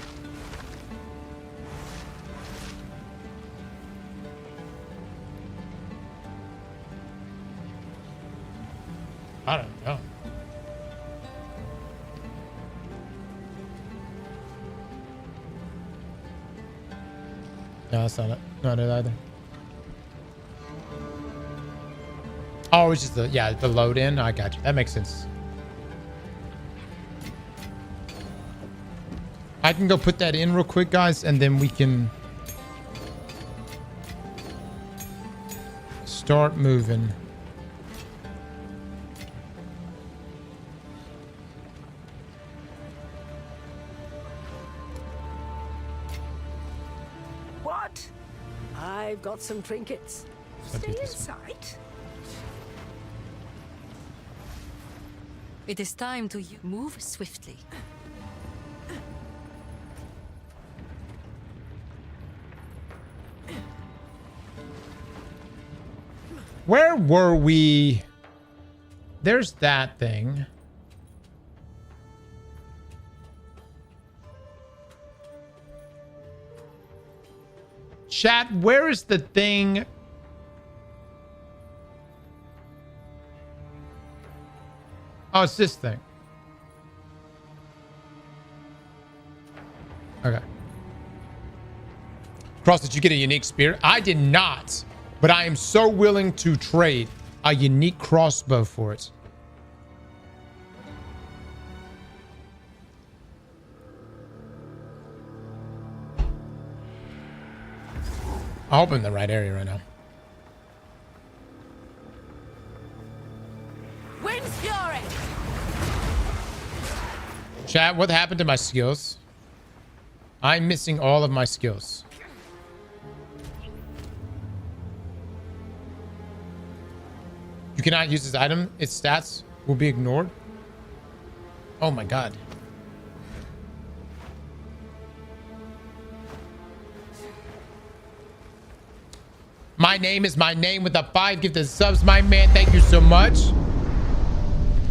I don't know. No, that's not it. Not it either. Oh, it's just the, yeah, the load in. I got you. That makes sense. I can go put that in real quick, guys, and then we can start moving. What? I've got some trinkets. Stay inside. It is time to move swiftly. Where were we? There's that thing. Chat, where is the thing? Oh, it's this thing. Okay. Cross, did you get a unique spear? I did not, but I am so willing to trade a unique crossbow for it. I hope I'm in the right area right now. Wind's fury. Chat, what happened to my skills? I'm missing all of my skills. You cannot use this item. Its stats will be ignored. Oh my god. My name is my name with the 5 gifted subs, my man. Thank you so much.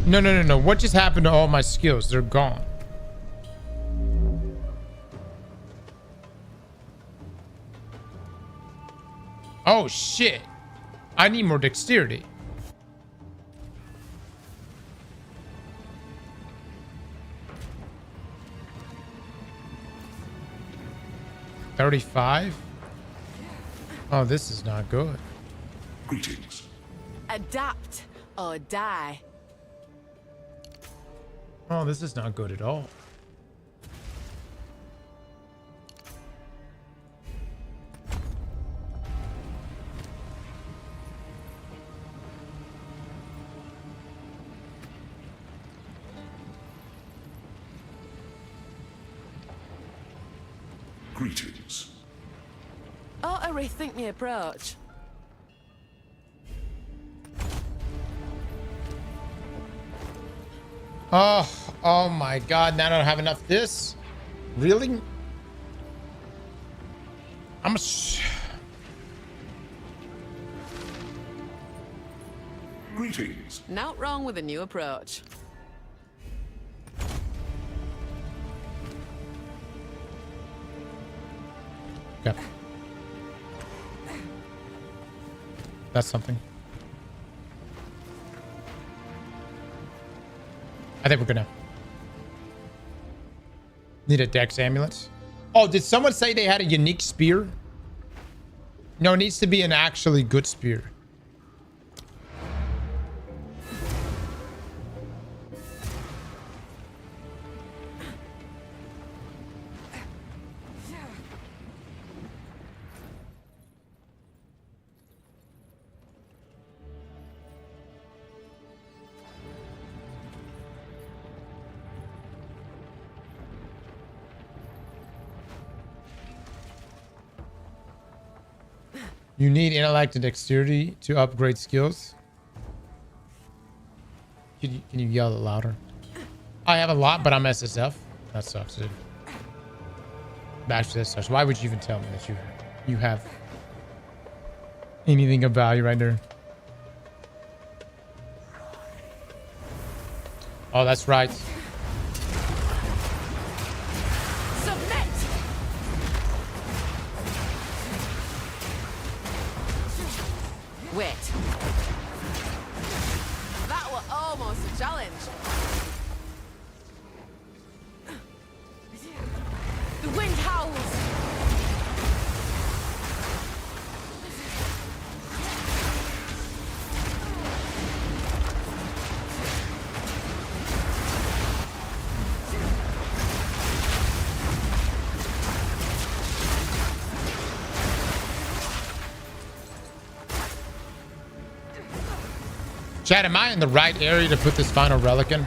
No. What just happened to all my skills? They're gone. Oh, shit. I need more dexterity. $35? Oh, this is not good. Greetings. Adapt or die. Oh, this is not good at all. Greetings. Ought to rethink my approach. Oh my god, now I don't have enough this? Really? Greetings. Not wrong with a new approach. Okay. That's something. I think we're gonna need a dex amulet. Oh, did someone say they had a unique spear? No, it needs to be an actually good spear. You need intellect and dexterity to upgrade skills. Can you yell it louder? I have a lot, but I'm SSF. That sucks, dude. Actually, that sucks. Why would you even tell me that you have anything of value right there? Oh, that's right. Submit! Wait. That was almost a challenge. The wind howls. Chad, am I in the right area to put this final relic in?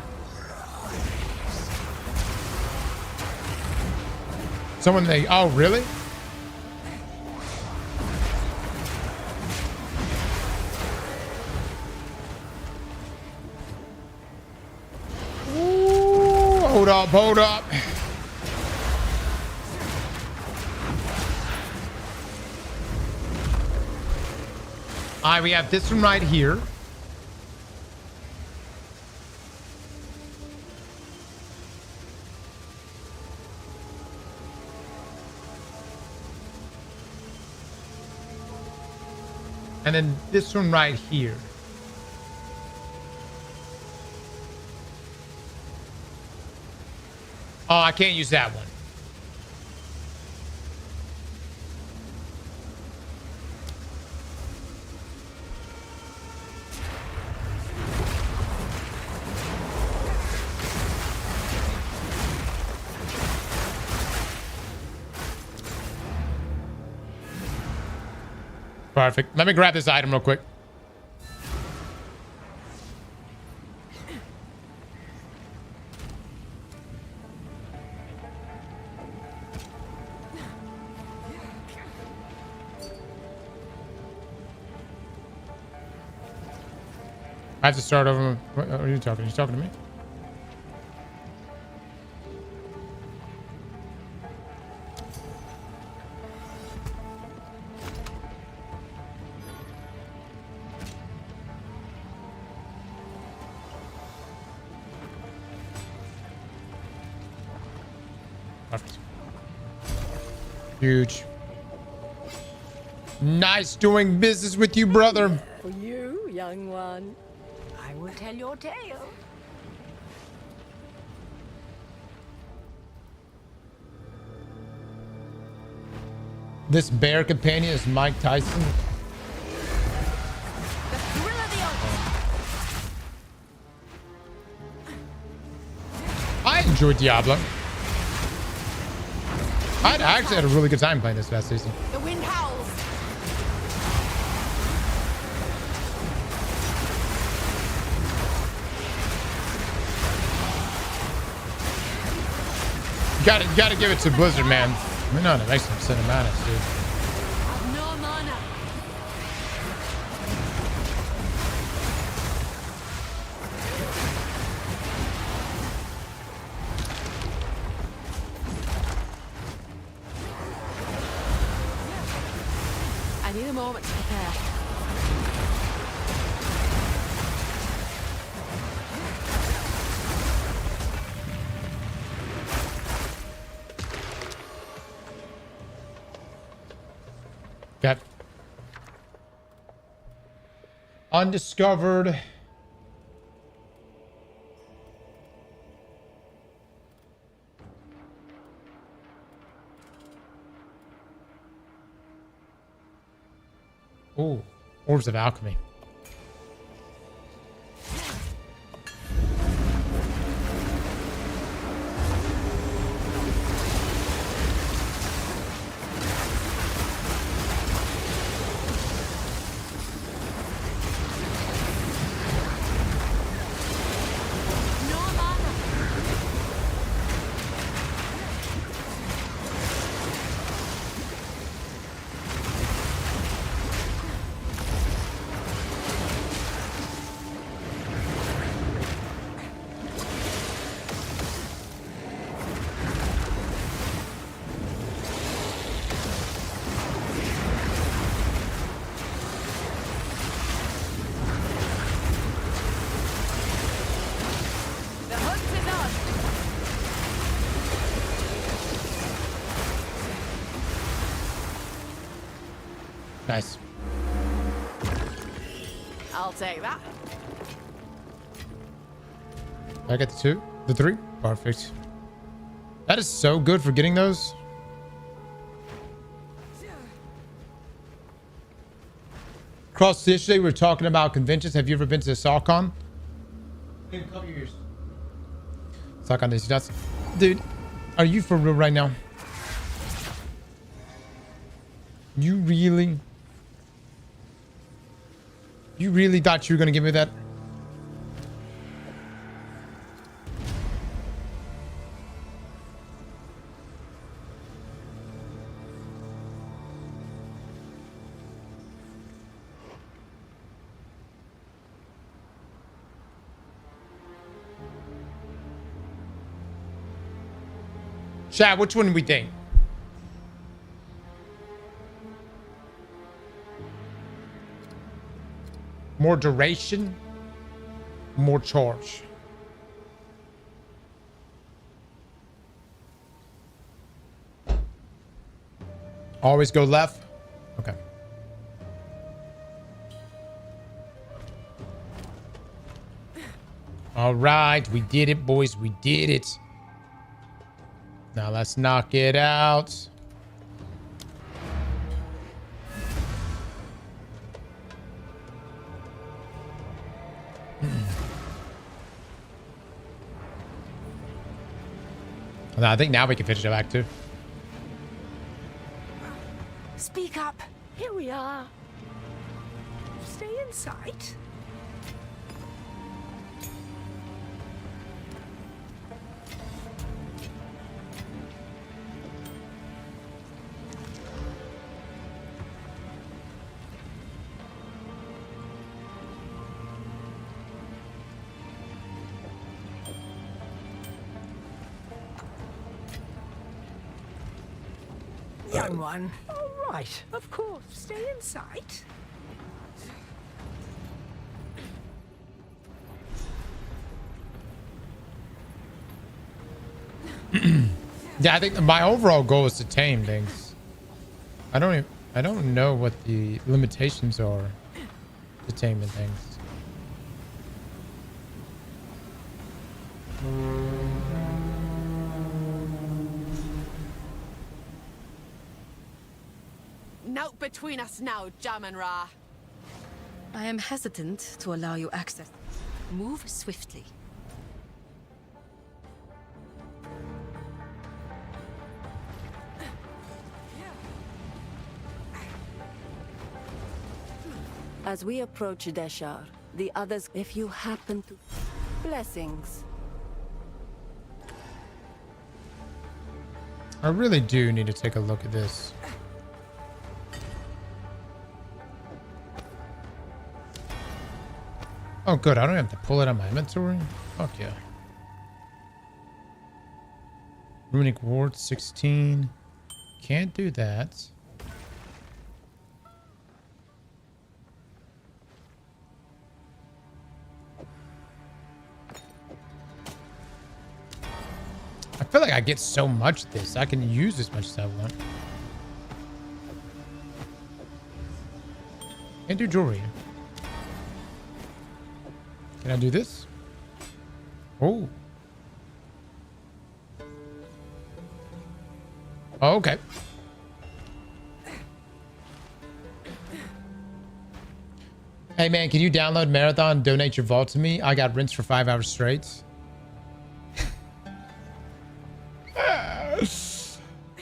Someone they... Oh, really? Ooh, hold up, hold up. All right, we have this one right here. And then this one right here. Oh, I can't use that one. Perfect. Let me grab this item real quick. I have to start over. What are you talking? Are you talking to me? Perfect. Huge. Nice doing business with you, brother. For you, young one. I will tell your tale. This bear companion is Mike Tyson. I enjoyed Diablo. I actually had a really good time playing this last season. The wind howls. Gotta give it to Blizzard, man. We're not an excellent cinematics, dude. No mana. I need a moment to prepare. Got undiscovered. Ooh, orbs of alchemy. Nice. I'll take that. I get the 2, the 3. Perfect. That is so good for getting those. Cross, yesterday we were talking about conventions. Have you ever been to SawCon? In a couple years. SawCon is nuts. Dude, are you for real right now? You really thought you were going to give me that? Chad, which one do we think? More duration, more charge. Always go left. Okay. All right, we did it, boys. We did it. Now let's knock it out. I think now we can finish it back too. Speak up. Here we are. Stay in sight. Young one. All right, of course. Stay in sight. Yeah, I think my overall goal is to tame things. I don't know what the limitations are to taming things. Note between us now, Jamin Ra. I am hesitant to allow you access. Move swiftly. As we approach Deshar, the others, if you happen to... Blessings. I really do need to take a look at this. Oh, good. I don't have to pull it out of my inventory. Fuck yeah. Runic Ward 16. Can't do that. I feel like I get so much of this. I can use as much as I want. Can't do jewelry. Can I do this? Oh. Oh, okay. Hey man, can you download Marathon and donate your vault to me? I got rinsed for 5 hours straight.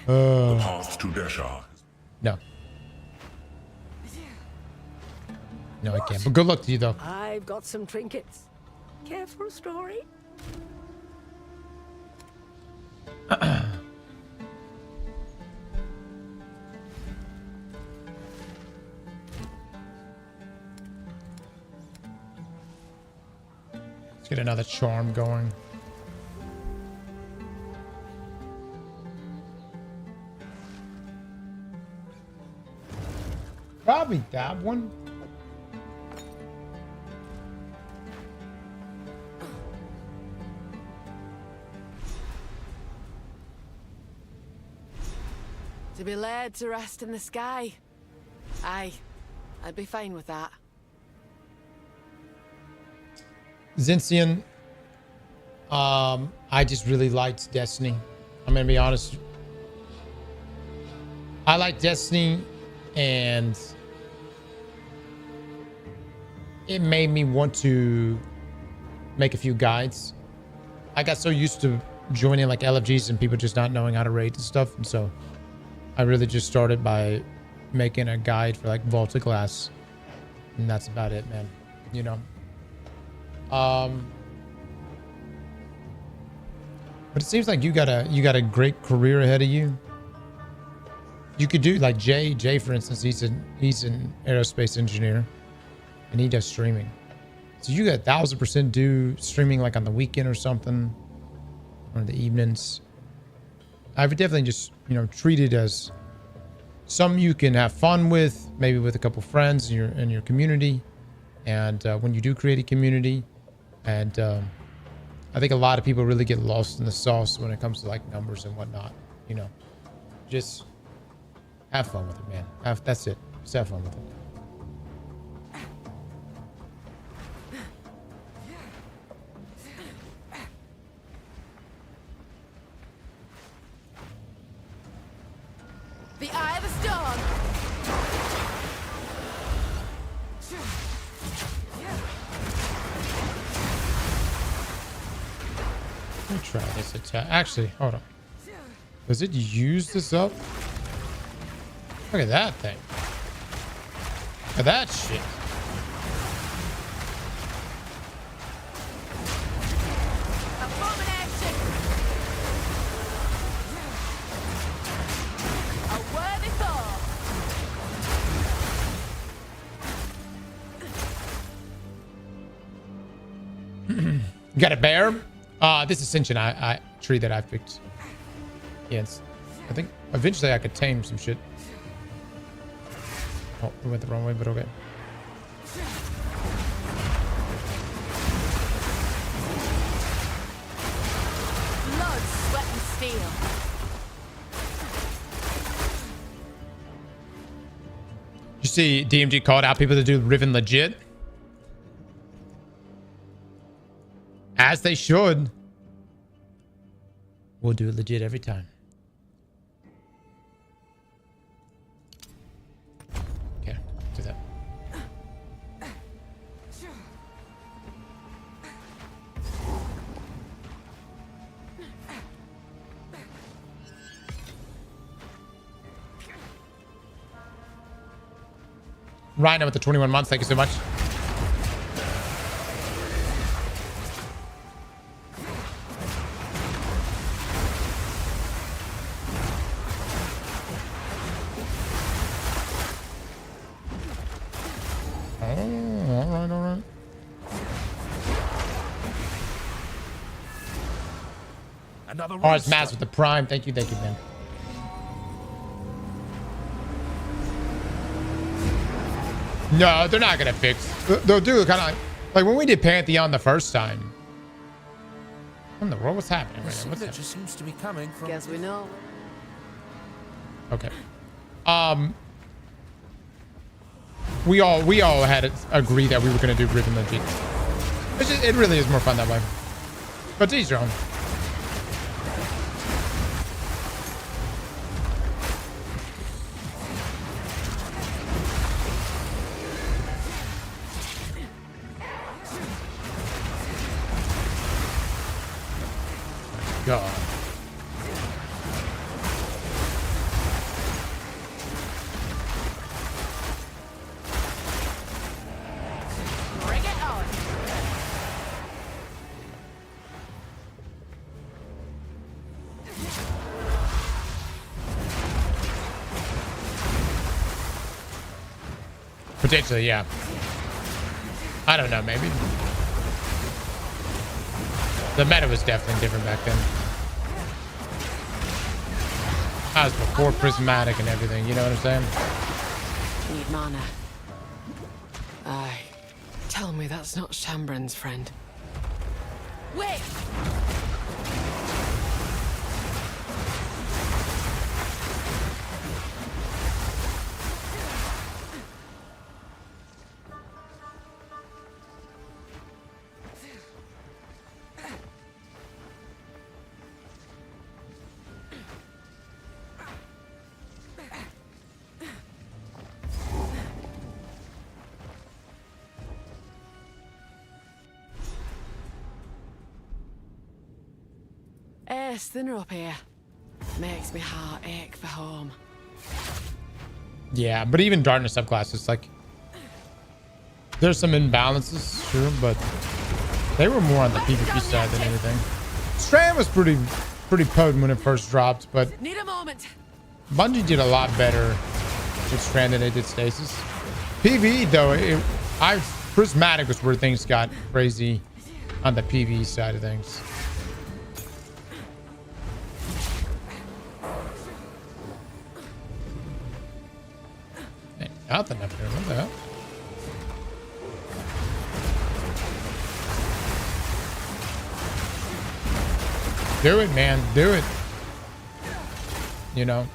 The path to Deshar. No. No, I can't. But good luck to you, though. I've got some trinkets. Care for a story? Let's get another charm going. Probably that one. To be laid to rest in the sky. Aye, I'd be fine with that. Zinsian, I just really liked Destiny. I'm gonna be honest. I like Destiny, and it made me want to make a few guides. I got so used to joining like LFGs and people just not knowing how to raid and stuff, and so I really just started by making a guide for like Vaulted Glass, and that's about it, man. You know. But it seems like you got a great career ahead of you. You could do like Jay for instance. He's an aerospace engineer, and he does streaming. So you got 1000% do streaming like on the weekend or something, or in the evenings. I would definitely just treat it as something you can have fun with, maybe with a couple friends in your community, and when you do create a community, and I think a lot of people really get lost in the sauce when it comes to like numbers and whatnot. Just have fun with it, man. That's it. Just have fun with it. The eye of the storm. Let me try this attack. Actually, hold on. Does it use this up? Look at that thing. Look at that shit. You got a bear? This Ascension tree that I picked. Yes. I think eventually I could tame some shit. Oh, we went the wrong way, but okay. Blood, sweat, and steel. You see DMG called out people to do Riven legit? As they should. We'll do it legit every time. Okay, do that. Rhino with the 21 months, thank you so much. Alright. Oh, it's Mass with the Prime. Thank you, man. No, they're not gonna fix. They'll do kind of like when we did Pantheon the first time. What in the world? What's happening right now? What's happening? Seems to be coming from. Guess we know. Okay. We all had to agree that we were gonna do Riven legit. It really is more fun that way. But to each your own. God. Bring it on. Potentially, yeah. I don't know, maybe. The meta was definitely different back then. That was before Prismatic and everything, you know what I'm saying? Need mana. Aye. Tell me that's not Shambrin's friend. Wait! worse than up here. Makes me heart ache for home. Yeah, but even darkness subclasses, like, there's some imbalances, sure, but they were more on the PvP side than anything. Strand was pretty potent when it first dropped, but Need a moment. Bungie did a lot better with Strand than they did Stasis. PvE though, Prismatic was where things got crazy on the PvE side of things. Hey, nothing up there. What the hell? Do it, man. Do it. You know.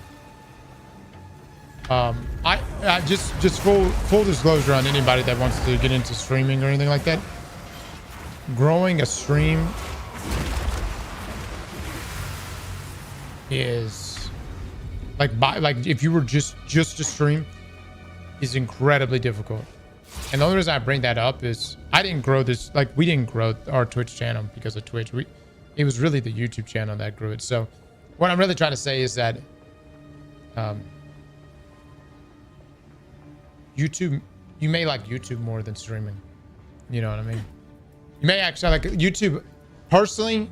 I just full disclosure on anybody that wants to get into streaming or anything like that. Growing a stream is like if you were just to stream is incredibly difficult. And the only reason I bring that up is I didn't grow this, like we didn't grow our Twitch channel because of Twitch. It was really the YouTube channel that grew it. So what I'm really trying to say is that YouTube, you may like YouTube more than streaming. You know what I mean? You may actually like YouTube. Personally,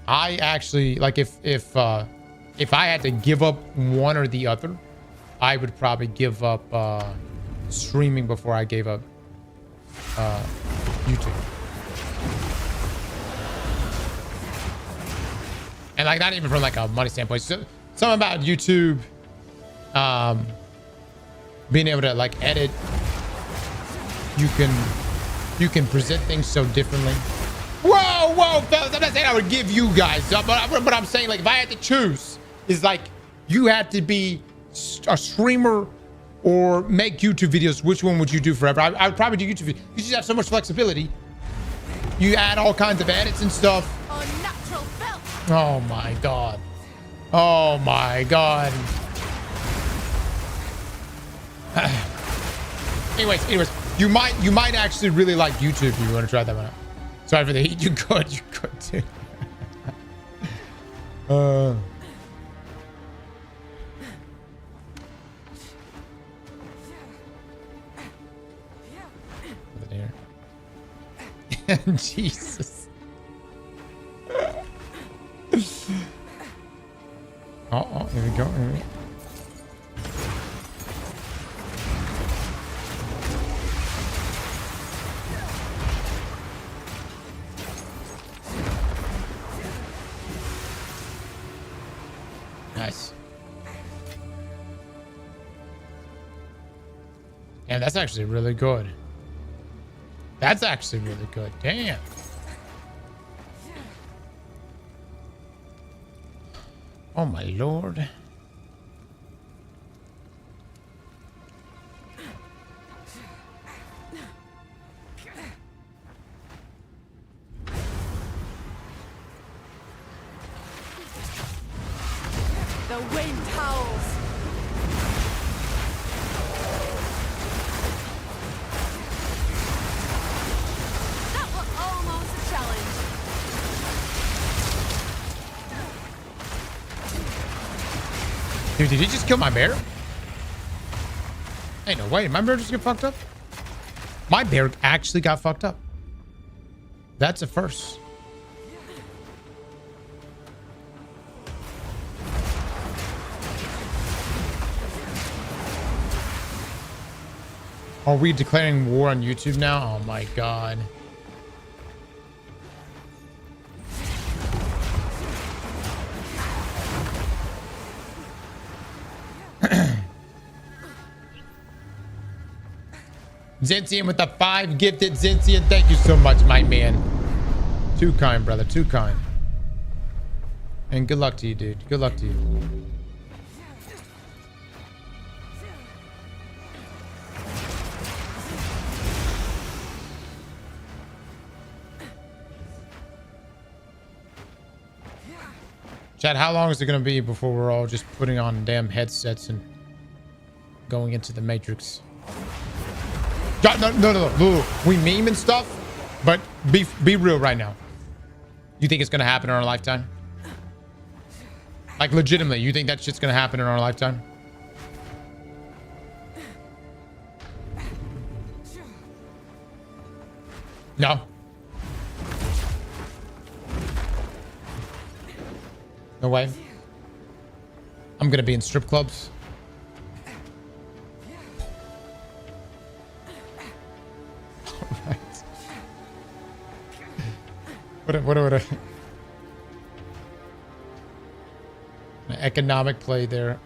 I actually like if I had to give up one or the other, I would probably give up streaming before I gave up YouTube. And like not even from like a money standpoint. So, something about YouTube being able to like edit, you can present things so differently. Whoa, fellas! I'm not saying I would give you guys, but I'm saying like if I had to choose, is like you had to be a streamer or make YouTube videos. Which one would you do forever? I would probably do YouTube videos. You just have so much flexibility. You add all kinds of edits and stuff. Oh my god. Oh my god. anyways, you might actually really like YouTube if you want to try that one out. Sorry for the heat. You could too. Over there. Jesus. Oh, here we go. Nice. Yeah, that's actually really good. That's actually really good. Damn. Oh my lord. The wind howls. That was almost a challenge. Dude, did he just kill my bear? Hey, no way. Did my bear just get fucked up? My bear actually got fucked up. That's a first. Are we declaring war on YouTube now? Oh my god. Zintian with the 5 gifted. Zintian, thank you so much, my man. Too kind, brother. Too kind. And good luck to you, dude. Good luck to you. Chad, how long is it going to be before we're all just putting on damn headsets and going into the Matrix? No. We meme and stuff, but be real right now. You think it's gonna happen in our lifetime? Like, legitimately, you think that shit's gonna happen in our lifetime? No. No way. I'm gonna be in strip clubs. Alright. What an economic play there.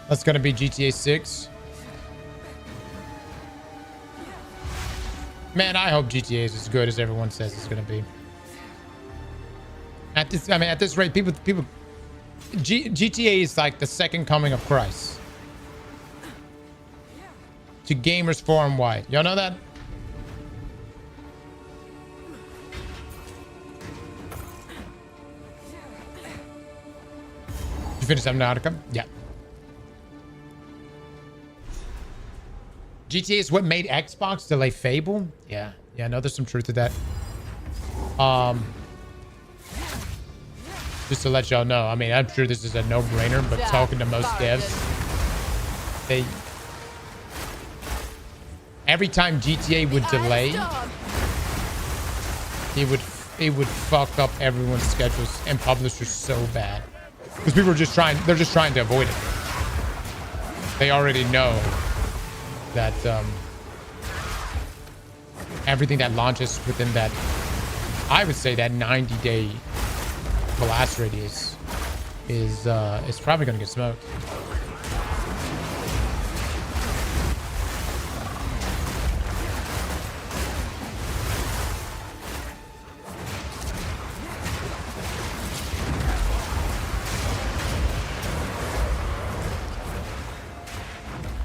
That's gonna be GTA 6. Man, I hope GTA is as good as everyone says it's gonna be. At this rate, GTA is like the second coming of Christ to gamers far and wide. Y'all know that? You finished Subnautica? Yeah. GTA is what made Xbox delay Fable? Yeah. Yeah, I know there's some truth to that. Just to let y'all know, I mean, I'm sure this is a no-brainer, but talking to most devs, every time GTA would delay, it would fuck up everyone's schedules and publishers so bad. Because people are just they're just trying to avoid it. They already know that everything that launches within that, I would say that 90-day blast radius is probably gonna get smoked.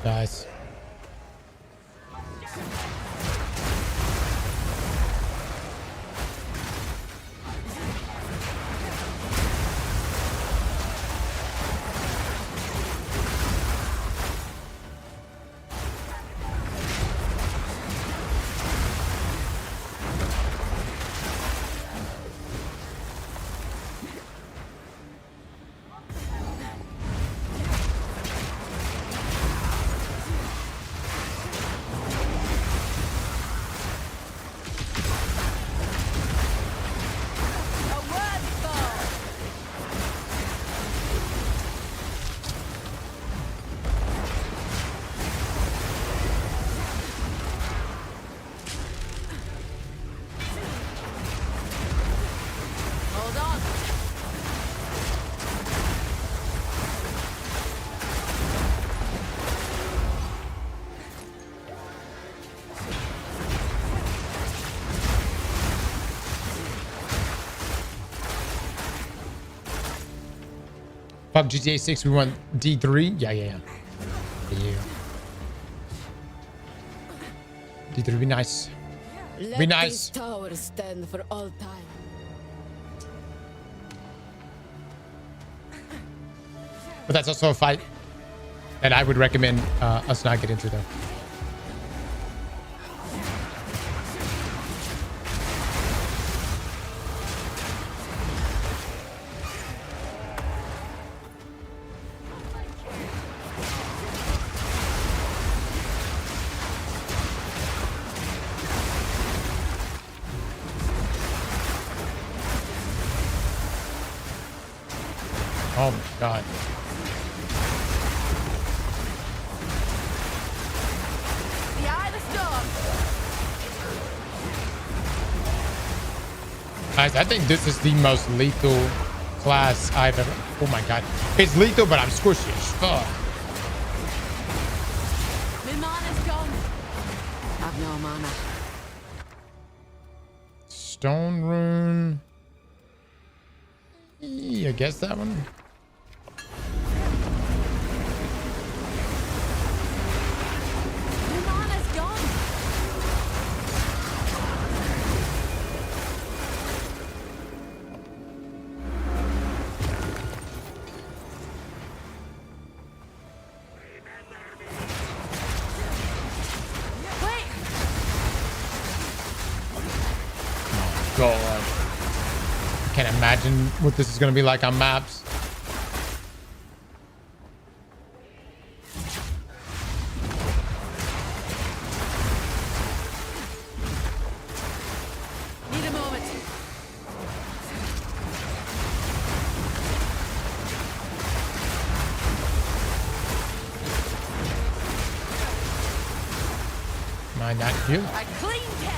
Nice. Fuck GTA 6, we want D3? Yeah. D3 would be nice. Be nice. These towers stand for all time. But that's also a fight that I would recommend us not get into, though. Oh my god. Guys, I think this is the most lethal class I've ever... Oh my god. It's lethal, but I'm squishy as fuck. My mana's gone. I've no mana. Stone rune. I guess that one. My mana's gone. god. Can't imagine what this is going to be like on maps. Need a moment. Mind that you. A clean kill.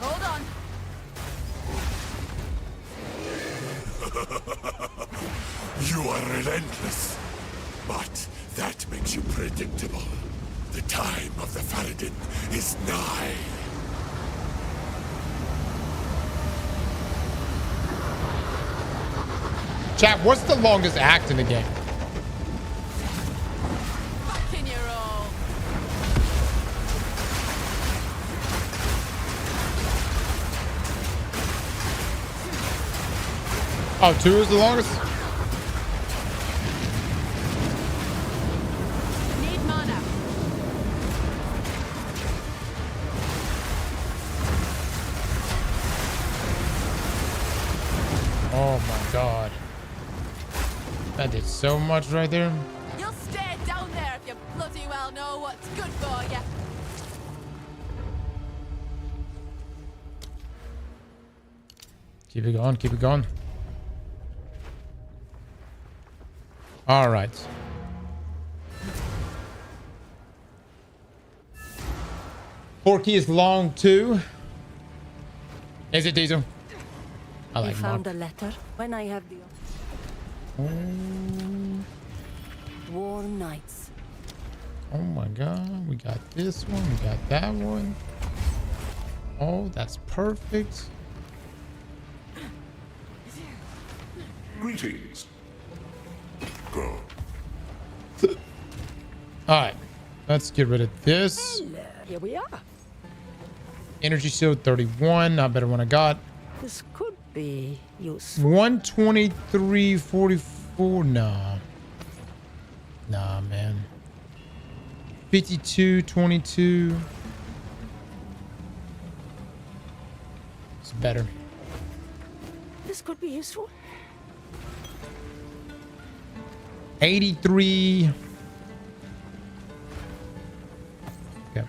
Hold on. You are relentless, but that makes you predictable. The time of the Faradin is nigh. Chat, what's the longest act in the game? Back in your role. Oh, 2 is the longest? Need mana. Oh my god. That did so much right there. You'll stay down there if you bloody well know what's good for you. Keep it going, keep it going. All right. Porky is long too. Is it, Diesel? I You like found Mark. a letter when I have the War Nights. Oh my god, we got this one, we got that one. Oh, that's perfect. Greetings. Go. All right, let's get rid of this. Here we are. Energy shield 31, not better one I got. This could be useful. 123.44. Nah, man. 52.22. It's better. This could be useful. 83. Okay.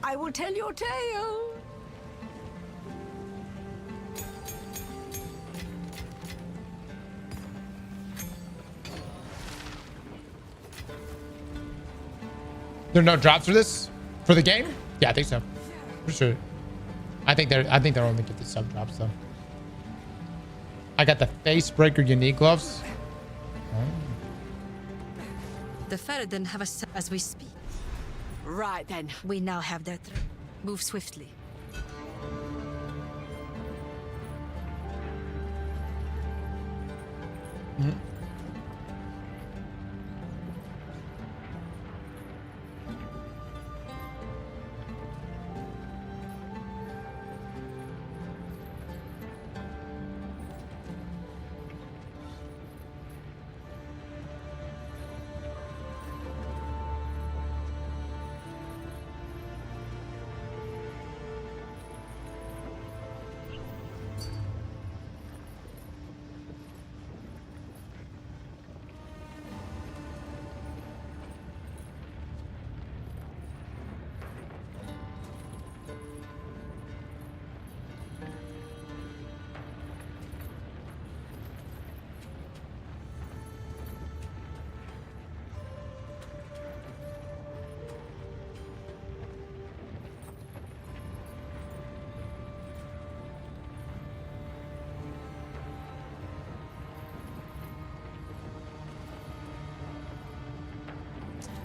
I will tell your tale. There are no drops for this? For the game? Yeah, I think so. For sure. I think they're only get the sub drops though. I got the face breaker unique gloves. The Faradin have us as we speak. Right then. We now have their threat. Move swiftly.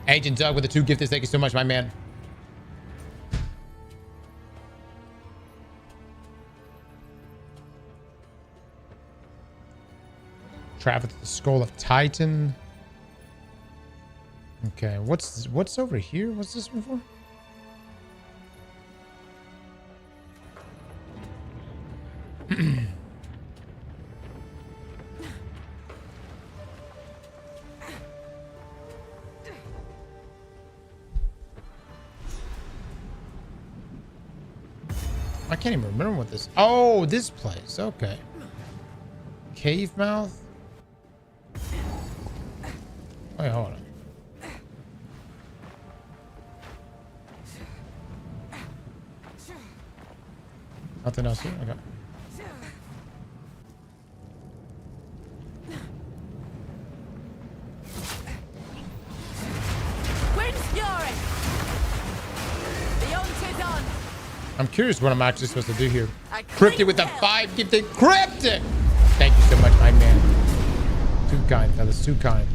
Agent Doug with the 2 gifted. Thank you so much, my man. Travel to the Skull of Titan. Okay, what's over here? What's this one for? I can't even remember what this. Oh, this place. Okay. Cave mouth. Wait, hold on. Nothing else here? Okay. Wind Fury! The hunt is on! I'm curious what I'm actually supposed to do here. Cryptic with the 5 gifted cryptic! Thank you so much, my man. Too kind, fellas. Too kind.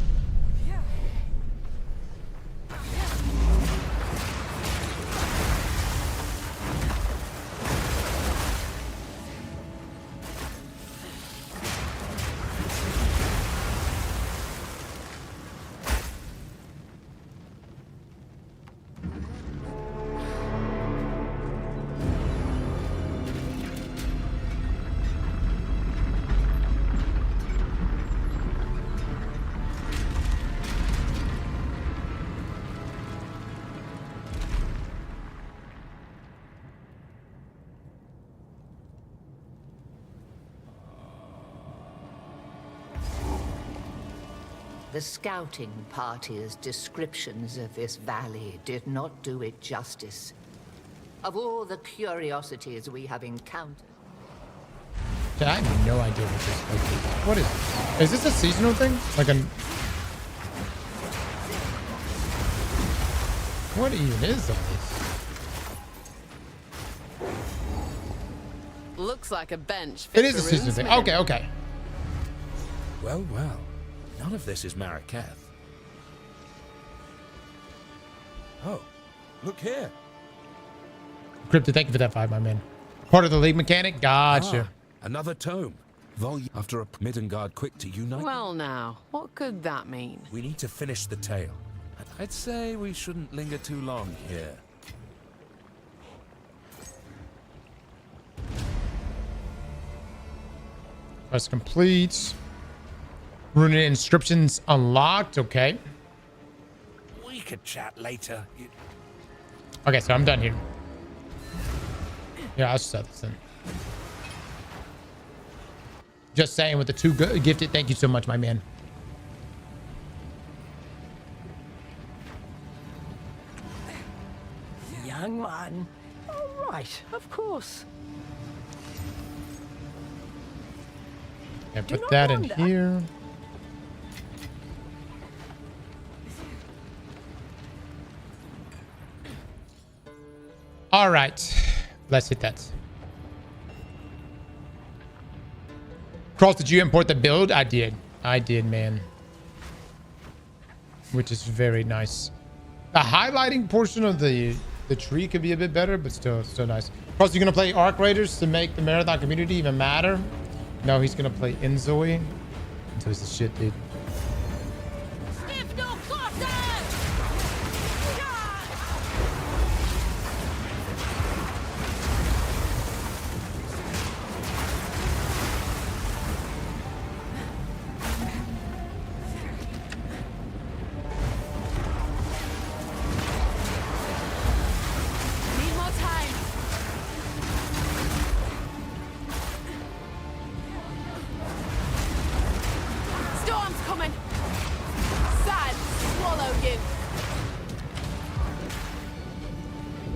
The scouting party's descriptions of this valley did not do it justice. Of all the curiosities we have encountered... I have no idea what this is. What is this? Is this a seasonal thing? Like an... What even is all this? Looks like a bench. It is a seasonal thing. Okay, okay. Well, well. None of this is Marraketh. Oh, look here. Crypto, thank you for that 5, my man. Part of the league mechanic? Gotcha. Another tome. Volume after a Midgard quick to unite. Well now, what could that mean? We need to finish the tale. I'd say we shouldn't linger too long here. Quest complete. Runic inscriptions unlocked. Okay. We could chat later. Okay, so I'm done here. Yeah, I'll set this in. Just saying with the 2 gifted. Thank you so much, my man. Young one. All right, of course. Yeah, put that in here. All right, let's hit that. Cross, did you import the build? I did. I did, man. Which is very nice. The highlighting portion of the tree could be a bit better, but still nice. Cross, you gonna play Arc Raiders to make the marathon community even matter? No, he's gonna play Enzoi. Enzoi's the shit, dude.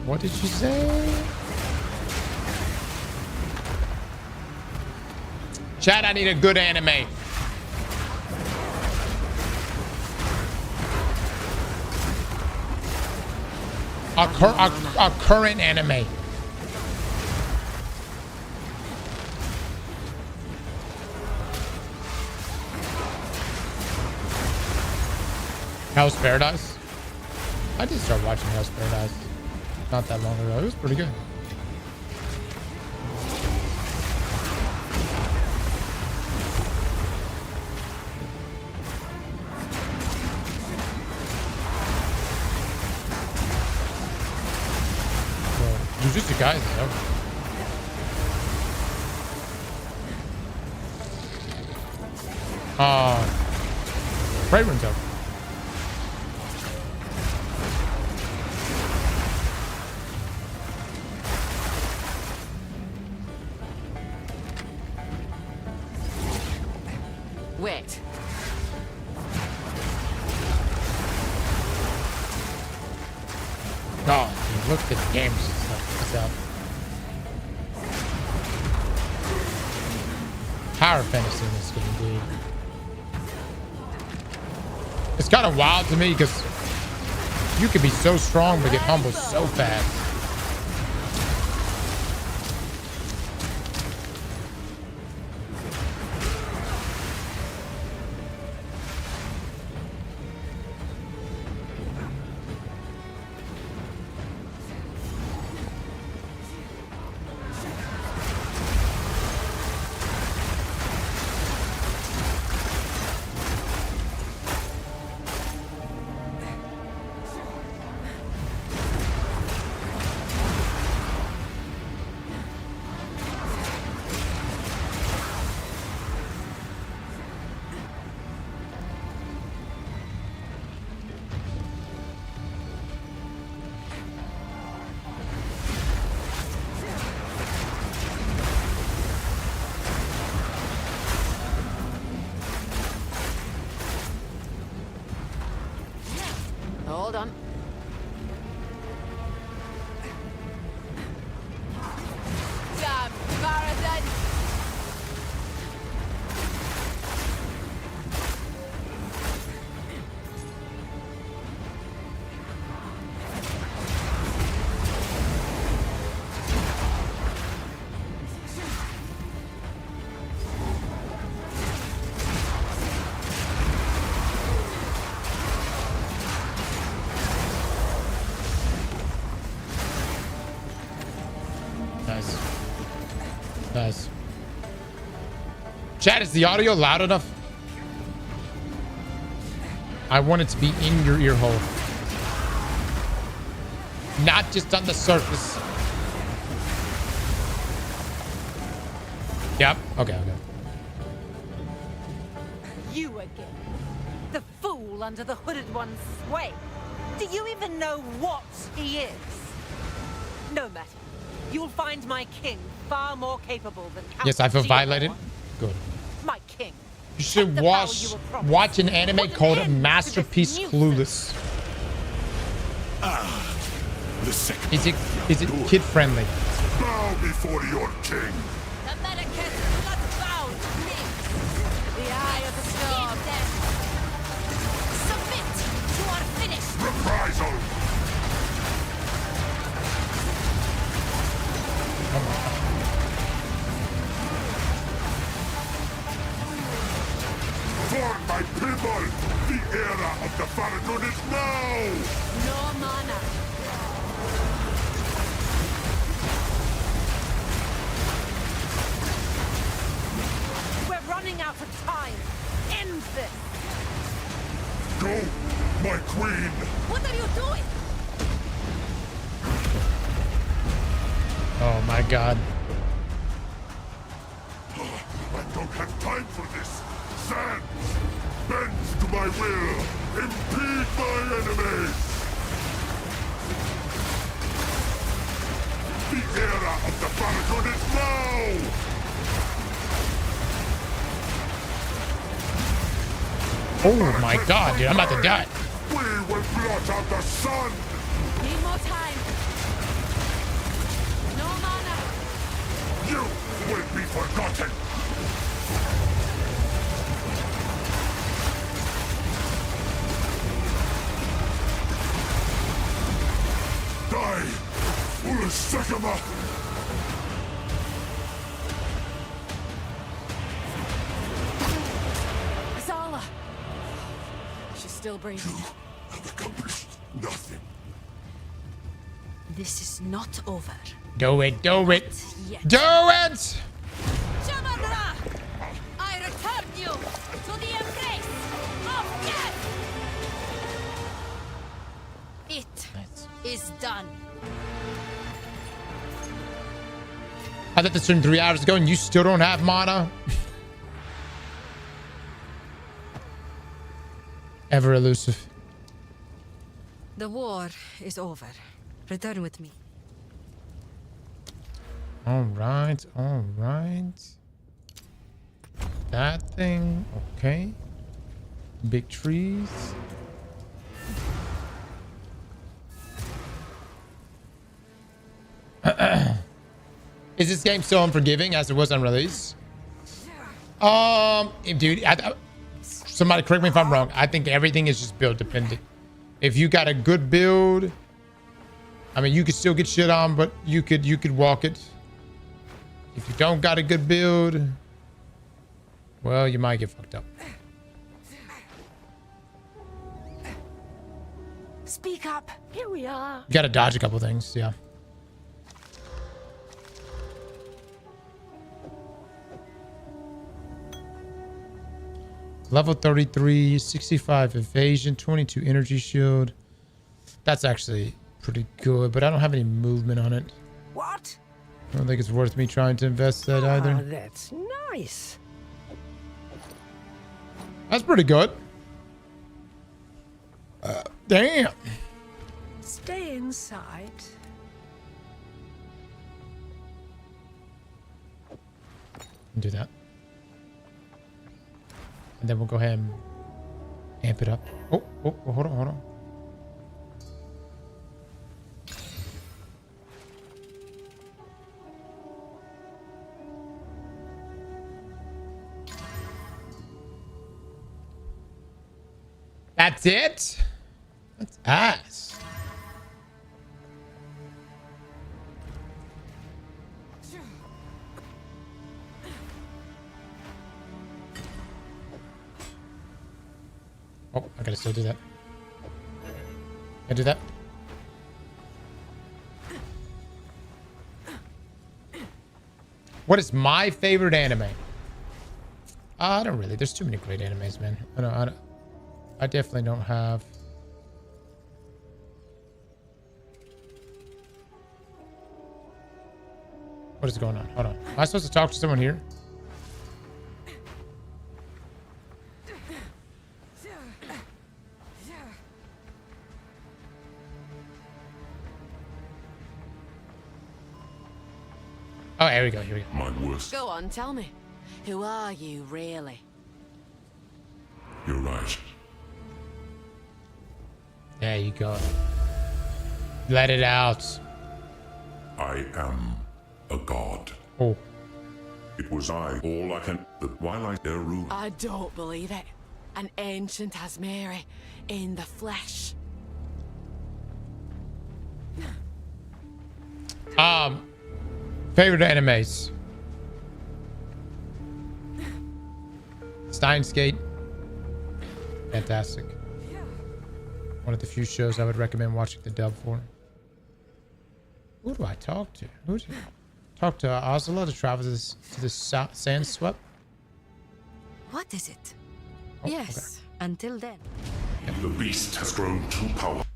What did you say? Chat, I need a good anime. A current anime. Hell's Paradise? I did start watching Hell's Paradise not that long ago. It was pretty good. You're just a guy, though. Right runs over. Wait. Oh, dude, look at the damage and stuff. Power fantasy in this game, dude. It's kind of wild to me because you could be so strong but get humbled so fast. Hold on. Damn, Paradise. Nice. Chat, is the audio loud enough? I want it to be in your ear hole. Not just on the surface. Yep. Okay, okay. You again. The fool under the hooded one's sway. Do you even know what he is? No matter. You'll find my king far more capable than Count Yes, I feel Giacomo. violated. Good. My king. You should watch an anime called Masterpiece Clueless. The second Is it kid friendly? bow before your king. The Medicus bloodbound lives. The eye of the storm. Submit to our finish. Reprisal. For my people, the era of the Farragut is now! No mana. We're running out of time. End this. Go, my queen! What are you doing? Oh my god. I don't have time for this! Sand! Bends to my will! Impede my enemies! The era of the Farragut is now! Oh my god, dude, I'm about to die. We will blot out the sun! Need more time. No mana. You will be forgotten! Die! Ulasakama! Azala. She's still breathing. You have accomplished nothing. This is not over. Do it, do it. Yet. Do it! Jamandra! I return you to the embrace of death! It is done. I thought this turned 3 hours ago and you still don't have mana? Ever elusive. The war is over. Return with me. All right, all right. that thing. Okay. Big trees. Is this game still unforgiving as it was on release? Dude, somebody correct me if I'm wrong. I think everything is just build dependent. If you got a good build, I mean, you could still get shit on, but you could walk it. If you don't got a good build, well, you might get fucked up. Speak up. Here we are. You gotta dodge a couple things, yeah. Level 33, 65 evasion, 22 energy shield. That's actually pretty good, but I don't have any movement on it. What? I don't think it's worth me trying to invest that either. That's nice. That's pretty good. Damn. Stay inside. Do that. And then we'll go ahead and amp it up. Oh, hold on. That's it? That's ass. Oh, I gotta still do that. I do that. What is my favorite anime? I don't really. There's too many great animes, man. I definitely don't have. What is going on? Hold on. Am I supposed to talk to someone here? Oh, here we go. My worst. Go on, tell me. Who are you, really? You're right. There you go. Let it out. I am a god. Oh. It was all I can. While I there rule. I don't believe it. An ancient Asmeri in the flesh. Favorite animes. Steins Gate. Fantastic. One of the few shows I would recommend watching the dub for. Who do I talk to? Talk to Ozla to travel to this sand swept? What is it? Oh, yes, okay. Until then. The beast has grown too powerful.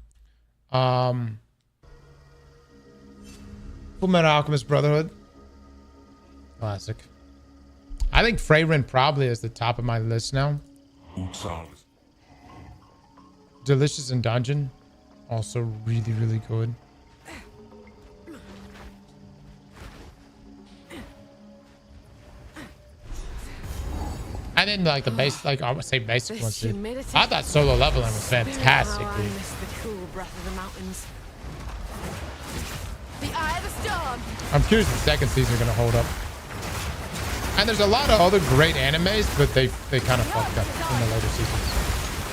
Fullmetal Alchemist Brotherhood. Classic. I think Freyrin probably is the top of my list now. Delicious in Dungeon. Also really, really good. I didn't like the base, like I would say basic ones, dude. I thought solo leveling was fantastic, dude. I'm curious if the second season is gonna hold up. And there's a lot of other great animes, but they kind of fucked up in the later seasons.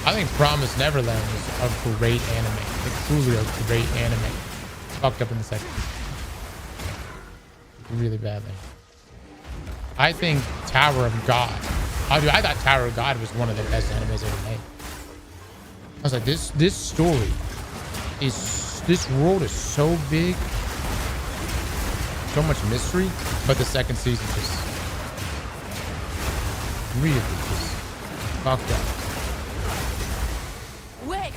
I think Promised Neverland was a great anime. Like truly a great anime. Fucked up in the second season. Really badly. I think Tower of God. I thought Tower of God was one of the best animes ever made. I was like, this story is, this world is so big, so much mystery, but the second season just really just fucked up. Wait.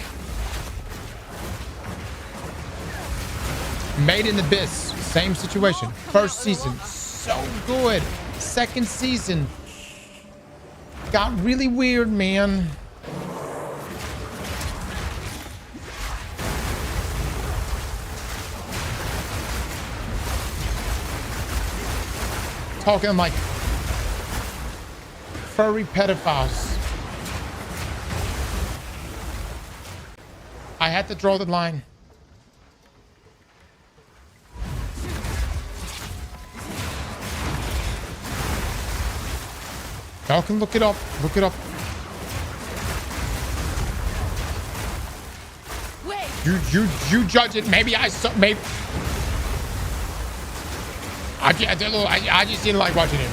Made in the Abyss, same situation. First season, so good. Second season got really weird, man. Talking like furry pedophiles. I had to draw the line. Y'all can look it up. Look it up. You judge it. Maybe I saw. Maybe I just didn't like watching it.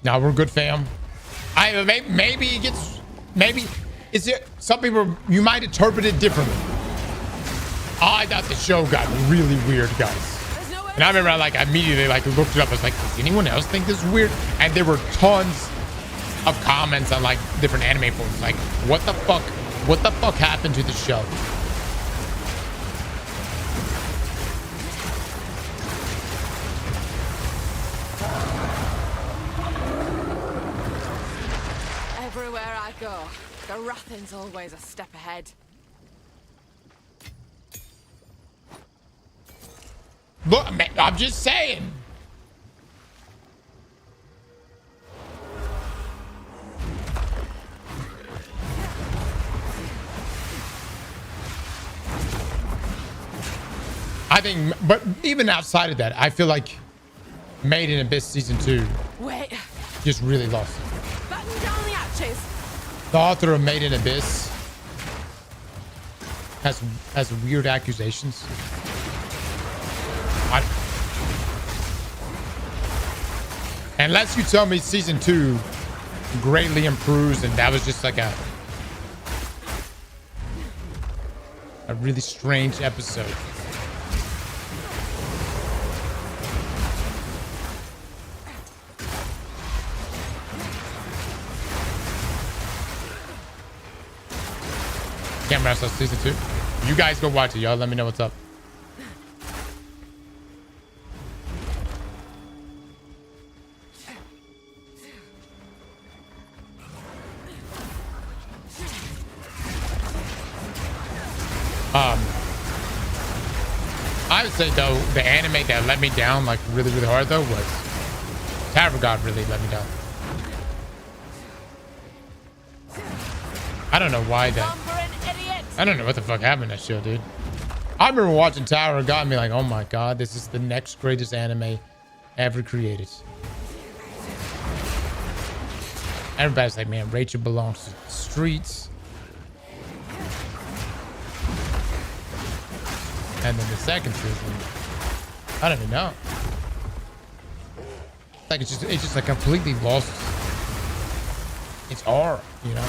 Now we're good, fam. Maybe it gets. Maybe is it? Some people you might interpret it differently. I thought the show got really weird, guys. And I remember I immediately looked it up. I was like, does anyone else think this is weird? And there were tons of comments on different anime forums. Like, what the fuck happened to the show? Everywhere I go, the Rathin's always a step ahead. Look, I'm just saying. I think, but even outside of that, I feel like Made in Abyss Season 2 just really lost it. Button down the hatches. The author of Made in Abyss has weird accusations. Unless you tell me Season 2 greatly improves and that was just like a really strange episode. Can't wrestle Season 2. You guys go watch it, y'all. Let me know what's up. I would say though the anime that let me down really hard though was Tower of God. Really let me down. I don't know why that. I don't know what the fuck happened to that show, dude. I remember watching Tower of God and be like, oh my god, this is the next greatest anime ever created. Everybody's like, man, Rachel belongs to the streets. And then the second season, I don't even know. It's just like completely lost its aura, you know.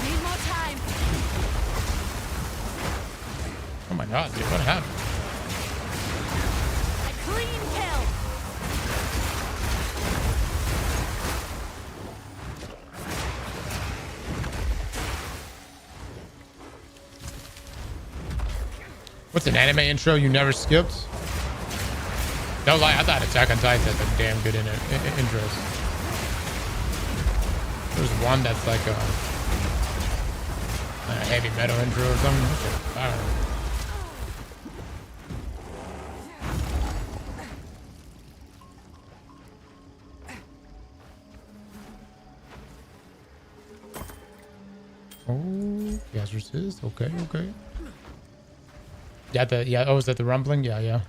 Need more time. Oh my god, dude, what happened? A clean kill. What's an anime intro you never skipped? No lie, I thought Attack on Titan has like damn good intros. There's one that's like a heavy metal intro or something. I don't know. Oh, yes, resist. Okay, okay. Yeah, oh, is that the rumbling? Yeah.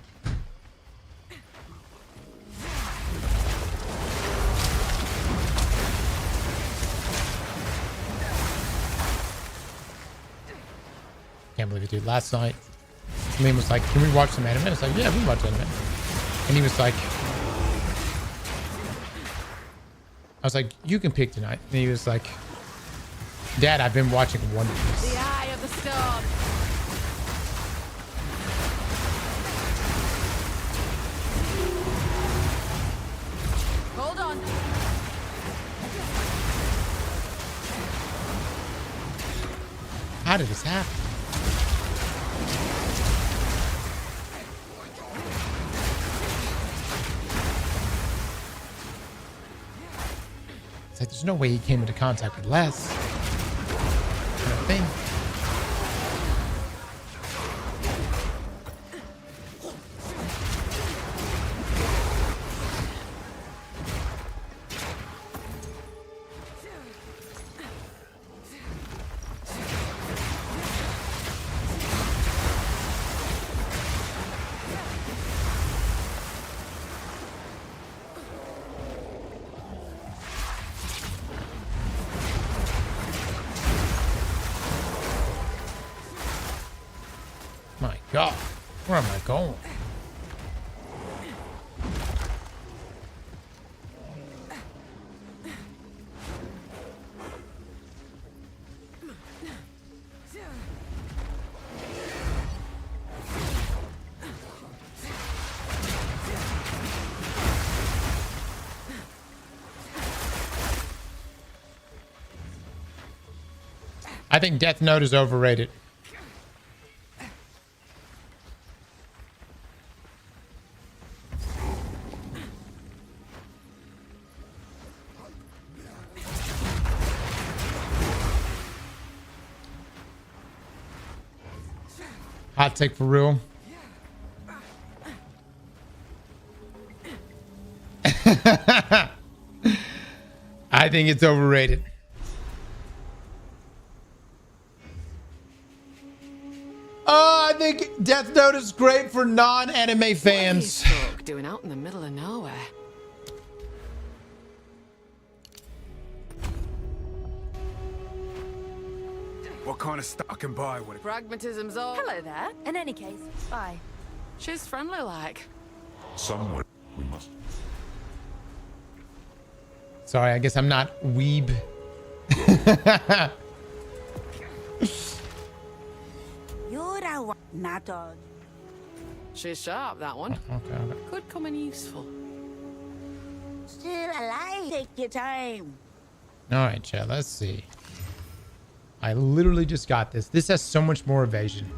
Can't believe it, dude. Last night, Liam was like, can we watch some anime? I was like, yeah, we can watch anime. And he was like, I was like, you can pick tonight. And he was like, Dad, I've been watching One Piece. The eye of the storm. Hold on. How did this happen? Like, there's no way he came into contact with less. I don't think. My God, where am I going? I think Death Note is overrated. Hot take for real. I think it's overrated. Oh, I think Death Note is great for non-anime fans. What are you folk doing out in the middle of nowhere? What kind of stuff I can buy with it? Pragmatism's all. Hello there. In any case, bye. She's friendly like. Somewhere we must. Sorry, I guess I'm not weeb. You're a one, not all. She's sharp, that one. Okay. Could come in useful. Still alive. Take your time. All right, chat. Let's see. I literally just got this. This has so much more evasion.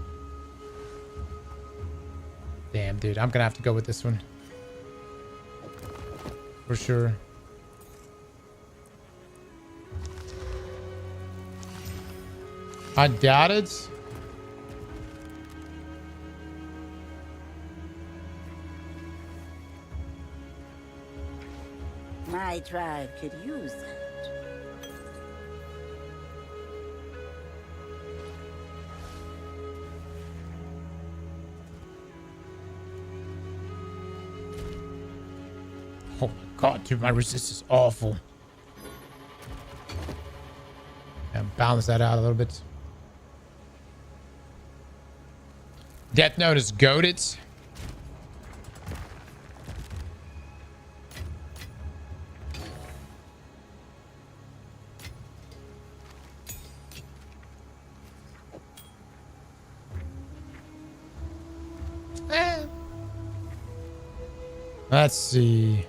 Damn, dude. I'm gonna have to go with this one. For sure. I doubt it. My tribe could use that. Oh my God, dude. My resist is awful. And balance that out a little bit. Death Note is goated. Let's see.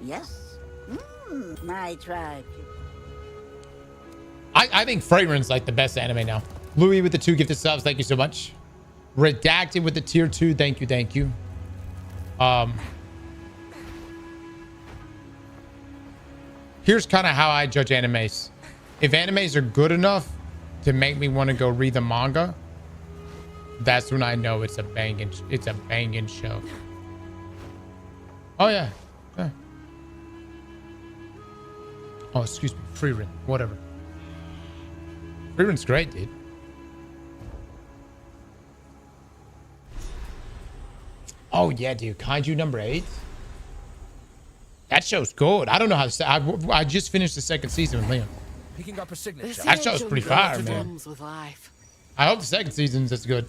Yes. My tribe. I think Fragrance like the best anime now. Louis with the 2 gifted subs, thank you so much. Redacted with the tier 2, thank you. Here's kind of how I judge animes. If animes are good enough to make me want to go read the manga, that's when I know it's a banging show. Oh yeah. Oh, excuse me. Freerun. Whatever. Freerun's great, dude. Oh, yeah, dude. Kaiju number 8. That show's good. I don't know how to... I just finished the 2nd season with Liam. Picking up a signature. That show's pretty fire, man. With life. I hope the 2nd season's as good.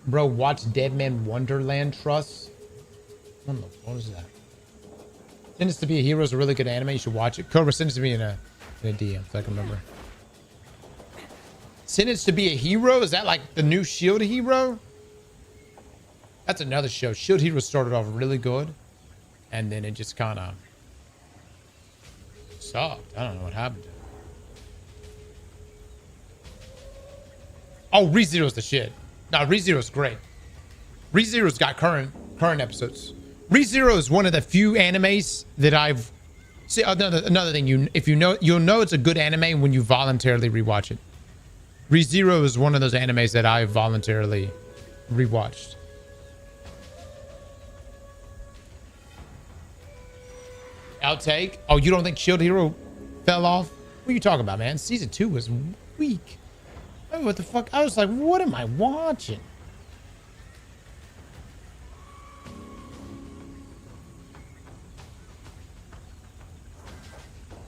Bro, watch Dead Man Wonderland Trust. What is that? Send This to Be a Hero is a really good anime. You should watch it. Cobra, send it to me in a DM so I can remember. Sentenced to be a hero? Is that like the new Shield hero? That's another show. Shield Hero started off really good, and then it just kind of sucked. I don't know what happened to it. Oh, ReZero's the shit. No, ReZero's great. ReZero's got current episodes. ReZero is one of the few animes that I've see. Another thing, you'll know it's a good anime when you voluntarily rewatch it. ReZero is one of those animes that I voluntarily rewatched. Outtake? Oh, you don't think Shield Hero fell off? What are you talking about, man? Season 2 was weak. Oh, what the fuck? I was like, what am I watching?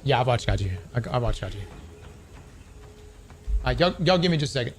Yeah, I watched Kaji. I watched Kaji. All right, y'all give me just a second.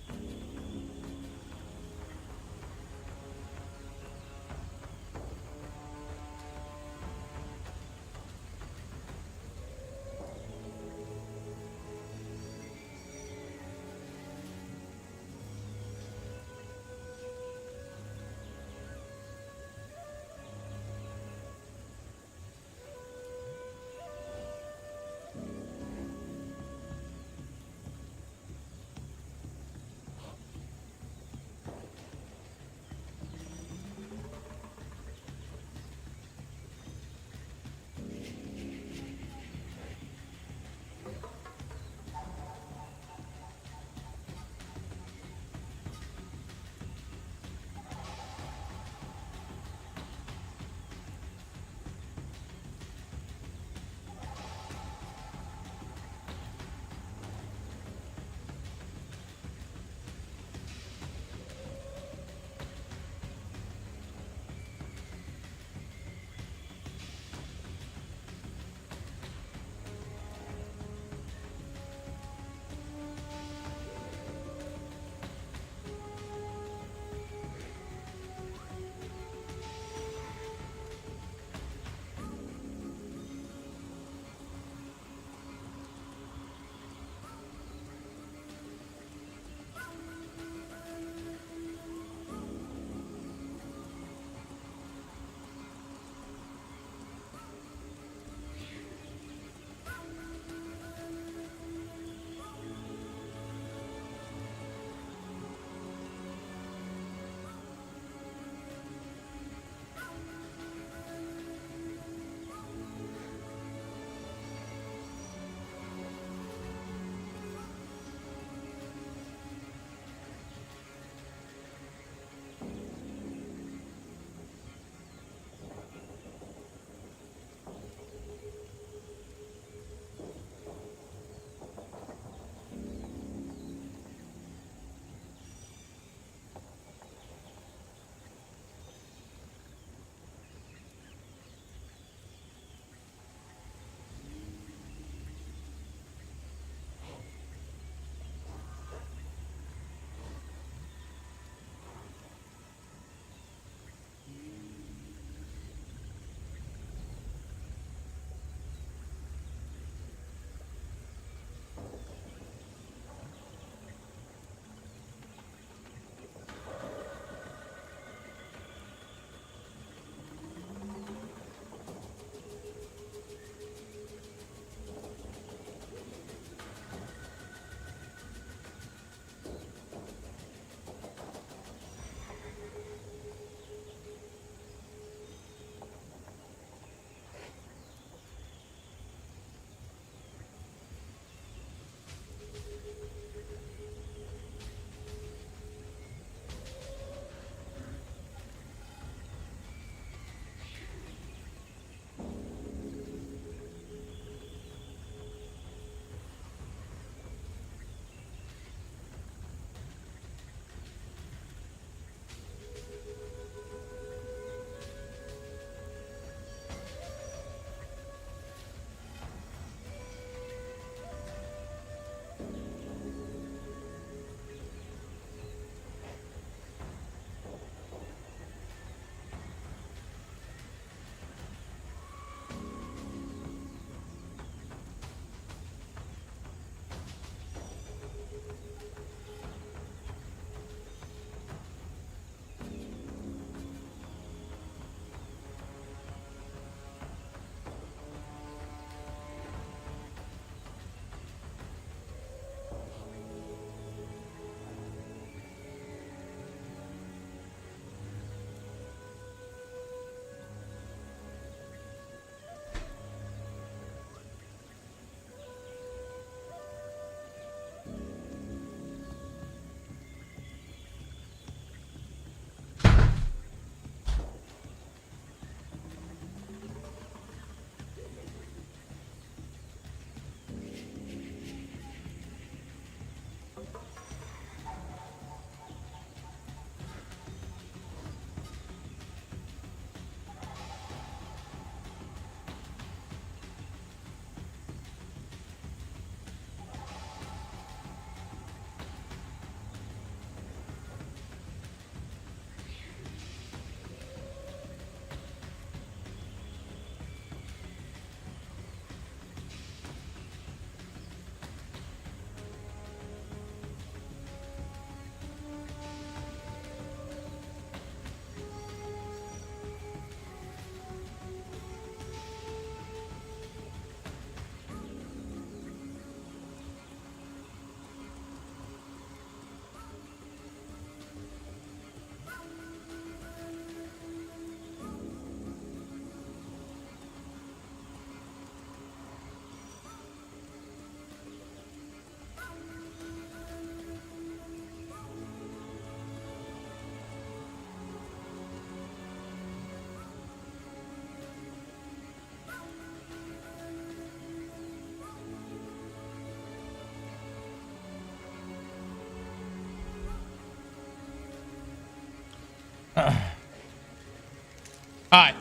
All right.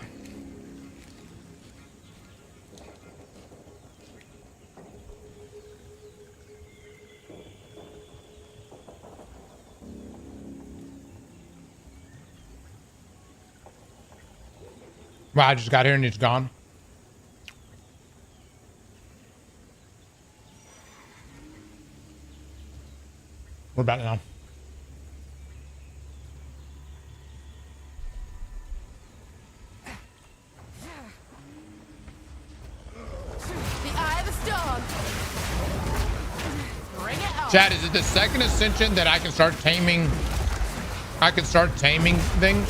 Wow, I just got here and it's gone. What about it now? The eye of the storm. Bring it on. Chad, is it the second ascension that I can start taming? I can start taming things?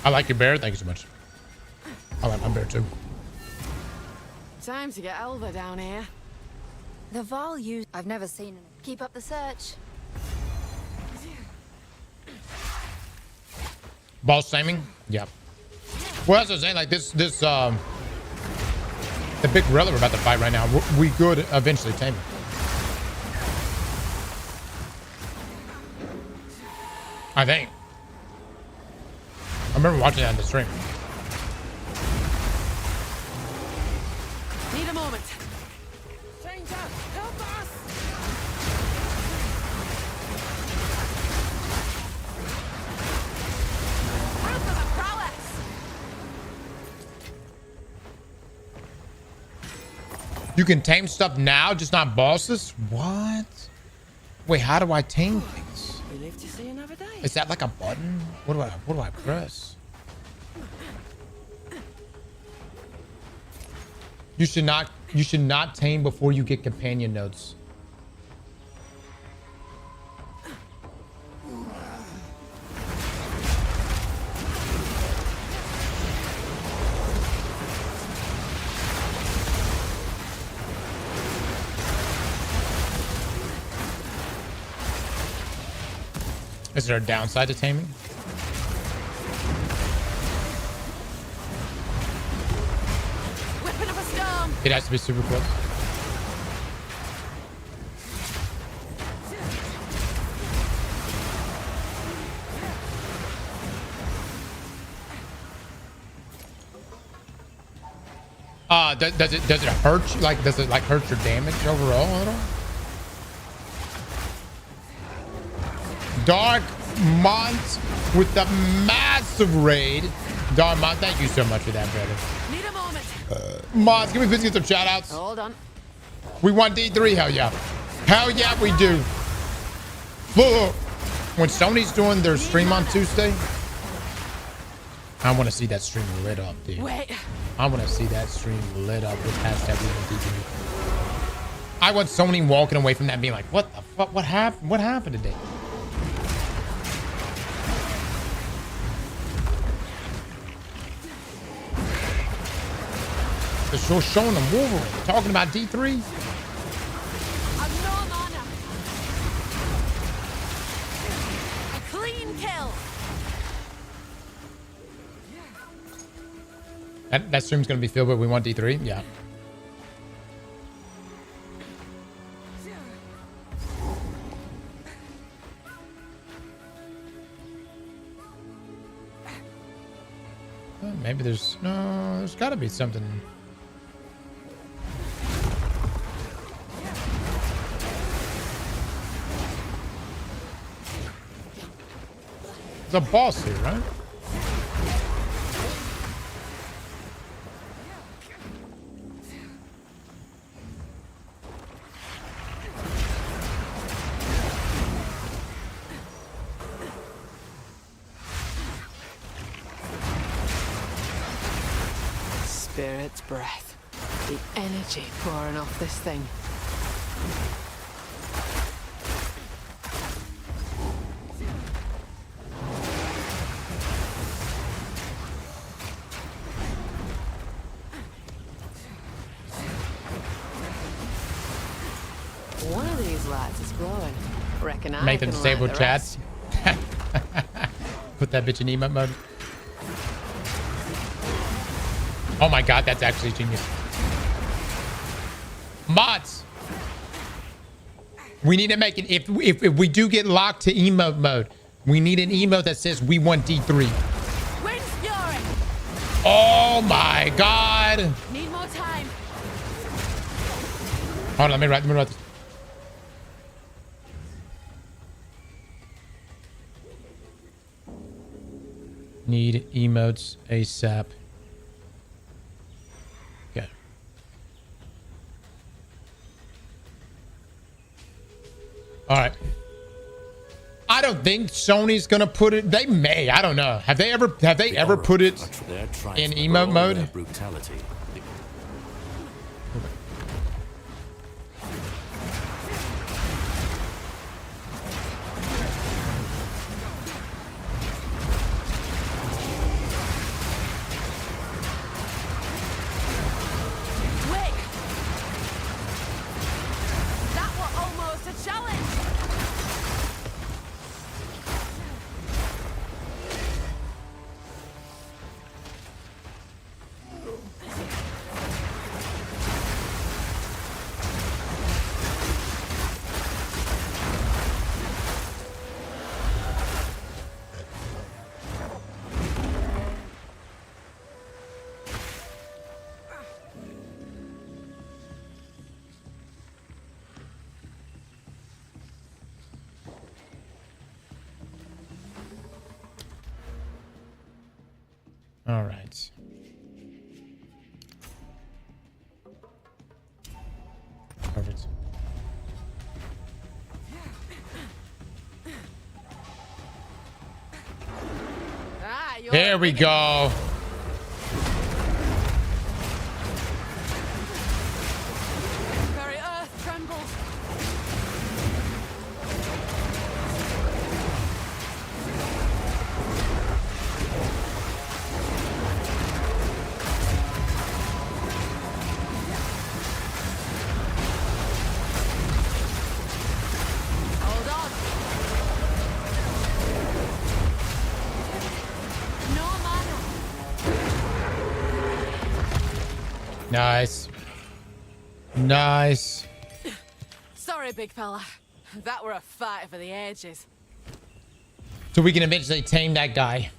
I like your bear. Thank you so much. I like my bear too. Time to get Elva down here. The value I've never seen. Keep up the search. Boss taming? Yeah. Well, as I was saying, like this, the big gorilla we're about to fight right now, we could eventually tame it. I think. I remember watching that on the stream. Need a moment. Stranger, help us! Proof of a prowess. You can tame stuff now, just not bosses? What? Wait, how do I tame things? We live to see another day. Is that like a button? What do I press? You should not tame before you get companion notes. Is there a downside to taming? Weapon of a storm. It has to be super close. Does it hurt you? Like, does it like hurt your damage overall at all? Dark Mont with the massive raid. Dark Mont, thank you so much for that, brother. Need a moment. Mods, can we please get some shout outs? Hold on. We want D3, hell yeah. Hell yeah, we do. Look, when Sony's doing their stream on Tuesday, I want to see that stream lit up, dude. Wait. I want to see that stream lit up with hashtag we want D3. I want Sony walking away from that and being like, what the fuck? What happened? What happened today? They're showing them Wolverine. They're talking about D3. A clean kill. That stream's gonna be filled with we want D3. Yeah. Well, maybe there's got to be something. There's a boss here, right? Spirit's breath. The energy pouring off this thing. One of these lights is glowing. Reckon I Make them can disable light the chats. rest. Put that bitch in emote mode. Oh my god, that's actually genius. Mods. We need to make it. If we do get locked to emote mode, we need an emote that says we want D3. Wind's fury. Oh my God. Need more time. Hold on, let me write this. Need emotes ASAP. Okay. All right. I don't think Sony's gonna put it. They may. I don't know. Have they ever put it in emote mode? Brutality. Wait. That was almost a challenge. All right. Perfect. There we go. Very earth trembles. Hold on. No mana. Nice. Nice. Sorry, big fella. That were a fight for the ages. So we can eventually tame that guy.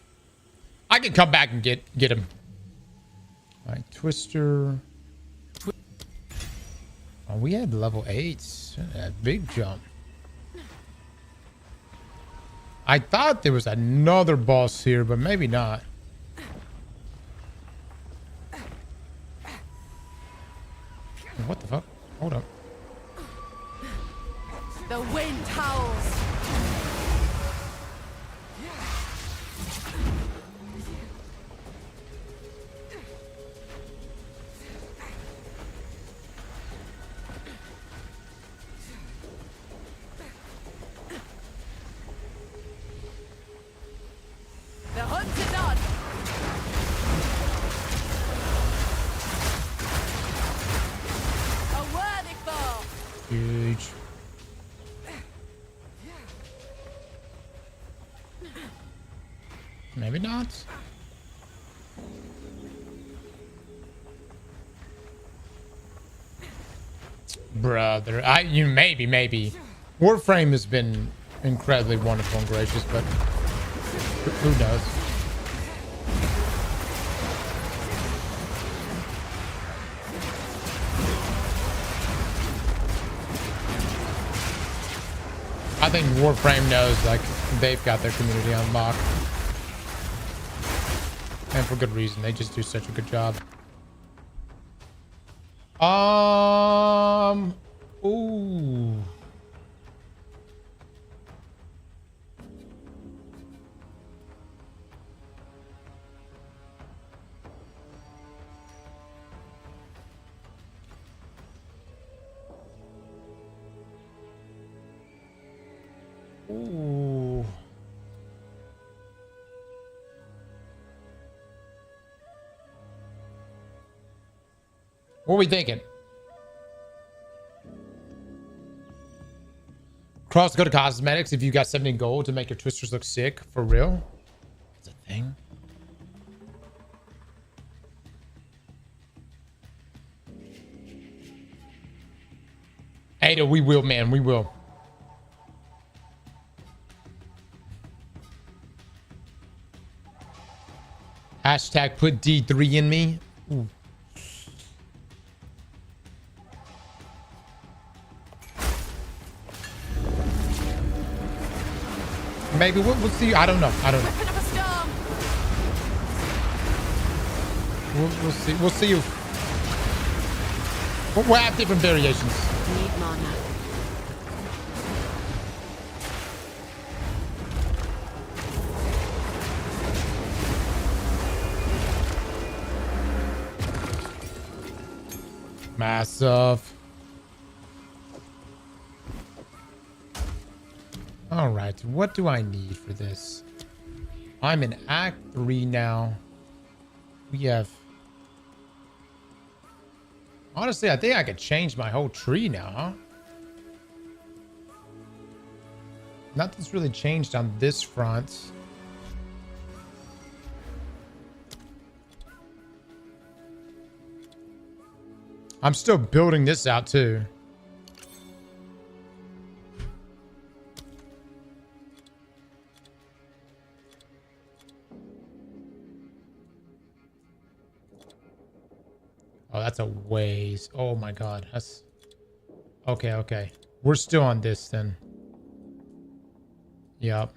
I can come back and get him. All right, Twister. Oh, we had level 8s. A big jump. I thought there was another boss here, but maybe not. What the fuck? Hold up. The wind howls. The hunt is on. A worthy foe. Huge. Maybe not. Brother, maybe. Warframe has been incredibly wonderful and gracious, but who knows? I think Warframe knows, like, they've got their community on lock. And for good reason. They just do such a good job. Ooh. Ooh. What are we thinking? Cross go to cosmetics if you got 70 gold to make your twisters look sick. For real? That's a thing. Ada, we will, man. We will. Hashtag put D3 in me. Ooh. Maybe we'll see. I don't know. I don't know. We'll see. We'll see you. We'll have different variations. Need mana. Massive. All right. What do I need for this? I'm in Act 3 now. We have... Honestly, I think I could change my whole tree now, huh? Nothing's really changed on this front. I'm still building this out too. Oh, that's a ways. Oh my god. That's okay, okay. We're still on this then. Yep.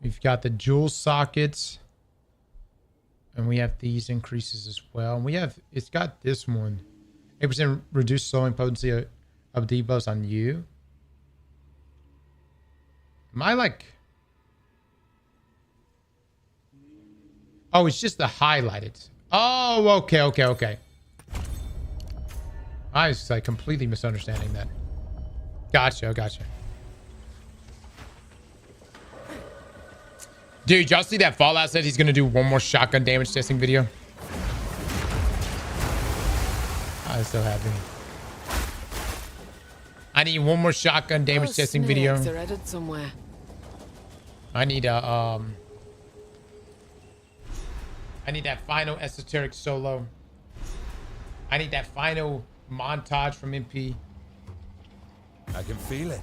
We've got the dual sockets. And we have these increases as well. And we have, it's got this one. 8% reduced slowing potency of debuffs on you. Am I like... Oh, it's just the highlighted. Oh, okay, okay, okay. I was like completely misunderstanding that. Gotcha, gotcha. Dude, y'all see that Fallout said he's gonna do one more shotgun damage testing video? I'm so happy. I need one more shotgun damage testing video. They're added somewhere. I need a I need that final esoteric solo. I need that final montage from MP. I can feel it.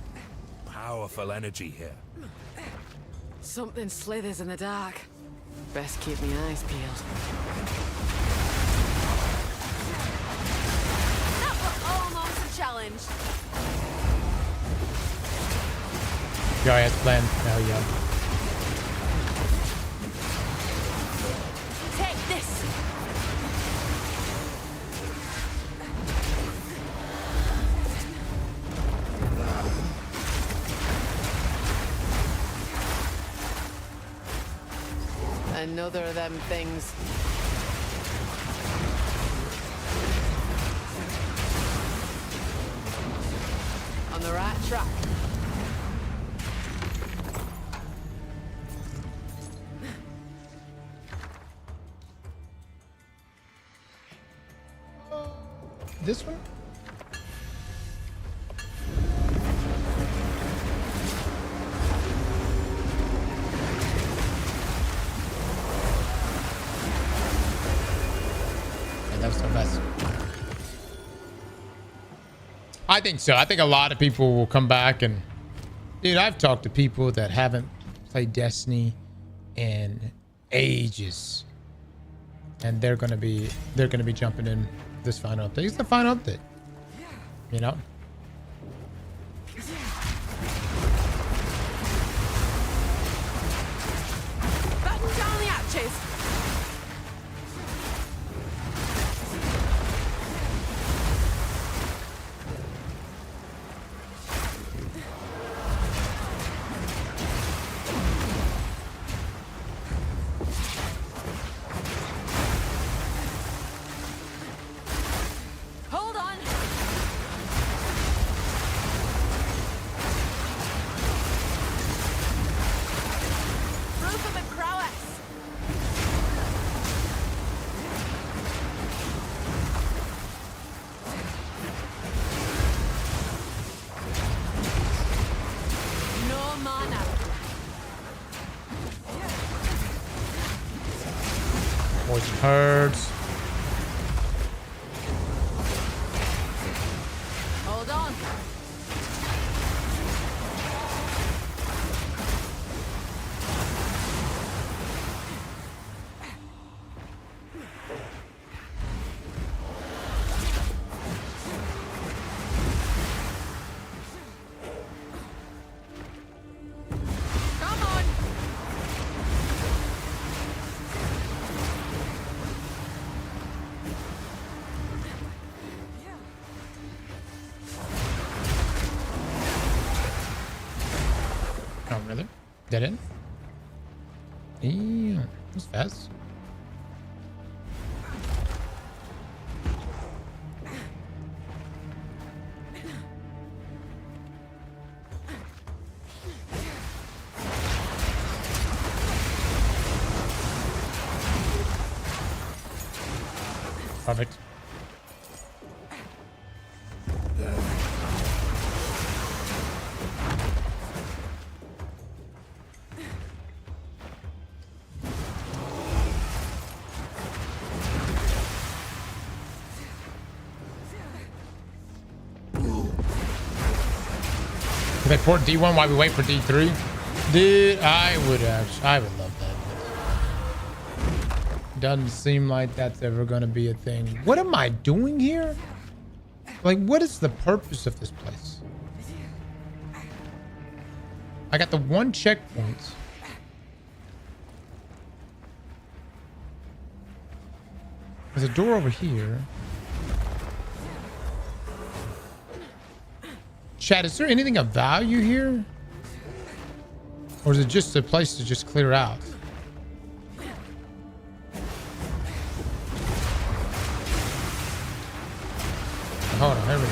Powerful energy here. Something slithers in the dark. Best keep my eyes peeled. That was almost a challenge. Yo, yes, plan. Hell yeah. Take this. Another of them things. On the right track. This one? That was the best. I think so. I think a lot of people will come back and, dude, I've talked to people that haven't played Destiny in ages, and they're gonna be jumping in this final update. It's the final update, you know. Batten down the hatches. Hold on. Proof of a prowess. No mana. Poison herds. Hold on. Oh, really? Dead end? Yeah, that's fast. Perfect. If they port D1 while we wait for D3, dude, I would love that. Doesn't seem like that's ever gonna be a thing. What am I doing here? Like, what is the purpose of this place? I got the one checkpoint. There's a door over here. Chat, is there anything of value here? Or is it just a place to just clear out? Hold on, here we go.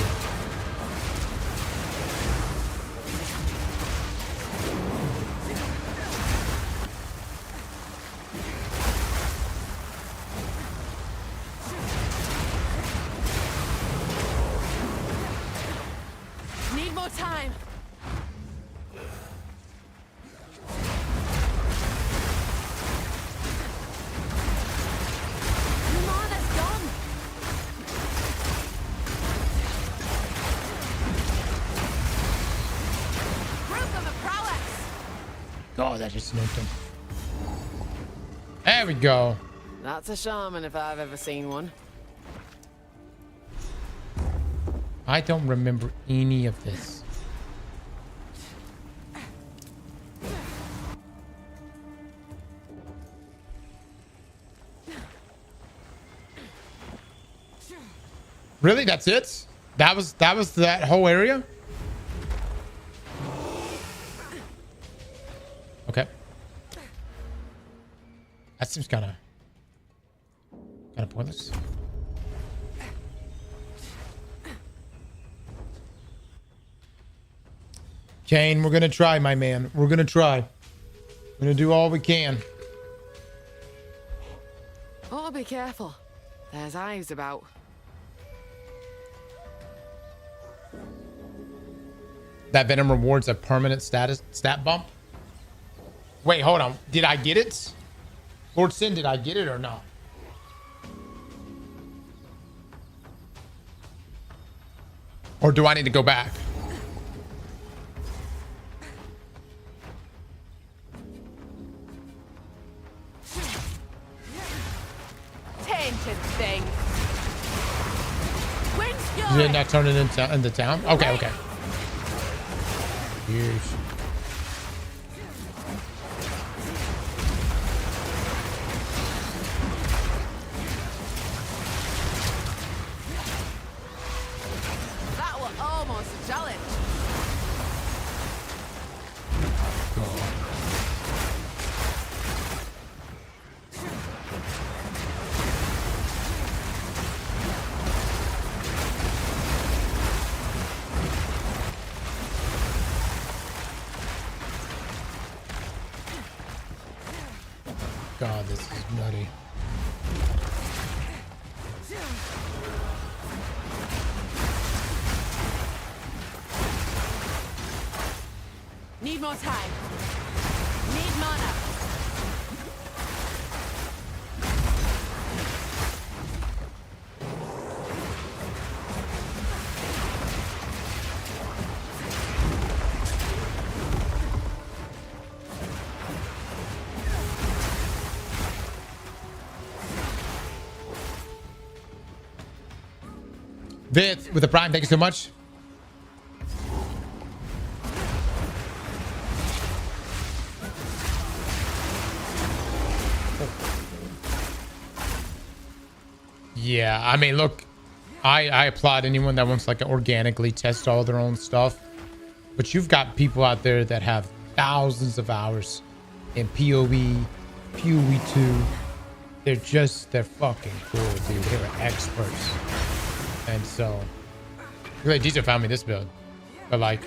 Need more time. Lumana's gone. Proof of a prowess. Oh, that just nuked him. There we go. That's a shaman if I've ever seen one. I don't remember any of this. Really? That's it? That was that whole area? Okay. That seems kind of pointless. Kane, we're gonna try, my man. We're gonna try. We're gonna do all we can. Oh, be careful. There's eyes about. That venom rewards a permanent stat bump. Wait, hold on. Did I get it? Lord Sin, did I get it or not? Or do I need to go back? Tainted thing. Wind's You going. did not turn it into town? Okay, okay. Years. That was almost a challenge. God, this is nutty. Need more time. Need mana. Vith with the prime. Thank you so much. Yeah, I mean, look, I applaud anyone that wants to like organically test all their own stuff. But you've got people out there that have thousands of hours in POE, POE2. They're fucking cool, dude. They're experts. And so, like, DJ found me this build. But like,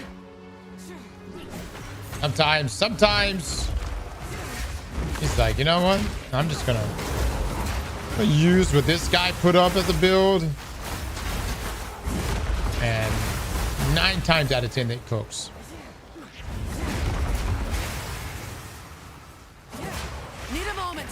sometimes he's like, you know what? I'm just gonna use what this guy put up as a build. And 9 times out of 10 it cooks. Need a moment.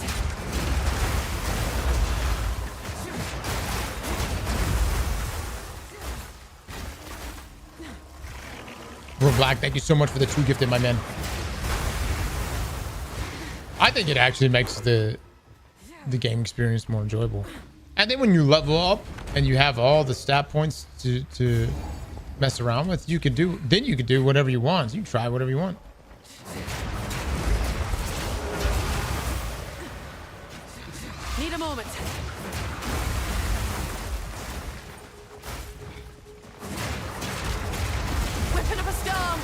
We're Black, thank you so much for the 2 gifted, my man. I think it actually makes the game experience more enjoyable. And then when you level up and you have all the stat points to mess around with, you could do whatever you want. You can try whatever you want. Need a moment. Whipping up a storm.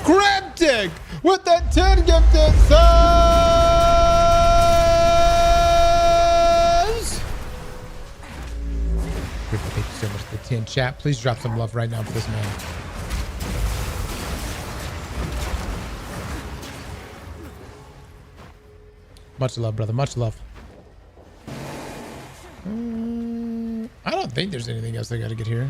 Cryptic with the 10 gifted subs. Thank you so much for the 10 chat. Please drop some love right now for this man. Much love, brother. Much love. I don't think there's anything else I gotta get here.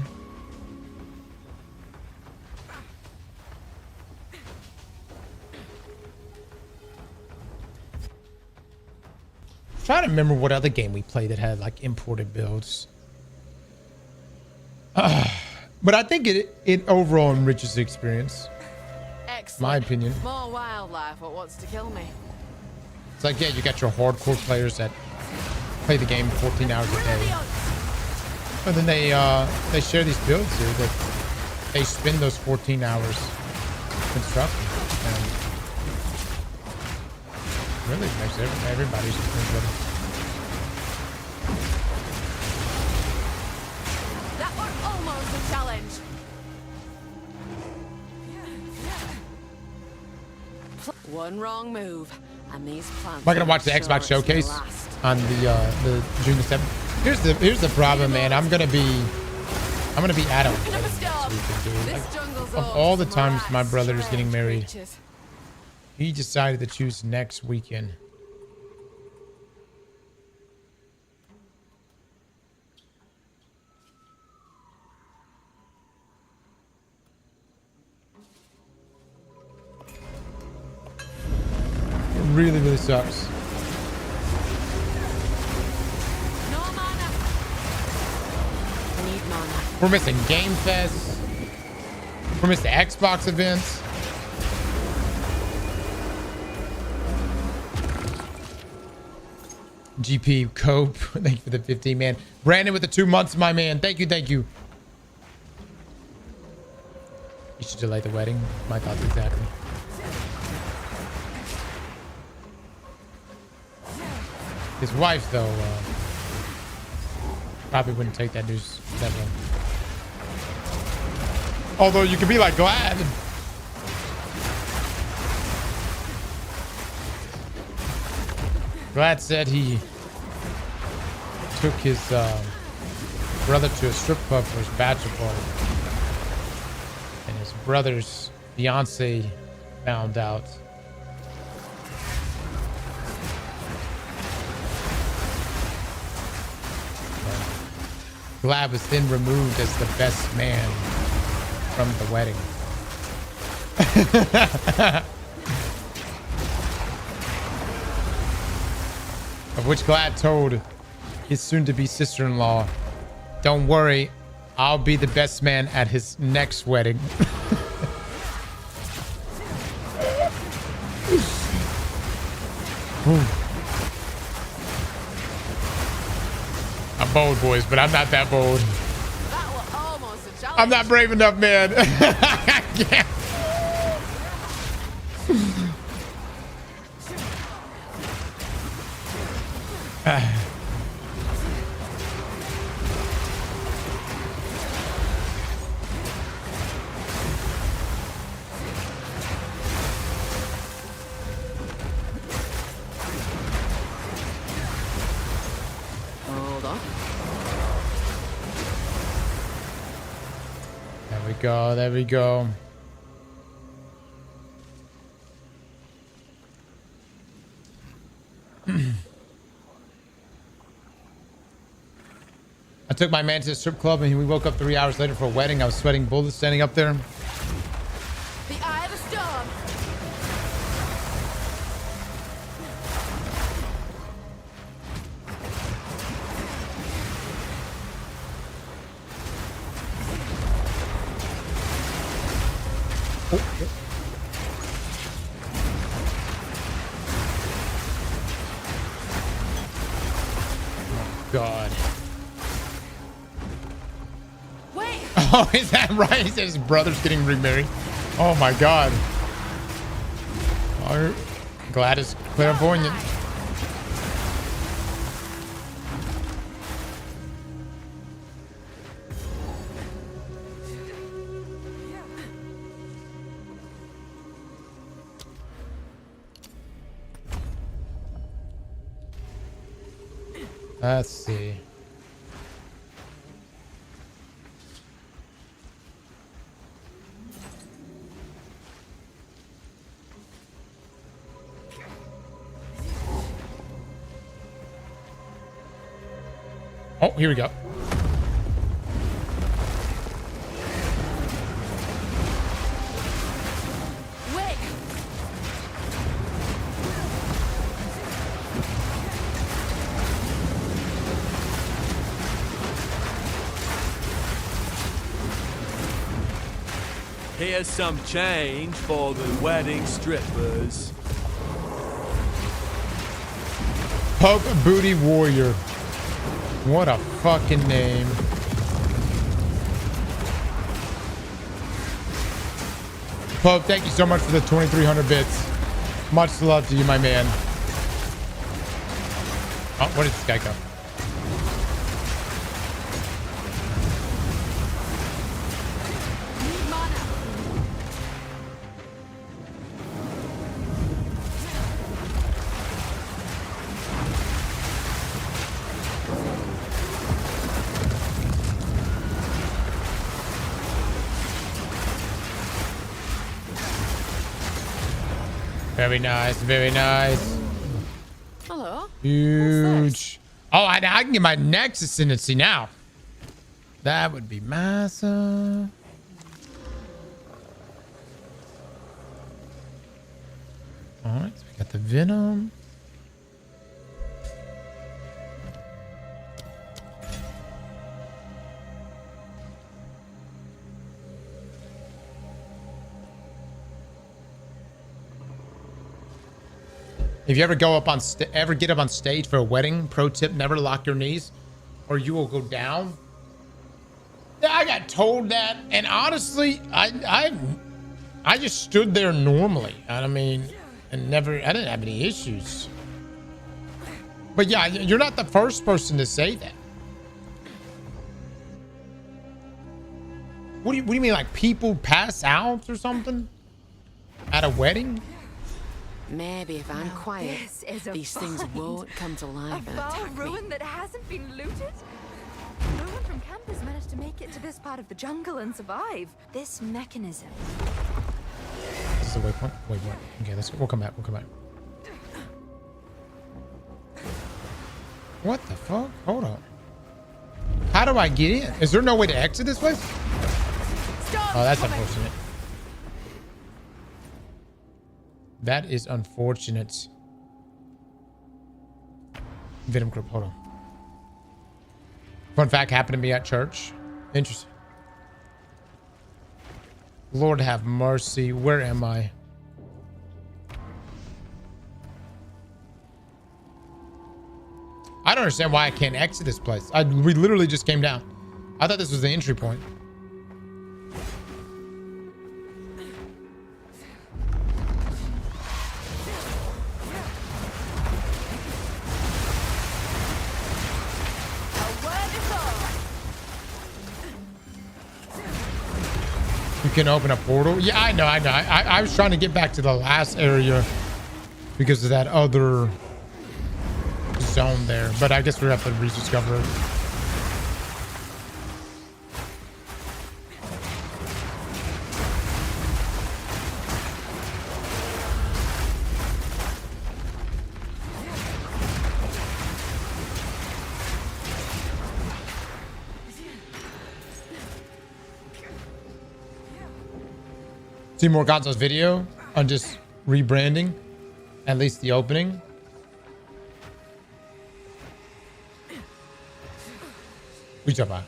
Trying to remember what other game we played that had like imported builds. But I think it overall enriches the experience. Excellent. My opinion. More wildlife. What wants to kill me? It's like, yeah, you got your hardcore players that play the game 14 hours a day. But then they share these builds here that they spend those 14 hours constructing. And really makes everybody's experience better. That was almost a challenge. One wrong move, and these plants. Am I gonna watch the Xbox showcase on the June the 7th? Here's the problem, man. I'm gonna be at a wedding this weekend, dude. Like, of all the times my brother is getting married, he decided to choose next weekend. It really, really sucks. We're missing Game Fest. We're missing the Xbox events. GP Cope, thank you for the 15, man. Brandon with the 2 months, my man. Thank you, thank you. You should delay the wedding. My thoughts exactly. His wife, though, probably wouldn't take that news that well. Although you could be like glad. Glad said he took his brother to a strip club for his bachelor party. And his brother's fiance found out. Glad was then removed as the best man from the wedding. Of which Glad told his soon-to-be sister-in-law, "Don't worry, I'll be the best man at his next wedding." I'm bold, boys, but I'm not that bold. That was almost a challenge. I'm not brave enough, man. I can't. Hold on. There we go. There we go. I took my man to the strip club and we woke up 3 hours later for a wedding. I was sweating bullets standing up there. The eye of the storm. God. Wait. Oh, is that right? He said his brother's getting remarried. Oh my God. Oh, glad it's clairvoyant. Let's see. Oh, here we go. Wait. Here's some change for the wedding strippers. Pope Booty Warrior. What a fucking name. Pope, thank you so much for the 2,300 bits. Much love to you, my man. Oh, where did this guy go? Very nice, very nice. Hello. Huge. Oh, I can get my next ascendancy now. That would be massive. All right, so we got the Venom. If you ever get up on stage for a wedding, pro tip: never lock your knees, or you will go down. Yeah, I got told that, and honestly, I just stood there normally. I mean, and I didn't have any issues. But yeah, you're not the first person to say that. What do you mean, like people pass out or something at a wedding? Maybe if I'm quiet, these things won't come to life and attack me. Ruin that hasn't been looted? No one from campus managed to make it to this part of the jungle and survive. This mechanism. This is the waypoint. Wait, what? Okay, we'll come back. We'll come back. What the fuck? Hold on. How do I get in? Is there no way to exit this place? Oh, that's unfortunate. That is unfortunate. Venom group, hold on. Fun fact happened to me at church. Interesting. Lord have mercy. Where am I? I don't understand why I can't exit this place. We literally just came down. I thought this was the entry point. You can open a portal? Yeah, I know. I was trying to get back to the last area because of that other zone there, but I guess we have to rediscover it. See more Gonzo's video on just rebranding, at least the opening. We talking about?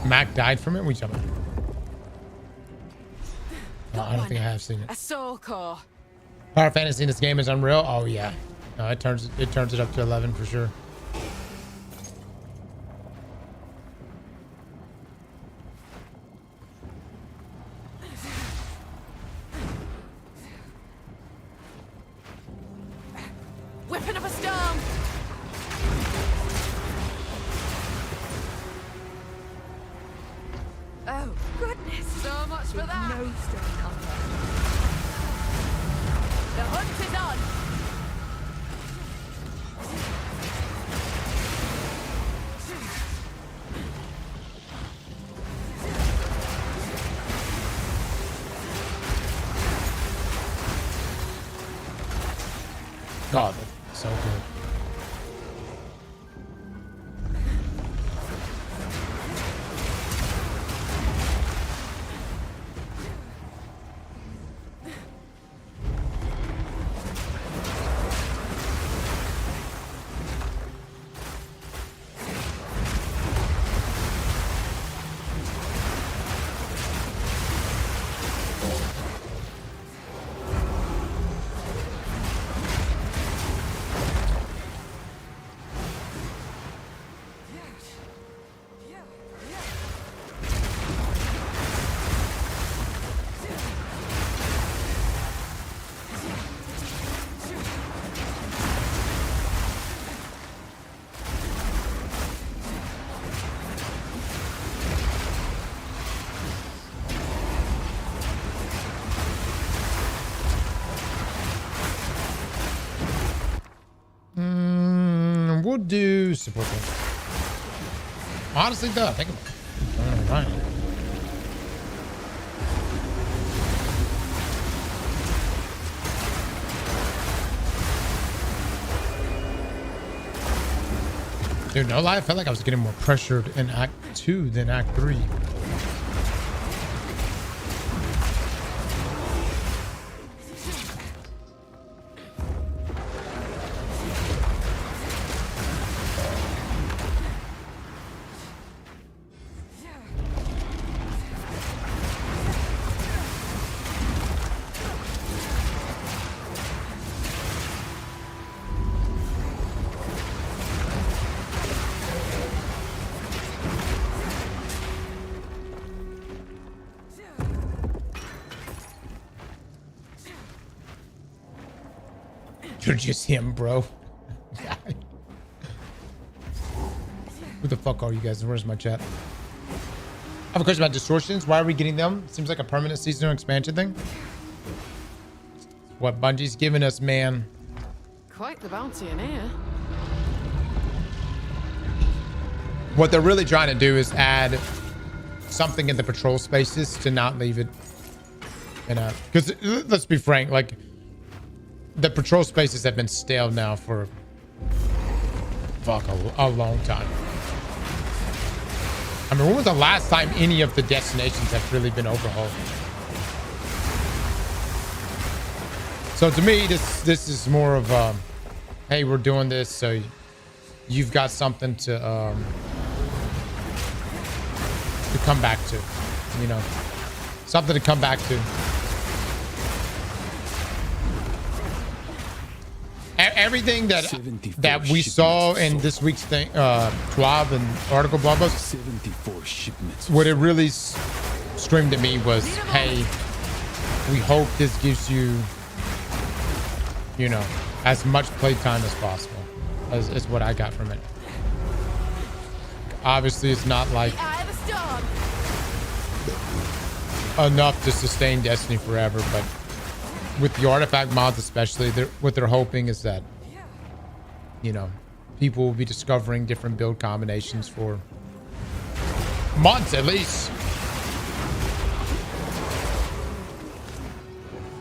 Mac died from it? We talking about? Oh, I don't think I have seen it. A soul core. Power fantasy in this game is unreal. Oh yeah, no, it turns it up to 11 for sure. Whipping up a storm. Oh, goodness. So much for that. No stone combat. The hunt is on. God, that's so good. We'll do support them. Honestly, though, think about it. Right. Dude, no lie, I felt like I was getting more pressured in Act 2 than Act 3. You're just him, bro. Who the fuck are you guys? Where's my chat? I have a question about distortions. Why are we getting them? Seems like a permanent seasonal expansion thing. What Bungie's giving us, man. Quite the bounty in here. What they're really trying to do is add something in the patrol spaces to not leave it in a... Because let's be frank, like... The patrol spaces have been stale now for... Fuck, a long time. I mean, when was the last time any of the destinations have really been overhauled? So to me, this is more of hey, we're doing this, so you've got something to come back to, you know, something to come back to. Everything that we saw in this week's thing, TWAB and article blah blah. 74 shipments. What it really screamed at me was, hey, we hope this gives you, you know, as much playtime as possible, is what I got from it. Obviously, it's not like enough to sustain Destiny forever, but with the artifact mods especially, what they're hoping is that, you know, people will be discovering different build combinations for months at least.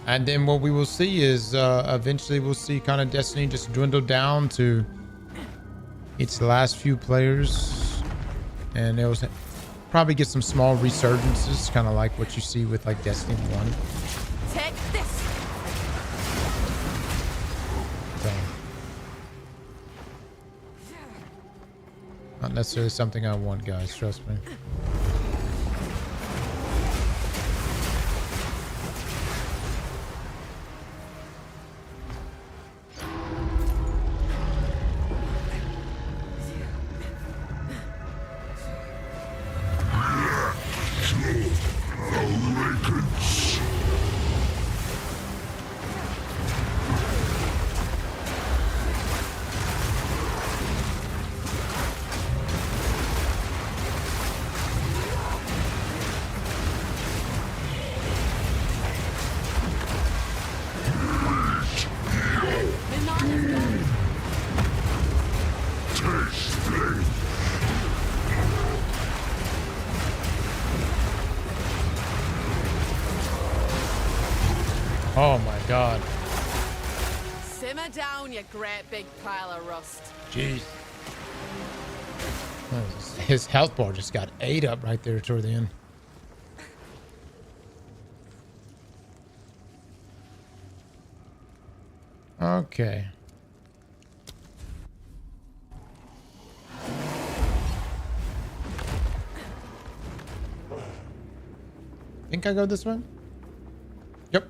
And then what we will see is eventually we'll see kind of Destiny just dwindle down to its last few players, and it was probably get some small resurgences, kind of like what you see with like Destiny 1. Take this. So, not necessarily something I want, guys, trust me. Oh my god. Simmer down, you great big pile of rust. Jeez. His health bar just got ate up right there toward the end. Okay. Think I go this way? Yep.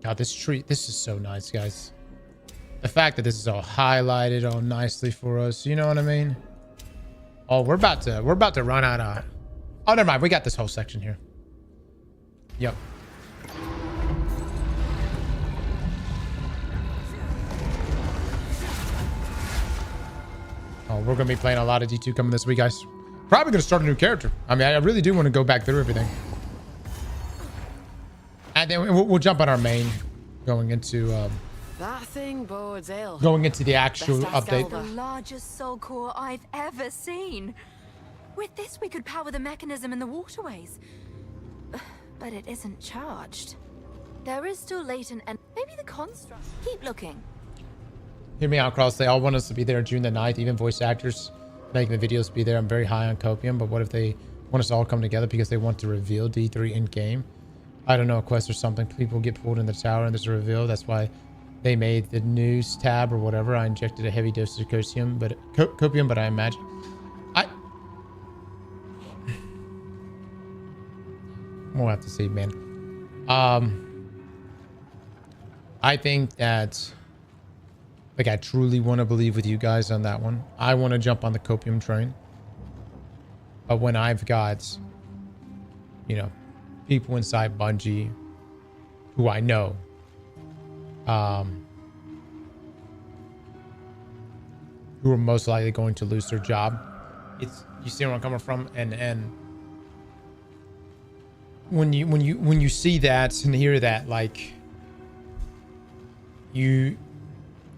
God, this tree, this is so nice, guys. The fact that this is all highlighted all nicely for us, you know what I mean? Oh, we're about to run out of... Oh, never mind. We got this whole section here. Yep. Oh, we're going to be playing a lot of D2 coming this week, guys. Probably going to start a new character. I mean, I really do want to go back through everything. And then we'll jump on our main going into... That thing bodes ill. going into the actual update. The largest soul core I've ever seen. With this, we could power the mechanism in the waterways. But it isn't charged. There is still latent and maybe the construct. Keep looking. Hear me out, Cross. They all want us to be there June the 9th. Even voice actors making the videos be there. I'm very high on Copium, but what if they want us to all come together because they want to reveal D3 in game? I don't know, a quest or something. People get pulled in the tower and there's a reveal. That's why they made the news tab or whatever. I injected a heavy dose of copium, but I imagine we'll have to see, man. I think that, like, I truly want to believe with you guys on that one. I want to jump on the copium train, but when I've got, you know, people inside Bungie who I know, who are most likely going to lose their job. You see where I'm coming from, and when you see that and hear that, like,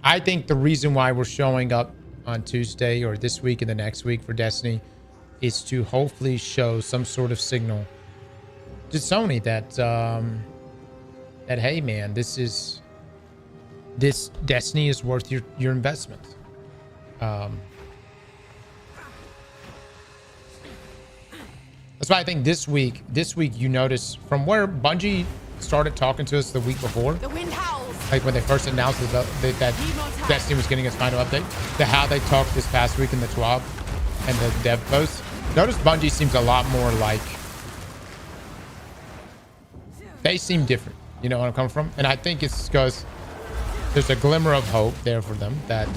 I think the reason why we're showing up on Tuesday or this week and the next week for Destiny is to hopefully show some sort of signal to Sony that that, hey man, this Destiny is worth your investment. That's why I think this week you notice from where Bungie started talking to us the week before, The wind howls. like when they first announced that Destiny was getting its final update, to how they talked this past week in the 12 and the dev post. Notice Bungie seems a lot more like, they seem different. You know where I'm coming from? And I think it's because there's a glimmer of hope there for them that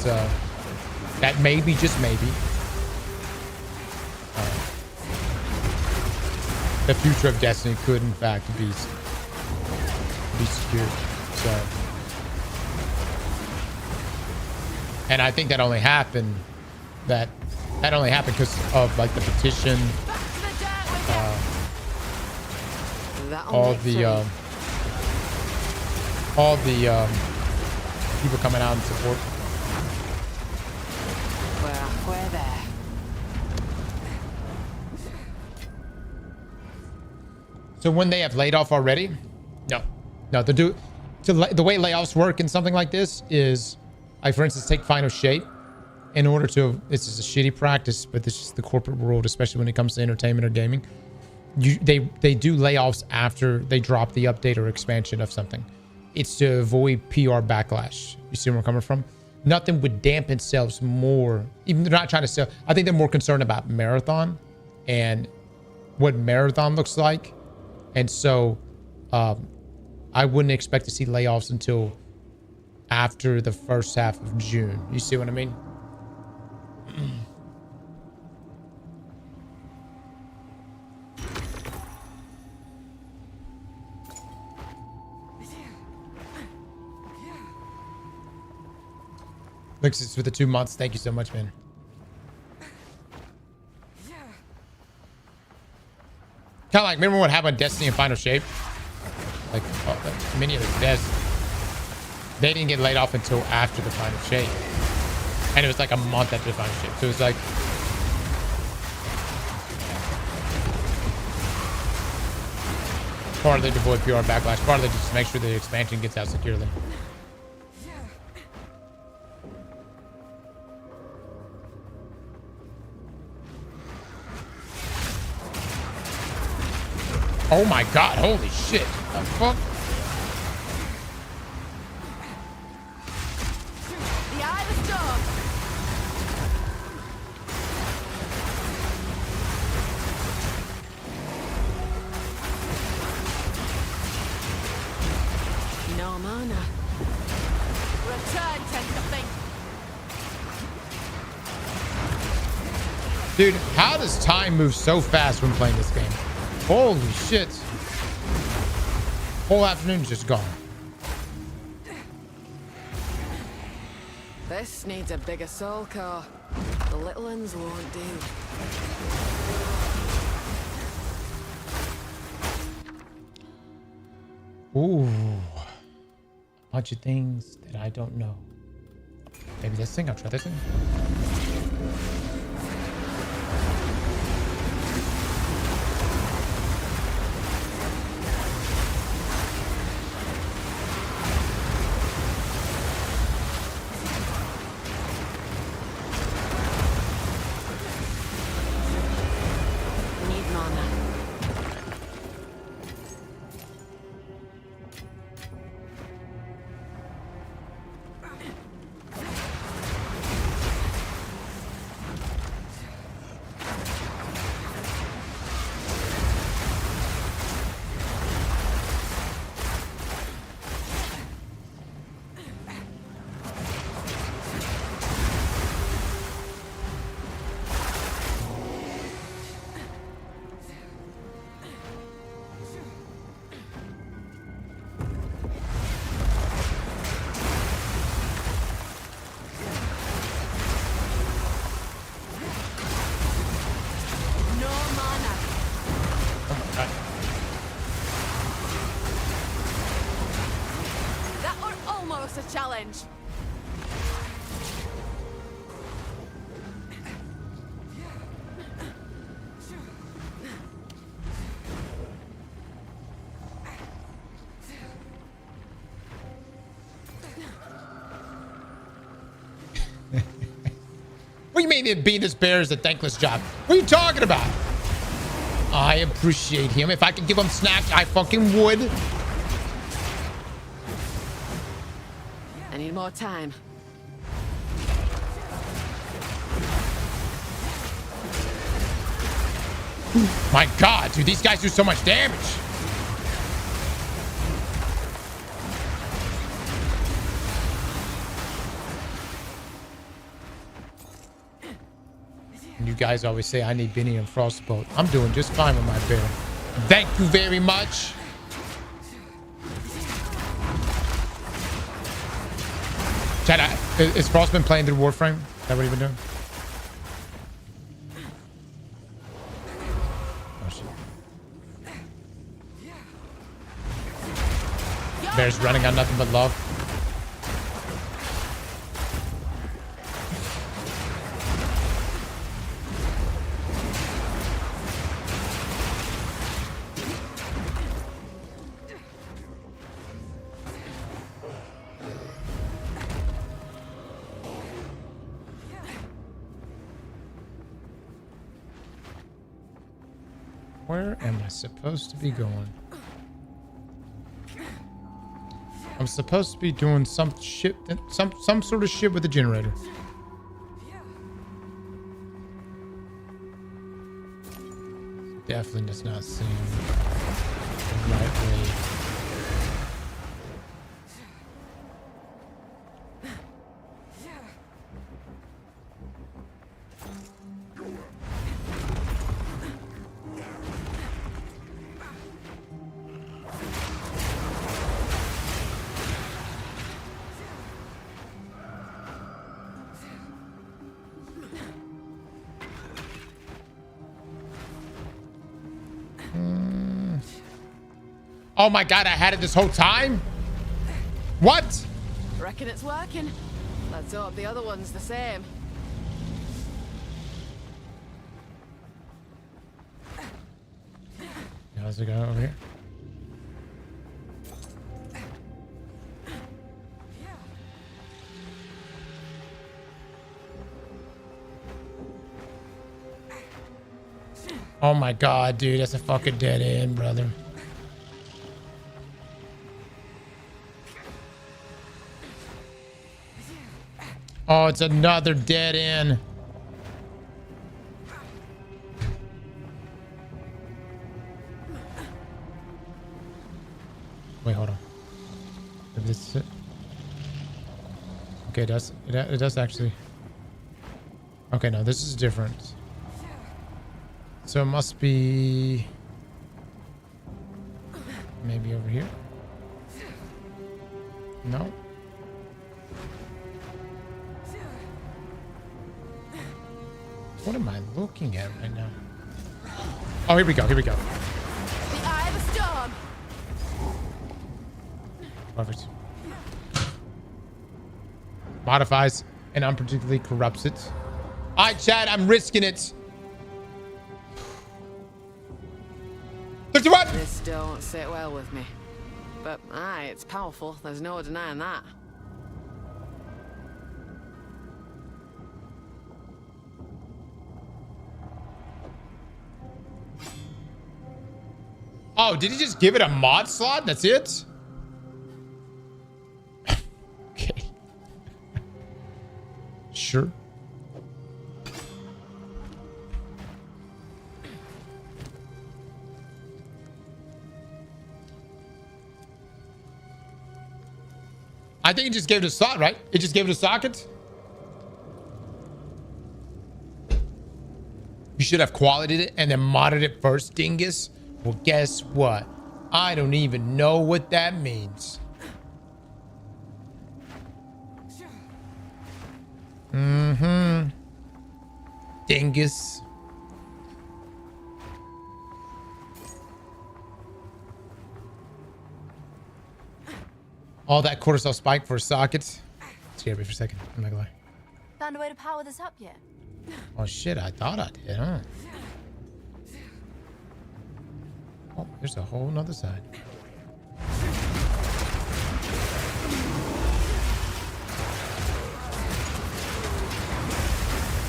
that maybe, just maybe, the future of Destiny could in fact be secured. So, and I think that only happened because of like the petition, all the people coming out and support. We're there. So when they have laid off already, no, the way layoffs work in something like this is, like for instance, take Final Shape. In order to, this is a shitty practice, but this is the corporate world, especially when it comes to entertainment or gaming. They do layoffs after they drop the update or expansion of something. It's to avoid PR backlash. You see where I'm coming from? Nothing would dampen sales more. Even they're not trying to sell. I think they're more concerned about Marathon and what Marathon looks like. And so I wouldn't expect to see layoffs until after the first half of June. You see what I mean? Looks for the 2 months. Thank you so much, man. Kind of like, remember what happened with Destiny and Final Shape? Like, many of the devs, they didn't get laid off until after the Final Shape. And it was like a month after the Final Shape. So it was like, partly to avoid PR backlash, partly just to make sure the expansion gets out securely. Oh my god, holy shit. The fuck? The eye of the storm. No mana. Return to nothing. Dude, how does time move so fast when playing this game? Holy shit. Whole afternoon's just gone. This needs a bigger soul core. The little ones won't do. Ooh. A bunch of things that I don't know. Maybe this thing, I'll try this thing. Challenge. What do you mean that being this bear is a thankless job? What are you talking about? I appreciate him. If I could give him snacks, I fucking would. I need more time. My God, dude, these guys do so much damage. You guys always say I need Benny and Frostbolt. I'm doing just fine with my bear. Thank you very much. Chad, is Frost been playing through Warframe? Is that what you've been doing? Bear's running on nothing but love. Where am I supposed to be going? I'm supposed to be doing some shit, some sort of shit with the generator. Definitely does not seem the right way. Oh my God, I had it this whole time? What? Reckon it's working. Let's hope the other one's the same. How's it going over here? Oh my God, dude, that's a fucking dead end, brother. Oh, it's another dead end. Wait, hold on. Maybe this is it. Okay, it does actually. Okay, no, this is different. So it must be maybe over here. No. What am I looking at right now? Oh, here we go. Here we go. The eye of a storm. Perfect. Modifies and unpredictably corrupts it. All right, Chad, I'm risking it. This don't sit well with me. But aye, it's powerful. There's no denying that. Oh, did he just give it a mod slot? That's it? Okay. Sure. I think it just gave it a slot, right? It just gave it a socket. You should have qualityed it and then modded it first, dingus. Well, guess what? I don't even know what that means. Mm-hmm. Dingus. All that cortisol spike for sockets. Scared me for a second. I'm not gonna lie. Found a way to power this up yet? Oh shit, I thought I did, huh? Oh, there's a whole nother side.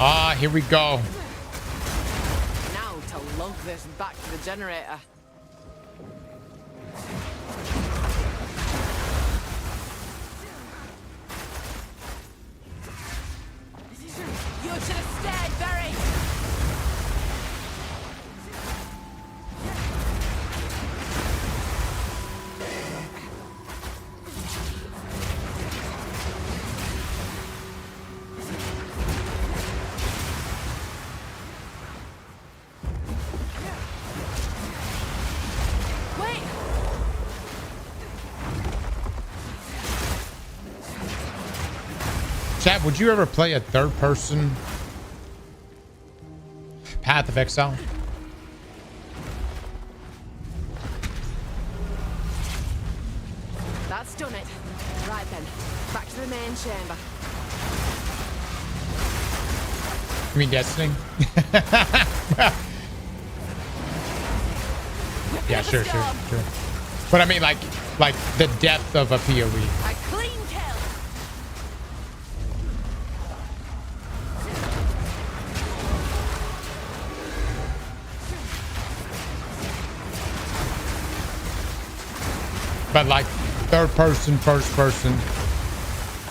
Ah, here we go. Now to lug this back to the generator. You should have stayed, Barry. Chat, would you ever play a third-person Path of Exile? That's done it. Right then, back to the main chamber. You mean Destiny? Yeah, sure. But I mean, like the depth of a POE. A clean kill. But like third person, first person.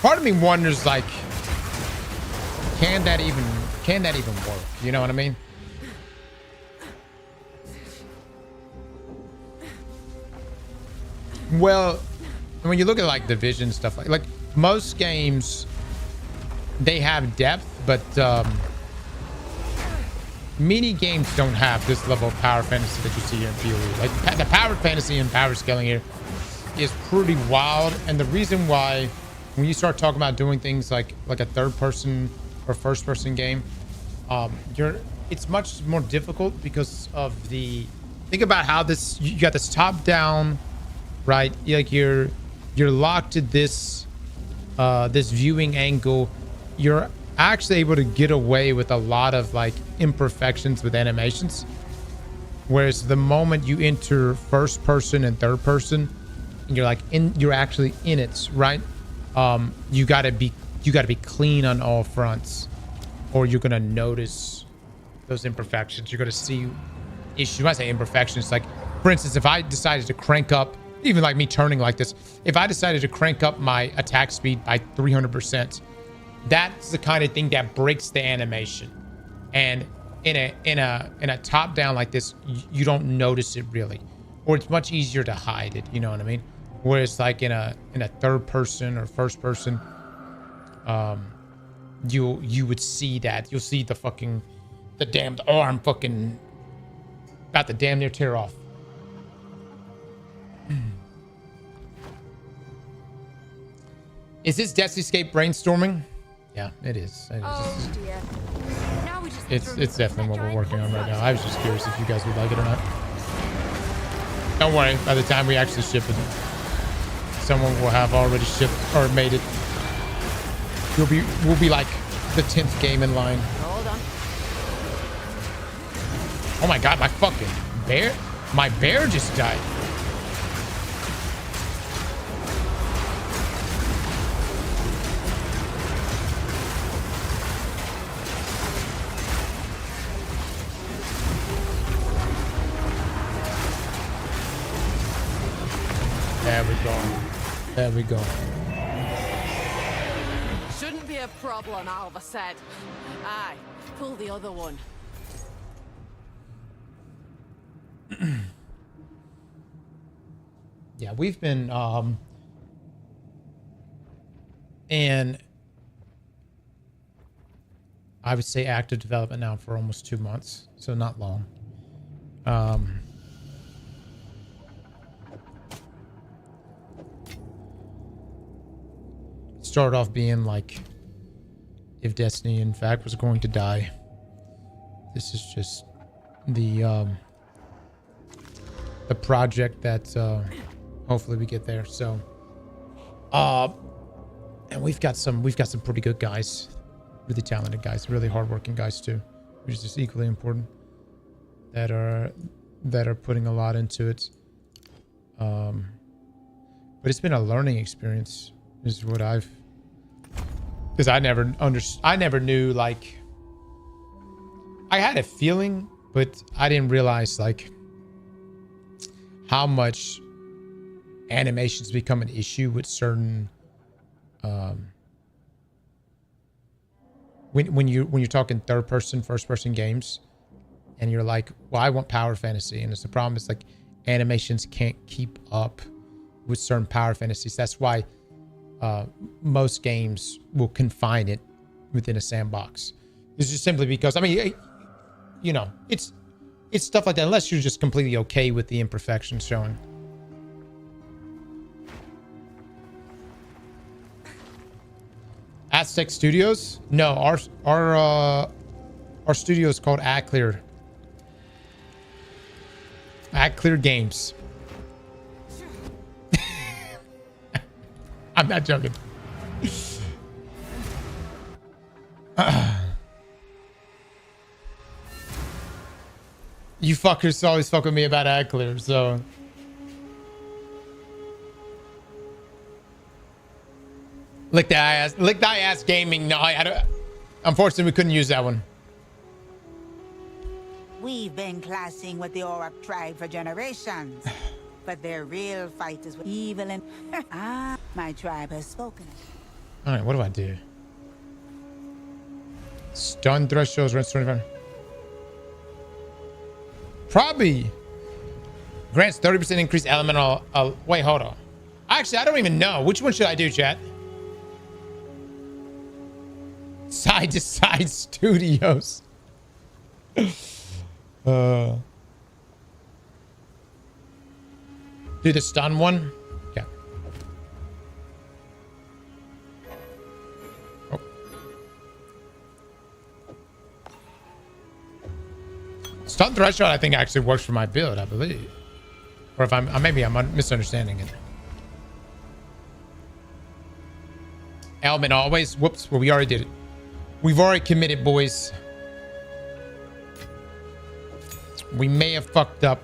Part of me wonders, like, can that even work? You know what I mean? Well, when you look at like Division stuff, like most games, they have depth, but mini games don't have this level of power fantasy that you see here in POE. Like the power fantasy and power scaling here is pretty wild, and the reason why, when you start talking about doing things like a third person or first person game, it's much more difficult because of think about how you got this top down, right? Like you're locked to this viewing angle. You're actually able to get away with a lot of like imperfections with animations, whereas the moment you enter first person and third person, and you're actually in it, right? You gotta be clean on all fronts, or you're gonna notice those imperfections. You're gonna see issues. I say imperfections, like for instance, if I decided to crank up, even like me turning like this, if I decided to crank up my attack speed by 300%, that's the kind of thing that breaks the animation. And in a top down like this, you don't notice it really, or it's much easier to hide it. You know what I mean? Whereas like in a third person or first person, you would see that. You'll see the damned arm fucking about to damn near tear off. Is this Destiny'scape brainstorming? Yeah, it is. Oh dear. Now we just It's definitely what we're working on right now. I was just curious if you guys would like it or not. Don't worry, by the time we actually ship it, someone will have already shipped or made it. We'll be like the 10th game in line. Hold on. Oh my god, my bear just died. There we go. Shouldn't be a problem, Alva said. Aye, pull the other one. Yeah, we've been in, I would say, active development now for almost 2 months, so not long. Started off being like, if Destiny in fact was going to die, this is just the project that hopefully we get there. So and we've got some pretty good guys, really talented guys, really hardworking guys too, which is just equally important, that are putting a lot into it. But it's been a learning experience, is what because I never knew, like, I had a feeling, but I didn't realize like how much animations become an issue with certain when you're talking third person, first person games, and you're like, well, I want power fantasy, and it's the problem is like animations can't keep up with certain power fantasies. That's why most games will confine it within a sandbox. It's just simply because, I mean, you know, it's stuff like that, unless you're just completely okay with the imperfections showing. Aztec Studios? No, our studio is called Aclear. Aclear Games. I'm not joking. You fuckers always fuck with me about Aclear, so. Lick thy ass gaming. No, I don't. Unfortunately, we couldn't use that one. We've been clashing with the Orc tribe for generations, but their real fight is with evil and my tribe has spoken. All right, what do I do? Stun thresholds, range 25. Probably grants 30% increased elemental. Wait, hold on. Actually, I don't even know. Which one should I do, chat? Side to side studios. Do the stun one. Yeah. Oh. Stun threshold, I think, actually works for my build, I believe. Or if maybe I'm misunderstanding it. Element always. Whoops. Well, we already did it. We've already committed, boys. We may have fucked up.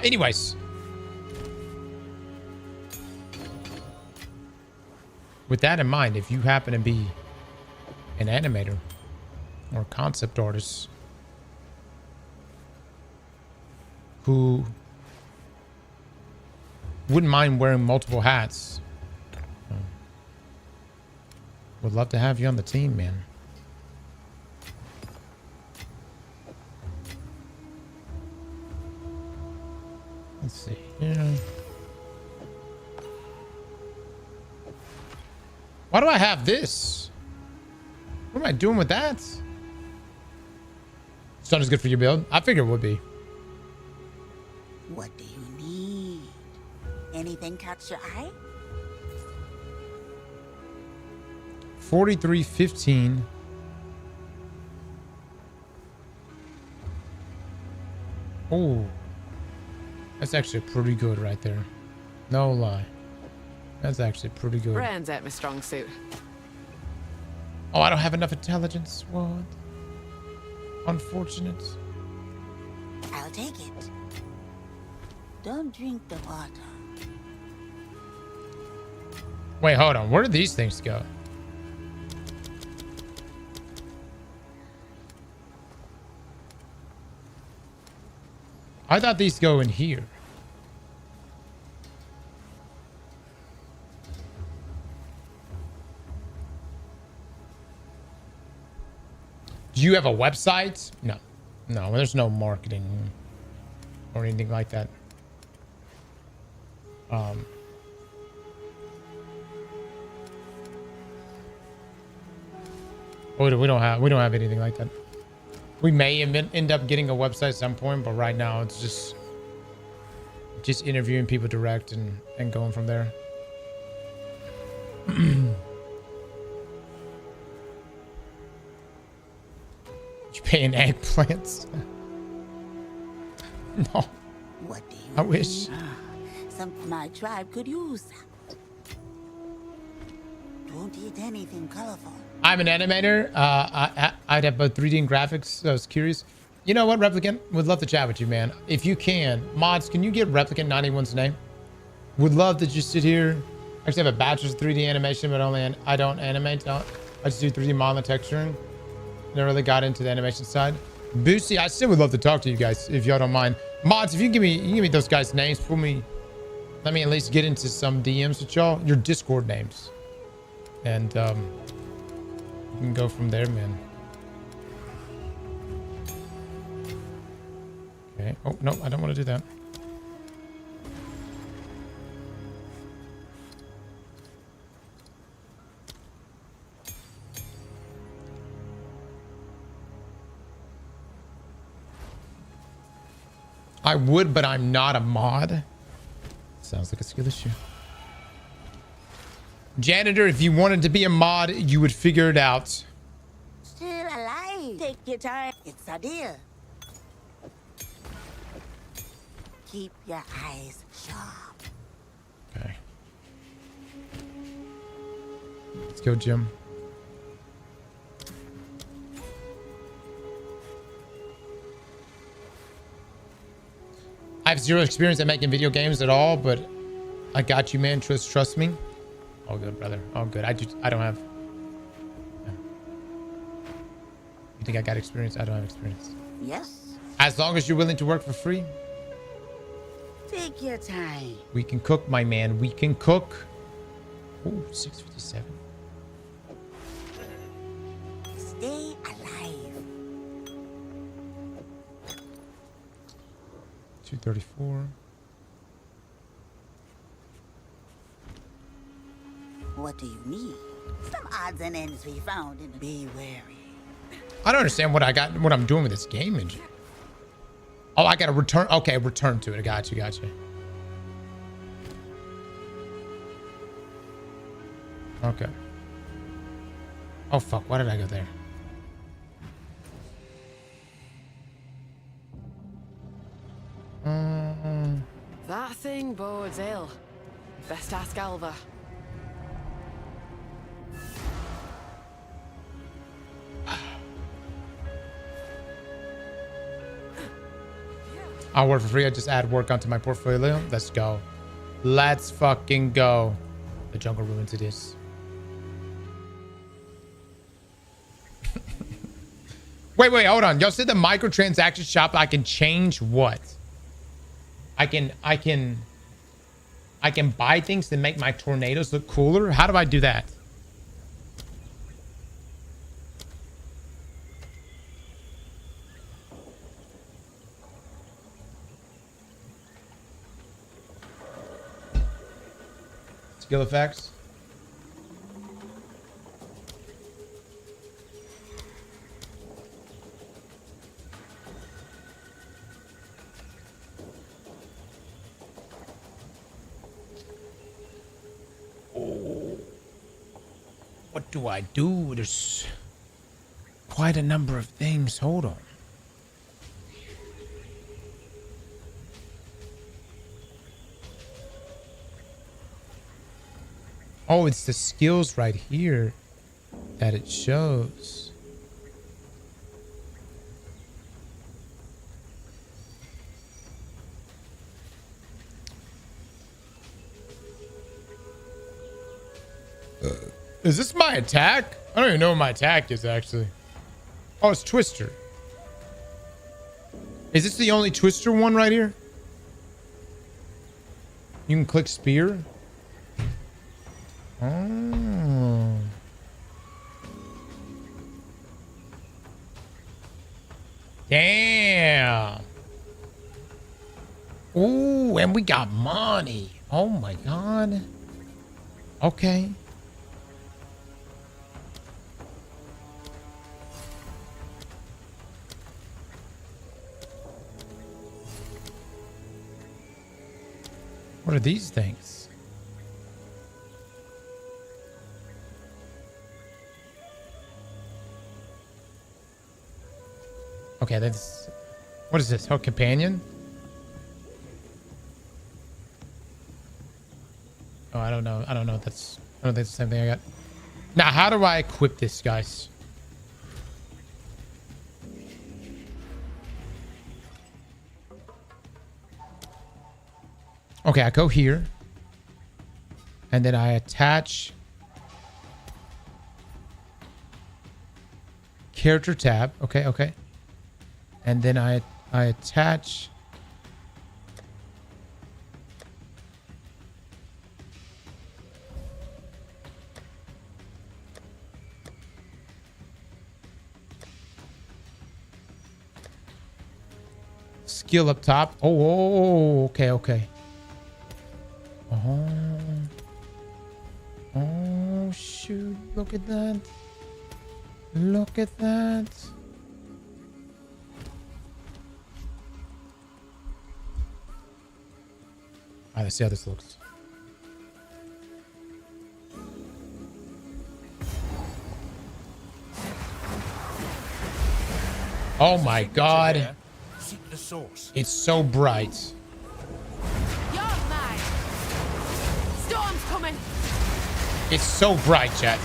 Anyways. With that in mind, if you happen to be an animator or concept artist who wouldn't mind wearing multiple hats, would love to have you on the team, man. Let's see. Yeah. Why do I have this? What am I doing with that? Stun is good for your build. I figure it would be. What do you need? Anything catch your eye? 4315. Oh, that's actually pretty good right there. No lie. That's actually pretty good. Brand's at my strong suit. Oh, I don't have enough intelligence. What? Unfortunate. I'll take it. Don't drink the water. Wait, hold on. Where did these things go? I thought these go in here. Do you have a website? No. No, there's no marketing or anything like that. We don't have anything like that. We may end up getting a website at some point, but right now it's just interviewing people direct and going from there. You paying eggplants? No. What do you I wish. My tribe could use that. Don't eat anything colorful. I'm an animator. I'd have both 3D and graphics, so I was curious. You know what, Replicant? Would love to chat with you, man. If you can, mods, can you get Replicant 91's name? Would love to just sit here I actually have a bachelor's of 3D animation, but I don't animate. I just do 3D modeling texturing. Never really got into the animation side. Boosie, I still would love to talk to you guys if y'all don't mind. Mods, if you give me those guys' names, let me at least get into some DMs with y'all. Your Discord names, and we can go from there, man. Okay. Oh no, I don't want to do that. I would, but I'm not a mod. Sounds like a skill issue. Janitor, if you wanted to be a mod, you would figure it out. Still alive. Take your time. It's a deal. Keep your eyes sharp. Okay. Let's go, Jim. I have zero experience at making video games at all, but I got you, man. Trust me. All good, brother. All good. I don't have. Yeah. You think I got experience? I don't have experience. Yes. As long as you're willing to work for free. Take your time. We can cook, my man. We can cook. Ooh, 657. Stay alive. 234. What do you need? Some odds and ends we found in Be Wary. I don't understand what I'm doing with this game engine. Oh, I gotta return. Okay, return to it. I got you. Okay. Oh fuck! Why did I go there? That thing bodes ill. Best ask Alva. I'll work for free. I just add work onto my portfolio. Let's go. Let's fucking go. The jungle ruins it is. Wait, hold on. Y'all said the microtransaction shop, I can change what? I can buy things to make my tornadoes look cooler? How do I do that? Skill effects. What do I do? There's quite a number of things. Hold on. Oh, it's the skills right here that it shows. Is this my attack? I don't even know what my attack is, actually. Oh, it's Twister. Is this the only Twister one right here? You can click Spear. Oh. Damn. Ooh, and we got money. Oh my god. Okay. What are these things? Okay, that's... What is this? Oh, companion? Oh, I don't know. I don't know if that's... I don't think it's the same thing I got. Now, how do I equip this, guys? Okay, I go here. And then I attach character tab. Okay, okay. And then I attach skill up top. Oh, okay, okay. Oh, shoot. Look at that. Look at that. Alright, let's see how this looks. Oh my god. It's so bright. You're mine. Storm's coming. It's so bright, chat.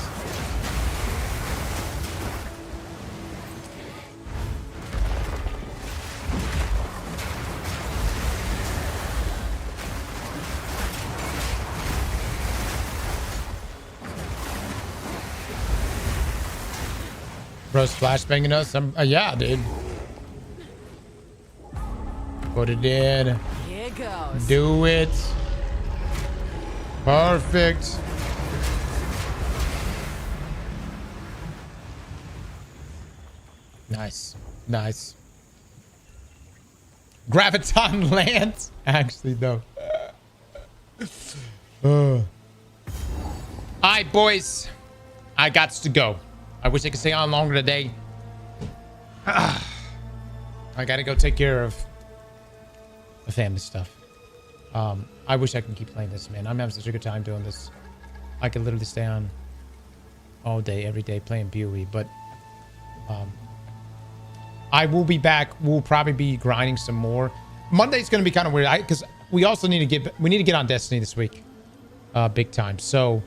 Bro's flashbanging us. Yeah, dude. Put it in. Here goes. Do it. Perfect. Nice. Nice. Graviton lands. Actually, no. Alright, boys. I got to go. I wish I could stay on longer today. I gotta go take care of the family stuff. I wish I could keep playing this, man. I'm having such a good time doing this. I could literally stay on all day, every day playing POE, but I will be back. We'll probably be grinding some more. Monday's gonna be kind of weird because we also need to get on Destiny this week, big time. So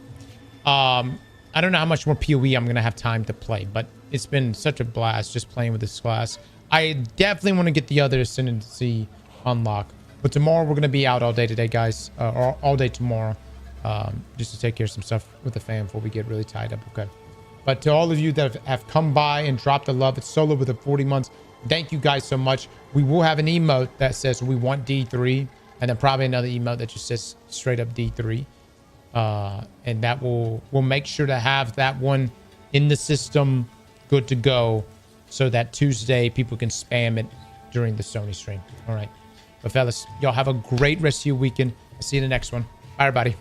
I don't know how much more POE I'm gonna have time to play, but it's been such a blast just playing with this class. I definitely want to get the other Ascendancy unlock, but tomorrow we're gonna be out all day today, guys, or all day tomorrow, just to take care of some stuff with the fam before we get really tied up. Okay. But to all of you that have come by and dropped the love, it's Solo with the 40 months. Thank you guys so much. We will have an emote that says we want D3, and then probably another emote that just says straight up D3. And that we'll make sure to have that one in the system good to go so that Tuesday people can spam it during the Sony stream. All right. But fellas, y'all have a great rest of your weekend. I'll see you in the next one. Bye, everybody.